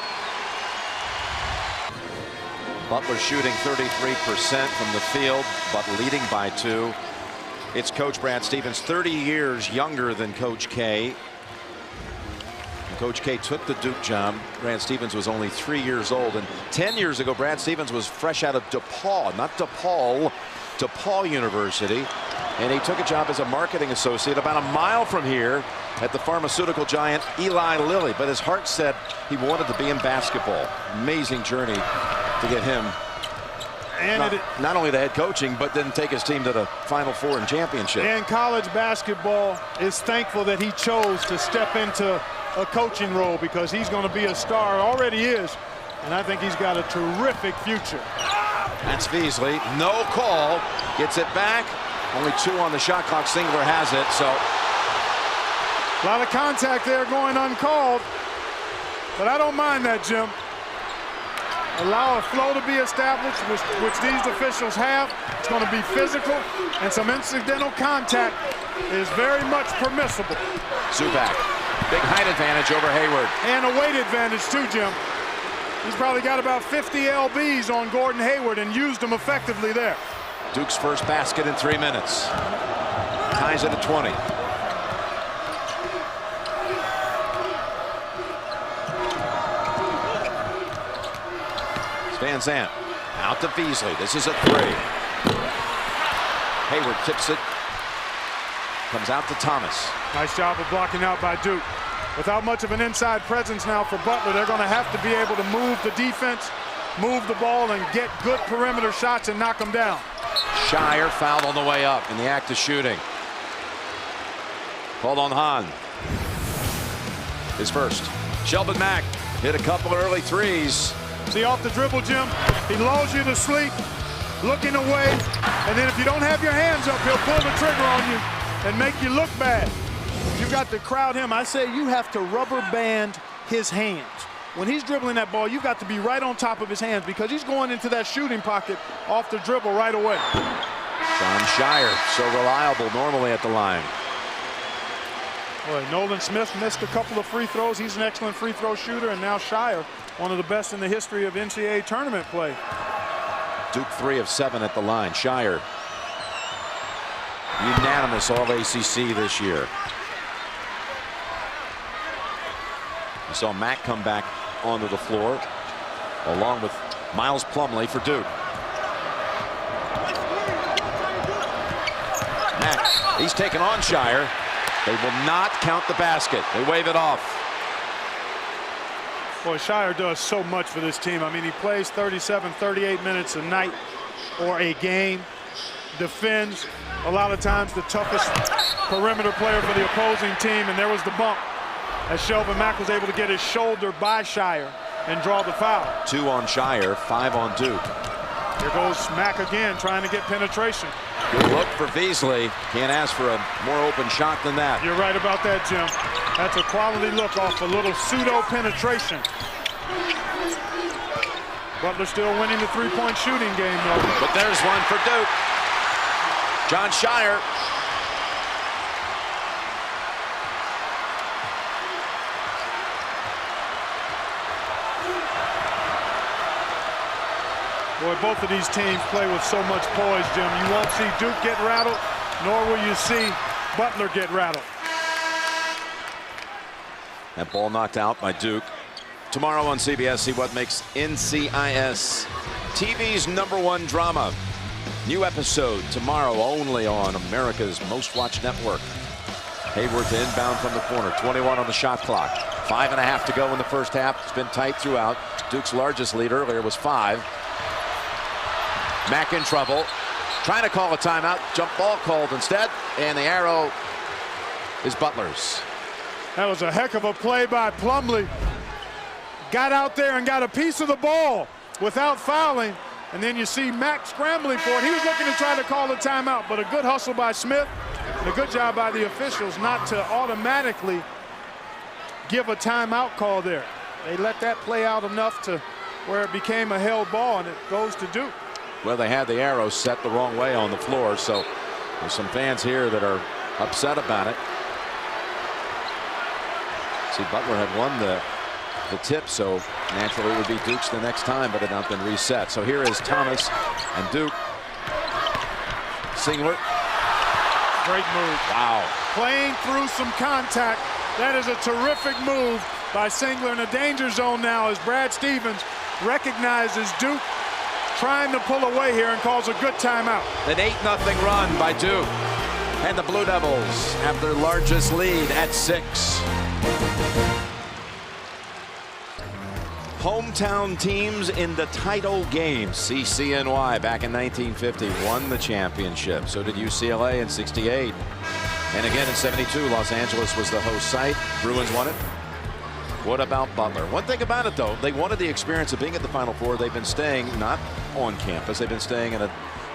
Butler shooting 33% from the field, but leading by 2. It's Coach Brad Stevens, 30 years younger than Coach K. Coach K took the Duke job. Brad Stevens was only 3 years old, and 10 years ago Brad Stevens was fresh out of DePaul, not DePaul, DePaul University. And he took a job as a marketing associate about a mile from here at the pharmaceutical giant Eli Lilly. But his heart said he wanted to be in basketball. Amazing journey to get him And not only to head coaching, but then take his team to the Final Four and championship. And college basketball is thankful that he chose to step into a coaching role, because he's going to be a star, already is, and I think he's got a terrific future. That's Beasley. No call. Gets it back. Only 2 on the shot clock. Singler has it. So a lot of contact there going uncalled, but I don't mind that, Jim. Allow a flow to be established, which these officials have. It's going to be physical, and some incidental contact is very much permissible. Zubac, big height advantage over Hayward. And a weight advantage too, Jim. He's probably got about 50 lbs on Gordon Hayward and used them effectively there. Duke's first basket in 3 minutes. Ties it at 20. Van Zandt out to Beasley. This is a 3. Hayward tips it. Comes out to Thomas. Nice job of blocking out by Duke. Without much of an inside presence now for Butler, they're going to have to be able to move the defense, move the ball, and get good perimeter shots and knock them down. Shire fouled on the way up in the act of shooting. Called on Hahn. His first. Shelvin Mack hit a couple early threes. See, off the dribble, Jim, he lulls you to sleep, looking away, and then if you don't have your hands up, he'll pull the trigger on you and make you look bad. You've got to crowd him. I say you have to rubber band his hands. When he's dribbling that ball, you've got to be right on top of his hands, because he's going into that shooting pocket off the dribble right away. John Shire, so reliable normally at the line. Boy, Nolan Smith missed a couple of free throws. He's an excellent free throw shooter, and now Shire, one of the best in the history of NCAA tournament play. Duke 3 of 7 at the line. Shire, unanimous All-ACC this year. You saw Mack come back onto the floor, along with Miles Plumlee for Duke. Mack, he's taken on Shire. They will not count the basket. They wave it off. Boy, Shire does so much for this team. I mean, he plays 37, 38 minutes a night or a game, defends a lot of times the toughest perimeter player for the opposing team, and there was the bump as Shelvin Mack was able to get his shoulder by Shire and draw the foul. 2 on Shire, 5 on Duke. Here goes Mack again, trying to get penetration. Good look for Beasley. Can't ask for a more open shot than that. You're right about that, Jim. That's a quality look off a little pseudo penetration. Butler still winning the three-point shooting game, though. But there's one for Duke. John Shire. Boy, both of these teams play with so much poise, Jim. You won't see Duke get rattled, nor will you see Butler get rattled. That ball knocked out by Duke. Tomorrow on CBS, see what makes NCIS TV's #1 drama. New episode tomorrow only on America's most watched network. Hayward to inbound from the corner. 21 on the shot clock. 5.5 to go in the first half. It's been tight throughout. Duke's largest lead earlier was 5. Mack in trouble. Trying to call a timeout. Jump ball called instead. And the arrow is Butler's. That was a heck of a play by Plumlee. Got out there and got a piece of the ball without fouling. And then you see Mack scrambling for it. He was looking to try to call a timeout, but a good hustle by Smith and a good job by the officials not to automatically give a timeout call there. They let that play out enough to where it became a held ball, and it goes to Duke. Well, they had the arrow set the wrong way on the floor, so there's some fans here that are upset about it. See, Butler had won the tip, so naturally it would be Duke's the next time, but it had not been reset. So here is Thomas and Duke. Singler. Great move. Wow. Playing through some contact. That is a terrific move by Singler in a danger zone now as Brad Stevens recognizes Duke trying to pull away here and calls a good timeout. An 8-0 run by Duke. And the Blue Devils have their largest lead at 6. Hometown teams in the title game. CCNY back in 1950 won the championship. So did UCLA in '68. And again in '72, Los Angeles was the host site. Bruins won it. What about Butler? One thing about it, though, they wanted the experience of being at the Final Four. They've been staying not on campus. They've been staying in a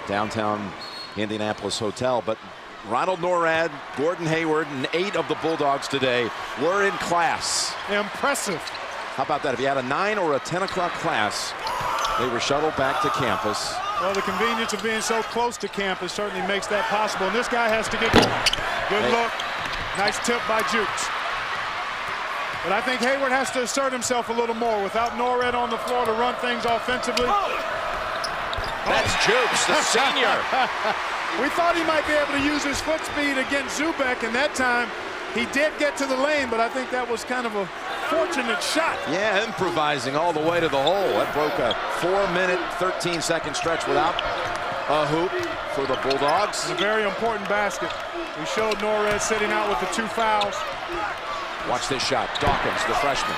downtown Indianapolis hotel. But Ronald Norrad, Gordon Hayward, and 8 of the Bulldogs today were in class. Impressive. How about that? If you had a 9 or a 10 o'clock class, they were shuttled back to campus. Well, the convenience of being so close to campus certainly makes that possible. And this guy has to get going. Good look. Nice tip by Jukes. But I think Hayward has to assert himself a little more without Norrad on the floor to run things offensively. That's Jukes, the senior. We thought he might be able to use his foot speed against Zubek, and that time he did get to the lane, but I think that was kind of a fortunate shot. Yeah, improvising all the way to the hole. That broke a 4-minute, 13-second stretch without a hoop for the Bulldogs. It's a very important basket. We showed Norrad sitting out with the 2 fouls. Watch this shot. Dawkins, the freshman.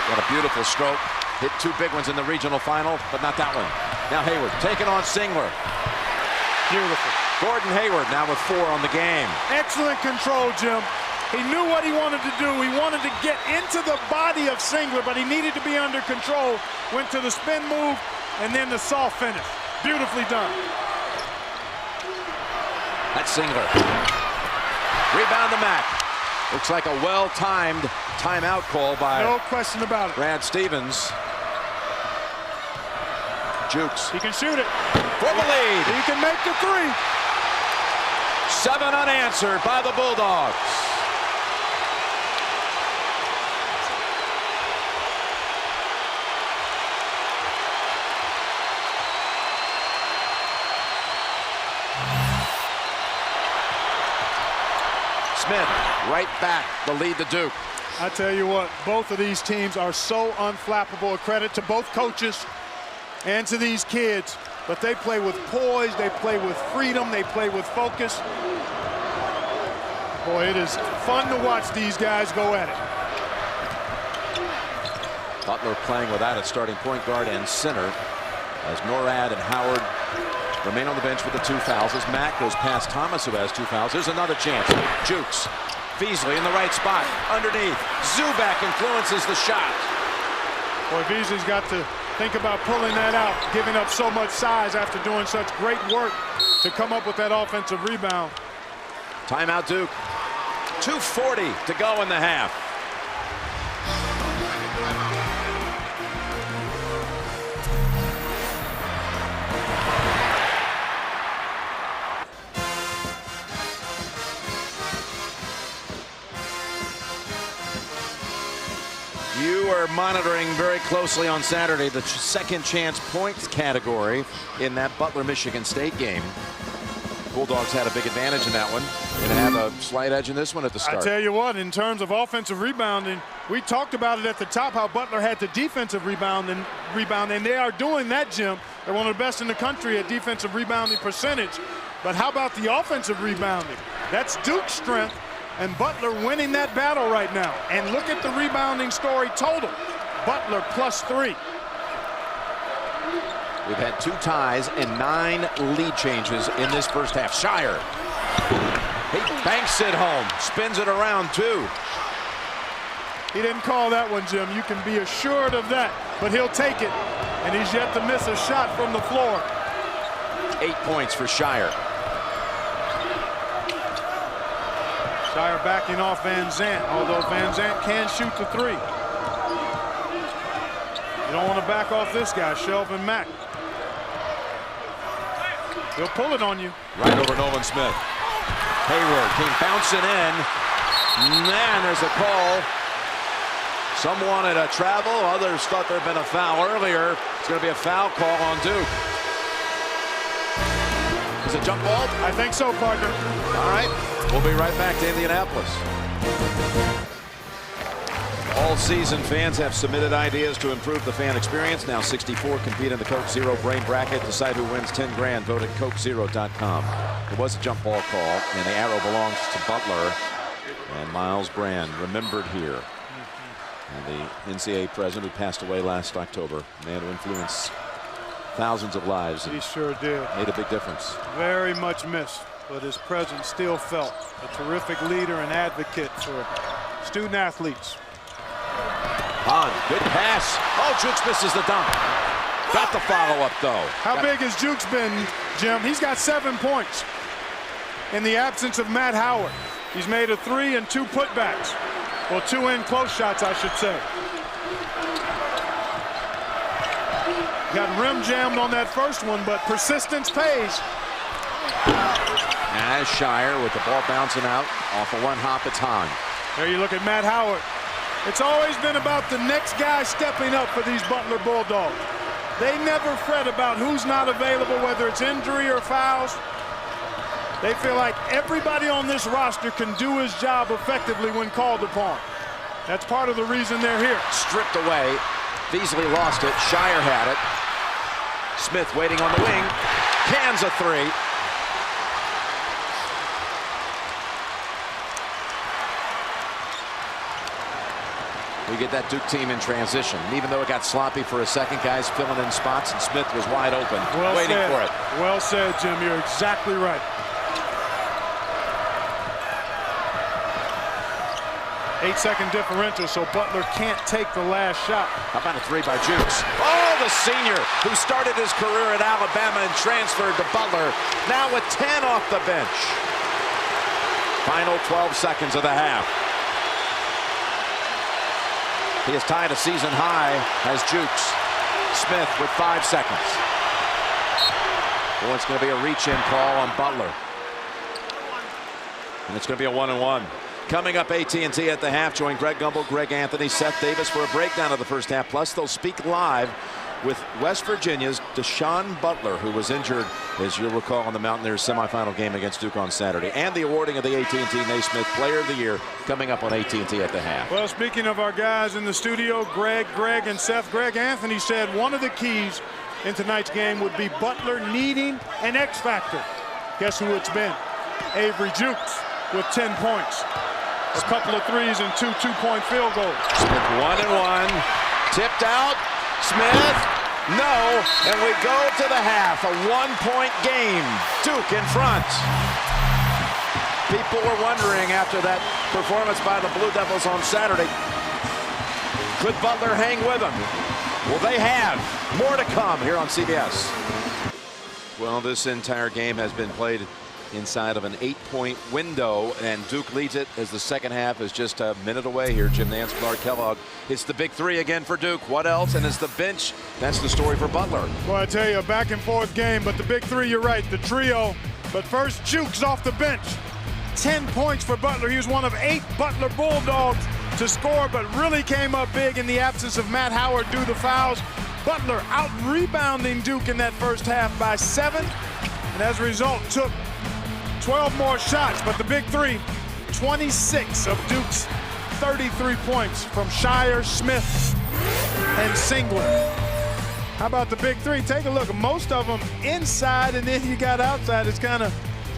Got a beautiful stroke. Hit 2 big ones in the regional final, but not that one. Now Hayward taking on Singler. Beautiful. Gordon Hayward now with 4 on the game. Excellent control, Jim. He knew what he wanted to do. He wanted to get into the body of Singler, but he needed to be under control. Went to the spin move and then the soft finish. Beautifully done. That's Singler. Rebound to Mack. Looks like a well-timed timeout call by no question about it. Brad Stevens. Jukes. He can shoot it. For the lead. He can make the 3. 7 unanswered by the Bulldogs. Smith right back, the lead to Duke. I tell you what, both of these teams are so unflappable. A credit to both coaches and to these kids. But they play with poise, they play with freedom, they play with focus. Boy, it is fun to watch these guys go at it. Butler playing without a starting point guard and center as Norrad and Howard remain on the bench with the 2 fouls as Mack goes past Thomas, who has 2 fouls. There's another chance. Jukes. Beasley in the right spot. Underneath. Zubak influences the shot. Boy, Beasley's got to think about pulling that out, giving up so much size after doing such great work to come up with that offensive rebound. Timeout Duke. 2:40 to go in the half. You are monitoring very closely on Saturday the second chance points category in that Butler-Michigan State game. Bulldogs had a big advantage in that one and have a slight edge in this one at the start. I tell you what, in terms of offensive rebounding, we talked about it at the top, how Butler had the defensive rebound, and they are doing that, Jim. They're one of the best in the country at defensive rebounding percentage. But how about the offensive rebounding? That's Duke's strength. And Butler winning that battle right now. And look at the rebounding story total. Butler +3. We've had 2 ties and 9 lead changes in this first half. Shire. He banks it home. Spins it around, too. He didn't call that one, Jim. You can be assured of that. But he'll take it. And he's yet to miss a shot from the floor. 8 points for Shire. Shire backing off Van Zandt, although Van Zandt can shoot the 3. You don't want to back off this guy, Shelvin Mack. He'll pull it on you. Right over Nolan Smith. Hayward came bouncing in. Man, there's a call. Some wanted a travel, others thought there had been a foul earlier. It's going to be a foul call on Duke. Is it jump ball? I think so, partner. All right. We'll be right back to Indianapolis. All All season, fans have submitted ideas to improve the fan experience. Now 64 compete in the Coke Zero Brain Bracket. Decide who wins 10 grand. Vote at CokeZero.com. It was a jump ball call, and the arrow belongs to Butler. And Miles Brand remembered here. And the NCAA president who passed away last October. Man who influenced thousands of lives. He sure did. Made a big difference. Very much missed, but his presence still felt. A terrific leader and advocate for student athletes. Hahn, good pass. Oh, Jukes misses the dunk. Got the follow-up, though. How big has Jukes been, Jim? He's got 7 points in the absence of Matt Howard. He's made a 3 and 2 putbacks. Well, 2 in close shots, I should say. Got rim jammed on that first one, but persistence pays. As Shire with the ball bouncing out off of one hop, it's Hahn. There you look at Matt Howard. It's always been about the next guy stepping up for these Butler Bulldogs. They never fret about who's not available, whether it's injury or fouls. They feel like everybody on this roster can do his job effectively when called upon. That's part of the reason they're here. Stripped away. Beasley lost it. Shire had it. Smith waiting on the wing. Cans a 3. We get that Duke team in transition. And even though it got sloppy for a second, guys filling in spots, and Smith was wide open, waiting for it. Well said, Jim. You're exactly right. 8-second differential, so Butler can't take the last shot. How about a 3 by Jukes? Oh, the senior who started his career at Alabama and transferred to Butler, now with 10 off the bench. Final 12 seconds of the half. He has tied a season high as Jukes. Smith with 5 seconds. Well, it's going to be a reach-in call on Butler. And it's going to be a 1-and-1. Coming up, AT&T at the half. Join Greg Gumbel, Greg Anthony, Seth Davis for a breakdown of the first half. Plus, they'll speak live with West Virginia's Deshaun Butler, who was injured, as you'll recall, in the Mountaineers semifinal game against Duke on Saturday. And the awarding of the AT&T Naismith Player of the Year coming up on AT&T at the half. Well, speaking of our guys in the studio, Greg, and Seth, Greg Anthony said one of the keys in tonight's game would be Butler needing an X factor. Guess who it's been? Avery Jukes with 10 points. A couple of 3s and 2 two-point field goals. Smith 1-and-1. Tipped out. Smith. No. And we go to the half. A 1-point game. Duke in front. People were wondering after that performance by the Blue Devils on Saturday, could Butler hang with them? Well, they have. More to come here on CBS. Well, this entire game has been played inside of an 8-point window, and Duke leads it as the second half is just a minute away here. Jim Nance, Clark Kellogg. It's the big 3 again for Duke. What else? And it's the bench. That's the story for Butler. Well, I tell you, a back and forth game, but the big 3, you're right, the trio. But first, Jukes off the bench. 10 points for Butler. He was one of 8 Butler Bulldogs to score, but really came up big in the absence of Matt Howard due to fouls. Butler out rebounding Duke in that first half by 7, and as a result took 12 more shots, but the big 3, 26 of Duke's 33 points from Shire, Smith, and Singler. How about the big 3? Take a look. Most of them inside, and then you got outside. It's kind of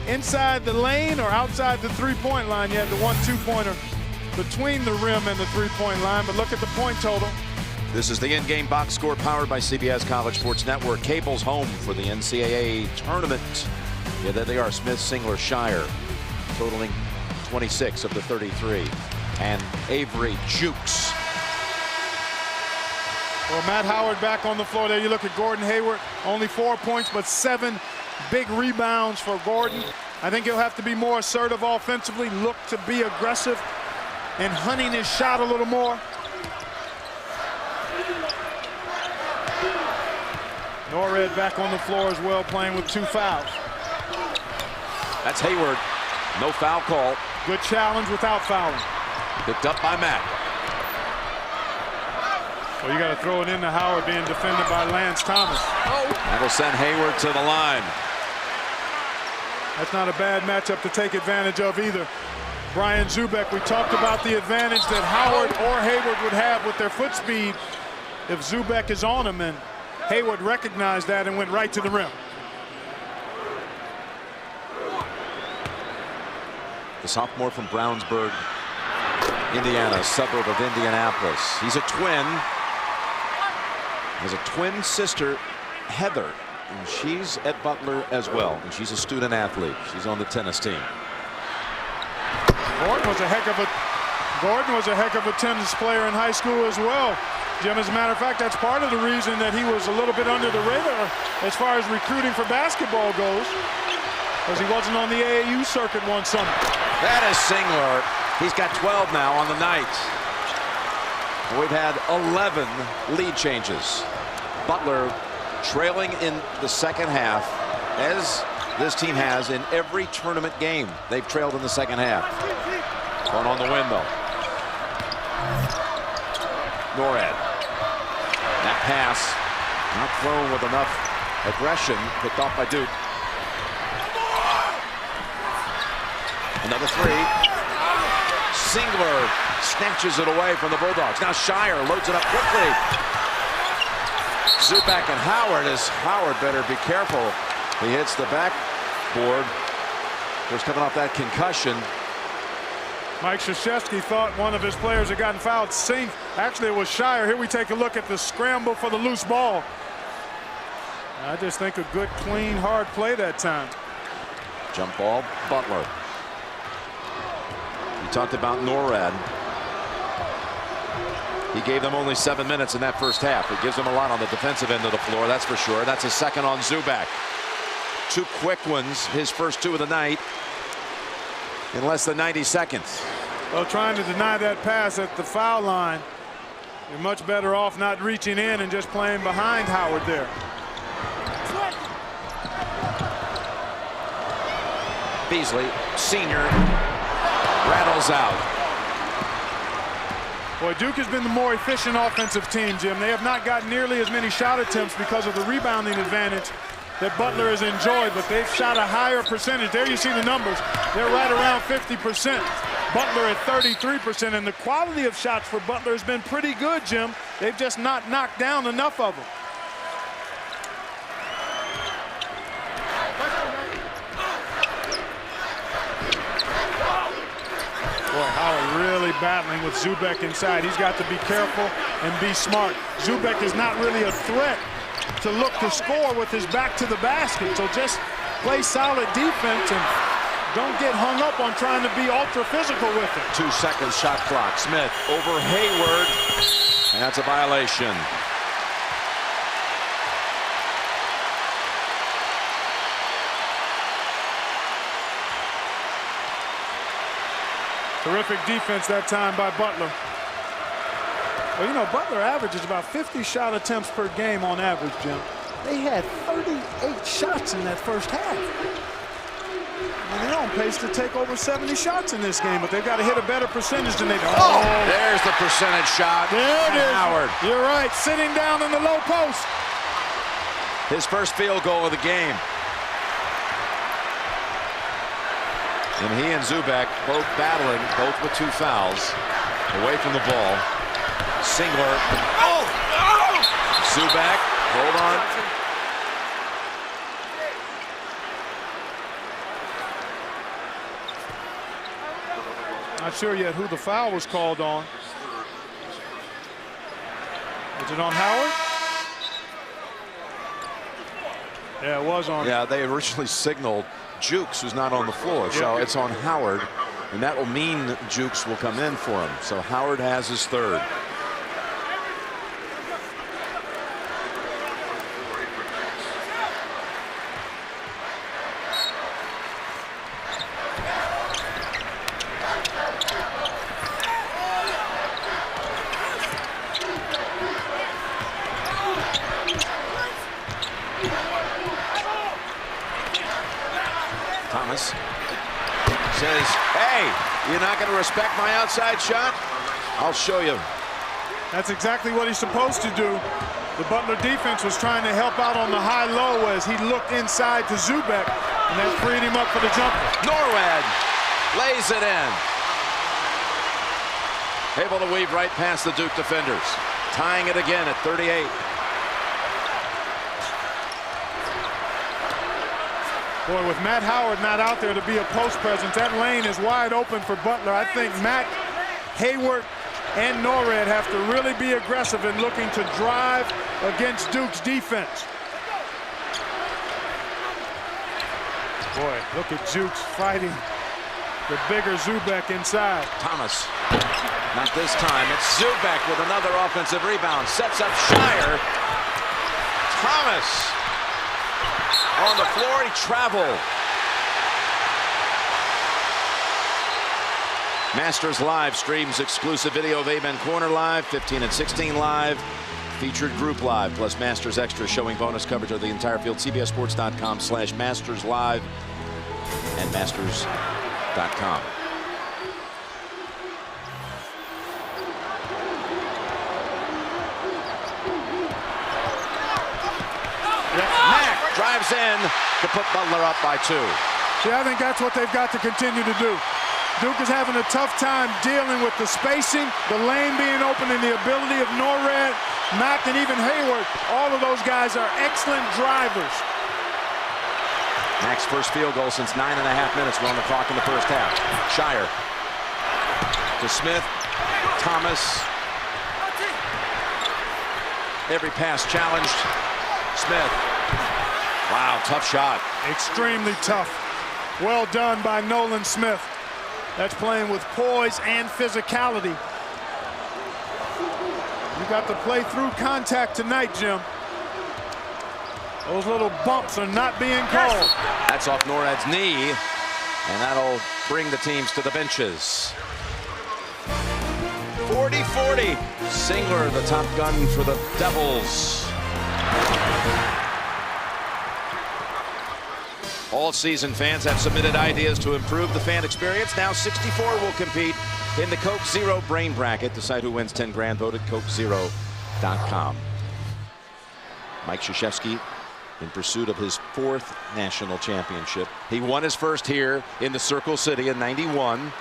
inside the lane or outside the 3-point line. You had the 1-2-pointer between the rim and the 3-point line, but look at the point total. This is the in-game box score powered by CBS College Sports Network. Cable's home for the NCAA tournament. Yeah, there they are, Smith, Singler, Shire, totaling 26 of the 33. And Avery Jukes. Well, Matt Howard back on the floor there. You look at Gordon Hayward, only 4 points, but 7 big rebounds for Gordon. I think he'll have to be more assertive offensively, look to be aggressive and hunting his shot a little more. Norred back on the floor as well, playing with 2 fouls. That's Hayward. No foul call. Good challenge without fouling. Picked up by Matt. Well, you got to throw it into Howard being defended by Lance Thomas. Oh. That'll send Hayward to the line. That's not a bad matchup to take advantage of either. Brian Zubek. We talked about the advantage that Howard or Hayward would have with their foot speed if Zubek is on him, and Hayward recognized that and went right to the rim. The sophomore from Brownsburg, Indiana, suburb of Indianapolis. He's a twin. Has a twin sister, Heather, and she's at Butler as well, and she's a student athlete. She's on the tennis team. Gordon was a heck of a tennis player in high school as well, Jim. As a matter of fact, that's part of the reason that he was a little bit under the radar as far as recruiting for basketball goes, because he wasn't on the AAU circuit one summer. That is Singler. He's got 12 now on the night. We've had 11 lead changes. Butler trailing in the second half, as this team has in every tournament game. They've trailed in the second half. Going on the win, though. Norad. That pass not thrown with enough aggression, picked off by Duke. Another three. Singler snatches it away from the Bulldogs. Now Shire loads it up quickly. Zubak and Howard, as Howard better be careful. He hits the backboard. Just coming off that concussion. Mike Krzyzewski thought one of his players had gotten fouled. Actually, it was Shire. Here we take a look at the scramble for the loose ball. I just think a good, clean, hard play that time. Jump ball, Butler. You talked about Norad. He gave them only 7 minutes in that first half. It gives them a lot on the defensive end of the floor, that's for sure. That's a second on Zubak. Two quick ones, his first two of the night, in less than 90 seconds. Well, trying to deny that pass at the foul line. You're much better off not reaching in and just playing behind Howard there. Beasley, senior, rattles out. Boy, Duke has been the more efficient offensive team, Jim. They have not gotten nearly as many shot attempts because of the rebounding advantage that Butler has enjoyed, but they've shot a higher percentage. There you see the numbers. They're right around 50%. Butler at 33%, and the quality of shots for Butler has been pretty good, Jim. They've just not knocked down enough of them. Boy, Howard really battling with Zubek inside. He's got to be careful and be smart. Zubek is not really a threat to look to score with his back to the basket. So just play solid defense and don't get hung up on trying to be ultra physical with it. 2 seconds shot clock. Smith over Hayward, and that's a violation. Terrific defense that time by Butler. Well, you know, Butler averages about 50 shot attempts per game on average, Jim. They had 38 shots in that first half. And they're on pace to take over 70 shots in this game, but they've got to hit a better percentage than they do. Oh, there's the percentage shot. There it is. Howard. You're right, sitting down in the low post. His first field goal of the game. And he and Zubak both battling, both with 2 fouls, away from the ball. Singler. Zubak, hold on. Not sure yet who the foul was called on. Is it on Howard? Yeah, it was on. Yeah, they originally signaled Jukes, who's not on the floor, so it's on Howard, and that will mean Jukes will come in for him. So Howard has his third. Thomas says, hey, you're not going to respect my outside shot? I'll show you. That's exactly what he's supposed to do. The Butler defense was trying to help out on the high-low as he looked inside to Zubek, and that freed him up for the jumper. Norad lays it in. Able to weave right past the Duke defenders. Tying it again at 38. Boy, with Matt Howard not out there to be a post presence, that lane is wide open for Butler. I think Matt, Hayward, and Norred have to really be aggressive in looking to drive against Duke's defense. Boy, look at Jukes fighting the bigger Zubek inside. Thomas. Not this time. It's Zubek with another offensive rebound. Sets up Shire. Thomas on the floor. He traveled. Masters Live streams exclusive video of Amen Corner Live, 15 and 16 Live, featured group live, plus Masters Extra showing bonus coverage of the entire field. CBSSports.com/Masters Live and Masters.com. Mack drives in to put Butler up by 2. See, I think that's what they've got to continue to do. Duke is having a tough time dealing with the spacing, the lane being open, and the ability of Norred, Mack, and even Hayward. All of those guys are excellent drivers. Mack's first field goal since 9.5 minutes. We're on the clock in the first half. Shire to Smith. Thomas. Every pass challenged. Smith. Wow, tough shot. Extremely tough. Well done by Nolan Smith. That's playing with poise and physicality. You got to play through contact tonight, Jim. Those little bumps are not being called. That's off Norad's knee, and that'll bring the teams to the benches. 40-40. Singler, the top gun for the Devils. All season fans have submitted ideas to improve the fan experience. Now 64 will compete in the Coke Zero Brain Bracket. Decide who wins 10 grand. Vote at CokeZero.com. Mike Krzyzewski in pursuit of his 4th national championship. He won his first here in the Circle City in '91.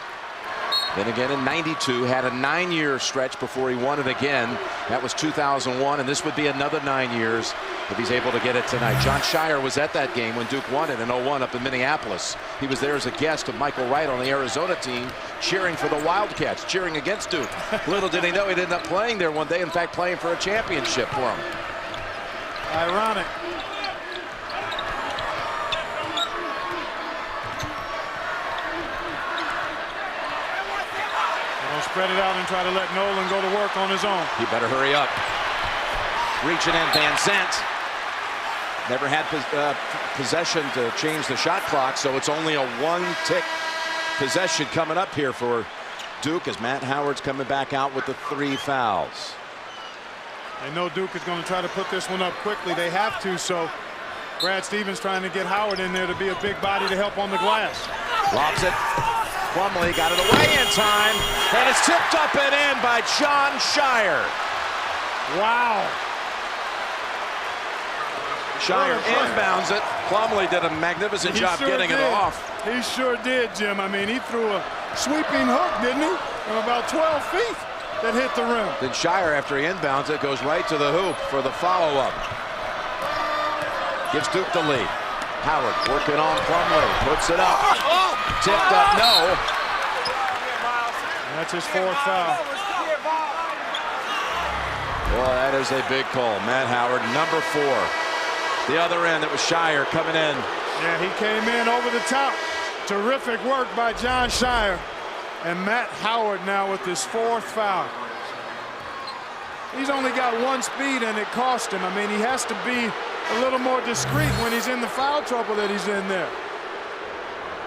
Then again in '92, had a 9-year stretch before he won it again. That was 2001, and this would be another 9 years if he's able to get it tonight. John Shire was at that game when Duke won it in '01 up in Minneapolis. He was there as a guest of Michael Wright on the Arizona team, cheering for the Wildcats, cheering against Duke. Little did he know he'd end up playing there one day, in fact, playing for a championship for him. Ironic. Spread it out and try to let Nolan go to work on his own. He better hurry up. Reaching in, Van Zandt. Never had possession to change the shot clock, so it's only a 1-tick possession coming up here for Duke as Matt Howard's coming back out with the 3 fouls. They know Duke is going to try to put this one up quickly. They have to, so Brad Stevens trying to get Howard in there to be a big body to help on the glass. Lobs it. Plumlee got it away in time, and it's tipped up and in by John Shire. Wow. Shire inbounds it. Plumlee did a magnificent job getting it off. He sure did, Jim. I mean, he threw a sweeping hook, didn't he? From about 12 feet that hit the rim. Then Shire, after he inbounds it, goes right to the hoop for the follow-up. Gives Duke the lead. Howard working on Plumlee, puts it up. Tipped up, no. That's his 4th foul. Well, that is a big call. Matt Howard, number 4. The other end, it was Shire coming in. Yeah, he came in over the top. Terrific work by John Shire. And Matt Howard now with his 4th foul. He's only got 1 speed, and it cost him. I mean, he has to be a little more discreet when he's in the foul trouble that he's in there.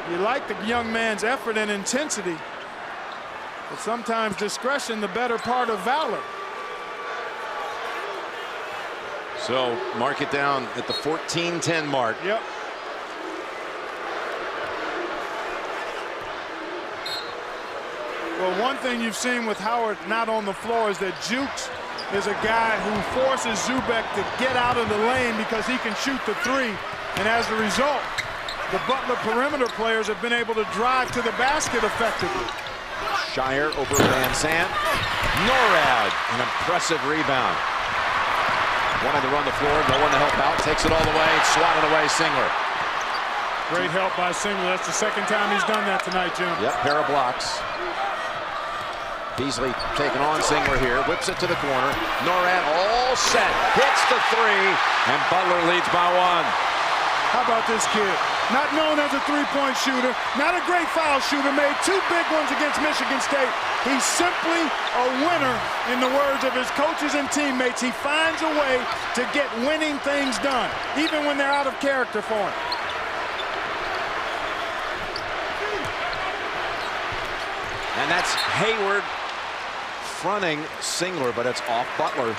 You like the young man's effort and intensity, but sometimes discretion the better part of valor. So mark it down at the 14-10 mark. Yep. Well, one thing you've seen with Howard not on the floor is that Jukes is a guy who forces Zubek to get out of the lane because he can shoot the 3. And as a result, the Butler perimeter players have been able to drive to the basket effectively. Shire over Van Sant. Norad, an impressive rebound. Wanting to run the floor, no one to help out. Takes it all the way, swatted away Singler. Great help by Singler. That's the second time he's done that tonight, Jim. Yep, pair of blocks. Beasley taking on Singler here, whips it to the corner. Norad all set, hits the three, and Butler leads by 1. How about this kid? Not known as a three-point shooter, not a great foul shooter, made 2 big ones against Michigan State. He's simply a winner, in the words of his coaches and teammates. He finds a way to get winning things done, even when they're out of character for him. And that's Hayward fronting Singler, but it's off Butler.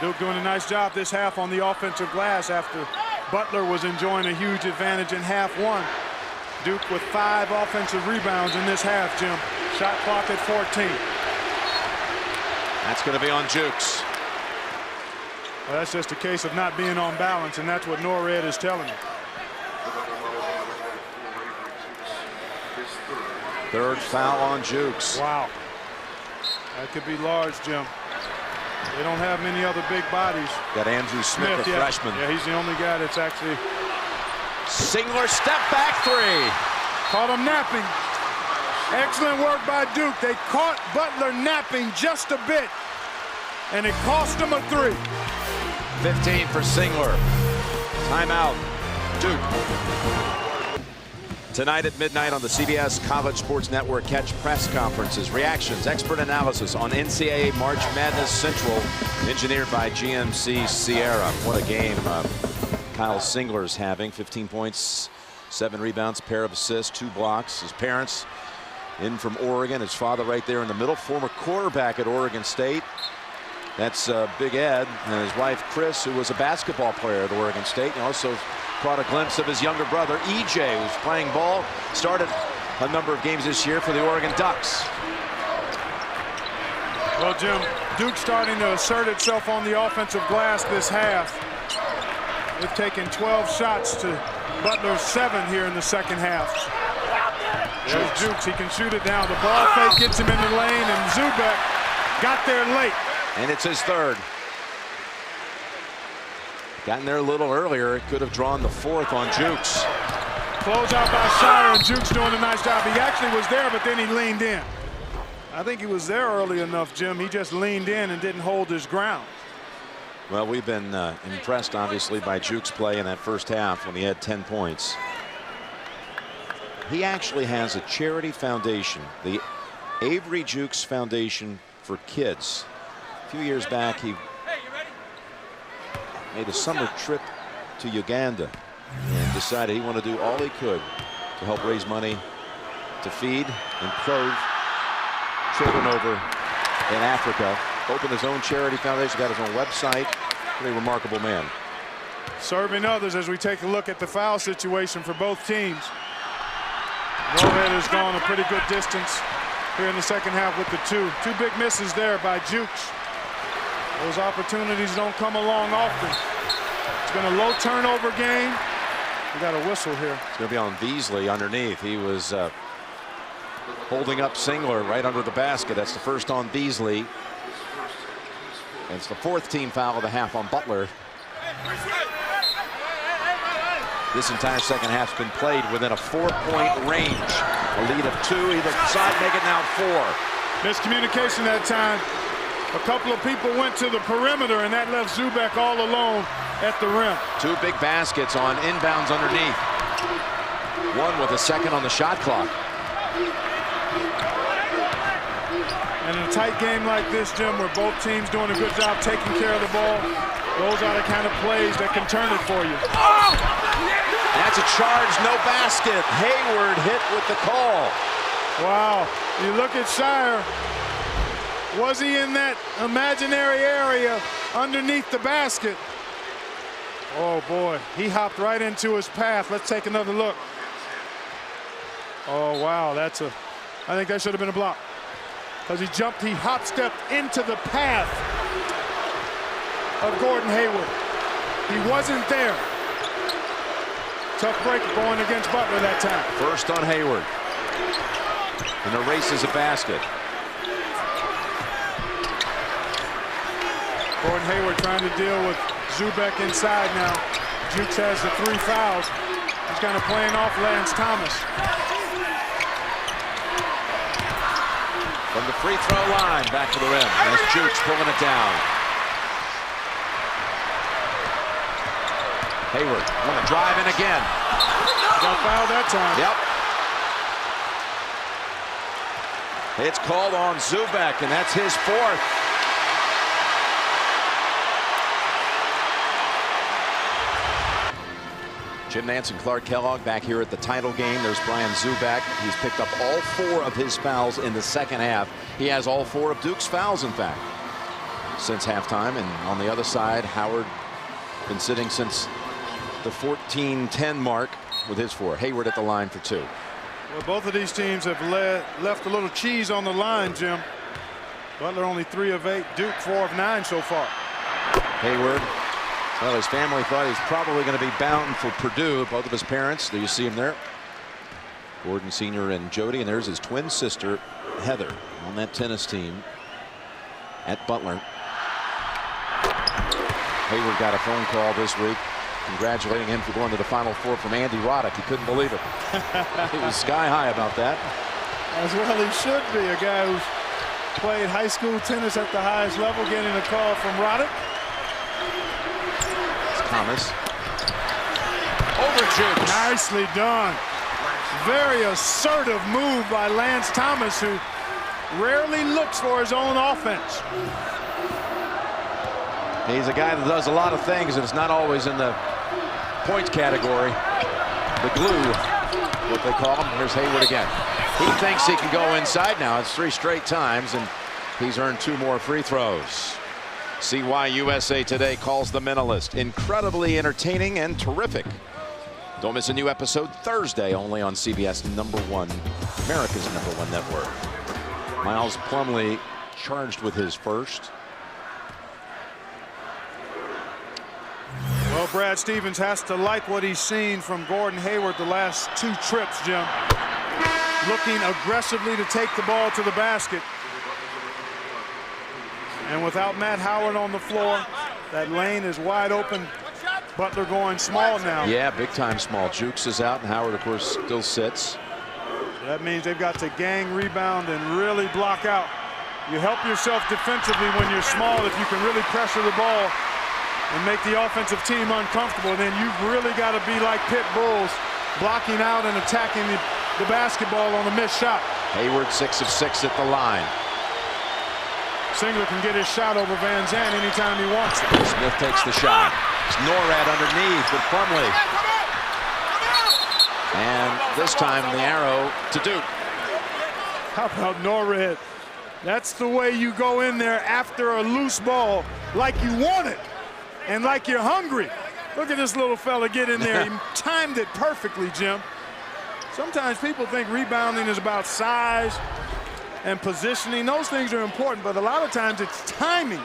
Duke doing a nice job this half on the offensive glass after Butler was enjoying a huge advantage in half 1. Duke with 5 offensive rebounds in this half, Jim. Shot clock at 14. That's going to be on Jukes. Well, that's just a case of not being on balance, and that's what Norred is telling you. Third foul on Jukes. Wow. That could be large, Jim. They don't have many other big bodies. Got Andrew Smith, the freshman. Yeah, he's the only guy that's actually... Singler step back 3. Caught him napping. Excellent work by Duke. They caught Butler napping just a bit, and it cost him a 3. 15 for Singler. Timeout. Duke. Tonight at midnight on the CBS College Sports Network, catch press conferences, reactions, expert analysis on NCAA March Madness Central, engineered by GMC Sierra. What a game Kyle Singler's having. 15 points, 7 rebounds, pair of assists, 2 blocks. His parents in from Oregon. His father right there in the middle, former quarterback at Oregon State. That's Big Ed, and his wife Chris, who was a basketball player at Oregon State, and also caught a glimpse of his younger brother EJ, who's playing ball, started a number of games this year for the Oregon Ducks. Well, Jim, Duke starting to assert itself on the offensive glass this half. They've taken 12 shots to Butler's 7 here in the second half. There's Jukes, he can shoot it down. The ball fake gets him in the lane, and Zubek got there late. And it's his 3rd. Gotten there a little earlier. Could have drawn the 4th on Jukes. Close out by Shire, and Jukes doing a nice job. He actually was there, but then he leaned in. I think he was there early enough, Jim. He just leaned in and didn't hold his ground. Well, we've been impressed, obviously, by Jukes' play in that first half when he had 10 points. He actually has a charity foundation, the Avery Jukes Foundation for Kids. A few years back, he made a summer trip to Uganda and decided he wanted to do all he could to help raise money to feed and clothe children over in Africa. Opened his own charity foundation, got his own website. Pretty remarkable man. Serving others as we take a look at the foul situation for both teams. Norred has gone a pretty good distance here in the second half with the 2 big misses there by Jukes. Those opportunities don't come along often. It's been a low turnover game. We got a whistle here. It's going to be on Beasley underneath. He was holding up Singler right under the basket. That's the first on Beasley. And it's the 4th team foul of the half on Butler. This entire second half's been played within a 4-point range. A lead of 2 either side, make it now 4. Miscommunication that time. A couple of people went to the perimeter, and that left Zubek all alone at the rim. 2 big baskets on inbounds underneath. 1 with a second on the shot clock. And in a tight game like this, Jim, where both teams doing a good job taking care of the ball, those are the kind of plays that can turn it for you. That's a charge, no basket. Hayward hit with the call. Wow, you look at Shire. Was he in that imaginary area underneath the basket? Oh boy, he hopped right into his path. Let's take another look. Oh wow, I think that should have been a block. Because he hop-stepped into the path of Gordon Hayward. He wasn't there. Tough break going against Butler that time. First on Hayward. And erases a basket. Gordon Hayward trying to deal with Zubek inside now. Jukes has the 3 fouls. He's kind of playing off Lance Thomas. From the free throw line, back to the rim. That's Jukes pulling it down. Hayward want to drive in again. Got fouled that time. Yep. It's called on Zubek, and that's his 4th. Jim Nance and Clark Kellogg back here at the title game. There's Brian Zubek. He's picked up all 4 of his fouls in the second half. He has all 4 of Duke's fouls, in fact, since halftime. And on the other side, Howard been sitting since the 14-10 mark with his 4. Hayward at the line for 2. Well, both of these teams have left a little cheese on the line, Jim. Butler only 3 of 8. Duke 4 of 9 so far. Hayward. Well, his family thought he's probably going to be bound for Purdue. Both of his parents, do you see him there? Gordon Sr. and Jody, and there's his twin sister, Heather, on that tennis team at Butler. Hayward got a phone call this week congratulating him for going to the Final Four from Andy Roddick. He couldn't believe it. He was sky high about that. As well he should be. A guy who's played high school tennis at the highest level getting a call from Roddick. Thomas. Over Jukes. Nicely done. Very assertive move by Lance Thomas, who rarely looks for his own offense. He's a guy that does a lot of things, and it's not always in the points category. The glue, what they call him. Here's Hayward again. He thinks he can go inside now. It's 3 straight times, and he's earned 2 more free throws. See why USA Today calls The Mentalist incredibly entertaining and terrific. Don't miss a new episode Thursday, only on CBS #1, America's #1 network. Miles Plumlee charged with his first. Well, Brad Stevens has to like what he's seen from Gordon Hayward the last 2 trips, Jim. Looking aggressively to take the ball to the basket. And without Matt Howard on the floor, that lane is wide open. Butler going small now. Yeah, big time small. Jukes is out, and Howard, of course, still sits. So that means they've got to gang rebound and really block out. You help yourself defensively when you're small if you can really pressure the ball and make the offensive team uncomfortable. Then you've really got to be like pit bulls, blocking out and attacking the basketball on a missed shot. Hayward 6 of 6 at the line. Singler can get his shot over Van Zandt anytime he wants it. Smith takes the shot. It's Norad underneath with Plumlee. And this time the arrow to Duke. How about Norad? That's the way you go in there after a loose ball, like you want it and like you're hungry. Look at this little fella get in there. He timed it perfectly, Jim. Sometimes people think rebounding is about size and positioning. Those things are important, but a lot of times it's timing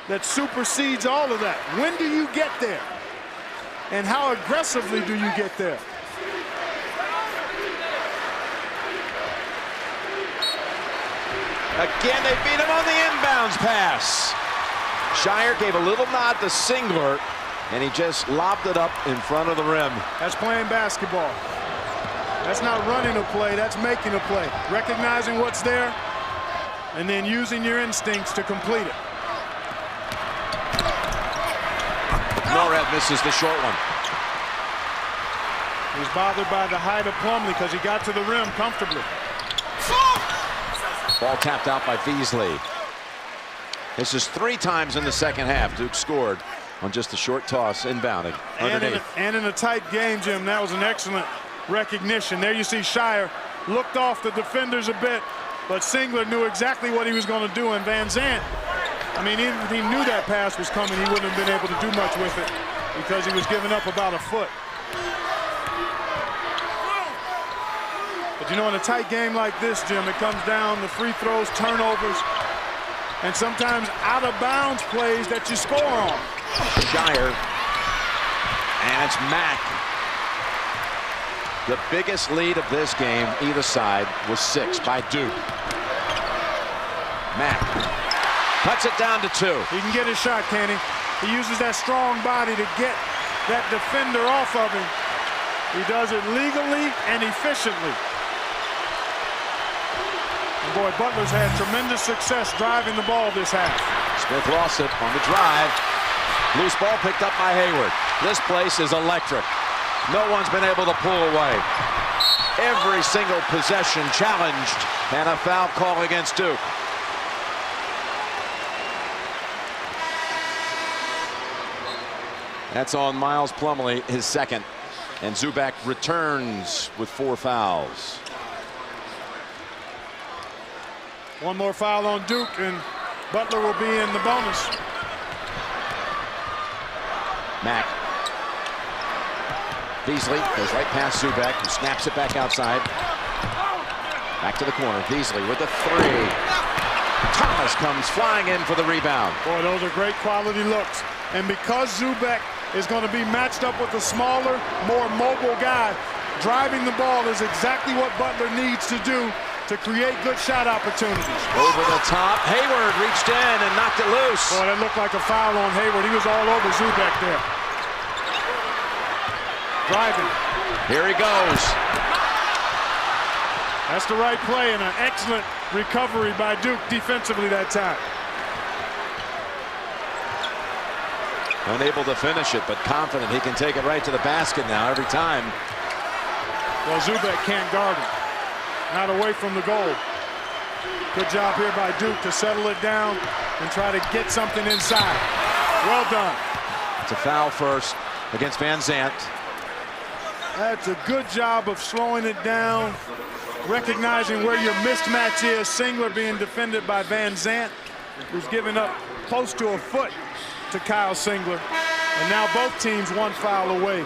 that supersedes all of that. When do you get there? And how aggressively do you get there? Again, they beat him on the inbounds pass. Shire gave a little nod to Singler, and he just lobbed it up in front of the rim. That's playing basketball. That's not running a play, that's making a play. Recognizing what's there, and then using your instincts to complete it. Norad misses the short one. He's bothered by the height of Plumlee because he got to the rim comfortably. Ball tapped out by Beasley. This is 3 times in the second half. Duke scored on just a short toss inbounding underneath. And in a tight game, Jim, that was an excellent recognition. There you see Shire looked off the defenders a bit, but Singler knew exactly what he was going to do. And Van Zandt, I mean, even if he knew that pass was coming, he wouldn't have been able to do much with it because he was giving up about a foot. But you know, in a tight game like this, Jim, it comes down to free throws, turnovers, and sometimes out of bounds plays that you score on. Shire, and it's Mack The biggest lead of this game, either side, was 6 by Duke. Mack cuts it down to 2. He can get his shot, can he? He uses that strong body to get that defender off of him. He does it legally and efficiently. And boy, Butler's had tremendous success driving the ball this half. Smith lost it on the drive. Loose ball picked up by Hayward. This place is electric. No one's been able to pull away. Every single possession challenged, and a foul call against Duke. That's on Miles Plumlee, his second. And Zubac returns with 4 fouls. One more foul on Duke, and Butler will be in the bonus. Mack. Beasley goes right past Zubac, who snaps it back outside. Back to the corner. Beasley with the 3. Thomas comes flying in for the rebound. Boy, those are great quality looks. And because Zubac is going to be matched up with a smaller, more mobile guy, driving the ball is exactly what Butler needs to do to create good shot opportunities. Over the top. Hayward reached in and knocked it loose. Boy, that looked like a foul on Hayward. He was all over Zubac there. Driving. Here he goes. That's the right play and an excellent recovery by Duke defensively that time. Unable to finish it, but confident he can take it right to the basket now every time. Well, Zubac can't guard him. Not away from the goal. Good job here by Duke to settle it down and try to get something inside. Well done. It's a foul first against Van Zandt. That's a good job of slowing it down, recognizing where your mismatch is. Singler being defended by Van Zandt, who's giving up close to a foot to Kyle Singler. And now both teams 1 foul away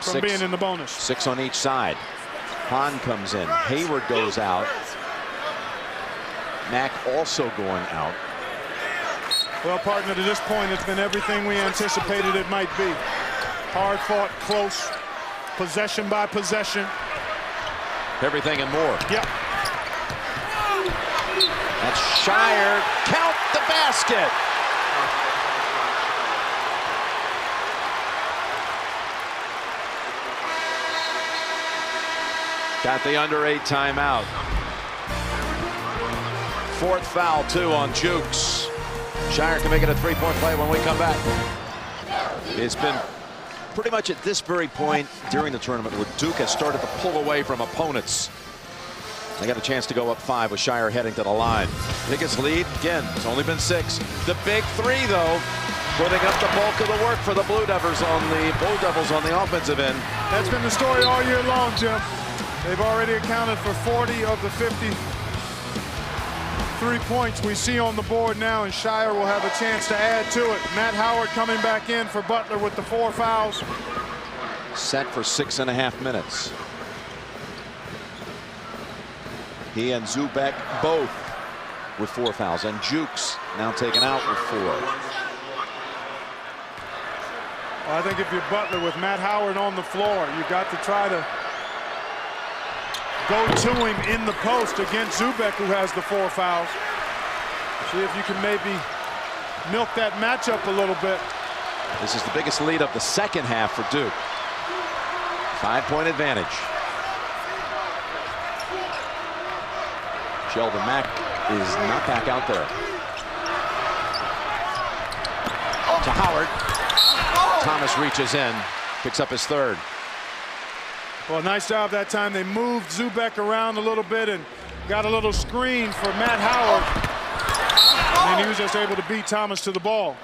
from being in the bonus. 6 on each side. Hahn comes in. Hayward goes out. Mack also going out. Well, partner, to this point, it's been everything we anticipated it might be. Hard fought, close, possession by possession. Everything and more. Yep. That's Shire. Count the basket. Got the under 8 timeout. 4th foul, 2 on Jukes. Shire can make it a 3-point play when we come back. It's been pretty much at this very point during the tournament where Duke has started to pull away from opponents. They got a chance to go up 5 with Shire heading to the line. Biggest lead, again, it's only been 6. The big 3, though, putting up the bulk of the work for the Blue Devils on the offensive end. That's been the story all year long, Jim. They've already accounted for 40 of the 53 points we see on the board now, and Shire will have a chance to add to it. Matt Howard coming back in for Butler with the 4 fouls. Set for 6.5 minutes. He and Zubac both with 4 fouls, and Jukes now taken out with 4. Well, I think if you're Butler with Matt Howard on the floor, you've got to try to go to him in the post against Zubac, who has the 4 fouls. See if you can maybe milk that matchup a little bit. This is the biggest lead of the second half for Duke. 5-point advantage. Sheldon Mack is not back out there. To Howard. Thomas reaches in, picks up his 3rd. Well, nice job that time. They moved Zubac around a little bit and got a little screen for Matt Howard. And he was just able to beat Thomas to the ball.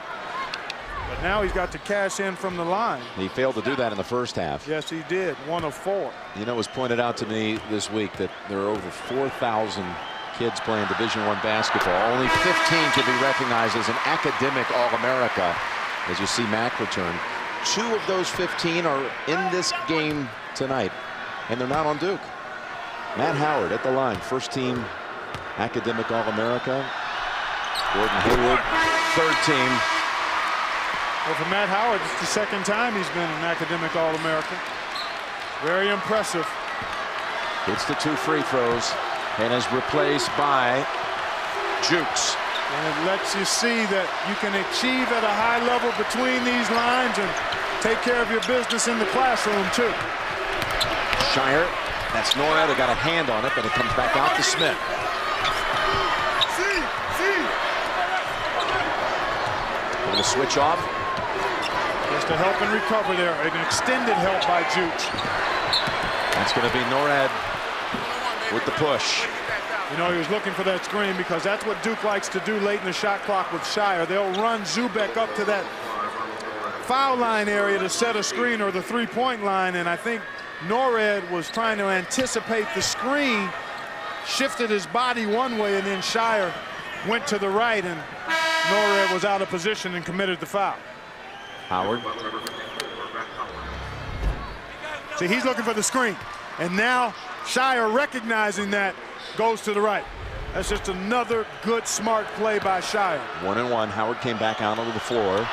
But now he's got to cash in from the line. He failed to do that in the first half. Yes, he did. 1 of 4. You know, it was pointed out to me this week that there are over 4,000 kids playing Division I basketball. Only 15 can be recognized as an academic All-America, as you see Mack return. 2 of those 15 are in this game tonight, and they're not on Duke. Matt Howard at the line, 1st team academic All-America. Gordon Hayward, 3rd team. Well, for Matt Howard, it's the 2nd time he's been an academic All-American. Very impressive. Hits the 2 free throws and is replaced by Jukes. And it lets you see that you can achieve at a high level between these lines and take care of your business in the classroom, too. Shire, that's Nora that got a hand on it, but it comes back out to Smith. Going to switch off. Just to help and recover there. An extended help by Jukes. That's going to be Norad with the push. You know, he was looking for that screen because that's what Duke likes to do late in the shot clock with Shire. They'll run Zubek up to that foul line area to set a screen or the three-point line, and I think Norad was trying to anticipate the screen, shifted his body one way, and then Shire went to the right, and Norad was out of position and committed the foul. Howard. See, he's looking for the screen, and now Shire, recognizing that, goes to the right. That's just another good, smart play by Shire. 1-and-1. Howard came back out onto the floor.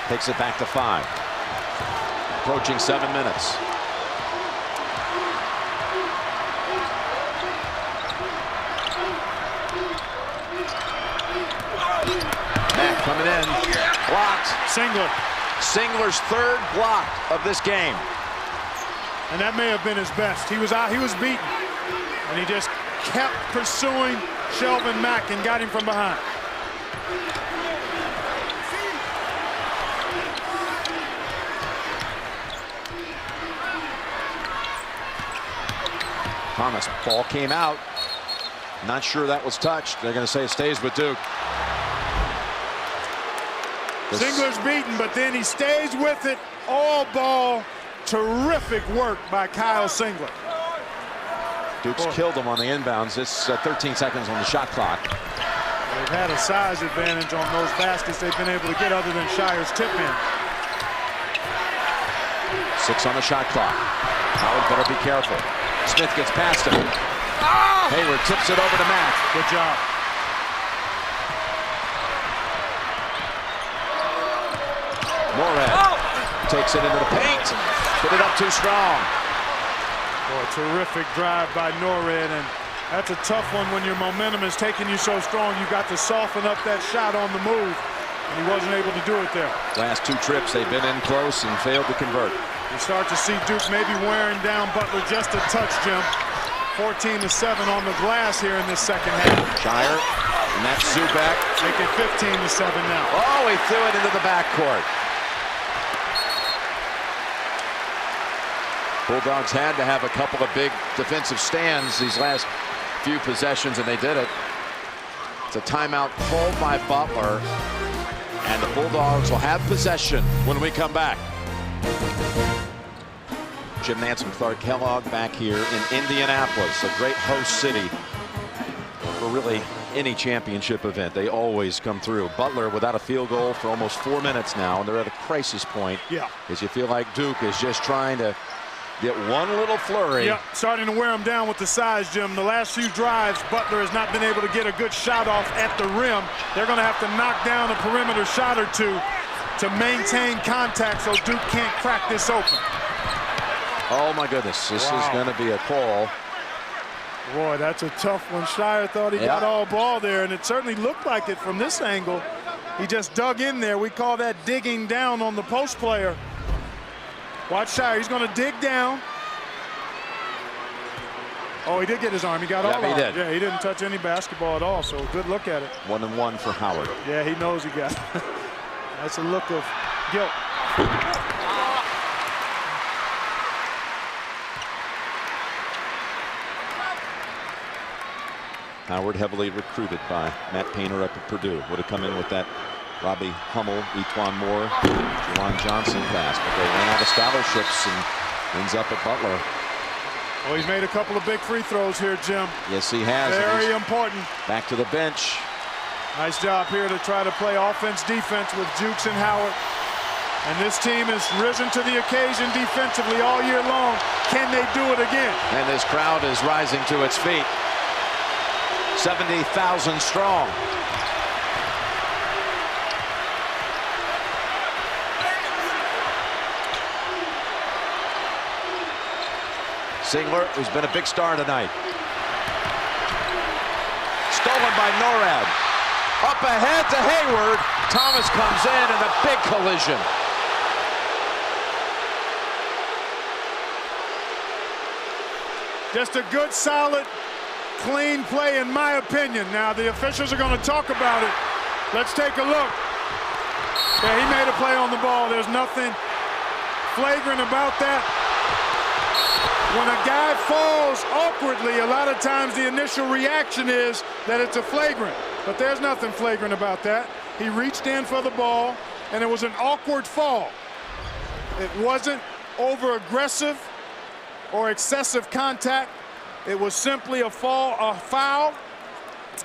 Takes it back to 5. Approaching 7 minutes. Mack coming in. Blocked. Singler. Singler's 3rd block of this game. And that may have been his best. He was out, he was beaten. And he just kept pursuing Shelvin Mack and got him from behind. Thomas, ball came out. Not sure that was touched. They're going to say it stays with Duke. Singler's beaten, but then he stays with it. All ball. Terrific work by Kyle Singler. Duke's killed him on the inbounds. It's 13 seconds on the shot clock. They've had a size advantage on those baskets they've been able to get other than Shire's tip in. 6 on the shot clock. Howard better be careful. Smith gets past him. Hayward tips it over to Mack. Good job. Morad takes it into the paint. Put it up too strong. Boy, terrific drive by Norad, and that's a tough one when your momentum is taking you so strong. You got to soften up that shot on the move, and he wasn't able to do it there. Last 2 trips, they've been in close and failed to convert. You start to see Duke maybe wearing down Butler just a touch, Jim. 14-7 on the glass here in this second half. Shire, and that's Zubak. Make it 15-7 now. Oh, he threw it into the backcourt. Bulldogs had to have a couple of big defensive stands these last few possessions, and they did it. It's a timeout called by Butler, and the Bulldogs will have possession when we come back. Jim Nance and Clark Kellogg back here in Indianapolis, a great host city for really any championship event. They always come through. Butler without a field goal for almost 4 minutes now, and they're at a crisis point. Yeah. As you feel like Duke is just trying to get one little flurry. Yeah, starting to wear them down with the size, Jim. The last few drives, Butler has not been able to get a good shot off at the rim. They're going to have to knock down a perimeter shot or two to maintain contact so Duke can't crack this open. Oh my goodness, this is going to be a call. Boy, that's a tough one. Shire thought he got all ball there, and it certainly looked like it from this angle. He just dug in there. We call that digging down on the post player. Watch Shire, he's going to dig down. Oh, he did get his arm. He got all he did. Yeah, he didn't touch any basketball at all, so good look at it. 1-and-1 for Howard. Yeah, he knows he got it. That's a look of guilt. Howard heavily recruited by Matt Painter up at Purdue. Would have come in with that Robbie Hummel, Etwan Moore, Juwan Johnson pass, but they ran out of scholarships and ends up at Butler. Well, he's made a couple of big free throws here, Jim. Yes, he has. Very important. Back to the bench. Nice job here to try to play offense, defense with Jukes and Howard. And this team has risen to the occasion defensively all year long. Can they do it again? And this crowd is rising to its feet. 70,000 strong. Singler, who's been a big star tonight. Stolen by Norad. Up ahead to Hayward. Thomas comes in and a big collision. Just a good, solid, clean play in my opinion. Now the officials are going to talk about it. Let's take a look. Yeah, he made a play on the ball. There's nothing flagrant about that. When a guy falls awkwardly, a lot of times the initial reaction is that it's a flagrant. But there's nothing flagrant about that. He reached in for the ball, and it was an awkward fall. It wasn't over-aggressive or excessive contact. It was simply a foul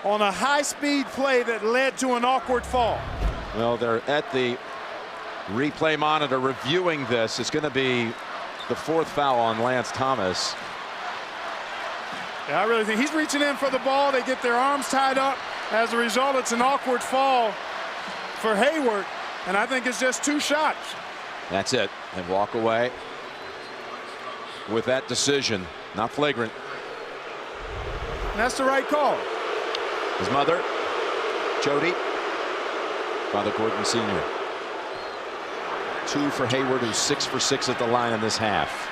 on a high-speed play that led to an awkward fall. Well, they're at the replay monitor reviewing this. It's going to be the 4th foul on Lance Thomas. Yeah, I really think he's reaching in for the ball. They get their arms tied up. As a result, it's an awkward fall for Hayward, and I think it's just 2 shots. That's it. And walk away with that decision. Not flagrant. And that's the right call. His mother, Jody, Father Gordon Sr. 2 for Hayward, who's 6 for 6 at the line in this half.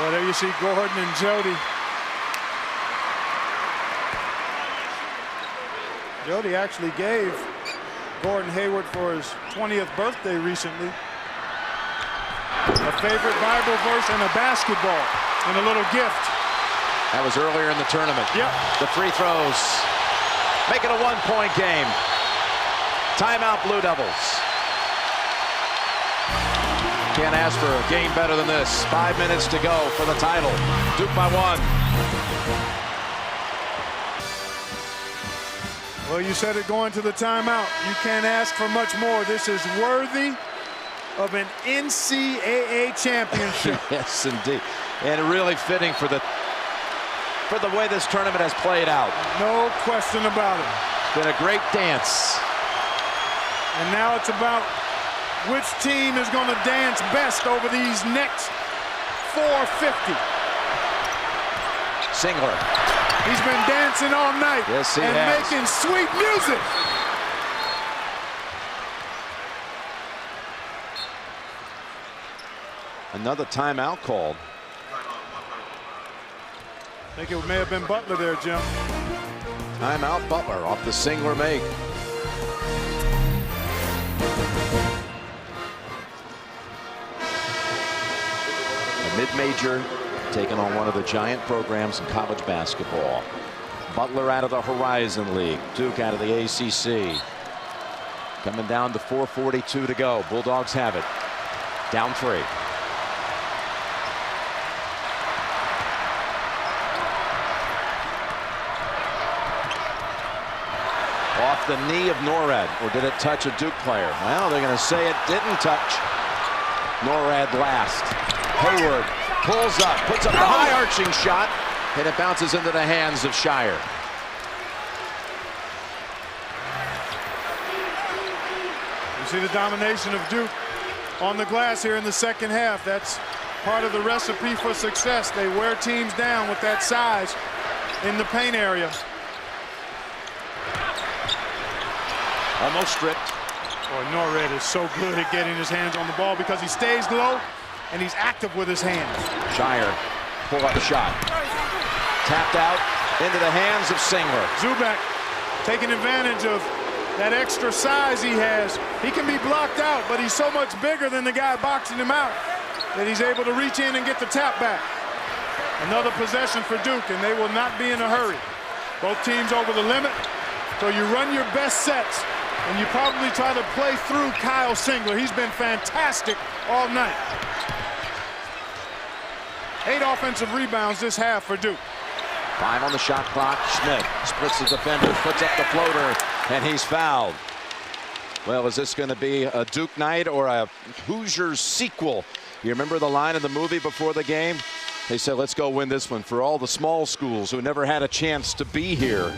Well, there you see Gordon and Jody. Jody actually gave Gordon Hayward for his 20th birthday recently a favorite Bible verse and a basketball and a little gift. That was earlier in the tournament. Yep. The free throws make it a 1-point game. Timeout, Blue Devils. Can't ask for a game better than this. 5 minutes to go for the title. Duke by 1. Well, you said it going to the timeout. You can't ask for much more. This is worthy of an NCAA championship. Yes, indeed. And really fitting for the way this tournament has played out. No question about it. Been a great dance. And now it's about which team is going to dance best over these next 450. Singler. He's been dancing all night. Yes, he and has. Making sweet music. Another timeout called. I think it may have been Butler there, Jim. Timeout, Butler off the Singler make. A mid-major taking on one of the giant programs in college basketball. Butler out of the Horizon League. Duke out of the ACC. Coming down to 4:42 to go. Bulldogs have it. Down 3. Off the knee of Norad, or did it touch a Duke player? Well, they're going to say it didn't touch Norad last. Hayward pulls up, puts up a high arching shot, and it bounces into the hands of Shire. You see the domination of Duke on the glass here in the second half. That's part of the recipe for success. They wear teams down with that size in the paint area. Almost stripped. Boy, Norred is so good at getting his hands on the ball because he stays low and he's active with his hands. Shire, pull-up shot. Tapped out into the hands of Singler. Zubac taking advantage of that extra size he has. He can be blocked out, but he's so much bigger than the guy boxing him out that he's able to reach in and get the tap back. Another possession for Duke, and they will not be in a hurry. Both teams over the limit, so you run your best sets And you probably try to play through Kyle Singler. He's been fantastic all night. 8 offensive rebounds this half for Duke. 5 on the shot clock. Smith splits the defenders, puts up the floater, and he's fouled. Well, is this going to be a Duke night or a Hoosiers sequel? You remember the line in the movie before the game? They said, let's go win this one for all the small schools who never had a chance to be here.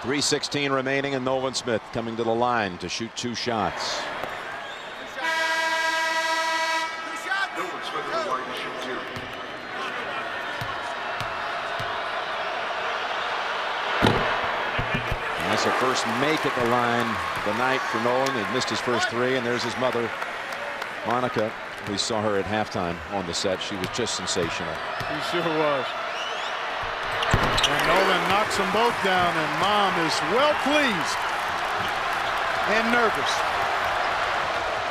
.316 remaining, and Nolan Smith coming to the line to shoot 2 shots. That's a first make at the line the night for Nolan. He missed his first 3, and there's his mother, Monica. We saw her at halftime on the set. She was just sensational. He sure was. And Nolan knocks them both down, and Mom is well pleased and nervous.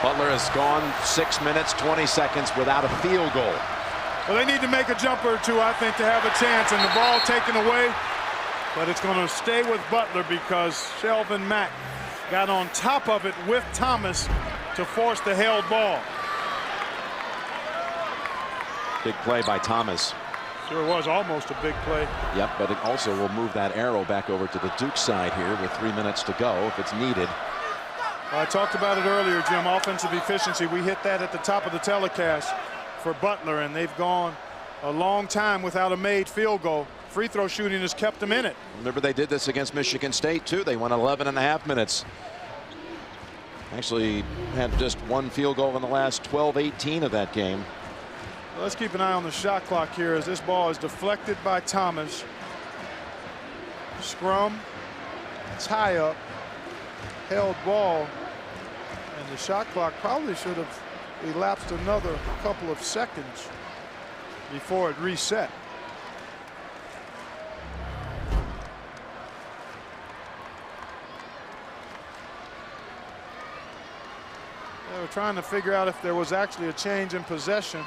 Butler has gone 6 minutes, 20 seconds without a field goal. Well, they need to make a jumper or 2, I think, to have a chance, and the ball taken away. But it's going to stay with Butler because Shelvin Mack got on top of it with Thomas to force the held ball. Big play by Thomas. Sure was almost a big play. Yep, but it also will move that arrow back over to the Duke side here with 3 minutes to go if it's needed. Well, I talked about it earlier, Jim. Offensive efficiency. We hit that at the top of the telecast for Butler, and they've gone a long time without a made field goal. Free throw shooting has kept them in it. Remember, they did this against Michigan State, too. They won 11.5 minutes. Actually had just 1 field goal in the last 12-18 of that game. Let's keep an eye on the shot clock here as this ball is deflected by Thomas. Scrum, tie up, held ball, and the shot clock probably should have elapsed another couple of seconds before it reset. They were trying to figure out if there was actually a change in possession.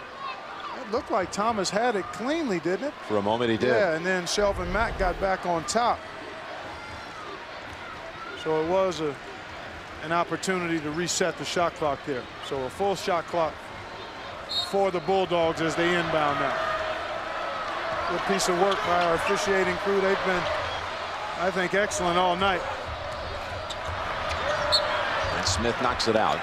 It looked like Thomas had it cleanly, didn't it? For a moment he did. Yeah, and then Shelvin Mack got back on top. So it was an opportunity to reset the shot clock there. So a full shot clock for the Bulldogs as they inbound now. Good piece of work by our officiating crew. They've been, I think, excellent all night. And Smith knocks it out.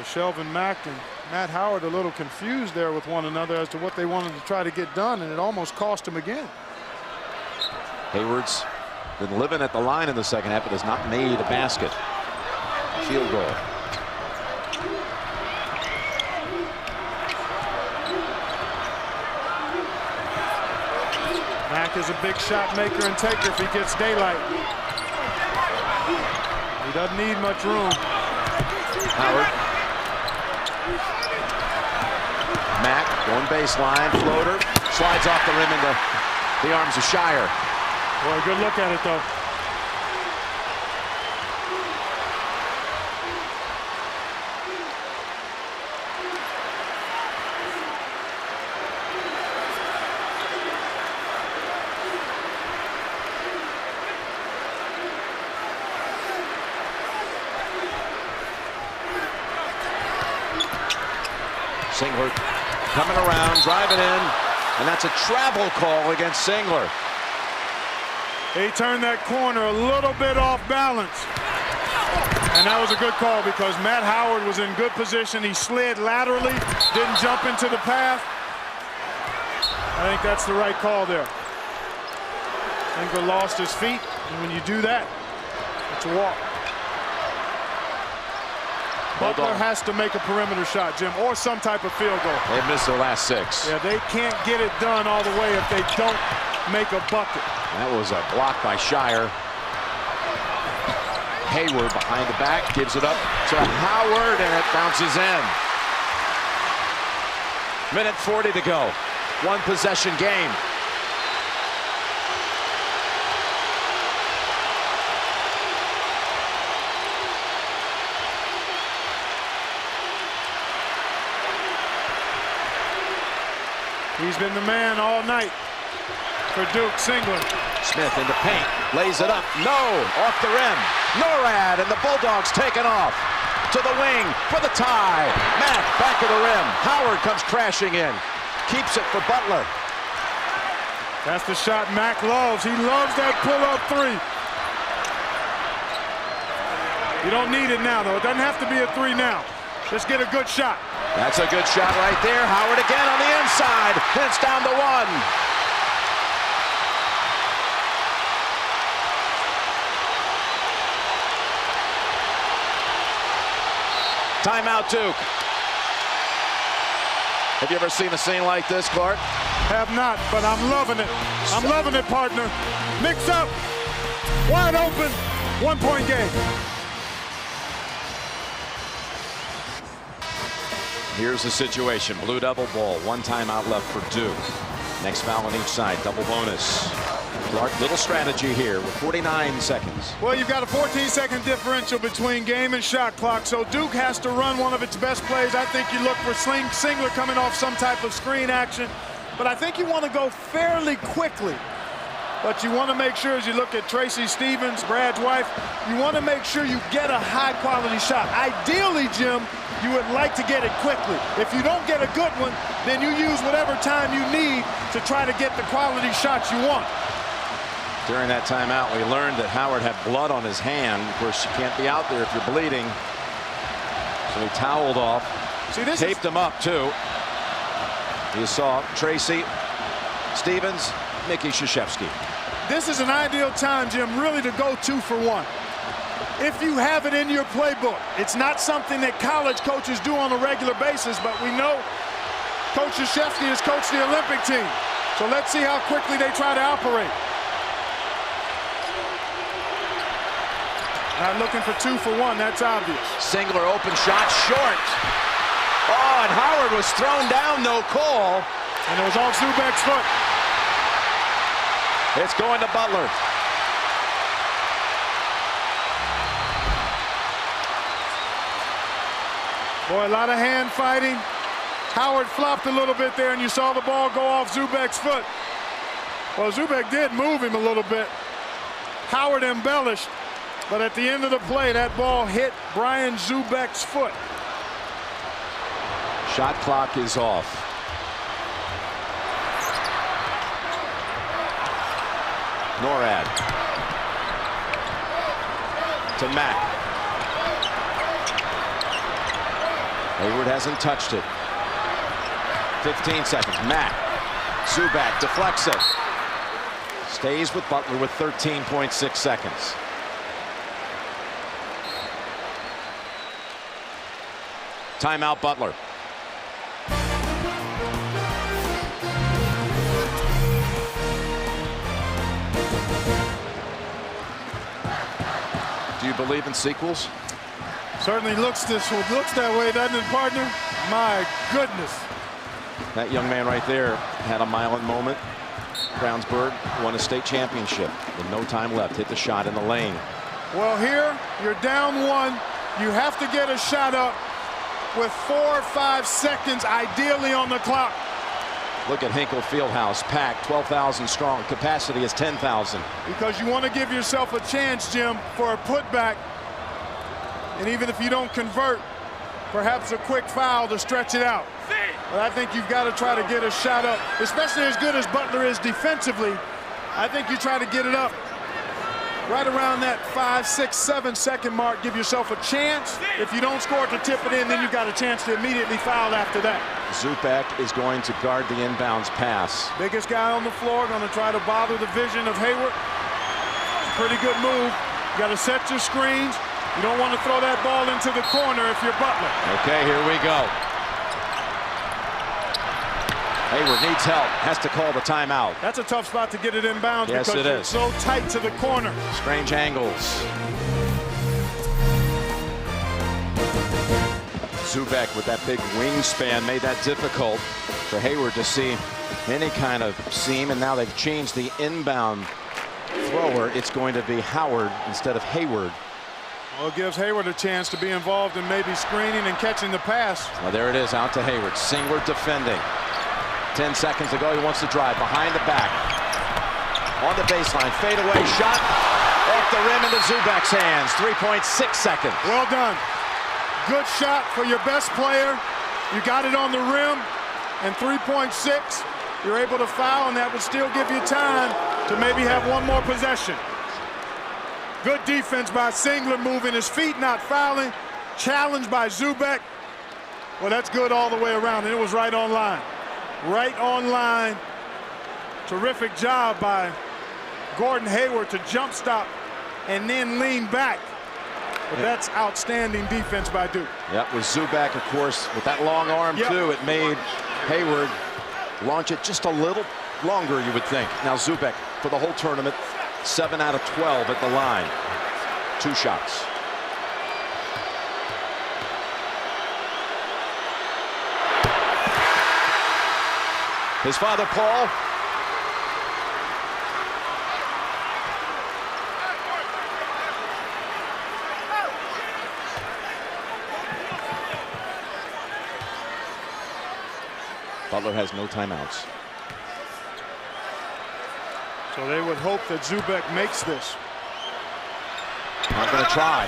Shelvin Mack and Matt Howard a little confused there with one another as to what they wanted to try to get done, and it almost cost him again. Hayward's been living at the line in the second half, but has not made a basket. Field goal. Mack is a big shot maker and taker if he gets daylight. He doesn't need much room. Howard. Mack going baseline, floater, slides off the rim into the arms of Shire. Boy, good look at it though. Singler coming around, driving in, and that's a travel call against Singler. He turned that corner a little bit off balance. And that was a good call because Matt Howard was in good position. He slid laterally, didn't jump into the path. I think that's the right call there. Singler lost his feet, and when you do that, it's a walk. Butler has to make a perimeter shot, Jim, or some type of field goal. They missed their last 6. Yeah, they can't get it done all the way if they don't make a bucket. That was a block by Shire. Hayward behind the back, gives it up to Howard, and it bounces in. Minute 40 to go. 1 possession game. He's been the man all night for Duke. Singler. Smith into paint, lays it up, no, off the rim. Norad and the Bulldogs taken off. To the wing for the tie. Matt back of the rim. Howard comes crashing in. Keeps it for Butler. That's the shot Mac loves. He loves that pull-up three. You don't need it now, though. It doesn't have to be a three now. Just get a good shot. That's a good shot right there. Howard again on the inside. And it's down to one. Timeout, Duke. Have you ever seen a scene like this, Clark? Have not, but I'm loving it. I'm loving it, partner. Mix up. Wide open. 1-point game. Here's the situation. Blue double ball. 1 timeout left for Duke. Next foul on each side. Double bonus. Clark, little strategy here with 49 seconds. Well, you've got a 14-second differential between game and shot clock, so Duke has to run one of its best plays. I think you look for Singler coming off some type of screen action, but I think you want to go fairly quickly. But you want to make sure, as you look at Tracy Stevens, Brad's wife, you want to make sure you get a high-quality shot. Ideally, Jim, you would like to get it quickly. If you don't get a good one, then you use whatever time you need to try to get the quality shots you want. During that timeout, we learned that Howard had blood on his hand. Of course, you can't be out there if you're bleeding. So he toweled off. See, this taped him up, too. You saw Tracy, Stevens, Mickey Krzyzewski. This is an ideal time, Jim, really to go 2 for 1. If you have it in your playbook, it's not something that college coaches do on a regular basis, but we know Coach Krzyzewski has coached the Olympic team. So let's see how quickly they try to operate. Not looking for 2 for 1, that's obvious. Singler open shot, short. Oh, and Howard was thrown down, no call. And it was off Zubek's foot. It's going to Butler. Boy, a lot of hand fighting. Howard flopped a little bit there, and you saw the ball go off Zubek's foot. Well, Zubek did move him a little bit. Howard embellished. But at the end of the play, that ball hit Brian Zubek's foot. Shot clock is off. Norad. To Mack. Hayward hasn't touched it. 15 seconds. Mack. Zubak deflects it. Stays with Butler with 13.6 seconds. Timeout, Butler. Do you believe in sequels? Certainly looks that way, doesn't it, partner? My goodness. That young man right there had a Milan moment. Brownsburg won a state championship with no time left. Hit the shot in the lane. Well, here you're down 1. You have to get a shot up with 4 or 5 seconds ideally on the clock. Look at Hinkle Fieldhouse, packed, 12,000 strong. Capacity is 10,000. Because you want to give yourself a chance, Jim, for a putback. And even if you don't convert, perhaps a quick foul to stretch it out. But I think you've got to try to get a shot up, especially as good as Butler is defensively. I think you try to get it up right around that 5, 6, 7 second mark. Give yourself a chance. If you don't score to tip it in, then you've got a chance to immediately foul after that. Zubak is going to guard the inbounds pass. Biggest guy on the floor, going to try to bother the vision of Hayward. Pretty good move. You got to set your screens. You don't want to throw that ball into the corner if you're Butler. Okay, here we go. Hayward needs help, has to call the timeout. That's a tough spot to get it inbounds yes, because it's so tight to the corner. Strange angles. Zubak with that big wingspan made that difficult for Hayward to see any kind of seam, and now they've changed the inbound thrower. It's going to be Howard instead of Hayward. Well, it gives Hayward a chance to be involved in maybe screening and catching the pass. Well, there it is, out to Hayward. Singler defending. 10 seconds to go. He wants to drive behind the back. On the baseline, fadeaway shot. Off the rim into Zubac's hands. 3.6 seconds. Well done. Good shot for your best player. You got it on the rim, and 3.6. You're able to foul, and that would still give you time to maybe have one more possession. Good defense by Singler, moving his feet, not fouling. Challenged by Zubac. Well, that's good all the way around, and it was right on line. Right on line. Terrific job by Gordon Hayward to jump stop and then lean back. But that's outstanding defense by Duke. Yep, with Zubac, of course, with that long arm, too, it made Hayward launch it just a little longer, you would think. Now Zubac, for the whole tournament, 7 out of 12 at the line. 2 shots. His father, Paul. Butler has no timeouts. So they would hope that Zubac makes this. Not going to try.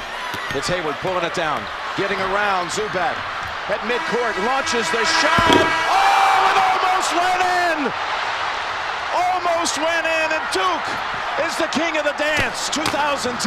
It's Hayward pulling it down. Getting around Zubac at midcourt. Launches the shot. Oh, it almost went in. Almost went in. And Duke is the king of the dance. 2010.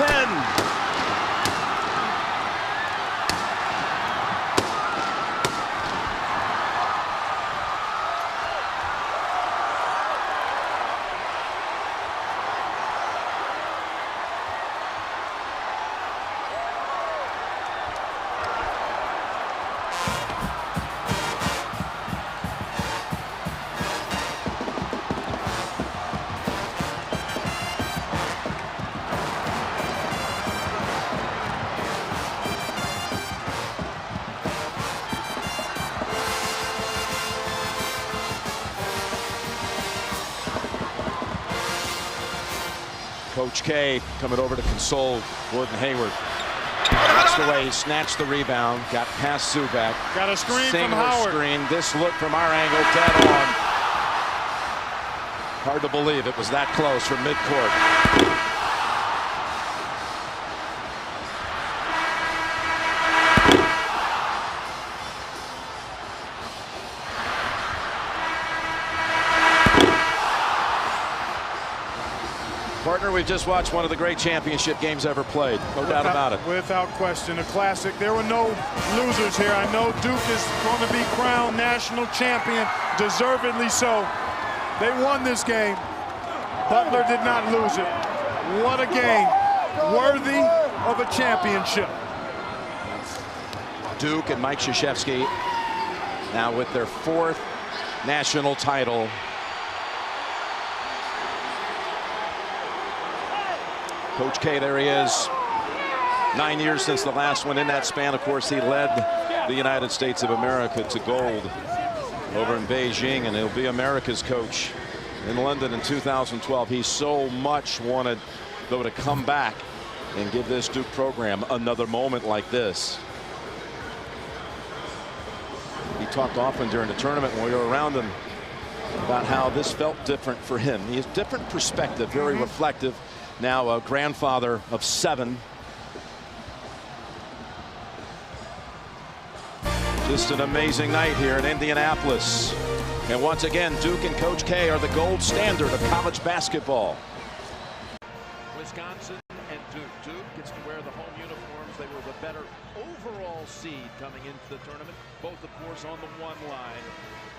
Coach K coming over to console Gordon Hayward. That's the way he snatched the rebound, got past Zubac. Got a screen Singler from Howard. Screen. This look from our angle, dead on. Hard to believe it was that close from midcourt. Partner, we've just watched one of the great championship games ever played. No doubt about it. Without question, a classic. There were no losers here. I know Duke is going to be crowned national champion, deservedly so. They won this game. Butler did not lose it. What a game. Worthy of a championship. Duke and Mike Krzyzewski now with their 4th national title. Coach K, there he is. 9 years since the last one. In that span, of course, he led the United States of America to gold over in Beijing, and he'll be America's coach in London in 2012. He so much wanted, though, to come back and give this Duke program another moment like this. He talked often during the tournament when we were around him about how this felt different for him. He has different perspective, very reflective. Now a grandfather of 7. Just an amazing night here in Indianapolis. And once again, Duke and Coach K are the gold standard of college basketball. Wisconsin and Duke. Duke gets to wear the home uniforms. They were the better overall seed coming into the tournament. Both, of course, on the 1 line.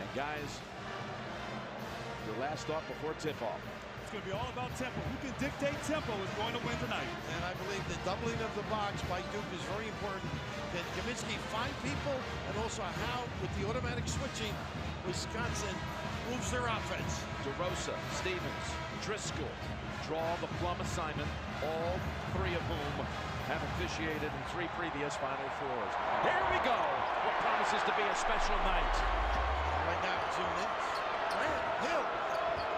And guys, your last thought before tip-off. It's going to be all about tempo. Who can dictate tempo is going to win tonight. And I believe the doubling of the box by Duke is very important. Can Kaminsky find people, and also how, with the automatic switching, Wisconsin moves their offense. DeRosa, Stevens, Driscoll draw the plum assignment, all 3 of whom have officiated in 3 previous Final Fours. Here we go. What promises to be a special night. Right now, zoom in. Hill.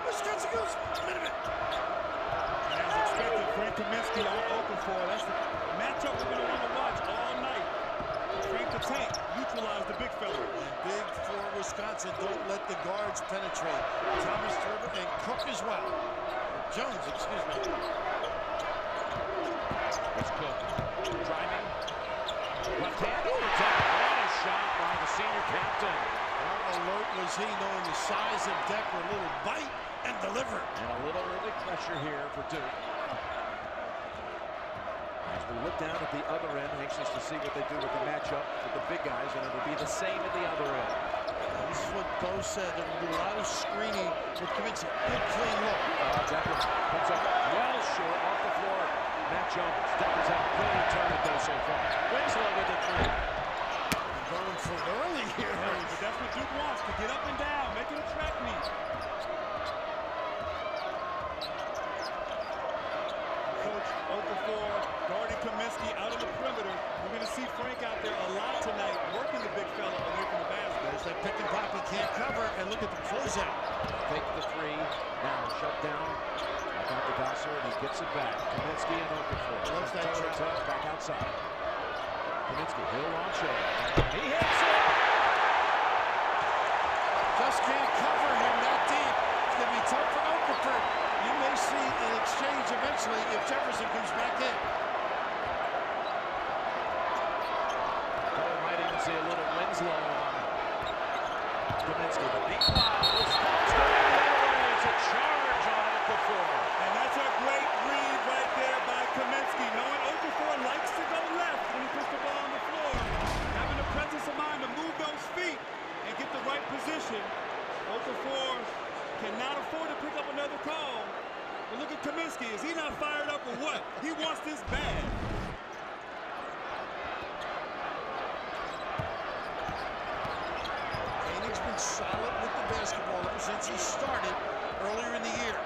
Wisconsin goes. Minute. As expected, Frank Kaminsky on Okafor. That's the matchup we're going to want to watch all night. Frank the Tank, neutralize the big fella. Big for Wisconsin. Don't let the guards penetrate. Thomas Turner and Cook as well. Jones, excuse me. It's Cook driving. Left hand over top. What a shot by the senior captain. How alert was he, knowing the size of Decker? A little bite and deliver. And a little early pressure here for Duke. As we look down at the other end, anxious to see what they do with the matchup with the big guys, and it'll be the same at the other end. This is what Bo said. They're going to do a lot of screening with Kaminsky. Good, clean look. Decker comes up well short off the floor. Matt Jones. Decker's had a clean tournament though so far. Winslow with the three. Going for early here. Hey, but that's what Duke wants, to get up and down, make it a track meet. Coach Okafor guarding Kaminsky out of the perimeter. We're going to see Frank out there a lot tonight, working the big fella away from the basket. There's that pick and pop. He can't cover, and look at the closeout. Take the three. Now shut down. Back out to Gasser, and he gets it back. Kaminsky and Okafor. Loves that trap. Back outside. Kaminsky, hill launch shot. He hits it! Just can't cover him that deep. It's going to be tough for Okafor. You may see an exchange eventually if Jefferson comes back in. We might even see a little Winslow on Kaminsky. The big foul. It's a charge on Okafor. And that's a great read right there by Kaminsky, knowing Okafor likes to go left when he puts the ball on the floor. Having the presence of mind to move those feet and get the right position. Okafor cannot afford to pick up another call. But look at Kaminsky. Is he not fired up or what? He wants this bad. Koenig's been solid with the basketball ever since he started earlier in the year.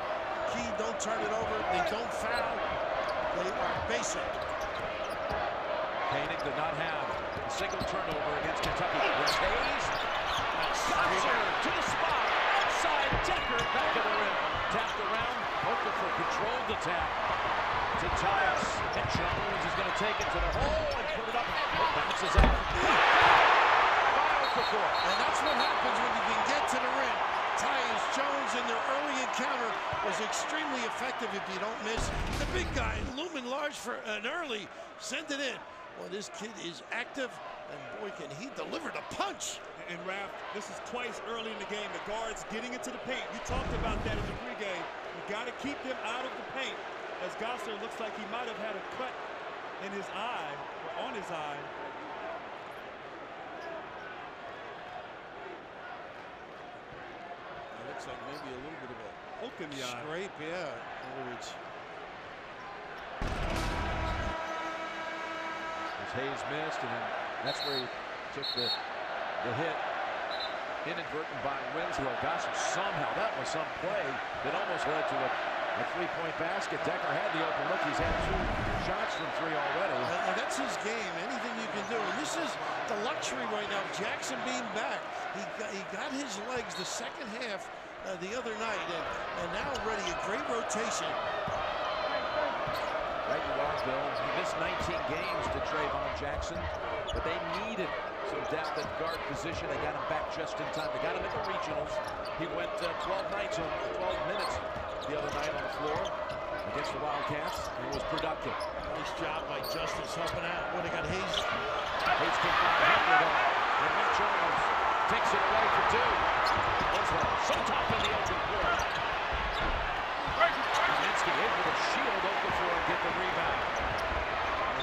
Key, don't turn it over. They don't foul. They are basic. Koenig did not have a single turnover against Kentucky. Hayes. Gasser to the spot. Outside Decker. Back of the rim. Tapped around. Okafor controlled the tap. To Tyus. And Jones is going to take it to the hole and put it up. It bounces out. By Okafor. And that's what happens when you can get to the rim. Tyus Jones in their early encounter was extremely effective if you don't miss. The big guy looming large for an early. Send it in. Well, this kid is active, and boy, can he deliver the punch. And Raph, this is twice early in the game. The guards getting into the paint. You talked about that in the pregame. You got to keep them out of the paint. As Gasser looks like he might have had a cut in his eye, or on his eye. It looks like maybe a little bit of a Hook in the eye. scrape, yeah. In other words, Hayes missed, and then that's where he took the hit. Inadvertent by Winslow. Gasser somehow, that was some play that almost led to a three-point basket. Decker had the open look. He's had 2 shots from 3 already. and that's his game. Anything you can do. And this is the luxury right now. Jackson being back. He got his legs the second half the other night, and now ready. A great rotation. Right you are, Bill. He missed 19 games to Trayvon Jackson, but they needed some depth at guard position. They got him back just in time. They got him at the regionals. He went 12 minutes the other night on the floor against the Wildcats and was productive. Nice job by Justice helping out. What, they got Hayes? Hayes came down, and Matt Jones takes it away for 2. Winslow, so tough in the open court. Kaminsky able to shield Okafor and get the rebound.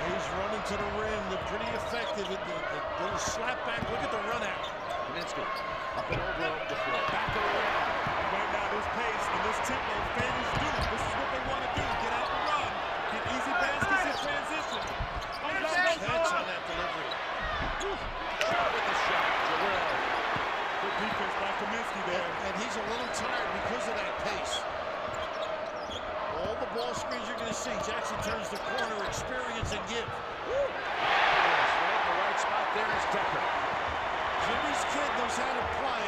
He's running to the rim. They're pretty effective. The little slap back. Look at the run out. Kaminsky up and over Okafor. Back of the rim. Right now, this pace and this tempo favors Duke. This is what they want to do. Get out and run. Get easy baskets in transition. Catch on that delivery. Shot with the shot. Jarrell. Good defense by Kaminsky there. And he's a little tired because of that pace. All the ball screens you're going to see. Jackson turns the corner, experience and give. Right in the right spot there is Decker. Jimmy's kid knows how to play.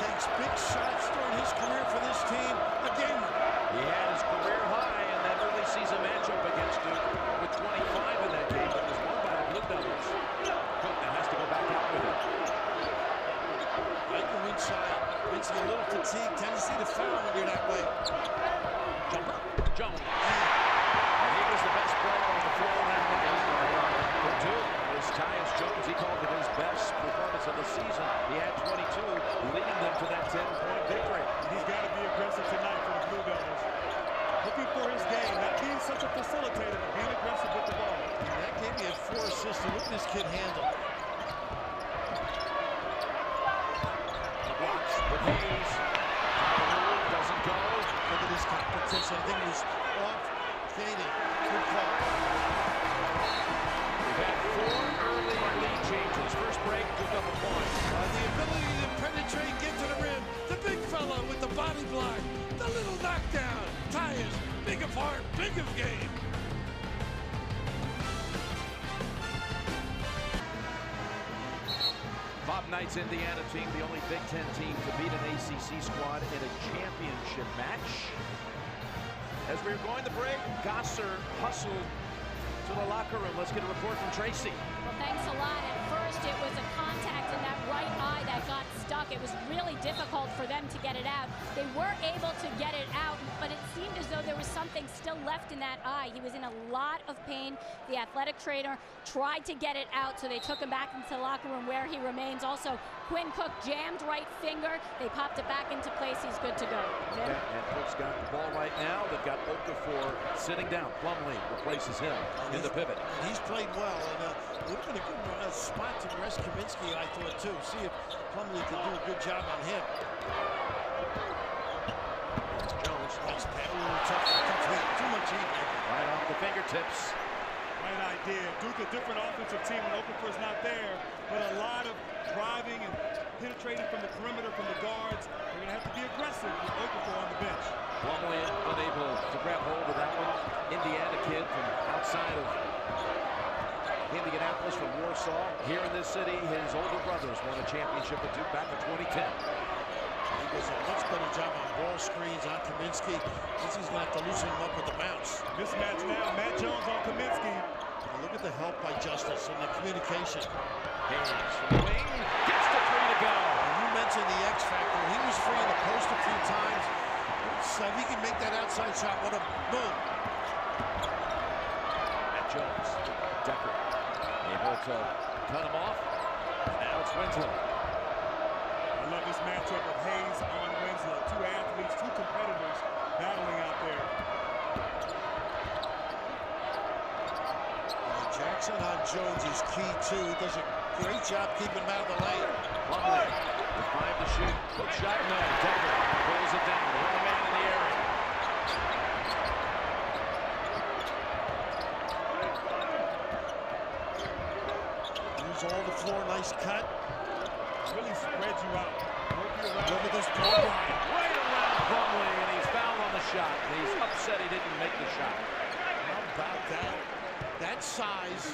Takes big shots during his career for this team. A gamer. He had his career high in that early season matchup against Duke with 25 in that game, but was won by the Blue Devils. Cook now has to go back out with it. fatigue, tendency to foul when you're that way. Jumper, Jones. And he was the best player on the floor that night. Purdue was Tyus Jones. He called it his best performance of the season. He had 22, leading them to that 10-point victory. He's got to be aggressive tonight for the Blue Devils. Looking for his game, not being such a facilitator, but being aggressive with the ball. And that gave me a 4 assists. Look at this kid handle. Blocks with Hayes. Doesn't go. Look at this competition. I think it was off fading. Good call. We've had 4 early lead changes. First break, took up a point. The ability to penetrate, get to the rim. The big fella with the body block. The little knockdown. Tyus, big of heart, big of game. Bob Knight's Indiana team, the only Big Ten team to beat an ACC squad in a championship match. As we were going to break, Gosser hustled to the locker room. Let's get a report from Tracy. Well, thanks a lot. At first, it was a contact in that right eye that got stuck. It was really difficult for them to get it out. They were able to get it out, but it seemed as though there was something still left in that eye. He was in a lot of pain. The athletic trainer tried to get it out, so they took him back into the locker room where he remains. Also, Quinn Cook jammed right finger. They popped it back into place. He's good to go. Jim? And Cook's got the ball right now. They've got Okafor sitting down. Plumlee replaces him in the pivot. And he's played well, and it would have been a good spot to rest Kaminsky, I thought, too. See if Plumlee can do a good job on him. Jones. Nice pass. Tough heat. Too much heat. Right off the fingertips. Right idea. Duke a different offensive team when Okafor's not there, but a lot of driving and penetrating from the perimeter, from the guards. They're going to have to be aggressive with Okafor on the bench. Plumlee unable to grab hold of that one. Indiana kid from outside of Indianapolis, from Warsaw. Here in this city, his older brothers won a championship with Duke back in 2010. He does a much better job on ball screens on Kaminsky. Since he's going to have to loosen him up with the bounce. Mismatch now. Matt Jones on Kaminsky. And look at the help by Justice and the communication. Hayes from the wing. Gets the 3 to go. And you mentioned the X factor. He was free in the post a few times. So if he can make that outside shot, what a boom. Matt Jones. Decker able to cut him off. Now it's Winslow. I love this matchup of Hayes on Winslow. 2 athletes, 2 competitors battling out there. And Jackson on Jones is key, too. Does a great job keeping him out of the lane. Plumlee with 5 to shoot. Hook shot, no. Decker pulls it down. The only man in the area. Use all the floor. Nice cut. Really spreads you out. Look at this ball. Right around Plumlee, and he's fouled on the shot. And he's upset he didn't make the shot. How about that? That size,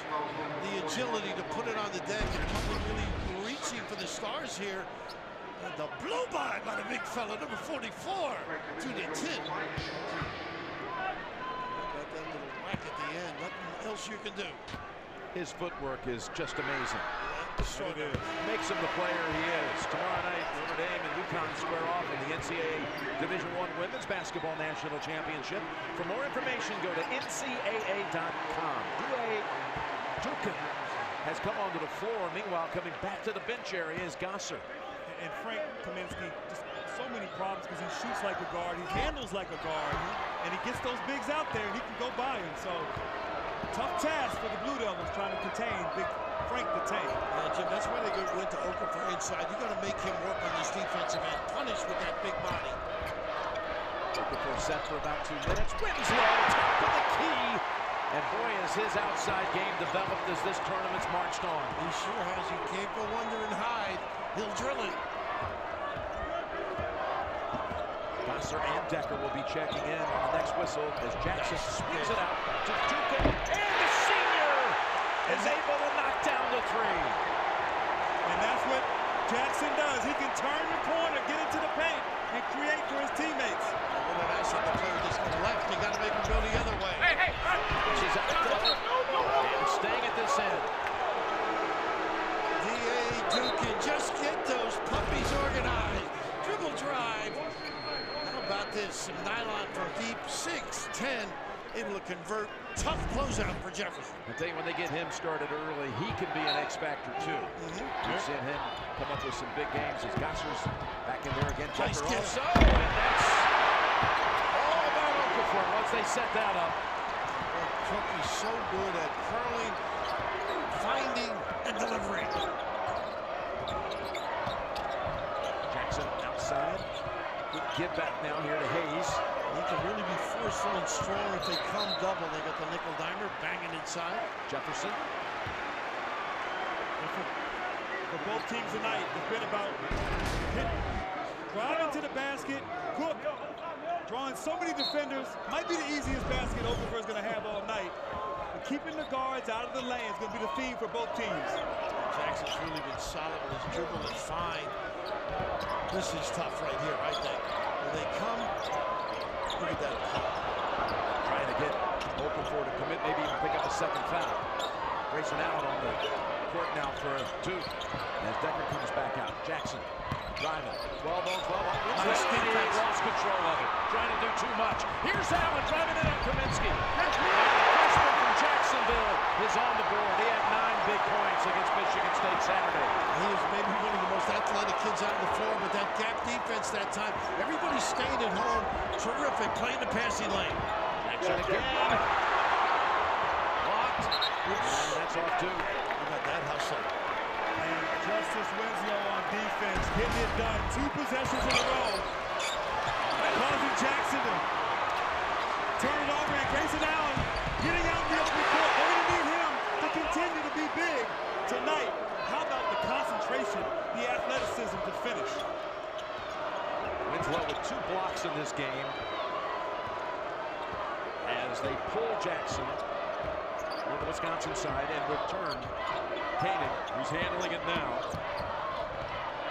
the agility to put it on the deck, and Plumlee really reaching for the stars here. And the blow by the big fella, number 44, to the 10. How about that little whack at the end? Nothing else you can do. His footwork is just amazing. Sure it is. Makes him the player he is. Tomorrow night, Notre Dame and UConn square off in the NCAA Division I Women's Basketball National Championship. For more information, go to ncaa.com. Duke has come onto the floor. Meanwhile, coming back to the bench area is Gosser. And Frank Kaminsky, just so many problems because he shoots like a guard, he handles like a guard, and he gets those bigs out there and he can go by him. So, tough task for the Blue Devils trying to contain Big Frank the Tank. Jim, that's why they went to Okafor inside. You got to make him work on this defensive end. Punish with that big body. Okafor set for about 2 minutes. Winslow, top of the key. And boy, has his outside game developed as this tournament's marched on. He sure has. You can't go under and hide. He'll drill it. Gosser and Decker will be checking in on the next whistle as Jackson swings it out to Duke. And the senior is able to knock down the 3. And that's what Jackson does. He can turn the corner, get into the paint, and create for his teammates. What an asset the player just go left. You got to make him go the other way. She's out there. And staying at this end. D.A. Duke can just get those puppies organized. Dribble drive. about this? Some nylon from deep, 6'10", able to convert. Tough closeout for Jefferson. I tell you, when they get him started early, he can be an X factor too. We've seen him come up with some big games as Gosser's back in there again. Nice Tucker kick. also, and that's all about Okafor once they set that up. Cook is so good at curling, finding, and delivering. Jackson outside. Good give back now here to Hayes. He can really be forceful and strong if they come double. They got the nickel dimer banging inside. Jefferson. For both teams tonight, it's been about driving to the basket. Cook drawing so many defenders. Might be the easiest basket Okafor is going to have all night. But keeping the guards out of the lane is going to be the theme for both teams. Jackson's really been solid with his dribble and fine. This is tough right here, I think. When they come, look at that. Trying to get Okafor to commit, maybe even pick up a second foul. Grayson Allen on the court now for Duke. As Decker comes back out. Jackson driving. 12 on 12 on. Lost control of it. Trying to do too much. Here's Allen driving it at Kaminsky. Freshman from Jacksonville is on the board. He had 9 big points against Michigan State Saturday. He is maybe one of the most athletic kids out on the floor, but that gap defense that time, everybody staying at home. Terrific, playing the passing lane. Jackson again. Blocked. And that's off Duke. How about that hustle? And Justice Winslow on defense, getting it done. 2 possessions in a row. Causing Jackson to turn it over, and Grayson Allen getting out in the open court. They're going to need him to continue to be big tonight. How about the concentration, the athleticism to finish? Winslow with 2 blocks in this game. As they pull Jackson on the Wisconsin side and return Kanan, who's handling it now.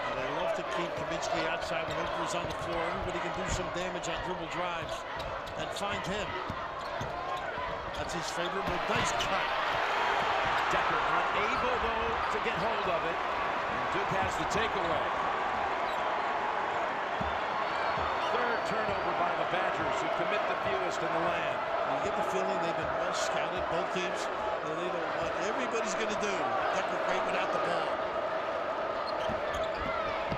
And they love to keep Kaminsky outside when Okafor's on the floor. Everybody can do some damage on dribble drives and find him. That's his favorable dice cut. Decker unable, though, to get hold of it. And Duke has the takeaway. 3rd turnover by the Badgers, who commit the fewest in the land. You get the feeling they've been well scouted, both teams. And they know what everybody's going to do. Decker great without the ball.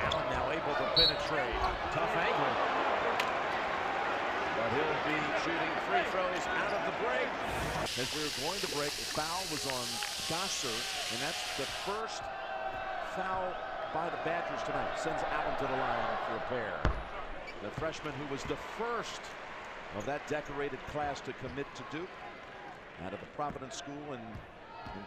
Allen now able to penetrate. Tough angle. But he'll be shooting free throws out of the break. As we were going to break, the foul was on Gosser, and that's the first foul by the Badgers tonight. Sends Allen to the line for a pair. The freshman who was the first of that decorated class to commit to Duke out of the Providence School in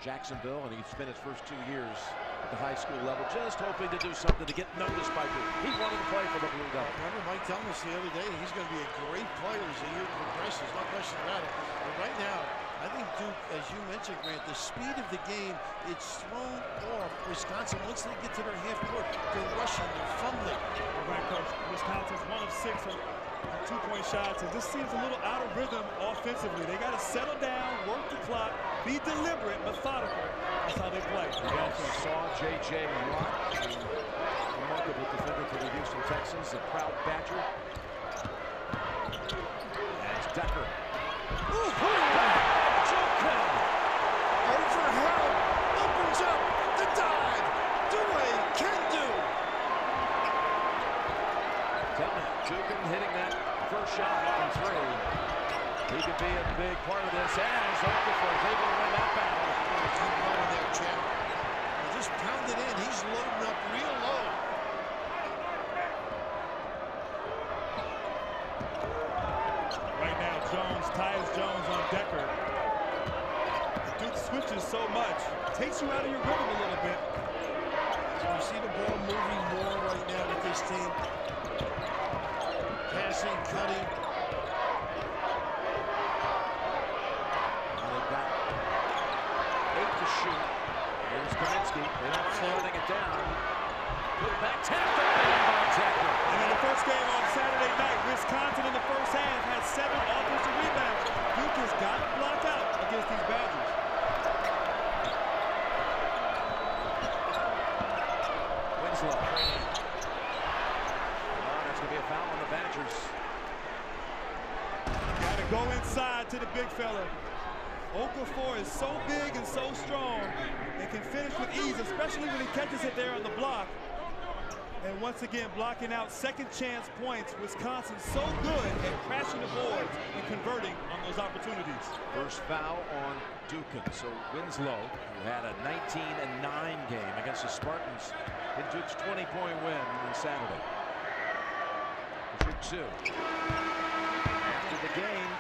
Jacksonville, and he spent his first 2 years at the high school level just hoping to do something to get noticed by Duke. He wanted to play for the Blue Devils. Remember Mike telling us the other day he's going to be a great player as the year progresses, no question about it. But right now, I think Duke, as you mentioned, Grant, the speed of the game, it's thrown off Wisconsin once they get to their half court. They're rushing, they're fumbling. Right, Coach. Wisconsin's 1 of 6 on 2-point shots, and this seems a little out of rhythm offensively. They got to settle down, work the clock, be deliberate, methodical. That's how they play. We also saw J.J. Watt, remarkable defender for the Houston Texans, a proud Badger. As Decker. Overhead, opens up, the dive, Dewey can do. Tell me, Jukin hitting that first shot from 3. He could be a big part of this as Okafor is able to win that battle. Keep going there, champ. Just pound it in. He's loading up real low. Right now, Tyus Jones on Decker. Duke switches so much, takes you out of your rhythm a little bit. So we see the ball moving more right now with this team. Passing, cutting. Now they've got 8 to shoot. Here's Kaminsky. They're not slowing it down. Put it back, tapped away by Decker. And in the first game on Saturday night, Wisconsin in the first half had 7 offensive rebounds. Duke has got it blocked out against these Badgers. Winslow. There's going to be a foul on the Badgers. Go inside to the big fella. Okafor is so big and so strong and can finish with ease, especially when he catches it there on the block. And once again, blocking out second chance points. Wisconsin so good at crashing the boards and converting on those opportunities. First foul on Dukin. So Winslow, who had a 19-9 game against the Spartans in Duke's 20-point win on Saturday. Shoot two. After the game,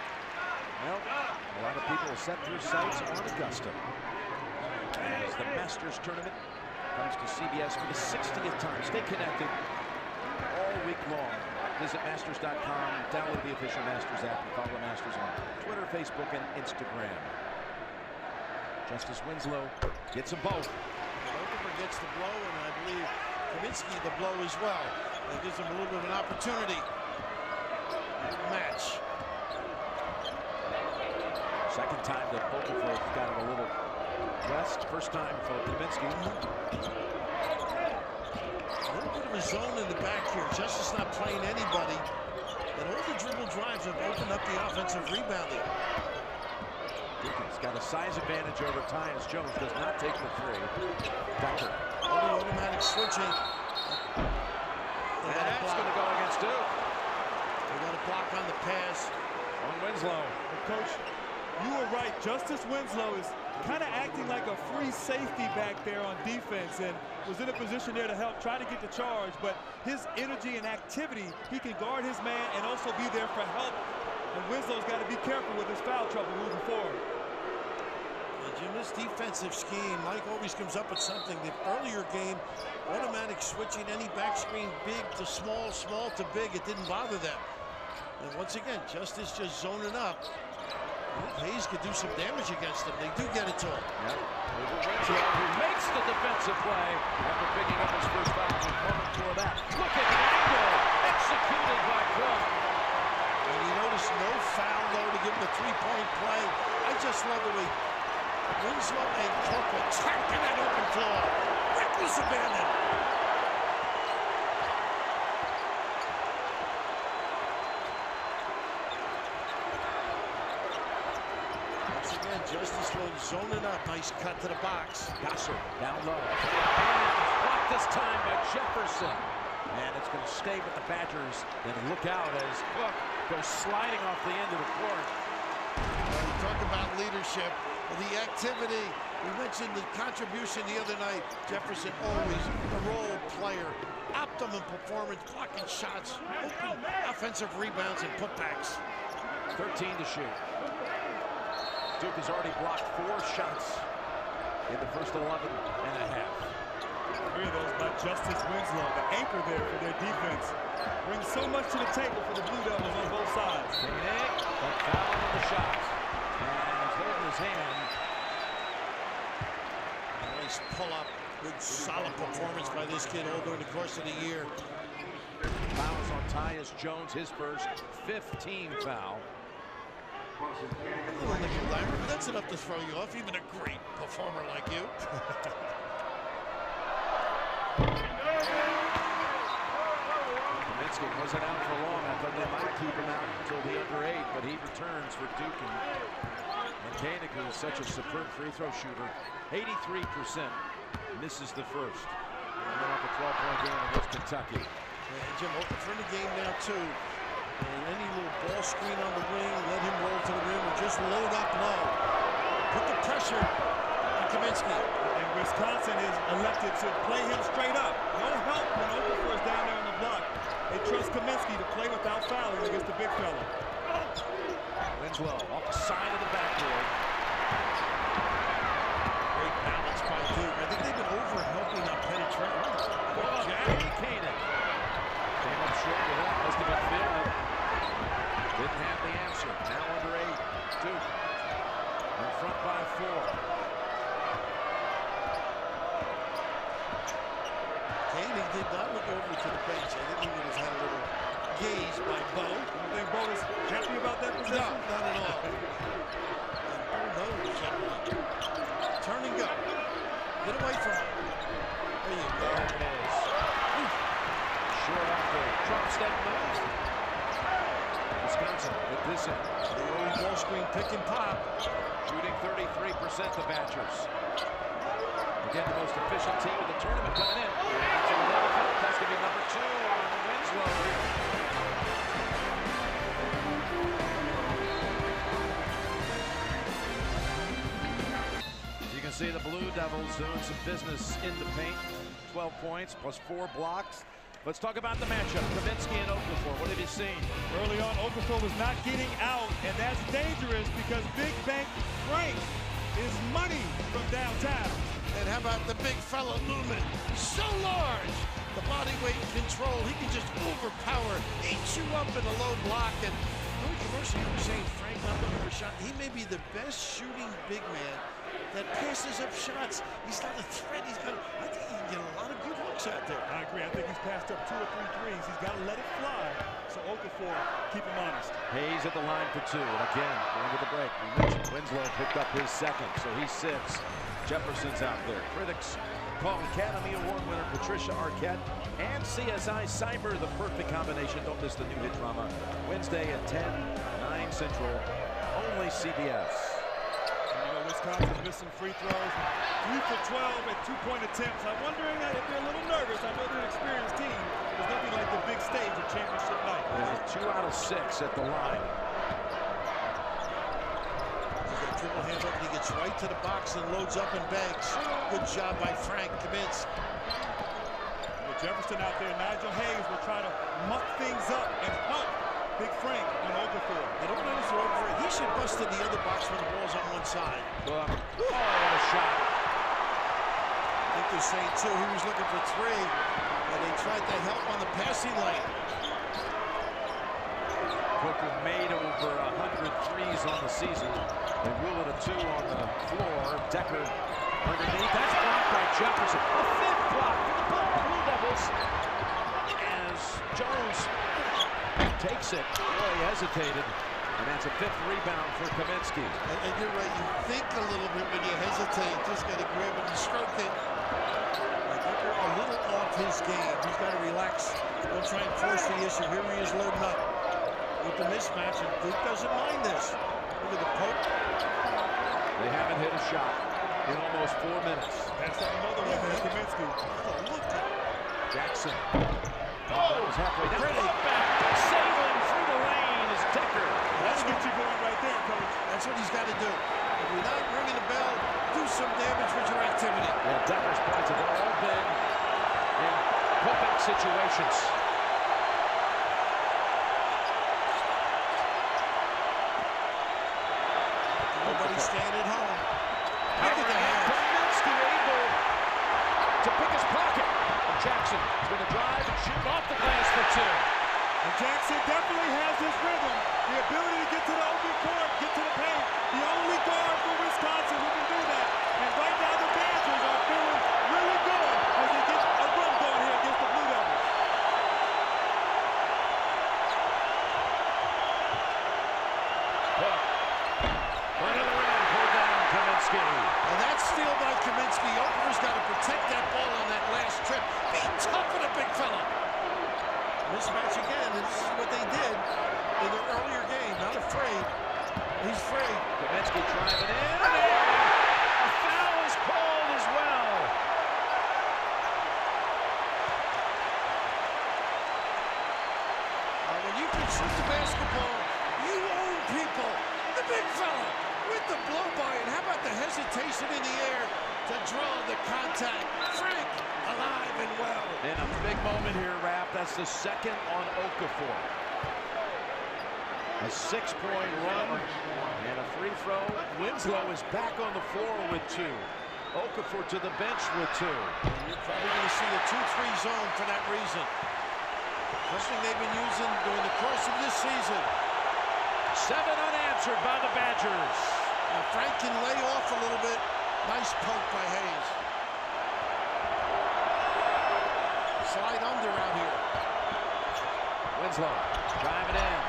well, a lot of people set their sights on Augusta as the Masters tournament comes to CBS for the 60th time. Stay connected all week long. Visit Masters.com, download the official Masters app, and follow Masters on Twitter, Facebook, and Instagram. Justice Winslow gets them both. Okafor gets the blow, and I believe Kaminsky the blow as well. That gives him a little bit of an opportunity. Match. Second time that Okafor got a little rest. First time for Kaminsky. A little bit of a zone in the back here. Justice not playing anybody. And all the dribble drives have opened up the offensive rebounding. Dukin's got a size advantage over Tyus Jones. Does not take the three. Tucker. Only automatic switching. That's going to go against Duke. They got a block on the pass on Winslow. Coach, you were right. Justice Winslow is kind of acting like a free safety back there on defense and was in a position there to help try to get the charge, but his energy and activity, he can guard his man and also be there for help. And Winslow's got to be careful with his foul trouble moving forward. Jim, this defensive scheme, Mike always comes up with something. The earlier game, automatic switching, any back screen, big to small, small to big, it didn't bother them. And once again, Justice just zoning up. Hayes could do some damage against them. They do get it to him. Winslow, who makes the defensive play after picking up his first foul. For that. Look at the angle executed by Clark. And you notice no foul, though, to give him a three-point play. I just love the way Winslow and Clark were tracking that open floor. Reckless abandon. Justice zoning up. Nice cut to the box. Gasser down low. And blocked this time by Jefferson. And it's going to stay with the Badgers. Then look out as Cook goes sliding off the end of the court. We talk about leadership, the activity. We mentioned the contribution the other night. Jefferson always a role player. Optimum performance, blocking shots, open offensive rebounds and putbacks. 13 to shoot. Duke has already blocked 4 shots in the first 11 and a half. 3 of those by Justice Winslow, the anchor there for their defense. Brings so much to the table for the Blue Devils on both sides. But foul on the shot. And he's holding his hand. Nice pull-up. Good, solid performance by this kid all during the course of the year. Fouls on Tyus Jones, his first 15 foul. But that's enough to throw you off, even a great performer like you. Kaminsky wasn't out for long. I thought they might keep him out until the under 8, but he returns for Duke. And Koenig, who is such a superb free throw shooter, 83%, misses the first. Coming off a 12-point game against Kentucky. Jim, Okafor in the game now, too. And any little ball screen on the wing, let him roll to the rim and just load up low. Put the pressure on Kaminsky. And Wisconsin is elected to play him straight up. No help when Okafor is down there on the block. They trust Kaminsky to play without fouling against the big fella. Winslow off the side of the backboard. Great balance by Duke. I think they've been over-helping on penetration. Jackie Koenig came up short with that. Must have been fair. Didn't have the answer. Now under 8. Duke in front by 4. Koenig did not look over to the bench. I think he would have had a little gaze by Bo. You think Bo was happy about that position? No, not at all. And Bo knows that. Turn and go. Get away from him. There you go. There it is. Short off the drop step move. Wisconsin with this in. screen, pick and pop. Shooting 33%, the Badgers. Again, the most efficient team in the tournament coming in. That's going to be number 2 on Winslow. You can see the Blue Devils doing some business in the paint. 12 points plus 4 blocks. Let's talk about the matchup. Kaminsky and Okafor. What have you seen? Early on, Okafor was not getting out, and that's dangerous because Big Bank Frank is money from downtown. And how about the big fella Lumen? So large. The body weight control. He can just overpower, eat you up in a low block. And no commercial, you were saying Frank not looking for a shot. He may be the best shooting big man that passes up shots. He's not a threat. I think he can get a lot of good looks out there. I agree. I think he's passed up 2 or 3 threes. He's got to let it fly. So Okafor, keep him honest. Hayes at the line for 2. And again, going to the break. We mentioned Winslow picked up his second, so he sits. Jefferson's out there. Critics call Academy Award winner Patricia Arquette and CSI Cyber the perfect combination. Don't miss the new hit drama Wednesday at 10, 9 Central. Only CBS. You know, Wisconsin's missing free throws. 3 for 12 at 2-point attempts. I'm wondering if they're a little nervous. I know they're an experienced team. There's nothing like the big stage of championship night. Yeah, 2 out of 6 at the line. Dribble hands up and he gets right to the box and loads up and banks. Good job by Frank Kaminsky. With Jefferson out there, Nigel Hayes will try to muck things up and help Big Frank on Okafor. They don't notice they're over it. He should bust in the other box when the ball's on one side. Oh, what a shot. I think they're saying, too, he was looking for 3, and they tried to help on the passing lane. Booker made over 100 threes on the season. They rule it a 2 on the floor. Decker underneath. That's blocked by Jefferson. A 5th block for the Blue Devils. As Jones takes it. Boy, he hesitated. And that's a 5th rebound for Kaminsky. And you're right. You think a little bit when you hesitate. Just got to grab it and stroke it. I think you're a little off his game. He's got to relax. Don't try and force the issue. Here he is loading up with the mismatch, and Duke doesn't mind this. Look at the poke. They haven't hit a shot in almost 4 minutes. That's another one for Kaminsky. Jackson. Oh, that was halfway down. Back. Sailing through the lane is Decker. That's what you're going right there, Coach. That's what he's got to do. If you're not ringing the bell, do some damage with your activity. Well, Decker's points have all been in putback situations. Nobody's staying at home. Look at the hands. Kaminsky able to pick his pocket. Jackson is going to drive and shoot off the glass for 2. And Jackson definitely has his rhythm, the ability to get to the open court, get to the paint. The only guard for Wisconsin who can do that. And right now the Badgers are feeling really good as they get a run going here against the Blue Devils. Another round, pulled down Kaminsky. And that's steal by Kaminsky. Okafor's got to protect that ball on that last trip. Be tough on a big fella. Mismatch again. This is what they did in their earlier game. Not afraid. He's free. Kaminsky driving in. A foul is called as well. When you can shoot the basketball, you own people. The big fella with the blow-by. And how about the hesitation in the air to draw the contact? Frank alive and well. And a big moment here, Raph. That's the second on Okafor. A 6-point run and a free throw. Winslow is back on the floor with 2. Okafor to the bench with 2. You're probably going to see a 2-3 zone for that reason. Something they've been using during the course of this season. 7 unanswered by the Badgers. Now Frank can lay off a little bit. Nice poke by Hayes. Slide under out here. Winslow driving in.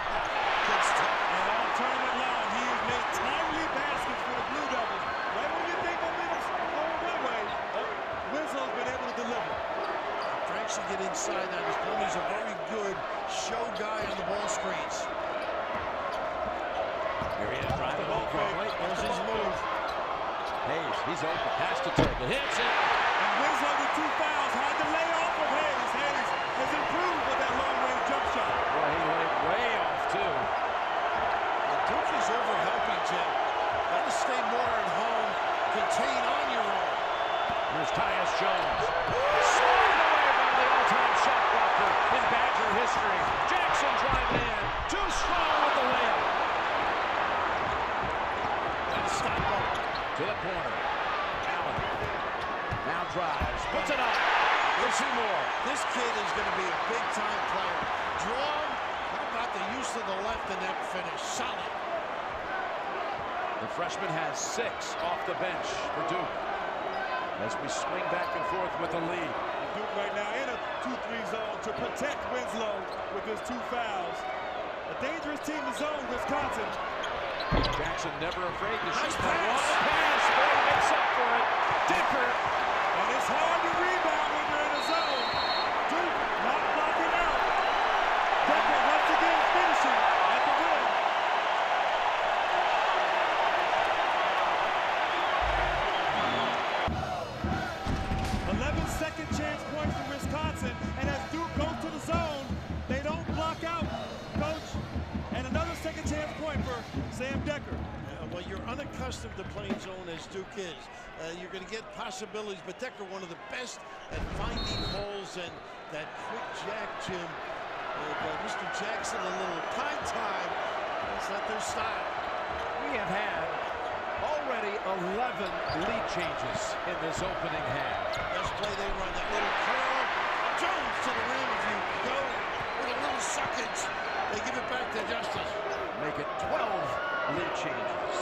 And all tournament long, he has made timely baskets for the Blue Devils. Right when you think momentum's going one way, Winslow's been able to deliver. Frank should get inside now. His pony's a very good show guy on the ball screens. Here he is, He's open, has to take it, hits it. And Winslow with 2 fouls had the layoff of Hayes. Hayes has improved with that long-range jump shot. Boy, he laid way off, too. Duke is over-helping, Jim. Got to stay more at home, contain on your own. Here's Tyus Jones. Swatted away by the all-time shot blocker in Badger history. Jackson driving in. Too strong with the layup. And stop him. To the corner. Allen. Now drives. Puts it up. There's 2 more. This kid is going to be a big-time player. Draw him. How about the use of the left in that finish? Solid. The freshman has 6 off the bench for Duke. As we swing back and forth with the lead. Duke right now in a 2-3 zone to protect Winslow with his 2 fouls. A dangerous team to zone, Wisconsin. Jackson never afraid to shoot. Pass. Boy, makes up for it. Decker. And it's hard to rebound when you're in a zone. Duke not blocking out. Decker once again finishing at the rim. 11 second chance points for Wisconsin, and as Duke goes to the zone, they don't block out, Coach. And another second chance point for Sam Decker. Well, you're unaccustomed to playing zone as Duke is. You're going to get possibilities, but Decker, one of the best at finding holes and that quick jack, Jim. Mr. Jackson, a little time. That's not their style. We have had already 11 lead changes in this opening half. Best play they run, that little curl. Jones to the rim. If you go with a little suckage, they give it back to Justice. Make it 12 lead changes.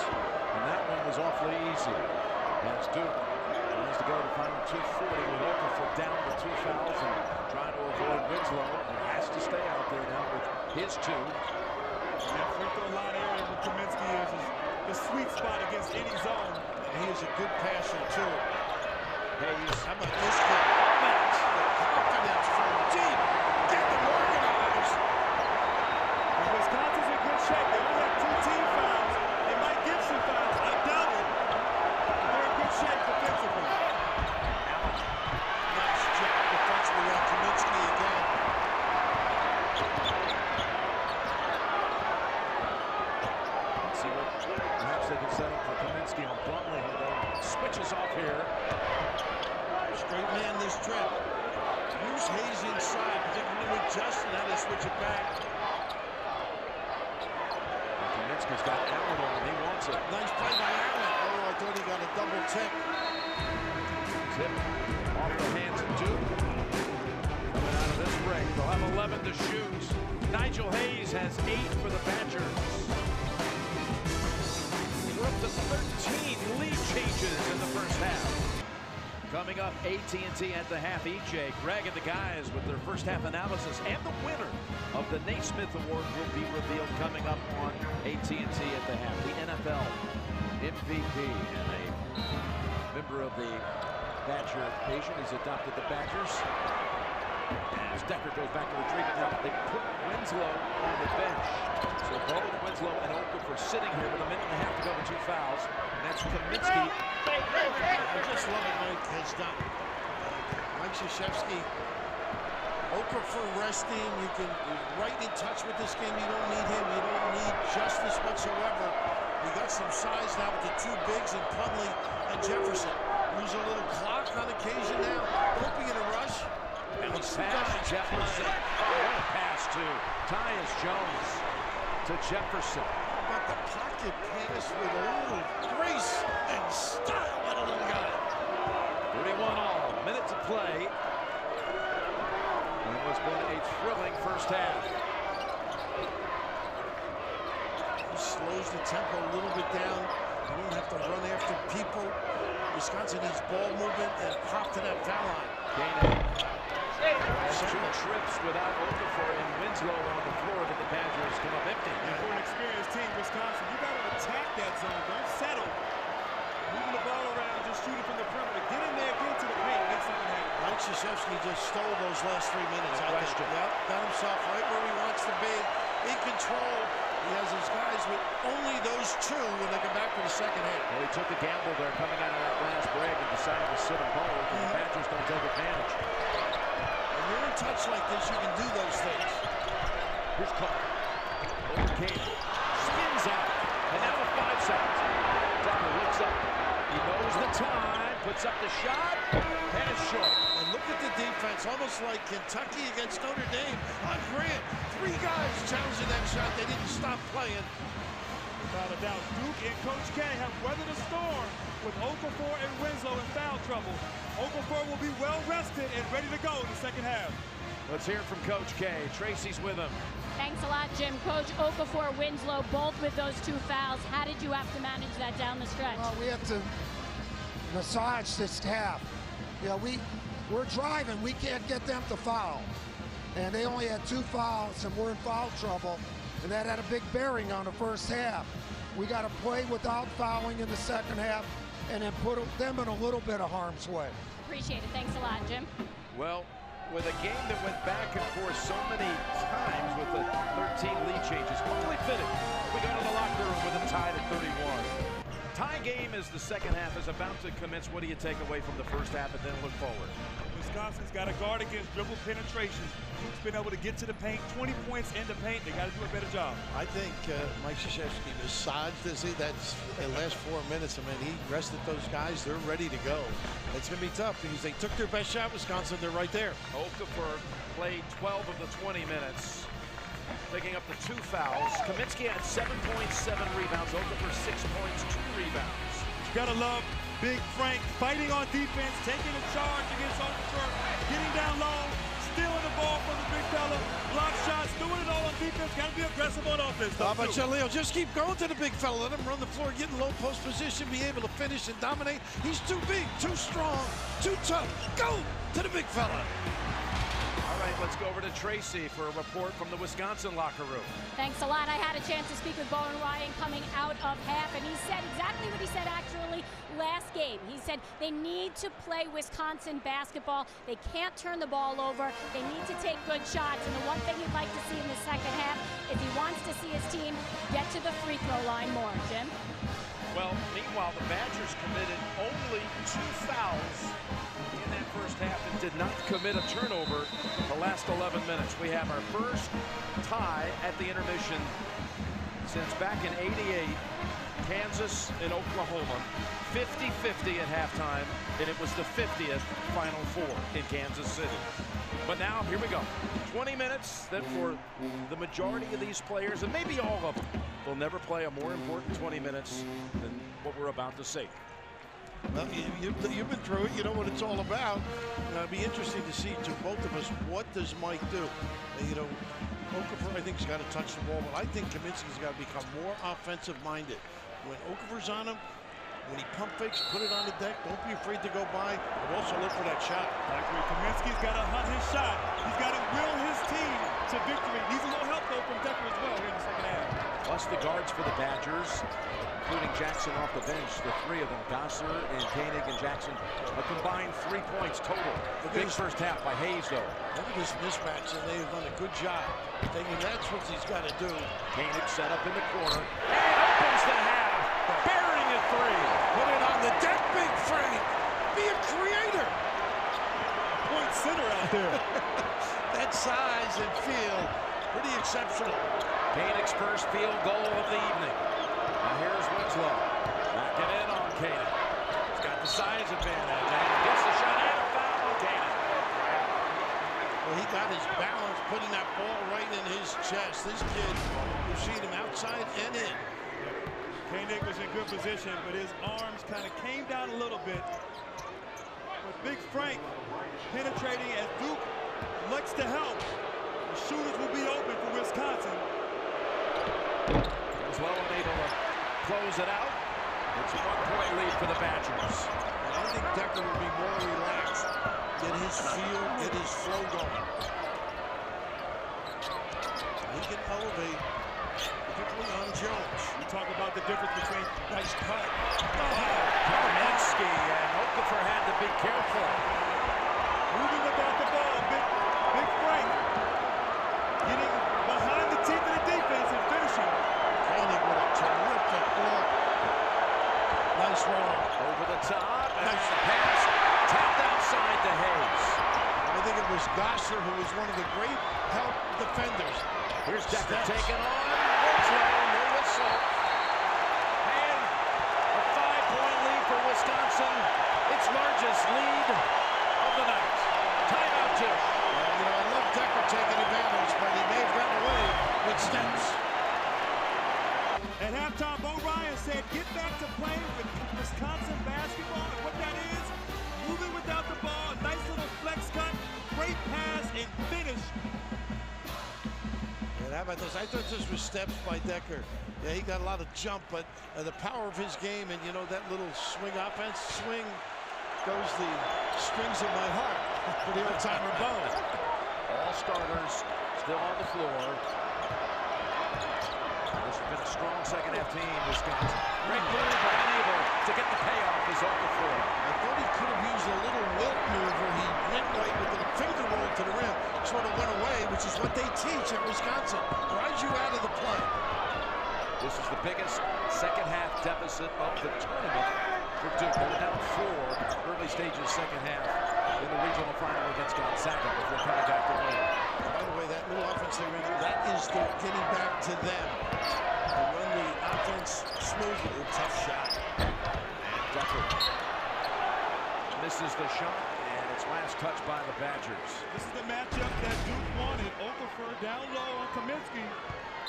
And that one was awfully easy. As Duke tries to go to final 240 with Okafor down to 2 fouls and trying to avoid Winslow. He has to stay out there now with his 2. That free throw line area with Kaminsky is the sweet spot against any zone. And he is a good passer, too. Hayes. How about this kid? The confidence from deep. Get them organized. And Wisconsin's in good shape. They only have 2 team fouls. They might give some fouls. I doubt it. They're in good shape defensively. Nice job defensively on Kaminsky again. Let's see what perhaps they can set up for Kaminsky on Brumley, who then switches off here. Straight man this trip. Use Hayes inside, particularly with Justin. How they switch it back. Kaminsky's got Allen on him. He wants it. Nice play by Allen. Oh, I thought he got a double tip. Tip off the hands of Duke. Coming out of this break, they'll have 11 to shoot. Nigel Hayes has 8 for the Badgers. We're up to 13 lead changes in the first half. Coming up, AT&T at the half. EJ, Greg, and the guys with their first half analysis, and the winner of the Naismith Award will be revealed coming up on AT&T at the half. The NFL MVP and a member of the Badger Nation has adopted the Badgers. As Decker goes back to retrieve it now, they put Winslow on the bench. So both Winslow and Okafor sitting here with 1.5 minutes to go with 2 fouls. And that's Kaminsky. I just love what Mike has done. Mike Krzyzewski, Okafor resting. You can right in touch with this game. You don't need him. You don't need Justice whatsoever. You got some size now with the 2 bigs in Plumlee and Jefferson. Use a little clock on occasion now. Don't be in a rush. And pass Jefferson. Oh, what a pass to Tyus Jones to Jefferson. How about the pocket pass with a little grace and style by the little guy. 31 all. Minute to play. And it has been a thrilling first half. He slows the tempo a little bit down. You don't have to run after people. Wisconsin needs ball movement and pop to that foul line. Gaining 2 trips without Okafor and Winslow on the floor, but the Badgers come up empty. And for an experienced team, Wisconsin, you got to attack that zone. Don't settle. Moving the ball around, just shoot it from the perimeter. Get in there, get into the paint, make something happen. Mike Krzyzewski just stole those last 3 minutes. Yep, got himself right where he wants to be, in control. He has his guys with only those lose 2 when they come back for the second half. Well, he took a gamble there coming out of that last break and decided to sit them both, and the Badgers don't take advantage. When you're in touch like this, you can do those things. Here's Clark. Over Caden. Spins out. And now with 5 seconds. Tucker looks up. He knows the time. Puts up the shot. And it's short. And look at the defense, almost like Kentucky against Notre Dame. On Grant, 3 guys challenging that shot. They didn't stop playing. Without a doubt, Duke and Coach K have weathered a storm with Okafor and Winslow in foul trouble. Okafor will be well rested and ready to go in the second half. Let's hear it from Coach K. Tracy's with him. Thanks a lot, Jim. Coach, Okafor, Winslow, both with those 2 fouls. How did you have to manage that down the stretch? Well, we have to massage this half. You know, we're driving. We can't get them to foul. And they only had 2 fouls, and we're in foul trouble. And that had a big bearing on the first half. We got to play without fouling in the second half and then put them in a little bit of harm's way. Appreciate it. Thanks a lot, Jim. Well, with a game that went back and forth so many times with the 13 lead changes, quickly fitted. We go to the locker room with them tied at 31. Tie game as the second half is about to commence. What do you take away from the first half and then look forward? Wisconsin's got to guard against dribble penetration. Duke's been able to get to the paint, 20 points in the paint. They got to do a better job. I think Mike Krzyzewski massaged this. That's the last 4 minutes. I mean, he rested those guys. They're ready to go. It's going to be tough because they took their best shot, Wisconsin. They're right there. Okafor played 12 of the 20 minutes, picking up the 2 fouls. Kaminsky had 7 points, 7 rebounds. Okafor 6 points, 2 rebounds. You got to love Big Frank fighting on defense, taking a charge against Okafor, getting down low, stealing the ball from the big fella, block shots, doing it all on defense. Got to be aggressive on offense. How about you, Leo? Just keep going to the big fella. Let him run the floor, get in low post position, be able to finish and dominate. He's too big, too strong, too tough. Go to the big fella. All right, let's go over to Tracy for a report from the Wisconsin locker room. Thanks a lot. I had a chance to speak with Bowen Ryan coming out of half, and he said exactly what he said actually last game. He said they need to play Wisconsin basketball. They can't turn the ball over. They need to take good shots, and the one thing he'd like to see in the second half is he wants to see his team get to the free throw line more. Jim? Well, meanwhile, the Badgers committed only 2 fouls in that first half and did not commit a turnover the last 11 minutes. We have our first tie at the intermission since back in '88, Kansas and Oklahoma, 50-50 at halftime, and it was the 50th Final Four in Kansas City. But now, here we go. 20 minutes that for the majority of these players, and maybe all of them, will never play a more important 20 minutes than what we're about to see. Well, you've been through it. You know what it's all about. It'd be interesting to see to both of us, what does Mike do? You know, Okafor, I think, has got to touch the ball, but I think Kaminsky's got to become more offensive-minded. When Okafor's on him, when he pump fakes, put it on the deck. Don't be afraid to go by, but also look for that shot. I agree. Kaminsky's got to hunt his shot. He's got to will his team to victory. Needs a little help, though, from Decker as well here in the second half. Plus the guards for the Badgers, including Jackson off the bench, the 3 of them, Gosser and Koenig and Jackson, a combined 3 points total. Big first half by Hayes, though. Look at this mismatch, and they've done a good job. Thinking that's what he's got to do. Koenig set up in the corner, and opens the half, burying a 3. Put it on the deck, Big Frank. Be a creator. Point center out there. That size and feel, pretty exceptional. Koenig's first field goal of the evening. Now here's Winslow. Knocking in on Koenig. He's got the size advantage and gets the shot and a foul on Koenig. Well, he got his balance, putting that ball right in his chest. This kid, you've seen him outside and in. Koenig was in good position, but his arms kind of came down a little bit. But Big Frank penetrating as Duke looks to help. The shooters will be open for Wisconsin. Winslow unable to close it out. It's a 1-point lead for the Badgers. And I think Decker will be more relaxed, get his feel, get his flow going. He can elevate, particularly on Jones. We talk about the difference between nice cut. Kaminsky and Okafor had to be careful. Moving without the ball, Big Frank getting behind the teeth of the defense and finishing. Koenig with a terrific is one of the great help defenders. Here's Decker taken on. Winslow, no whistle. And a 5-point lead for Wisconsin. Its largest lead of the night. Timeout, Jim. You know, I love Decker taking advantage, but he may have gotten away with steps. At halftime, Bo Ryan said, get back to playing with Wisconsin basketball. And what that is, moving without the ball, a nice little flex cut, great pass, and finish. And how about this? I thought this was steps by Decker. Yeah, he got a lot of jump, but the power of his game and, you know, that little swing offense, swing goes the strings of my heart for the old-timer Bo. All starters still on the floor. This has been a strong second-half team, Wisconsin. Great move, but unable to get the payoff is off the floor. I thought he could have used a little wilt move where he went right with the finger roll to the rim, sort of went away, which is what they teach at Wisconsin. Drives you out of the play. This is the biggest second-half deficit of the tournament for Duke. They were down 4 early stages second half in the regional final against Gonzaga before coming back to win. By the way, that little offense they ran, that is getting back to them. They run the offense smoothly. Tough shot. And Decker misses the shot, and it's last touched by the Badgers. This is the matchup that Duke wanted. Okafor down low on Kaminsky,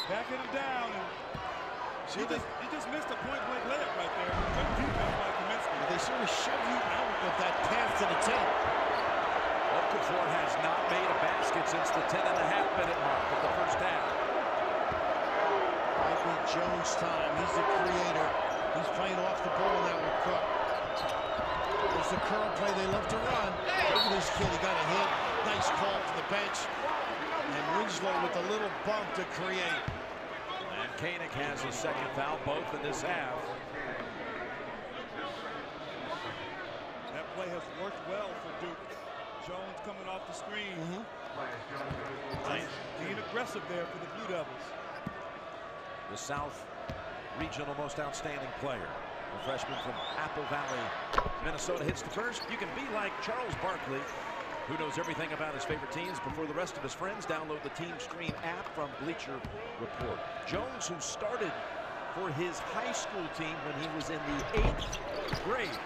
backing him down. And he just missed a point-blank layup right there. Good defense by Kaminsky. They sort of shove you out with that path to the 10. Okafor has not made a basket since the 10.5-minute mark of the first half. Might be Jones' time. He's the creator. He's playing off the ball now with Cook. There's the curl play they love to run. Look at this kid. He got a hit. Nice call to the bench. And Winslow with a little bump to create. And Koenig has his second foul, both in this half. That play has worked well for Duke. Jones coming off the screen. Being aggressive there for the Blue Devils. The South Regional Most Outstanding Player. The freshman from Apple Valley, Minnesota, hits the first. You can be like Charles Barkley, who knows everything about his favorite teams before the rest of his friends. Download the Team Stream app from Bleacher Report. Jones, who started for his high school team when he was in the 8th grade.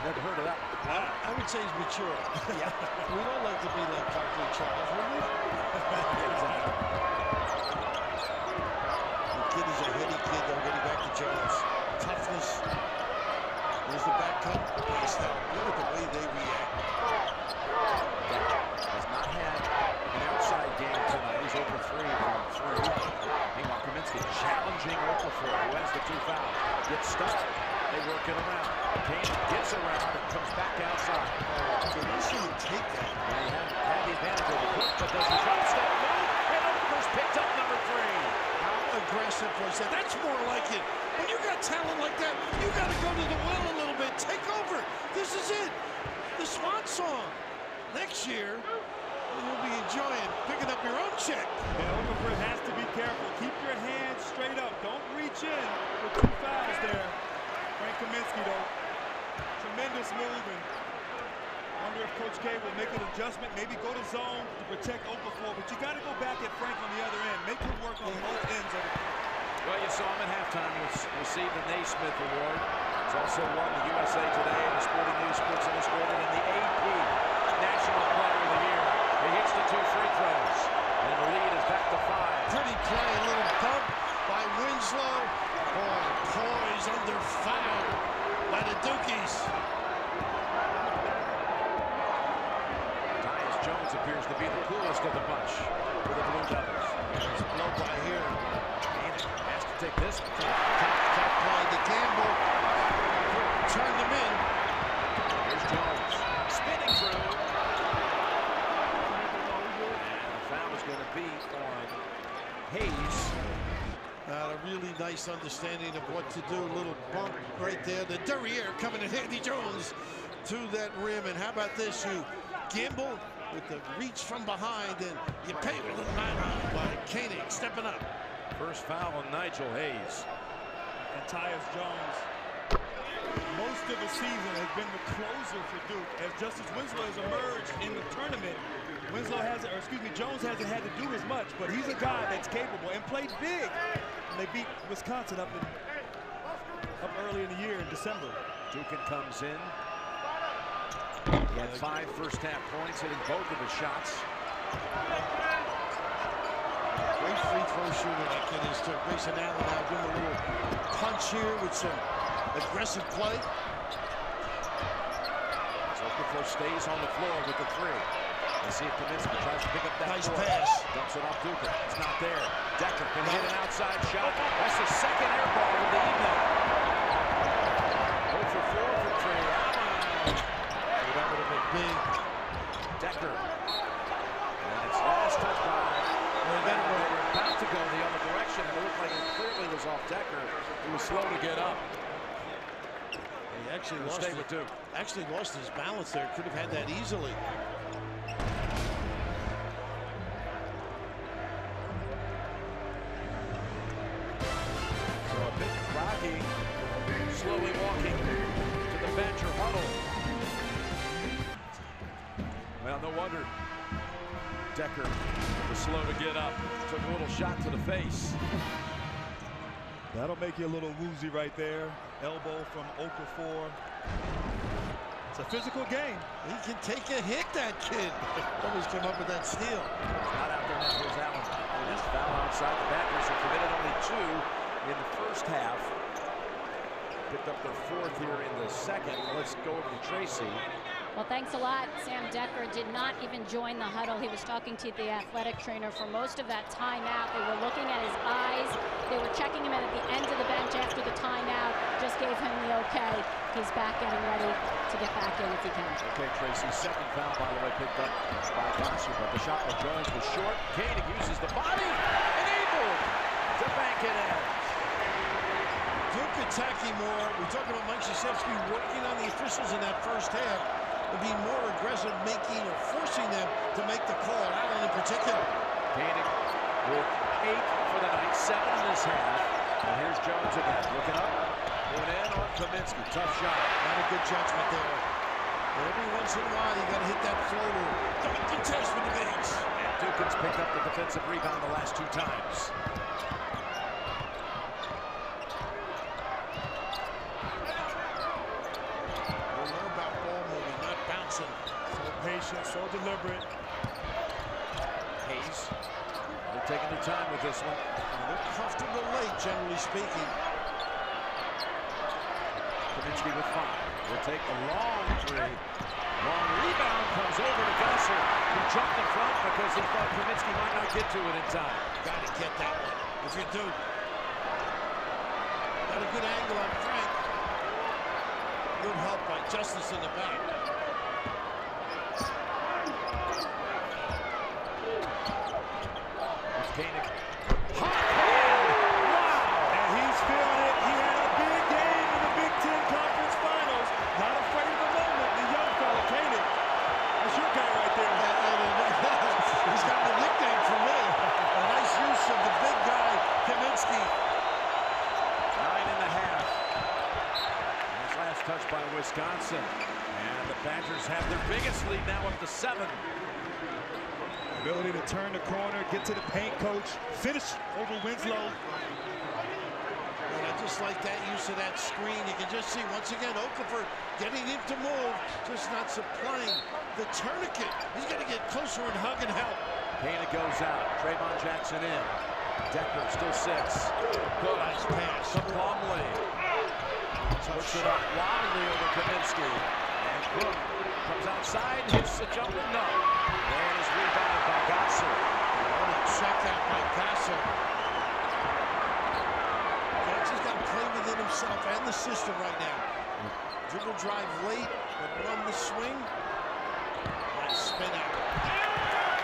Never heard of that. I would say he's mature. Yeah. We don't like to be like Barkley, Charles, would we? The kid is a heady kid, though, getting back to Jones. Toughness. There's the back cut. Nice now. Look at the way they react. Has not had an outside game tonight. He's over 3 from 3. Meanwhile, Kaminsky challenging Okafor, who has the 2 fouls. Gets stuck. They work it around. Kane gets around and comes back outside. So you shouldn't take that. They had the advantage of the foot, but does the drop step move? And Okafor's picked up number 3. How aggressive was that? That's more like it. When you got talent like that, you got to go to the well a little bit. Take over. This is it. The swan song. Next year, you'll be enjoying picking up your own check. Yeah, Okafor has to be careful. Keep your hands straight up. Don't reach in with 2 fouls there. Frank Kaminsky, though, tremendous move. And wonder if Coach K will make an adjustment, maybe go to zone to protect Okafor. But you got to go back at Frank on the other end. Make him work on both ends of it. Well, you saw him at halftime receive the Naismith Award. He's also won the USA Today, the Sporting News, Sports Illustrated, and the AP National Player of the Year. He hits the 2 free throws, and the lead is back to 5. Pretty play, a little bump by Winslow. Boy, poised under foul by the Dukies. Tyus Jones appears to be the coolest of the bunch for the Blue Devils. There's a blow by here. And has to take this. Top play to Campbell. Turned them in. Here's Jones spinning through. And the foul is going to be on Hayes. A really nice understanding of what to do. A little bump right there. The derriere coming to Andy Jones to that rim. And how about this? You gamble with the reach from behind, and you pay with a nylon by Koenig stepping up. First foul on Nigel Hayes. And Tyus Jones most of the season has been the closer for Duke. As Justice Winslow has emerged in the tournament, Jones hasn't had to do as much, but he's a guy that's capable and played big. And they beat Wisconsin up early in the year in December. Dukin comes in. He had 5 first-half points, hitting both of his shots. Great free throw shooter that kid is too. Grayson Allen now doing a little punch here with some aggressive play. Okafor stays on the floor with the 3. You see it, Kaminsky tries to pick up that nice board. pass. Dumps it off Dukin. It's not there. Decker can hit an outside shot. That's the second air ball of the evening. 0 for 4 for Trey Allen. That would have been big. Decker. And it's last touch by. They were about to go the other direction, and it looked like it clearly was off Decker. He was slow to get up. He actually lost his balance there. Could have had that easily. So a bit rocky, slowly walking to the bench or huddle. Well, no wonder Decker was slow to get up. Took a little shot to the face. That'll make you a little woozy right there. Elbow from Okafor. It's a physical game. He can take a hit, that kid. Always come up with that steal. Not out there now. Here's Allen. This foul outside the Badgers have committed only 2 in the first half. Picked up their 4th here in the second. Let's go over to Tracy. Well, thanks a lot. Sam Decker did not even join the huddle. He was talking to the athletic trainer for most of that timeout. They were looking at his eyes. They were checking him in at the end of the bench after the timeout. Just gave him the okay. He's back getting ready to get back in if he can. Okay, Tracy, second foul, by the way, picked up by Gosser, but the shot by Jones was short. Koenig uses the body and able to bank it in. Duke attacking more. We're talking about Mike Krzyzewski working on the officials in that first half and being more aggressive, making or forcing them to make the call. Allen in particular. Koenig with 8 for the night, 7 in this half. And here's Jones again, looking up, going in on Kaminsky. Tough shot. Not a good judgment there. But every once in a while, you got to hit that floater. Don't contest with the bigs. And Dukin's picked up the defensive rebound the last 2 times. Patient, so deliberate. Hayes, they're taking their time with this one. They're comfortable late, generally speaking. Kaminsky with 5. Will take a long 3. Long rebound comes over to Gosser, who jumped in front because he thought Kaminsky might not get to it in time. Got to get that one. If you do, got a good angle on Frank. Good help by Justice in the back. Koenig. Hot hand! Wow! And he's feeling it. He had a big game in the Big Ten Conference Finals. Not afraid of the moment. The young fella, Koenig. That's your guy right there. He's got the nickname for me. A nice use of the big guy, Kaminsky. 9.5. This last touch by Wisconsin. And the Badgers have their biggest lead now up to 7. Ability to turn the corner, get to the paint, coach, finish over Winslow. And I just like that use of that screen. You can just see, once again, Okafor getting him to move, just not supplying the tourniquet. He's got to get closer and hug and help. Koenig goes out. Trayvon Jackson in. Decker still sits. Good. Nice pass. To Plumlee. Puts it up wildly over Kaminsky. And Brook comes outside, hits the jumper. No. And is rebounded by Gosser. What a check out by Gosser. Jackson's got to play within himself and the system right now. Dribble drive late, but run the swing. Nice spin out.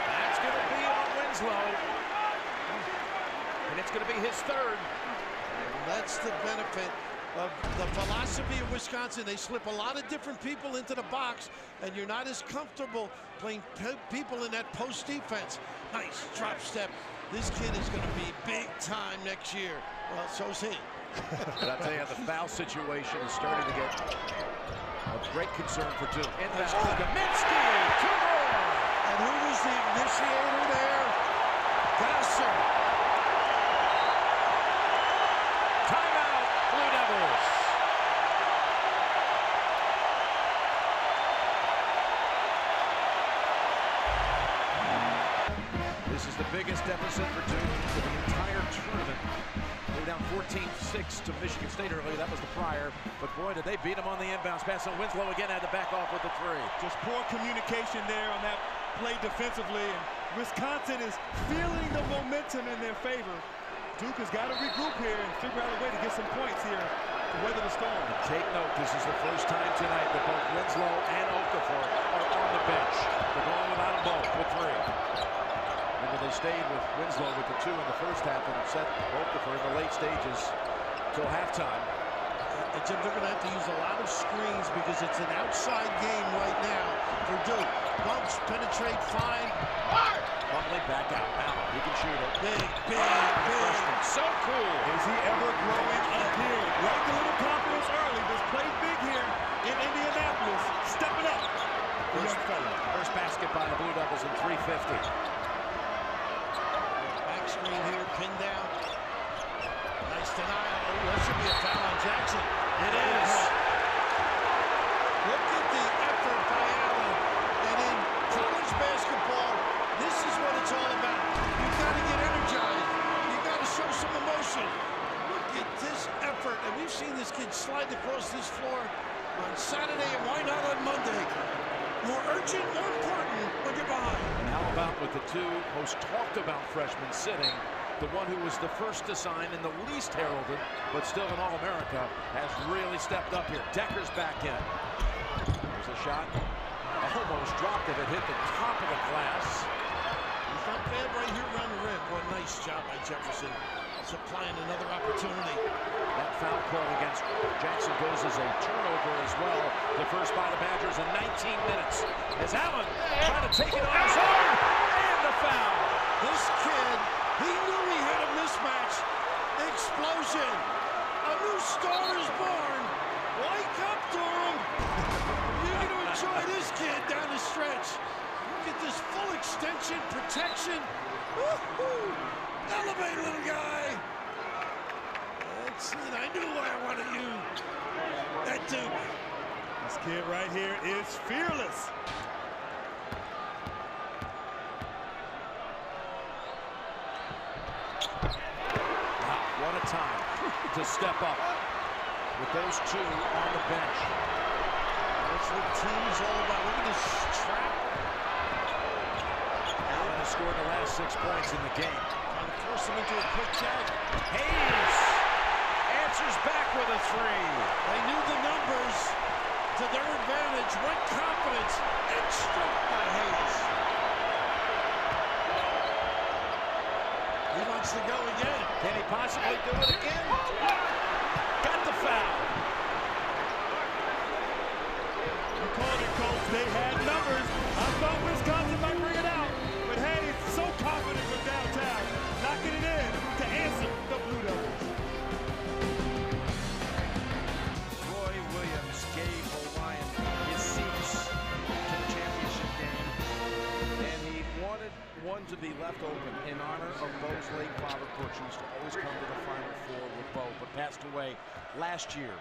That's going to be on Winslow. And it's going to be his 3rd. And that's the benefit of the philosophy of Wisconsin. They slip a lot of different people into the box, and you're not as comfortable playing people in that post defense. Nice drop step. This kid is going to be big time next year. Well, so's he. But I'll tell you, the foul situation is starting to get of great concern for Duke. Inbound to Kaminsky, 2 more. And who was the initiator there? Gasser. Timeout, Blue Devils. This is the biggest deficit for Duke for the entire tournament. They were down 14-6 to Michigan State earlier. That was the prior. But boy, did they beat them on the inbounds pass. And Winslow again had to back off with the 3. Just poor communication there on that play defensively. And Wisconsin is feeling the momentum in their favor. Duke has got to regroup here and figure out a way to get some points here to weather the storm. And take note, this is the first time tonight that both Winslow and Okafor are on the bench. They're going without them both with 3. Remember, they stayed with Winslow with the 2 in the first half and set Okafor in the late stages till halftime. Jim, they're going to have to use a lot of screens because it's an outside game right now for Duke. Bumps, penetrate, fine. Buckley back out now. He can shoot it. Big. Freshman. So cool. Is he ever growing up here? Right, a little confidence early. This play big here in Indianapolis. Stepping up. First basket by the Blue Devils in 3:50. Back screen here, pinned down. Nice denial. Oh, that should be a foul on Jackson. It is. Look at the effort by Allen. And in college basketball, this is what it's all about. You've got to get energized. You've got to show some emotion. Look at this effort. And we've seen this kid slide across this floor on Saturday, and why not on Monday? More urgent, more important when you're behind. And how about with the 2 most talked about freshmen sitting? The one who was the first to sign and the least heralded, but still an All-America, has really stepped up here. Decker's back in. There's a shot. Almost dropped it. It hit the top of the glass. He's not bad right here around the rim. What a nice job by Jefferson. Supplying another opportunity. That foul call against Jackson goes as a turnover as well. The first by the Badgers in 19 minutes. As Allen trying to take it on his own. And the foul. This kid, he knew he had a mismatch. Explosion. A new star is born. Wake up, Durham. You're going to enjoy this kid down the stretch. Look at this full extension, protection. Woo-hoo. Elevate, little guy. That's it. I knew I wanted you. That Duke. This kid right here is fearless. What a time to step up with those 2 on the bench. That's what team is all about. Look at this trap. Allen has scored the last 6 points in the game. Trying to force him into a quick check. Hayes answers back with a 3. They knew the numbers to their advantage. What confidence. And struck by Hayes. He wants to go again. Can he possibly do it again? Got the foul. You called it, Coach. They had numbers. I thought Wisconsin might bring it out. But Hayes, so confident from downtown, knocking it in to answer the Blue Devils. Roy Williams gave Orion his seats to the championship game. And he wanted one to be left open in honor of Bo's late father, Butch, who used to always come to the Final Four with Bo, but passed away last year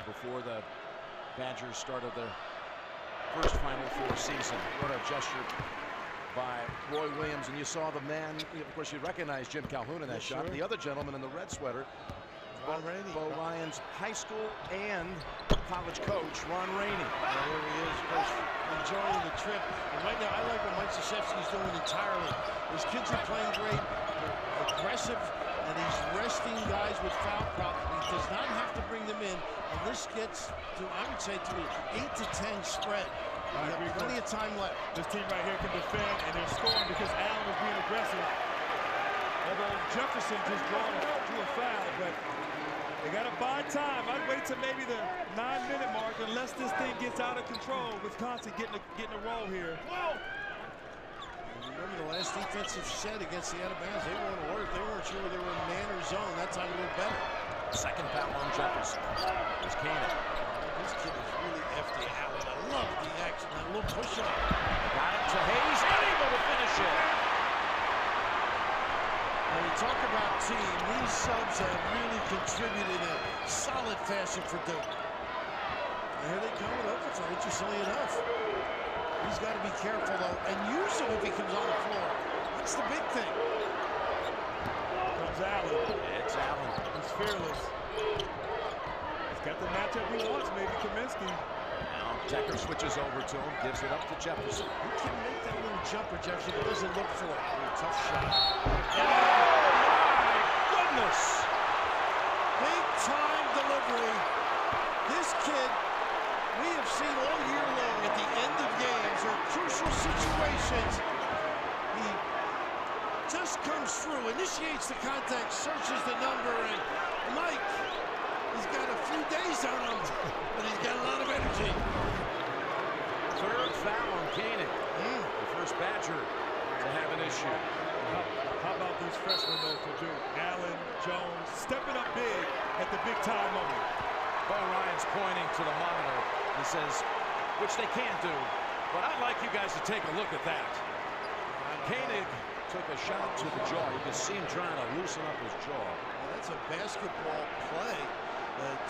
before the Badgers started their first Final Four season. What a gesture by Roy Williams. And you saw the man, of course, you recognize Jim Calhoun in that shot. Sure. The other gentleman in the red sweater, Ron Rainey. Bo Ryan's high school and college coach, Ron Rainey. There he is, coach, enjoying the trip. And right now, I like what Mike Krzyzewski's doing entirely. His kids are playing great, they're aggressive, and he's resting guys with foul problems. He does not have to bring them in, and this gets to, I would say, to an 8 to 10 spread. We have plenty of time left. This team right here can defend, and they're scoring because Allen was being aggressive. Although Jefferson just drew a foul, but they got to buy time. I'd wait till maybe the 9-minute mark unless this thing gets out of control. Wisconsin getting a roll here. Remember the last defensive set against the out of bounds, they weren't alert. They weren't sure they were in man or zone. That time a little better. Second foul on Jefferson. It's Cannon. This kid is really after Allen. I love the action. That little push up. Got it to Hayes. Unable to finish it. When you talk about team, these subs have really contributed in solid fashion for Duke. And here they come with Okafor, interestingly enough. He's got to be careful, though, and use him if he comes on the floor. That's the big thing. Comes Allen. It's Allen. He's fearless. He's got the matchup he wants, maybe Kaminsky. Now Decker switches over to him, gives it up to Jefferson. He can make that little jumper, Jefferson, but doesn't look for it. Tough shot. Oh, my goodness! Big time delivery. This kid, we have seen all year long at the end of games or crucial situations, he just comes through, initiates the contact, searches the number, and Mike, he's got a few days on him, but he's got a lot of energy. Third foul on Cannon. The first Badger to have an issue. How about these freshmen, though, for Duke? Allen, Jones, stepping up big at the big-time moment. Bo Ryan's pointing to the monitor. He says, which they can't do, but I'd like you guys to take a look at that. Koenig took a shot to the jaw. You can see him trying to loosen up his jaw. Well, that's a basketball play.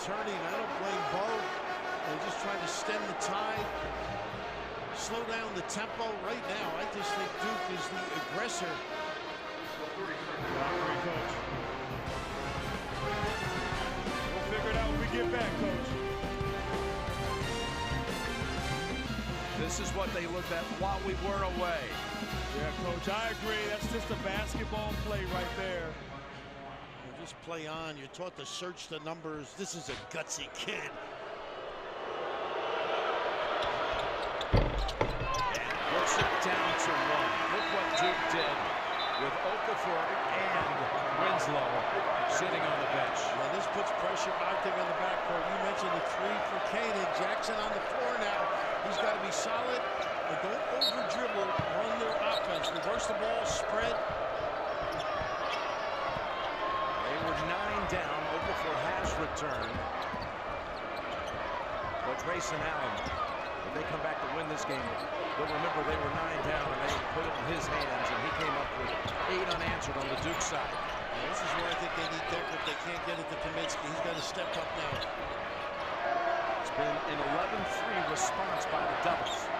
Turning, I don't blame Bo. They're just trying to stem the tide, slow down the tempo. Right now, I just think Duke is the aggressor. Coach. We'll figure it out when we get back, Coach. This is what they looked at while we were away. Yeah, Coach, I agree. That's just a basketball play right there. You just play on. You're taught to search the numbers. This is a gutsy kid. Puts it down to one. Look what Duke did with Okafor and Winslow sitting on the bench. Well, this puts pressure out there in the backcourt. You mentioned the three for Koenig. Jackson on the floor now. He's got to be solid, but don't over-dribble. Run their offense. Reverse the ball, spread. They were 9 down. Okafor has returned. But Grayson Allen, if they come back to win this game, they'll remember they were 9 down and they put it in his hands, and he came up with 8 unanswered on the Duke side. And this is where I think they need Decker if they can't get it to Kaminsky. He's got to step up now. It's been an 11-3 response by the Devils.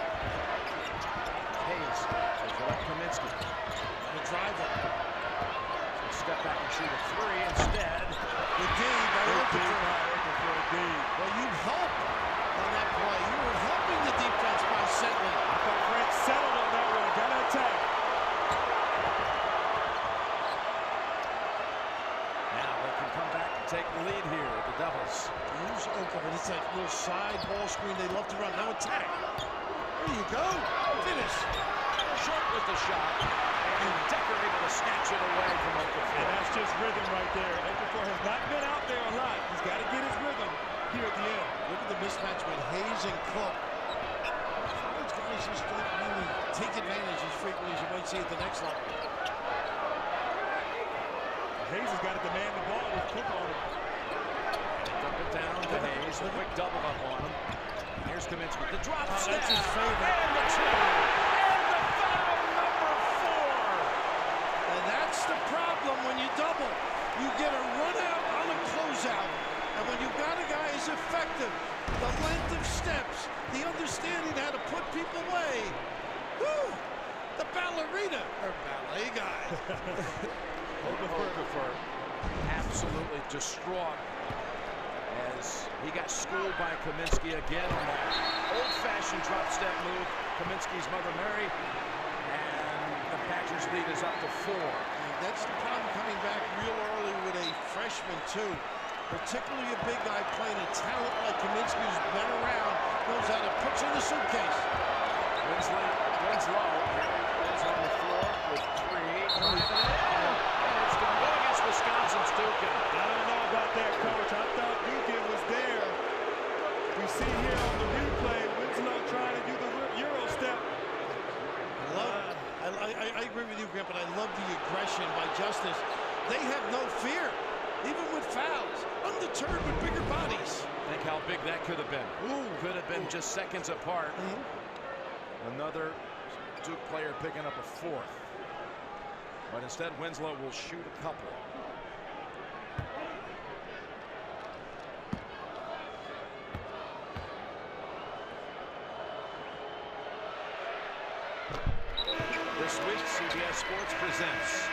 Hayes has left Kaminsky. On the driver. Step back and shoot a 3 instead. The D by Okafor. Well, you help on that play. You were helping the defense by settling. I thought Frank settled on that one. Got to attack. Now they can come back and take the lead here at the Devils. Use Okafor. It's that little side ball screen they love to run. Now attack. There you go. Finish. Short with the shot. And Decker able to snatch it away from Okafor. And that's just rhythm right there. Okafor has not been out there a lot. He's got to get his rhythm here at the end. Look at the mismatch with Hayes and Cook. College guys just don't really take advantage as frequently as you might see at the next level. Hayes has got to demand the ball with Cook on him. Dump it down to Hayes. A quick double up on him. Here's Kaminsky. The drop step. That's his favorite. And the 2. And the foul number 4. And that's the problem when you double. You get a run out on a closeout. And when you've got a guy who's effective, the length of steps, the understanding how to put people away. Woo! The ballerina, or ballet guy. Okafor absolutely distraught as he got schooled by Kaminsky again on that old-fashioned drop step move. Kaminsky's Mother Mary, and the Badgers lead is up to 4. And that's the problem coming back real early with a freshman too. Particularly a big guy playing a talent like Kaminsky who's been around, knows how to put you in the suitcase. Winslow is on the floor with 3. It's going to go against Wisconsin's Duke. I don't know about that, Coach. I thought Duke was there. We see here on the replay, Winslow trying to do the Euro step. I agree with you, Grant, but I love the aggression by Justice. They have no fear, even with fouls. turn with bigger bodies. Think how big that could have been. Ooh. Could have been just seconds apart. Another Duke player picking up a fourth. But instead, Winslow will shoot a couple. This week, CBS Sports presents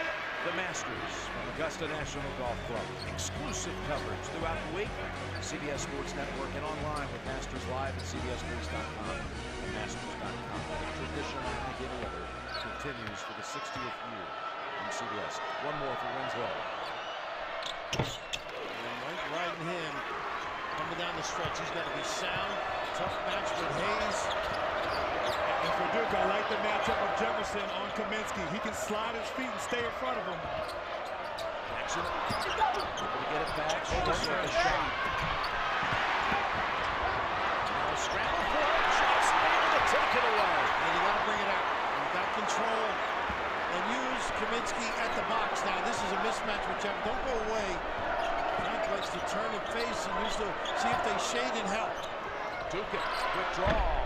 the Masters from Augusta National Golf Club. Exclusive coverage throughout the week. CBS Sports Network and online with Masters Live at CBSSports.com and Masters.com. The tradition unlike any other continues for the 60th year on CBS. One more for Winslow. And right hand coming down the stretch. He's got to be sound. Tough match with Hayes. And for Duke, I like the matchup of Jefferson on Kaminsky. He can slide his feet and stay in front of him. Jackson able to get it back. Just with a shot. Now scramble for it. Jackson able to take it away. And you got to bring it out. You've got control. And use Kaminsky at the box. Now this is a mismatch with Jefferson. Don't go away. Frank likes to turn and face and use the see if they shade and help. Duke withdraw.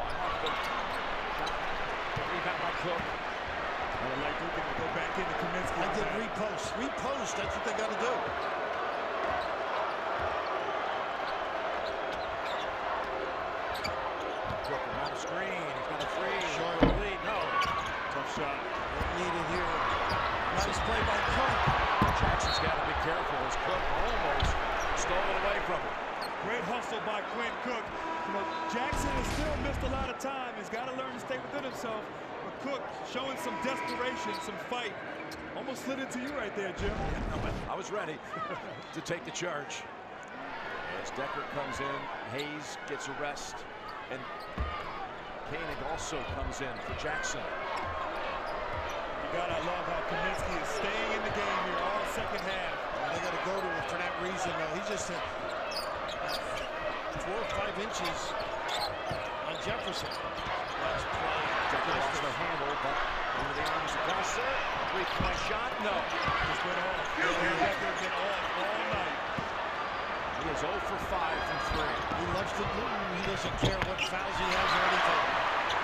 Rebound by Cook. I would like Duke to go back into Kaminsky. I did repost. Repost. That's what they got to do. Cook around the screen. He's got a free. Short lead. No. Tough shot. Don't need it here. Nice play by Cook. Jackson's got to be careful as Cook almost stole it away from him. Great hustle by Quinn Cook. You know, Jackson has still missed a lot of time. He's got to learn to stay within himself. But Cook showing some desperation, some fight. Almost slid into you right there, Jim. I was ready to take the charge. As Decker comes in, Hayes gets a rest, and Koenig also comes in for Jackson. You gotta love how Kaminsky is staying in the game here all second half. Well, they got to go to him for that reason. Though he's just 4 or 5 inches on Jefferson. Let's play. Jefferson to the handle, but into the arms of Gosser. 3-point shot, no. Just went off. Decker been off all night. He is 0 for 5 from 3. He loves to do. He doesn't care what fouls he has or anything.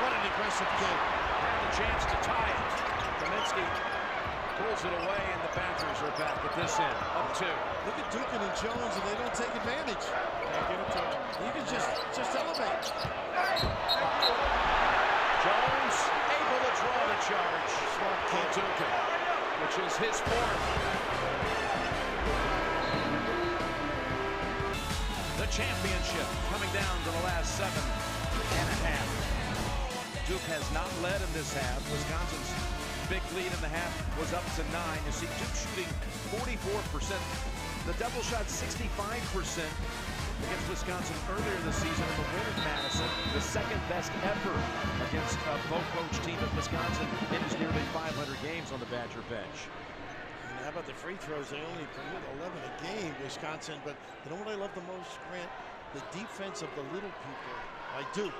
What an aggressive kid. Had the chance to tie it. Kaminsky pulls it away, and the Badgers are back at this end, up 2. Look at Dukin and Jones, and they don't take advantage. Can't get it to him. You can just elevate. Jones able to draw the charge. Smart kid Dukin, which is his 4th. The championship coming down to the last 7.5. Duke has not led in this half. Wisconsin's big lead in the half was up to 9. You see Duke shooting 44%. The double shot 65% against Wisconsin earlier this season in the win at Madison. The second best ever against a Bo-coach team at Wisconsin in his nearly 500 games on the Badger bench. And how about the free throws? They only permit 11 a game, Wisconsin. But you know what I love the most, Grant? The defense of the little people like Duke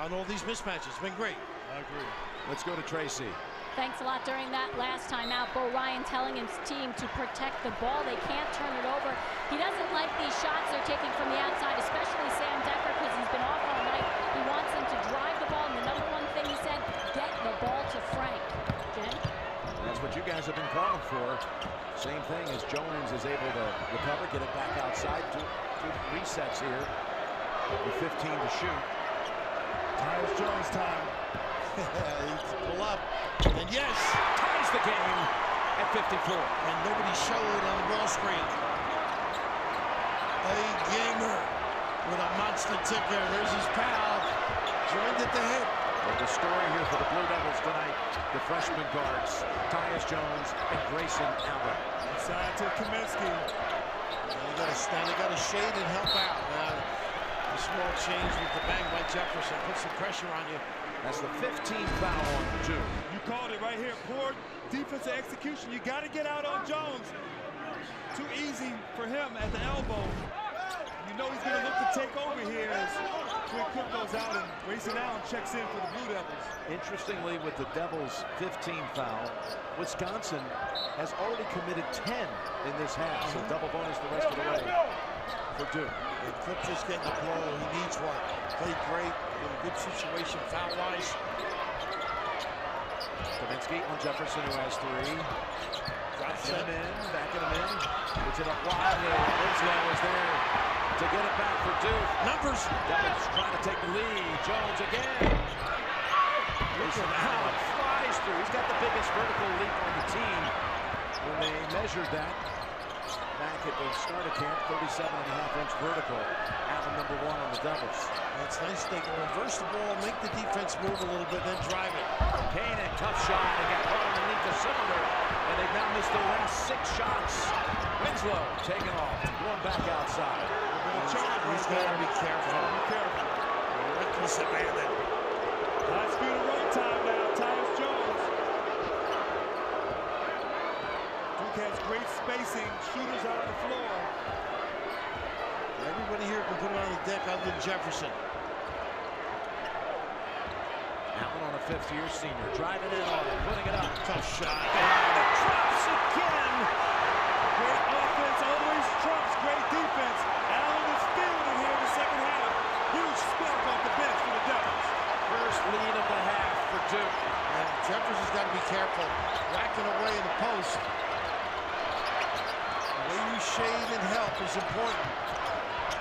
on all these mismatches. It's been great. I agree. Let's go to Tracy. Thanks a lot. During that last timeout, Bo Ryan telling his team to protect the ball. They can't turn it over. He doesn't like these shots they're taking from the outside, especially Sam Decker, because he's been off all night. He wants them to drive the ball, and the number one thing he said, get the ball to Frank. Jim? That's what you guys have been calling for. Same thing as Jones is able to recover, get it back outside. Two resets here with 15 to shoot. Tyus Jones time. Pull up. And yes, ties the game at 54. And nobody showed on the ball screen. A gamer with a monster ticker. There's his pal. Joined at the hip. But the story here for the Blue Devils tonight, the freshman guards, Tyus Jones and Grayson Allen. Inside to Kaminsky. They got to shade and help out. A small change with the bang by Jefferson. Put some pressure on you. That's the 15th foul on Duke. You called it right here. Poor defensive execution. You got to get out on Jones. Too easy for him at the elbow. You know he's going to look to take over here as Quinn Cook goes out and Grayson Allen checks in for the Blue Devils. Interestingly, with the Devils' 15th foul, Wisconsin has already committed 10 in this half, so double bonus the rest of the way. for Duke. And Clip just getting a blow. He needs one. Played great. In a good situation foul-wise. Kaminsky on Jefferson, who has 3. Backing him in, backing him in. Puts it up wide. Winslow is there to get it back for Duke. Numbers. Devils trying to take the lead. Jones again. Grayson Allen flies through. He's got the biggest vertical leap on the team when they measured that back at the start of camp. 37.5-inch vertical. Allen #1 on the Devils. It's nice they can reverse the ball, make the defense move a little bit, then drive it. Kane, a tough shot. They got caught underneath the cylinder, and they've now missed their last 6 shots. Winslow taking off, going back outside. He's got to be careful. Be careful. Reckless abandon. High speed of run time now. Tyus Jones. Duke has great spacing. Shooters out on the floor. Everybody here can put it on the deck other than Jefferson. Allen on a 5th-year senior, driving in on it, putting it up. Tough shot. And it drops again. Great offense always trumps great defense. Allen is feeling it here in the second half. Huge spark off the bench for the Devils. First lead of the half for Duke. And Jefferson's got to be careful. Whacking away in the post. The way you shade and help is important.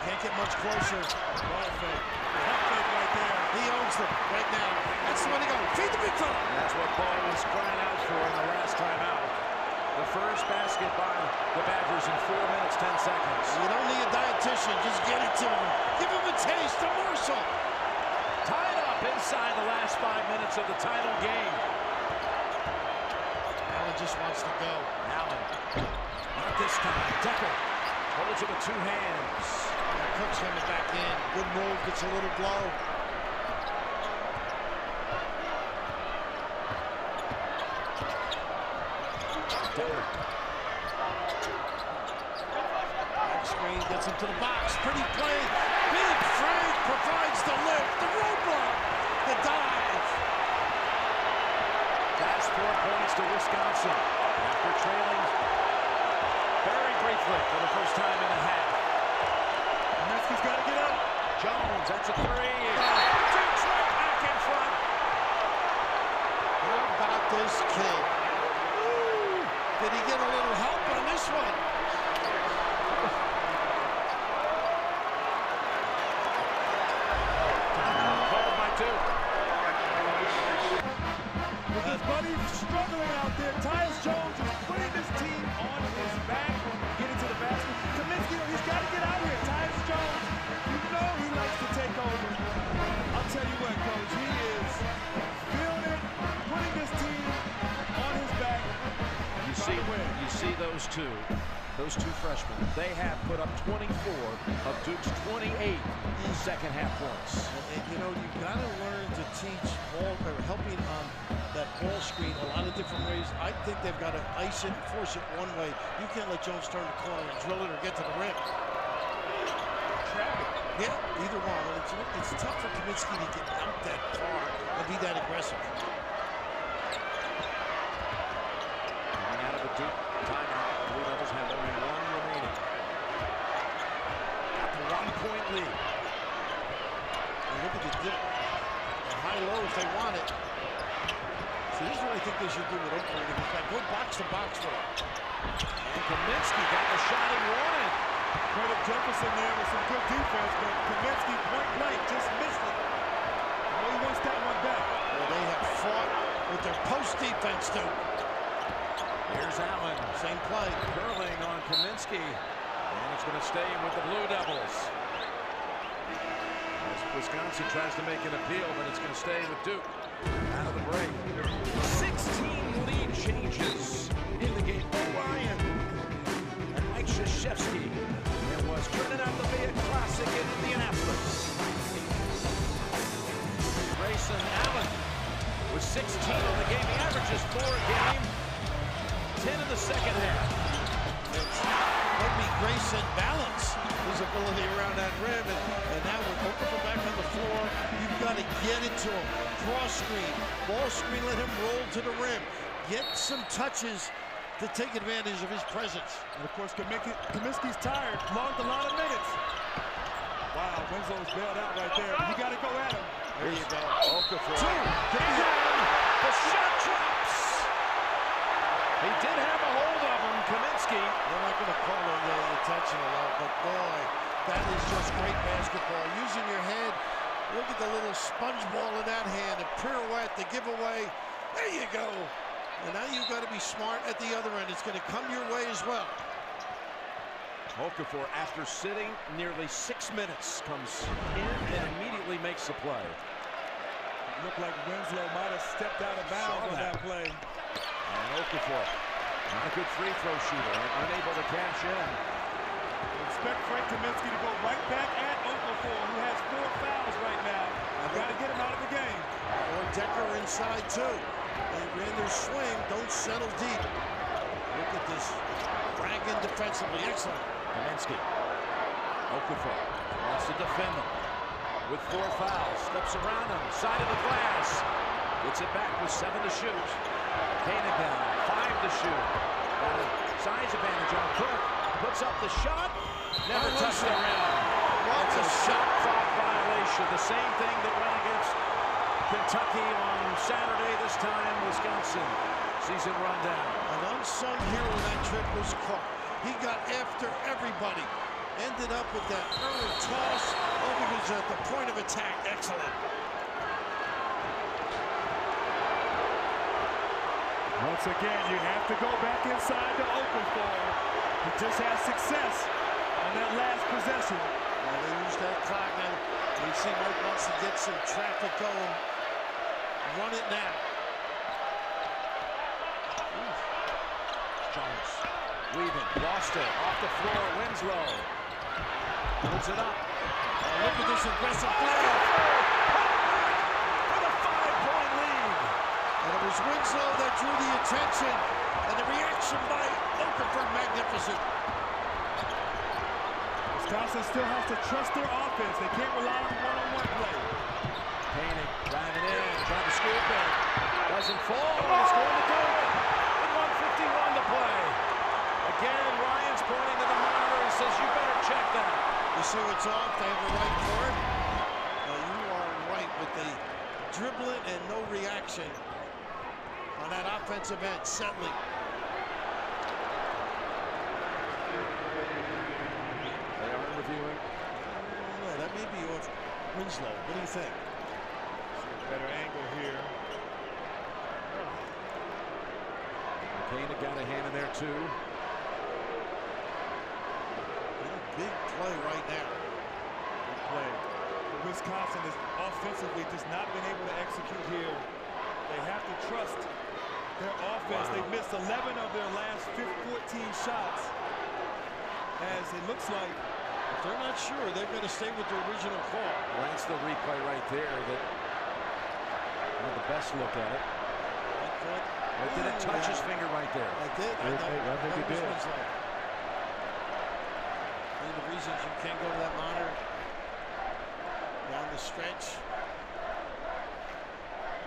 Can't get much closer. Ball fake. Pump fake right there. He owns them right now. That's the way to go. Feed the big fella. That's what Ball was crying out for in the last time out. The first basket by the Badgers in 4 minutes, 10 seconds. You don't need a dietitian. Just get it to him. Give him a taste. A morsel. Tied up inside the last 5 minutes of the title game. Allen just wants to go. Allen. Not this time. Decker holds it with 2 hands. Cook's coming back in. Good move. Gets a little blow. Decker. Back screen gets him to the box. Pretty play. Big Frank provides the lift. The roadblock. The dive. Last 4 points to Wisconsin. After trailing very briefly for the first time in a half. Kaminsky's got to get up. Jones, that's a 3. Duke's right back in front. How about this kid? Woo. Did he get a little help on this one? Called by Duke. With his buddy struggling out there, Tyus Jones is putting this team on his back, getting to the basket. Kaminsky, he's got to get out here. Tyus Jones, you know he likes to take over. I'll tell you what, Coach, he is feeling it, putting this team on his back. You see those two freshmen. They have put up 24 of Duke's 28 second half points. And you know, you've got to learn to teach ball, or helping on that ball screen a lot of different ways. I think they've got to ice it and force it one way. You can't let Jones turn the corner and drill it or get to the rim. Trap it. Yeah, either one. It's tough for Kaminsky to get out that far and be that aggressive. Coming out of the Duke timeout, Blue Devils have only 1 remaining. Got the 1-point lead. And look at the high-low if they want it. So this is what I think they should do with Oakland. In fact, go box to box for it. And Kaminsky got the shot he wanted. Credit Jefferson there with some good defense, but Kaminsky point blank just missed it. Oh, he wants that one back. Well, they have fought with their post defense too. Here's Allen. Same play. Curling on Kaminsky. And it's going to stay with the Blue Devils. As Wisconsin tries to make an appeal, but it's going to stay with Duke. Out of the break. 16 lead changes in the game. Orion and Mike Krzyzewski. It was turning out to be a classic in Indianapolis. Grayson Allen with 16 in the game. He averages 4 a game. 10 in the second half. It's maybe Grayson balance his ability around that rim, and now with Okafor back on the floor, you've got to get it to him. Cross screen, ball screen, let him roll to the rim. Get some touches to take advantage of his presence. And of course, Kaminsky's tired, logged a lot of minutes. Wow, Winslow's bailed out right there. You got to go at him. There you go. Okafor. The shot drops. He did have a hold of him, Kaminsky. They're not going to call the attention a lot, but boy, that is just great basketball. Using your head. Look at the little sponge ball in that hand, a pirouette, the giveaway. There you go. And now you've got to be smart at the other end. It's going to come your way as well. Okafor, after sitting nearly 6 minutes, comes in and immediately makes the play. It looked like Winslow might have stepped out of bounds on that play. And Okafor, not a good free throw shooter, unable to cash in. Expect Frank Kaminsky to go right back at Okafor, who has 4 fouls right now. Got to get him out of the game. Or Decker inside too. They ran their swing. Don't settle deep. Look at this. Dragging defensively. Excellent. Kaminsky. Okafor wants to defend him with 4 fouls. Steps around him. Side of the glass. Gets it back with 7 to shoot. Kane down. 5 to shoot. Got a size advantage on Cook. Puts up the shot. Never touched the rim. It's a shot clock violation. The same thing that went against Kentucky on Saturday. This time, Wisconsin. Season rundown. An unsung hero of that trip was Cook. He got after everybody. Ended up with that early toss. Oh, he was at the point of attack. Excellent. Once again, you have to go back inside to Okafor. He just had success on that last possession. Well, they used that clock, and you see Mike wants to get some traffic going. Run it now. Jones weaving, lost it, off the floor, Winslow. Puts it up. Oh, look at this aggressive play. For the 5-point lead. And it was Winslow that drew the attention, and the reaction by Okafor, magnificent. Wisconsin still has to trust their offense. They can't rely on one-on-one play. Painting, driving in, trying to scoop it. Doesn't fall, and it's going to do it. With 1:51 to play. Again, Ryan's pointing to the monitor and says, you better check that. You see what's off, they have a right for it. You are right with the dribbling and no reaction on that offensive end, settling. They are reviewing. No, that may be off Winslow. What do you think? Better angle here. McCain got a hand in there too. Big play right now. Big play. Wisconsin is offensively just not been able to execute here. They have to trust their offense. They've missed 11 of their last 14 shots. As it looks like, if they're not sure, they're going to stay with the original call. Well, that's the replay right there that had the best look at it. Or did it touch his finger right there? I did. I think it did. One of the reasons you can't go to that monitor down the stretch.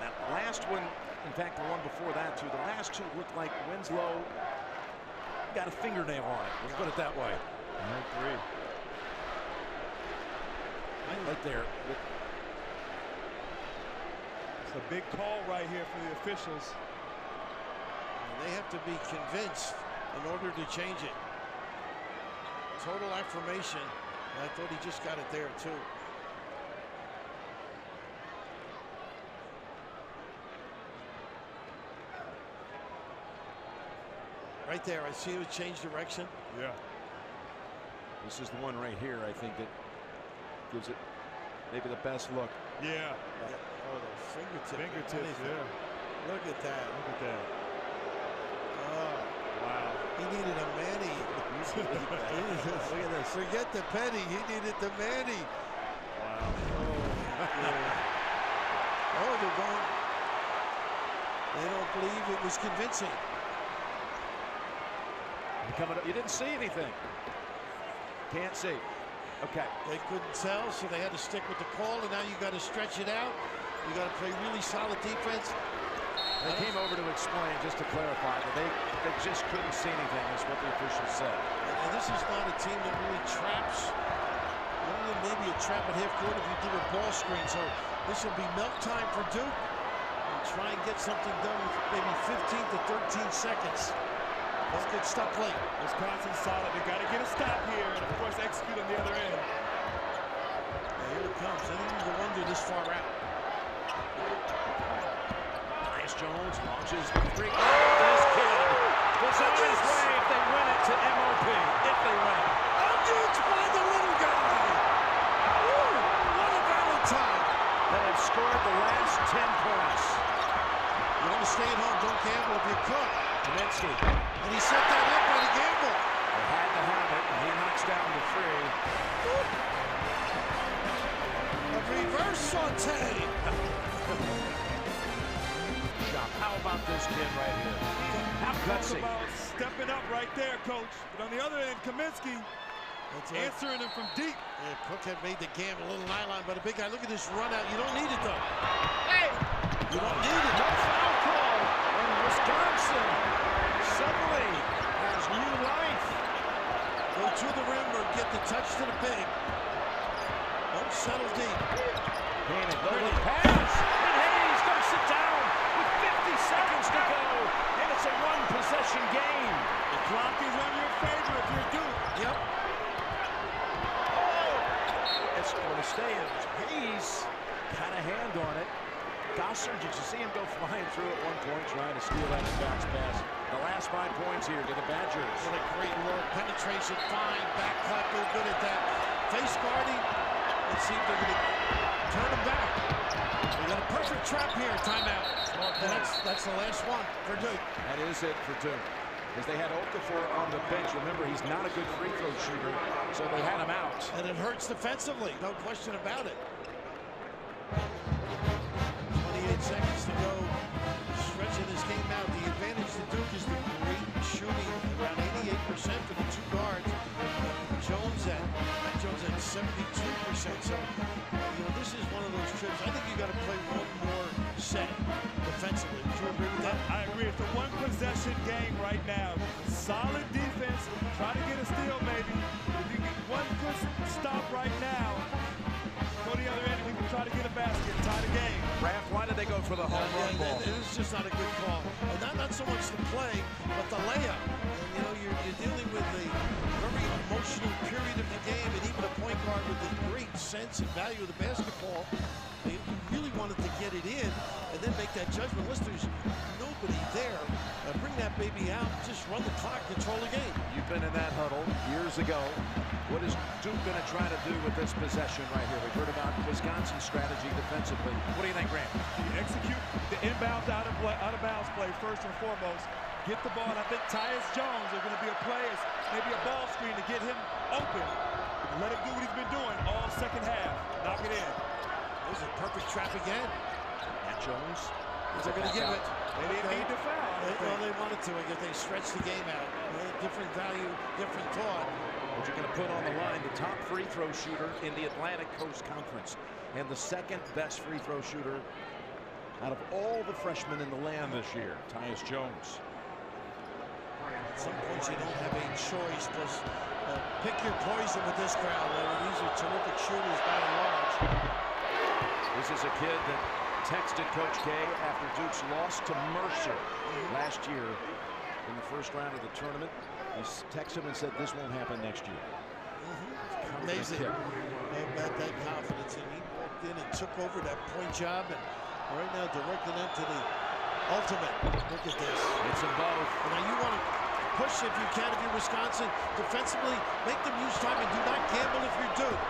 That last one, in fact, the one before that too, the last two looked like Winslow got a fingernail on it. Let's put it that way. I agree. Right there. It's a big call right here for the officials. And they have to be convinced in order to change it. Total affirmation. I thought he just got it there too. Right there, I see it change direction. Yeah. This is the one right here, I think, that gives it maybe the best look. Yeah. Oh, the fingertips. Yeah. Look at that. Look at that. Oh, wow. He needed a Manny. Look at this. Forget the penny. He needed the Manny. Wow. Oh, they're going. They don't believe it was convincing. You didn't see anything. Can't see. Okay. They couldn't tell, so they had to stick with the call, and now you got to stretch it out. You got to play really solid defense. They came over to explain, just to clarify, that they just couldn't see anything, is what the officials said. And this is not a team that really traps. Maybe a trap at half court if you do a ball screen. So this will be milk time for Duke. And try and get something done with maybe 15 to 13 seconds. Let's get stuck late. Wisconsin's solid. They got to get a stop here and, of course, execute on the other end. And here it comes. They didn't even wonder this far out. Tyus Jones launches the three. Oh, this kid was on his way if they win it to MOP. If they win it. Duke's by the little guy. Woo, what a Valentine. That have scored the last 10 points. You want to stay at home, don't gamble if you could. Kaminsky. And he set that up by the gamble. They had to have it, and he knocks down the three. A reverse saute. Shot. How about this kid right here? How gutsy. About stepping up right there, coach. But on the other end, Kaminsky answering him from deep. Yeah, Cook had made the game a little nylon, but a big guy. Look at this run out. You don't need it, though. Hey! You don't need it. No foul call. And Wisconsin suddenly has new life. Go to the rim or get the touch to the big. Don't settle deep. Haney, little pass. And Hayes dumps it down with 50 seconds to go. And it's a one-possession game. The clock is on your favor if you're Duke. Yep. It's going to stay in. Hayes kind of hand on it. Gosser, did you see him go flying through at one point, trying to steal that bounce pass? The last 5 points here to the Badgers. What a great look. Penetration, fine. Back cut, no good at that. Face guarding. Let's see if they're going to turn him back. We got a perfect trap here. Timeout. And that's the last one for Duke. That is it for Duke. As they had Okafor on the bench. Remember, he's not a good free throw shooter, so they had him out. And it hurts defensively, no question about it. 28 seconds to go. Stretching this game out. The advantage to Duke is the great shooting, around 88% for the two guards. Jones at 72%. So, this is one of those trips. I think you got to play one more set defensively. Would you agree with that? I agree. It's a one-possession game right now. Solid defense. Try to get a steal, maybe. If you get one good stop right now, go to the other end and you can try to get a basket. Tie the game. Raft, why did they go for the home run ball? It's just not a good call. And not so much the play, but the layup. And, you're dealing with a very emotional period of the game, and even a point guard with a great sense and value of the basketball. They really wanted to get it in and then make that judgment. Unless there's nobody there, bring that baby out, just run the clock, control the game. You've been in that huddle years ago. What is Duke going to try to do with this possession right here? We've heard about Wisconsin's strategy defensively. What do you think, Grant? You execute the inbound out of bounds play first and foremost. Get the ball, and I think Tyus Jones is going to be a play, maybe a ball screen to get him open. And let him do what he's been doing all second half. Knock it in. There's a perfect trap again. Matt Jones. Is they going to give it? They didn't need to foul. Well, they wanted to. I guess they stretched the game out. Different value, different thought. But you're going to put on the line the top free throw shooter in the Atlantic Coast Conference and the second best free throw shooter out of all the freshmen in the land this year, Tyus Jones. At some points you don't have a choice, plus pick your poison with this crowd. These are terrific shooters by and large. This is a kid that texted Coach K after Duke's loss to Mercer last year in the first round of the tournament. He texted him and said this won't happen next year. Amazing. About that confidence, and he walked in and took over that point job, and right now directing them to the ultimate. Look at this. It's them both. And now you want to push if you can if you're Wisconsin. Defensively, make them use time and do not gamble if you're Duke.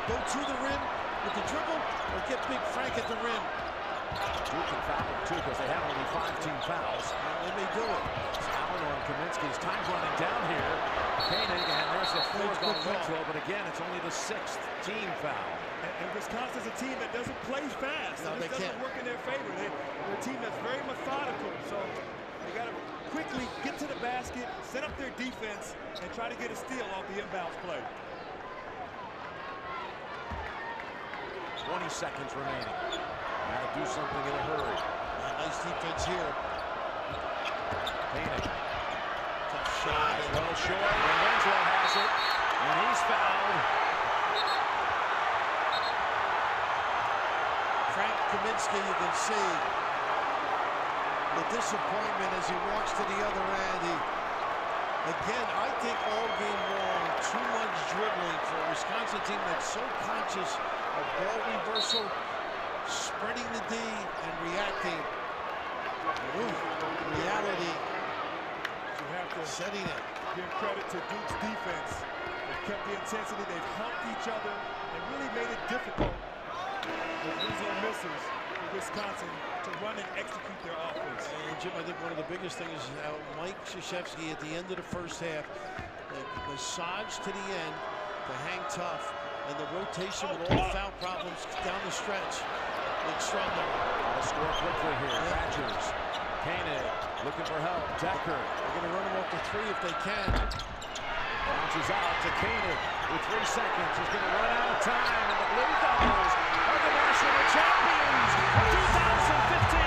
Go to the rim with the dribble or get Big Frank at the rim. Duke can foul him too because they have only 5 team fouls. And they may do it. It's Allen on Kaminsky's time's running down here. Koenig, and there's the fourth on Winslow, but again, it's only the 6th team foul. And Wisconsin's a team that doesn't play fast. No, this doesn't work in their favor. They're a team that's very methodical. So they got to quickly get to the basket, set up their defense, and try to get a steal off the inbounds play. 20 seconds remaining. Got to do something in a hurry. Nice defense here. Payne. Tough shot, a little short, and Winslow has it, and he's fouled. Frank Kaminsky, you can see the disappointment as he walks to the other end. Again, I think all game long, too much dribbling for a Wisconsin team that's so conscious of ball reversal, spreading the D, and reacting. In reality, You have to setting it. give credit to Duke's defense. They've kept the intensity, they've humped each other, and really made it difficult with wins and misses for Wisconsin to run and execute their offense. And Jim, I think one of the biggest things is how Mike Krzyzewski at the end of the first half massaged to the end to hang tough, and the rotation with all the foul problems down the stretch. Extraordinary. Gotta score quickly here. Badgers. Payne looking for help. Decker. They're going to run him off the three if they can. Bounces out to Payne with 3 seconds. He's going to run out of time, and the Blue Devils are the national champions of 2015.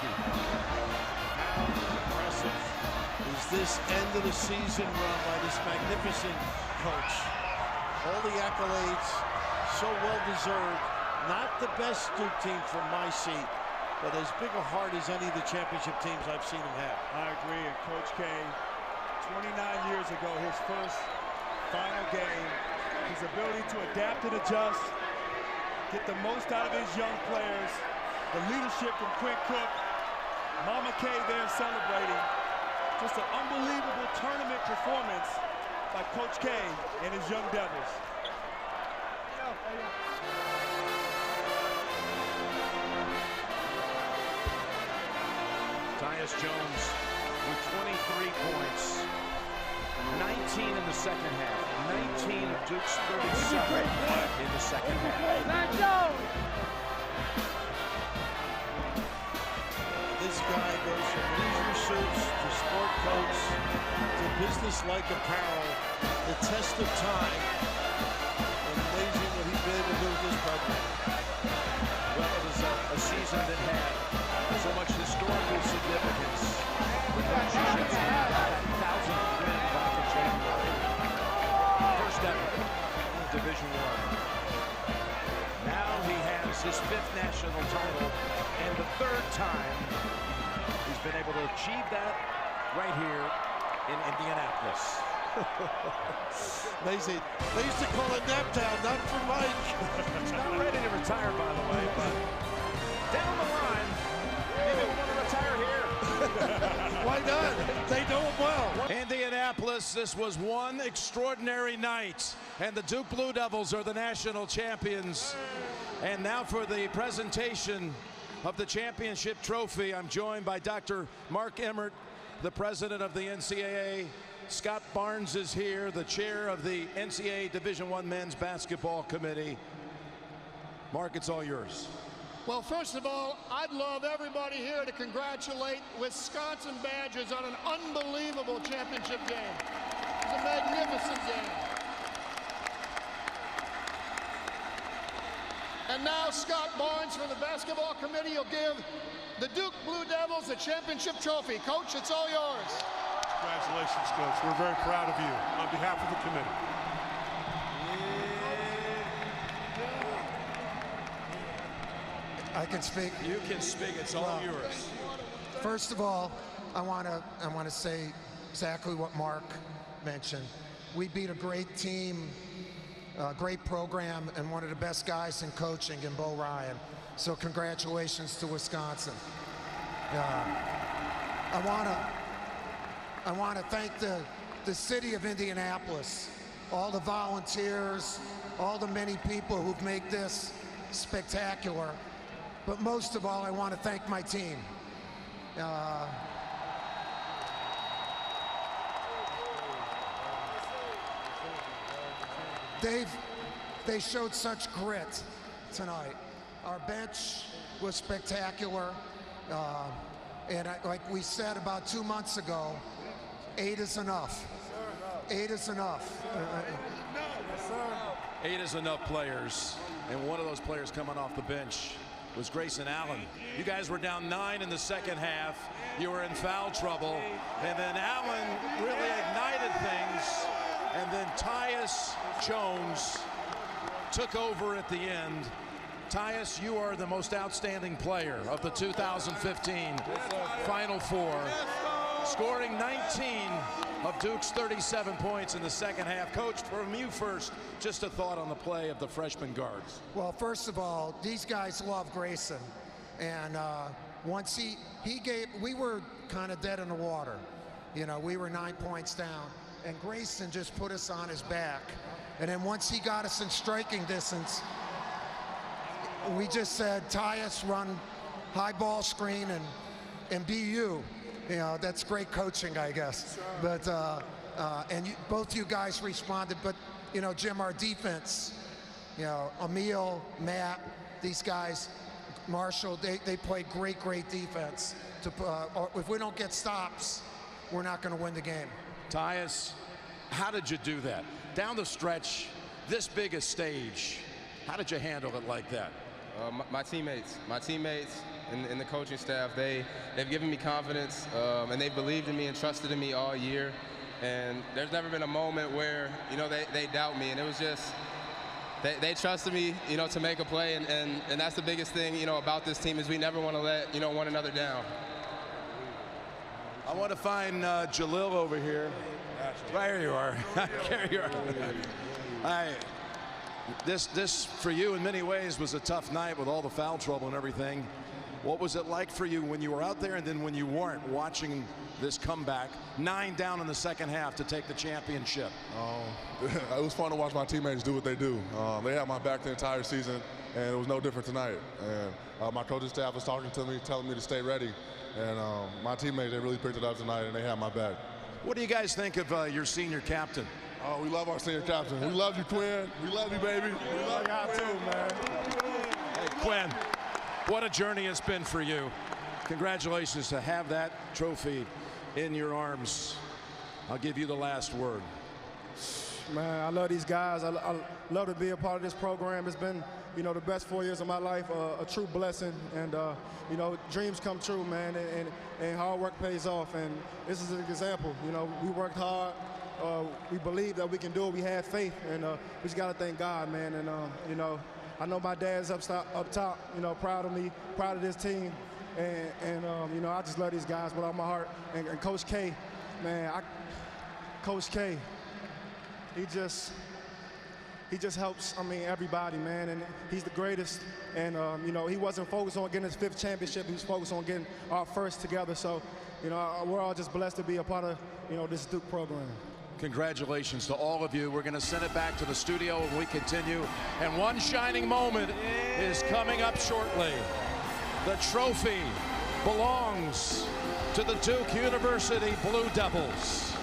How impressive is this end of the season run by this magnificent coach? All the accolades, so well deserved. Not the best Duke team from my seat, but as big a heart as any of the championship teams I've seen him have. I agree, and Coach K, 29 years ago, his first final game, his ability to adapt and adjust, get the most out of his young players, the leadership from Quinn Cook, Mama K there celebrating. Just an unbelievable tournament performance by Coach K and his young Devils. Tyus Jones with 23 points. 19 in the second half. 19 of Duke's 37 in the second half. This guy goes from leisure suits to sport coats to business-like apparel. The test of time. And amazing what he's been able to do with this program. Well, it was a season that had so much historical significance. The Krzyzewski had that 1,000th win back in January. First ever in Division I. Now he has his 5th national title and the 3rd time he's been able to achieve that right here in Indianapolis. Amazing. They used to call it Naptown, not for Mike. He's not ready to retire, by the way, but down the line, maybe we want to retire here. Why not? They know him well. Indianapolis, this was one extraordinary night, and the Duke Blue Devils are the national champions. And now for the presentation of the championship trophy, I'm joined by Dr. Mark Emmert, the president of the NCAA. Scott Barnes is here, the chair of the NCAA Division I Men's Basketball Committee. Mark, it's all yours. Well, first of all, I'd love everybody here to congratulate Wisconsin Badgers on an unbelievable championship game. It was a magnificent game. And now Scott Barnes from the basketball committee will give the Duke Blue Devils the championship trophy. Coach, it's all yours. Congratulations, Coach. We're very proud of you on behalf of the committee. I can speak. You can speak. It's all yours. First of all, I want to say exactly what Mark mentioned. We beat a great team, a great program, and one of the best guys in coaching in Bo Ryan. So congratulations to Wisconsin. I want to thank the city of Indianapolis, all the volunteers, all the many people who've made this spectacular. But most of all, I want to thank my team. They showed such grit tonight. Our bench was spectacular. And like we said about 2 months ago, 8 is enough. 8 is enough. 8 is enough players. And one of those players coming off the bench was Grayson Allen. You guys were down 9 in the second half. You were in foul trouble. And then Allen really ignited things. And then Tyus Jones took over at the end. Tyus, you are the most outstanding player of the 2015 Final Four, scoring 19 of Duke's 37 points in the second half. Coach, from you first, just a thought on the play of the freshman guards. Well, first of all, these guys love Grayson. And once we were kind of dead in the water. You know, we were 9 points down. And Grayson just put us on his back. And then once he got us in striking distance, we just said, Tyus, run high ball screen and be you. You know, that's great coaching, I guess. But both you guys responded. But you know, Jim, our defense, you know, Emil, Matt, these guys, Marshall, they played great defense. If we don't get stops, we're not going to win the game. Tyus, how did you do that? Down the stretch, this big a stage, how did you handle it like that? My teammates and the coaching staff, they've given me confidence, and they've believed in me and trusted in me all year. And there's never been a moment where, you know, they doubt me. And it was just, they trusted me, you know, to make a play. And that's the biggest thing, you know, about this team is we never want to let, you know, one another down. I want to find Jalil over here. There you are. There you are. This, for you, in many ways, was a tough night with all the foul trouble and everything. What was it like for you when you were out there and then when you weren't, watching this comeback, 9 down in the second half to take the championship? It was fun to watch my teammates do what they do. They had my back the entire season, and it was no different tonight. And my coaching staff was talking to me, telling me to stay ready. And my teammates, they really picked it up tonight, and they had my back. What do you guys think of your senior captain? Oh, we love our senior captain. We love you, Quinn. We love you, baby. We love you too, man. Hey, Quinn, what a journey it's been for you. Congratulations to have that trophy in your arms. I'll give you the last word. Man, I love these guys. I love to be a part of this program. It's been, you know, the best 4 years of my life, a true blessing. And, you know, dreams come true, man, and hard work pays off. And this is an example. You know, we worked hard. We believe that we can do it. We have faith. And we just got to thank God, man. And, you know, I know my dad's up top, you know, proud of me, proud of this team. And you know, I just love these guys with all my heart. And Coach K, man, Coach K, he just helps, I mean, everybody, man, and he's the greatest. And, you know, he wasn't focused on getting his 5th championship. He was focused on getting our first together. So, you know, we're all just blessed to be a part of, you know, this Duke program. Congratulations to all of you. We're going to send it back to the studio and we continue. And one shining moment is coming up shortly. The trophy belongs to the Duke University Blue Devils.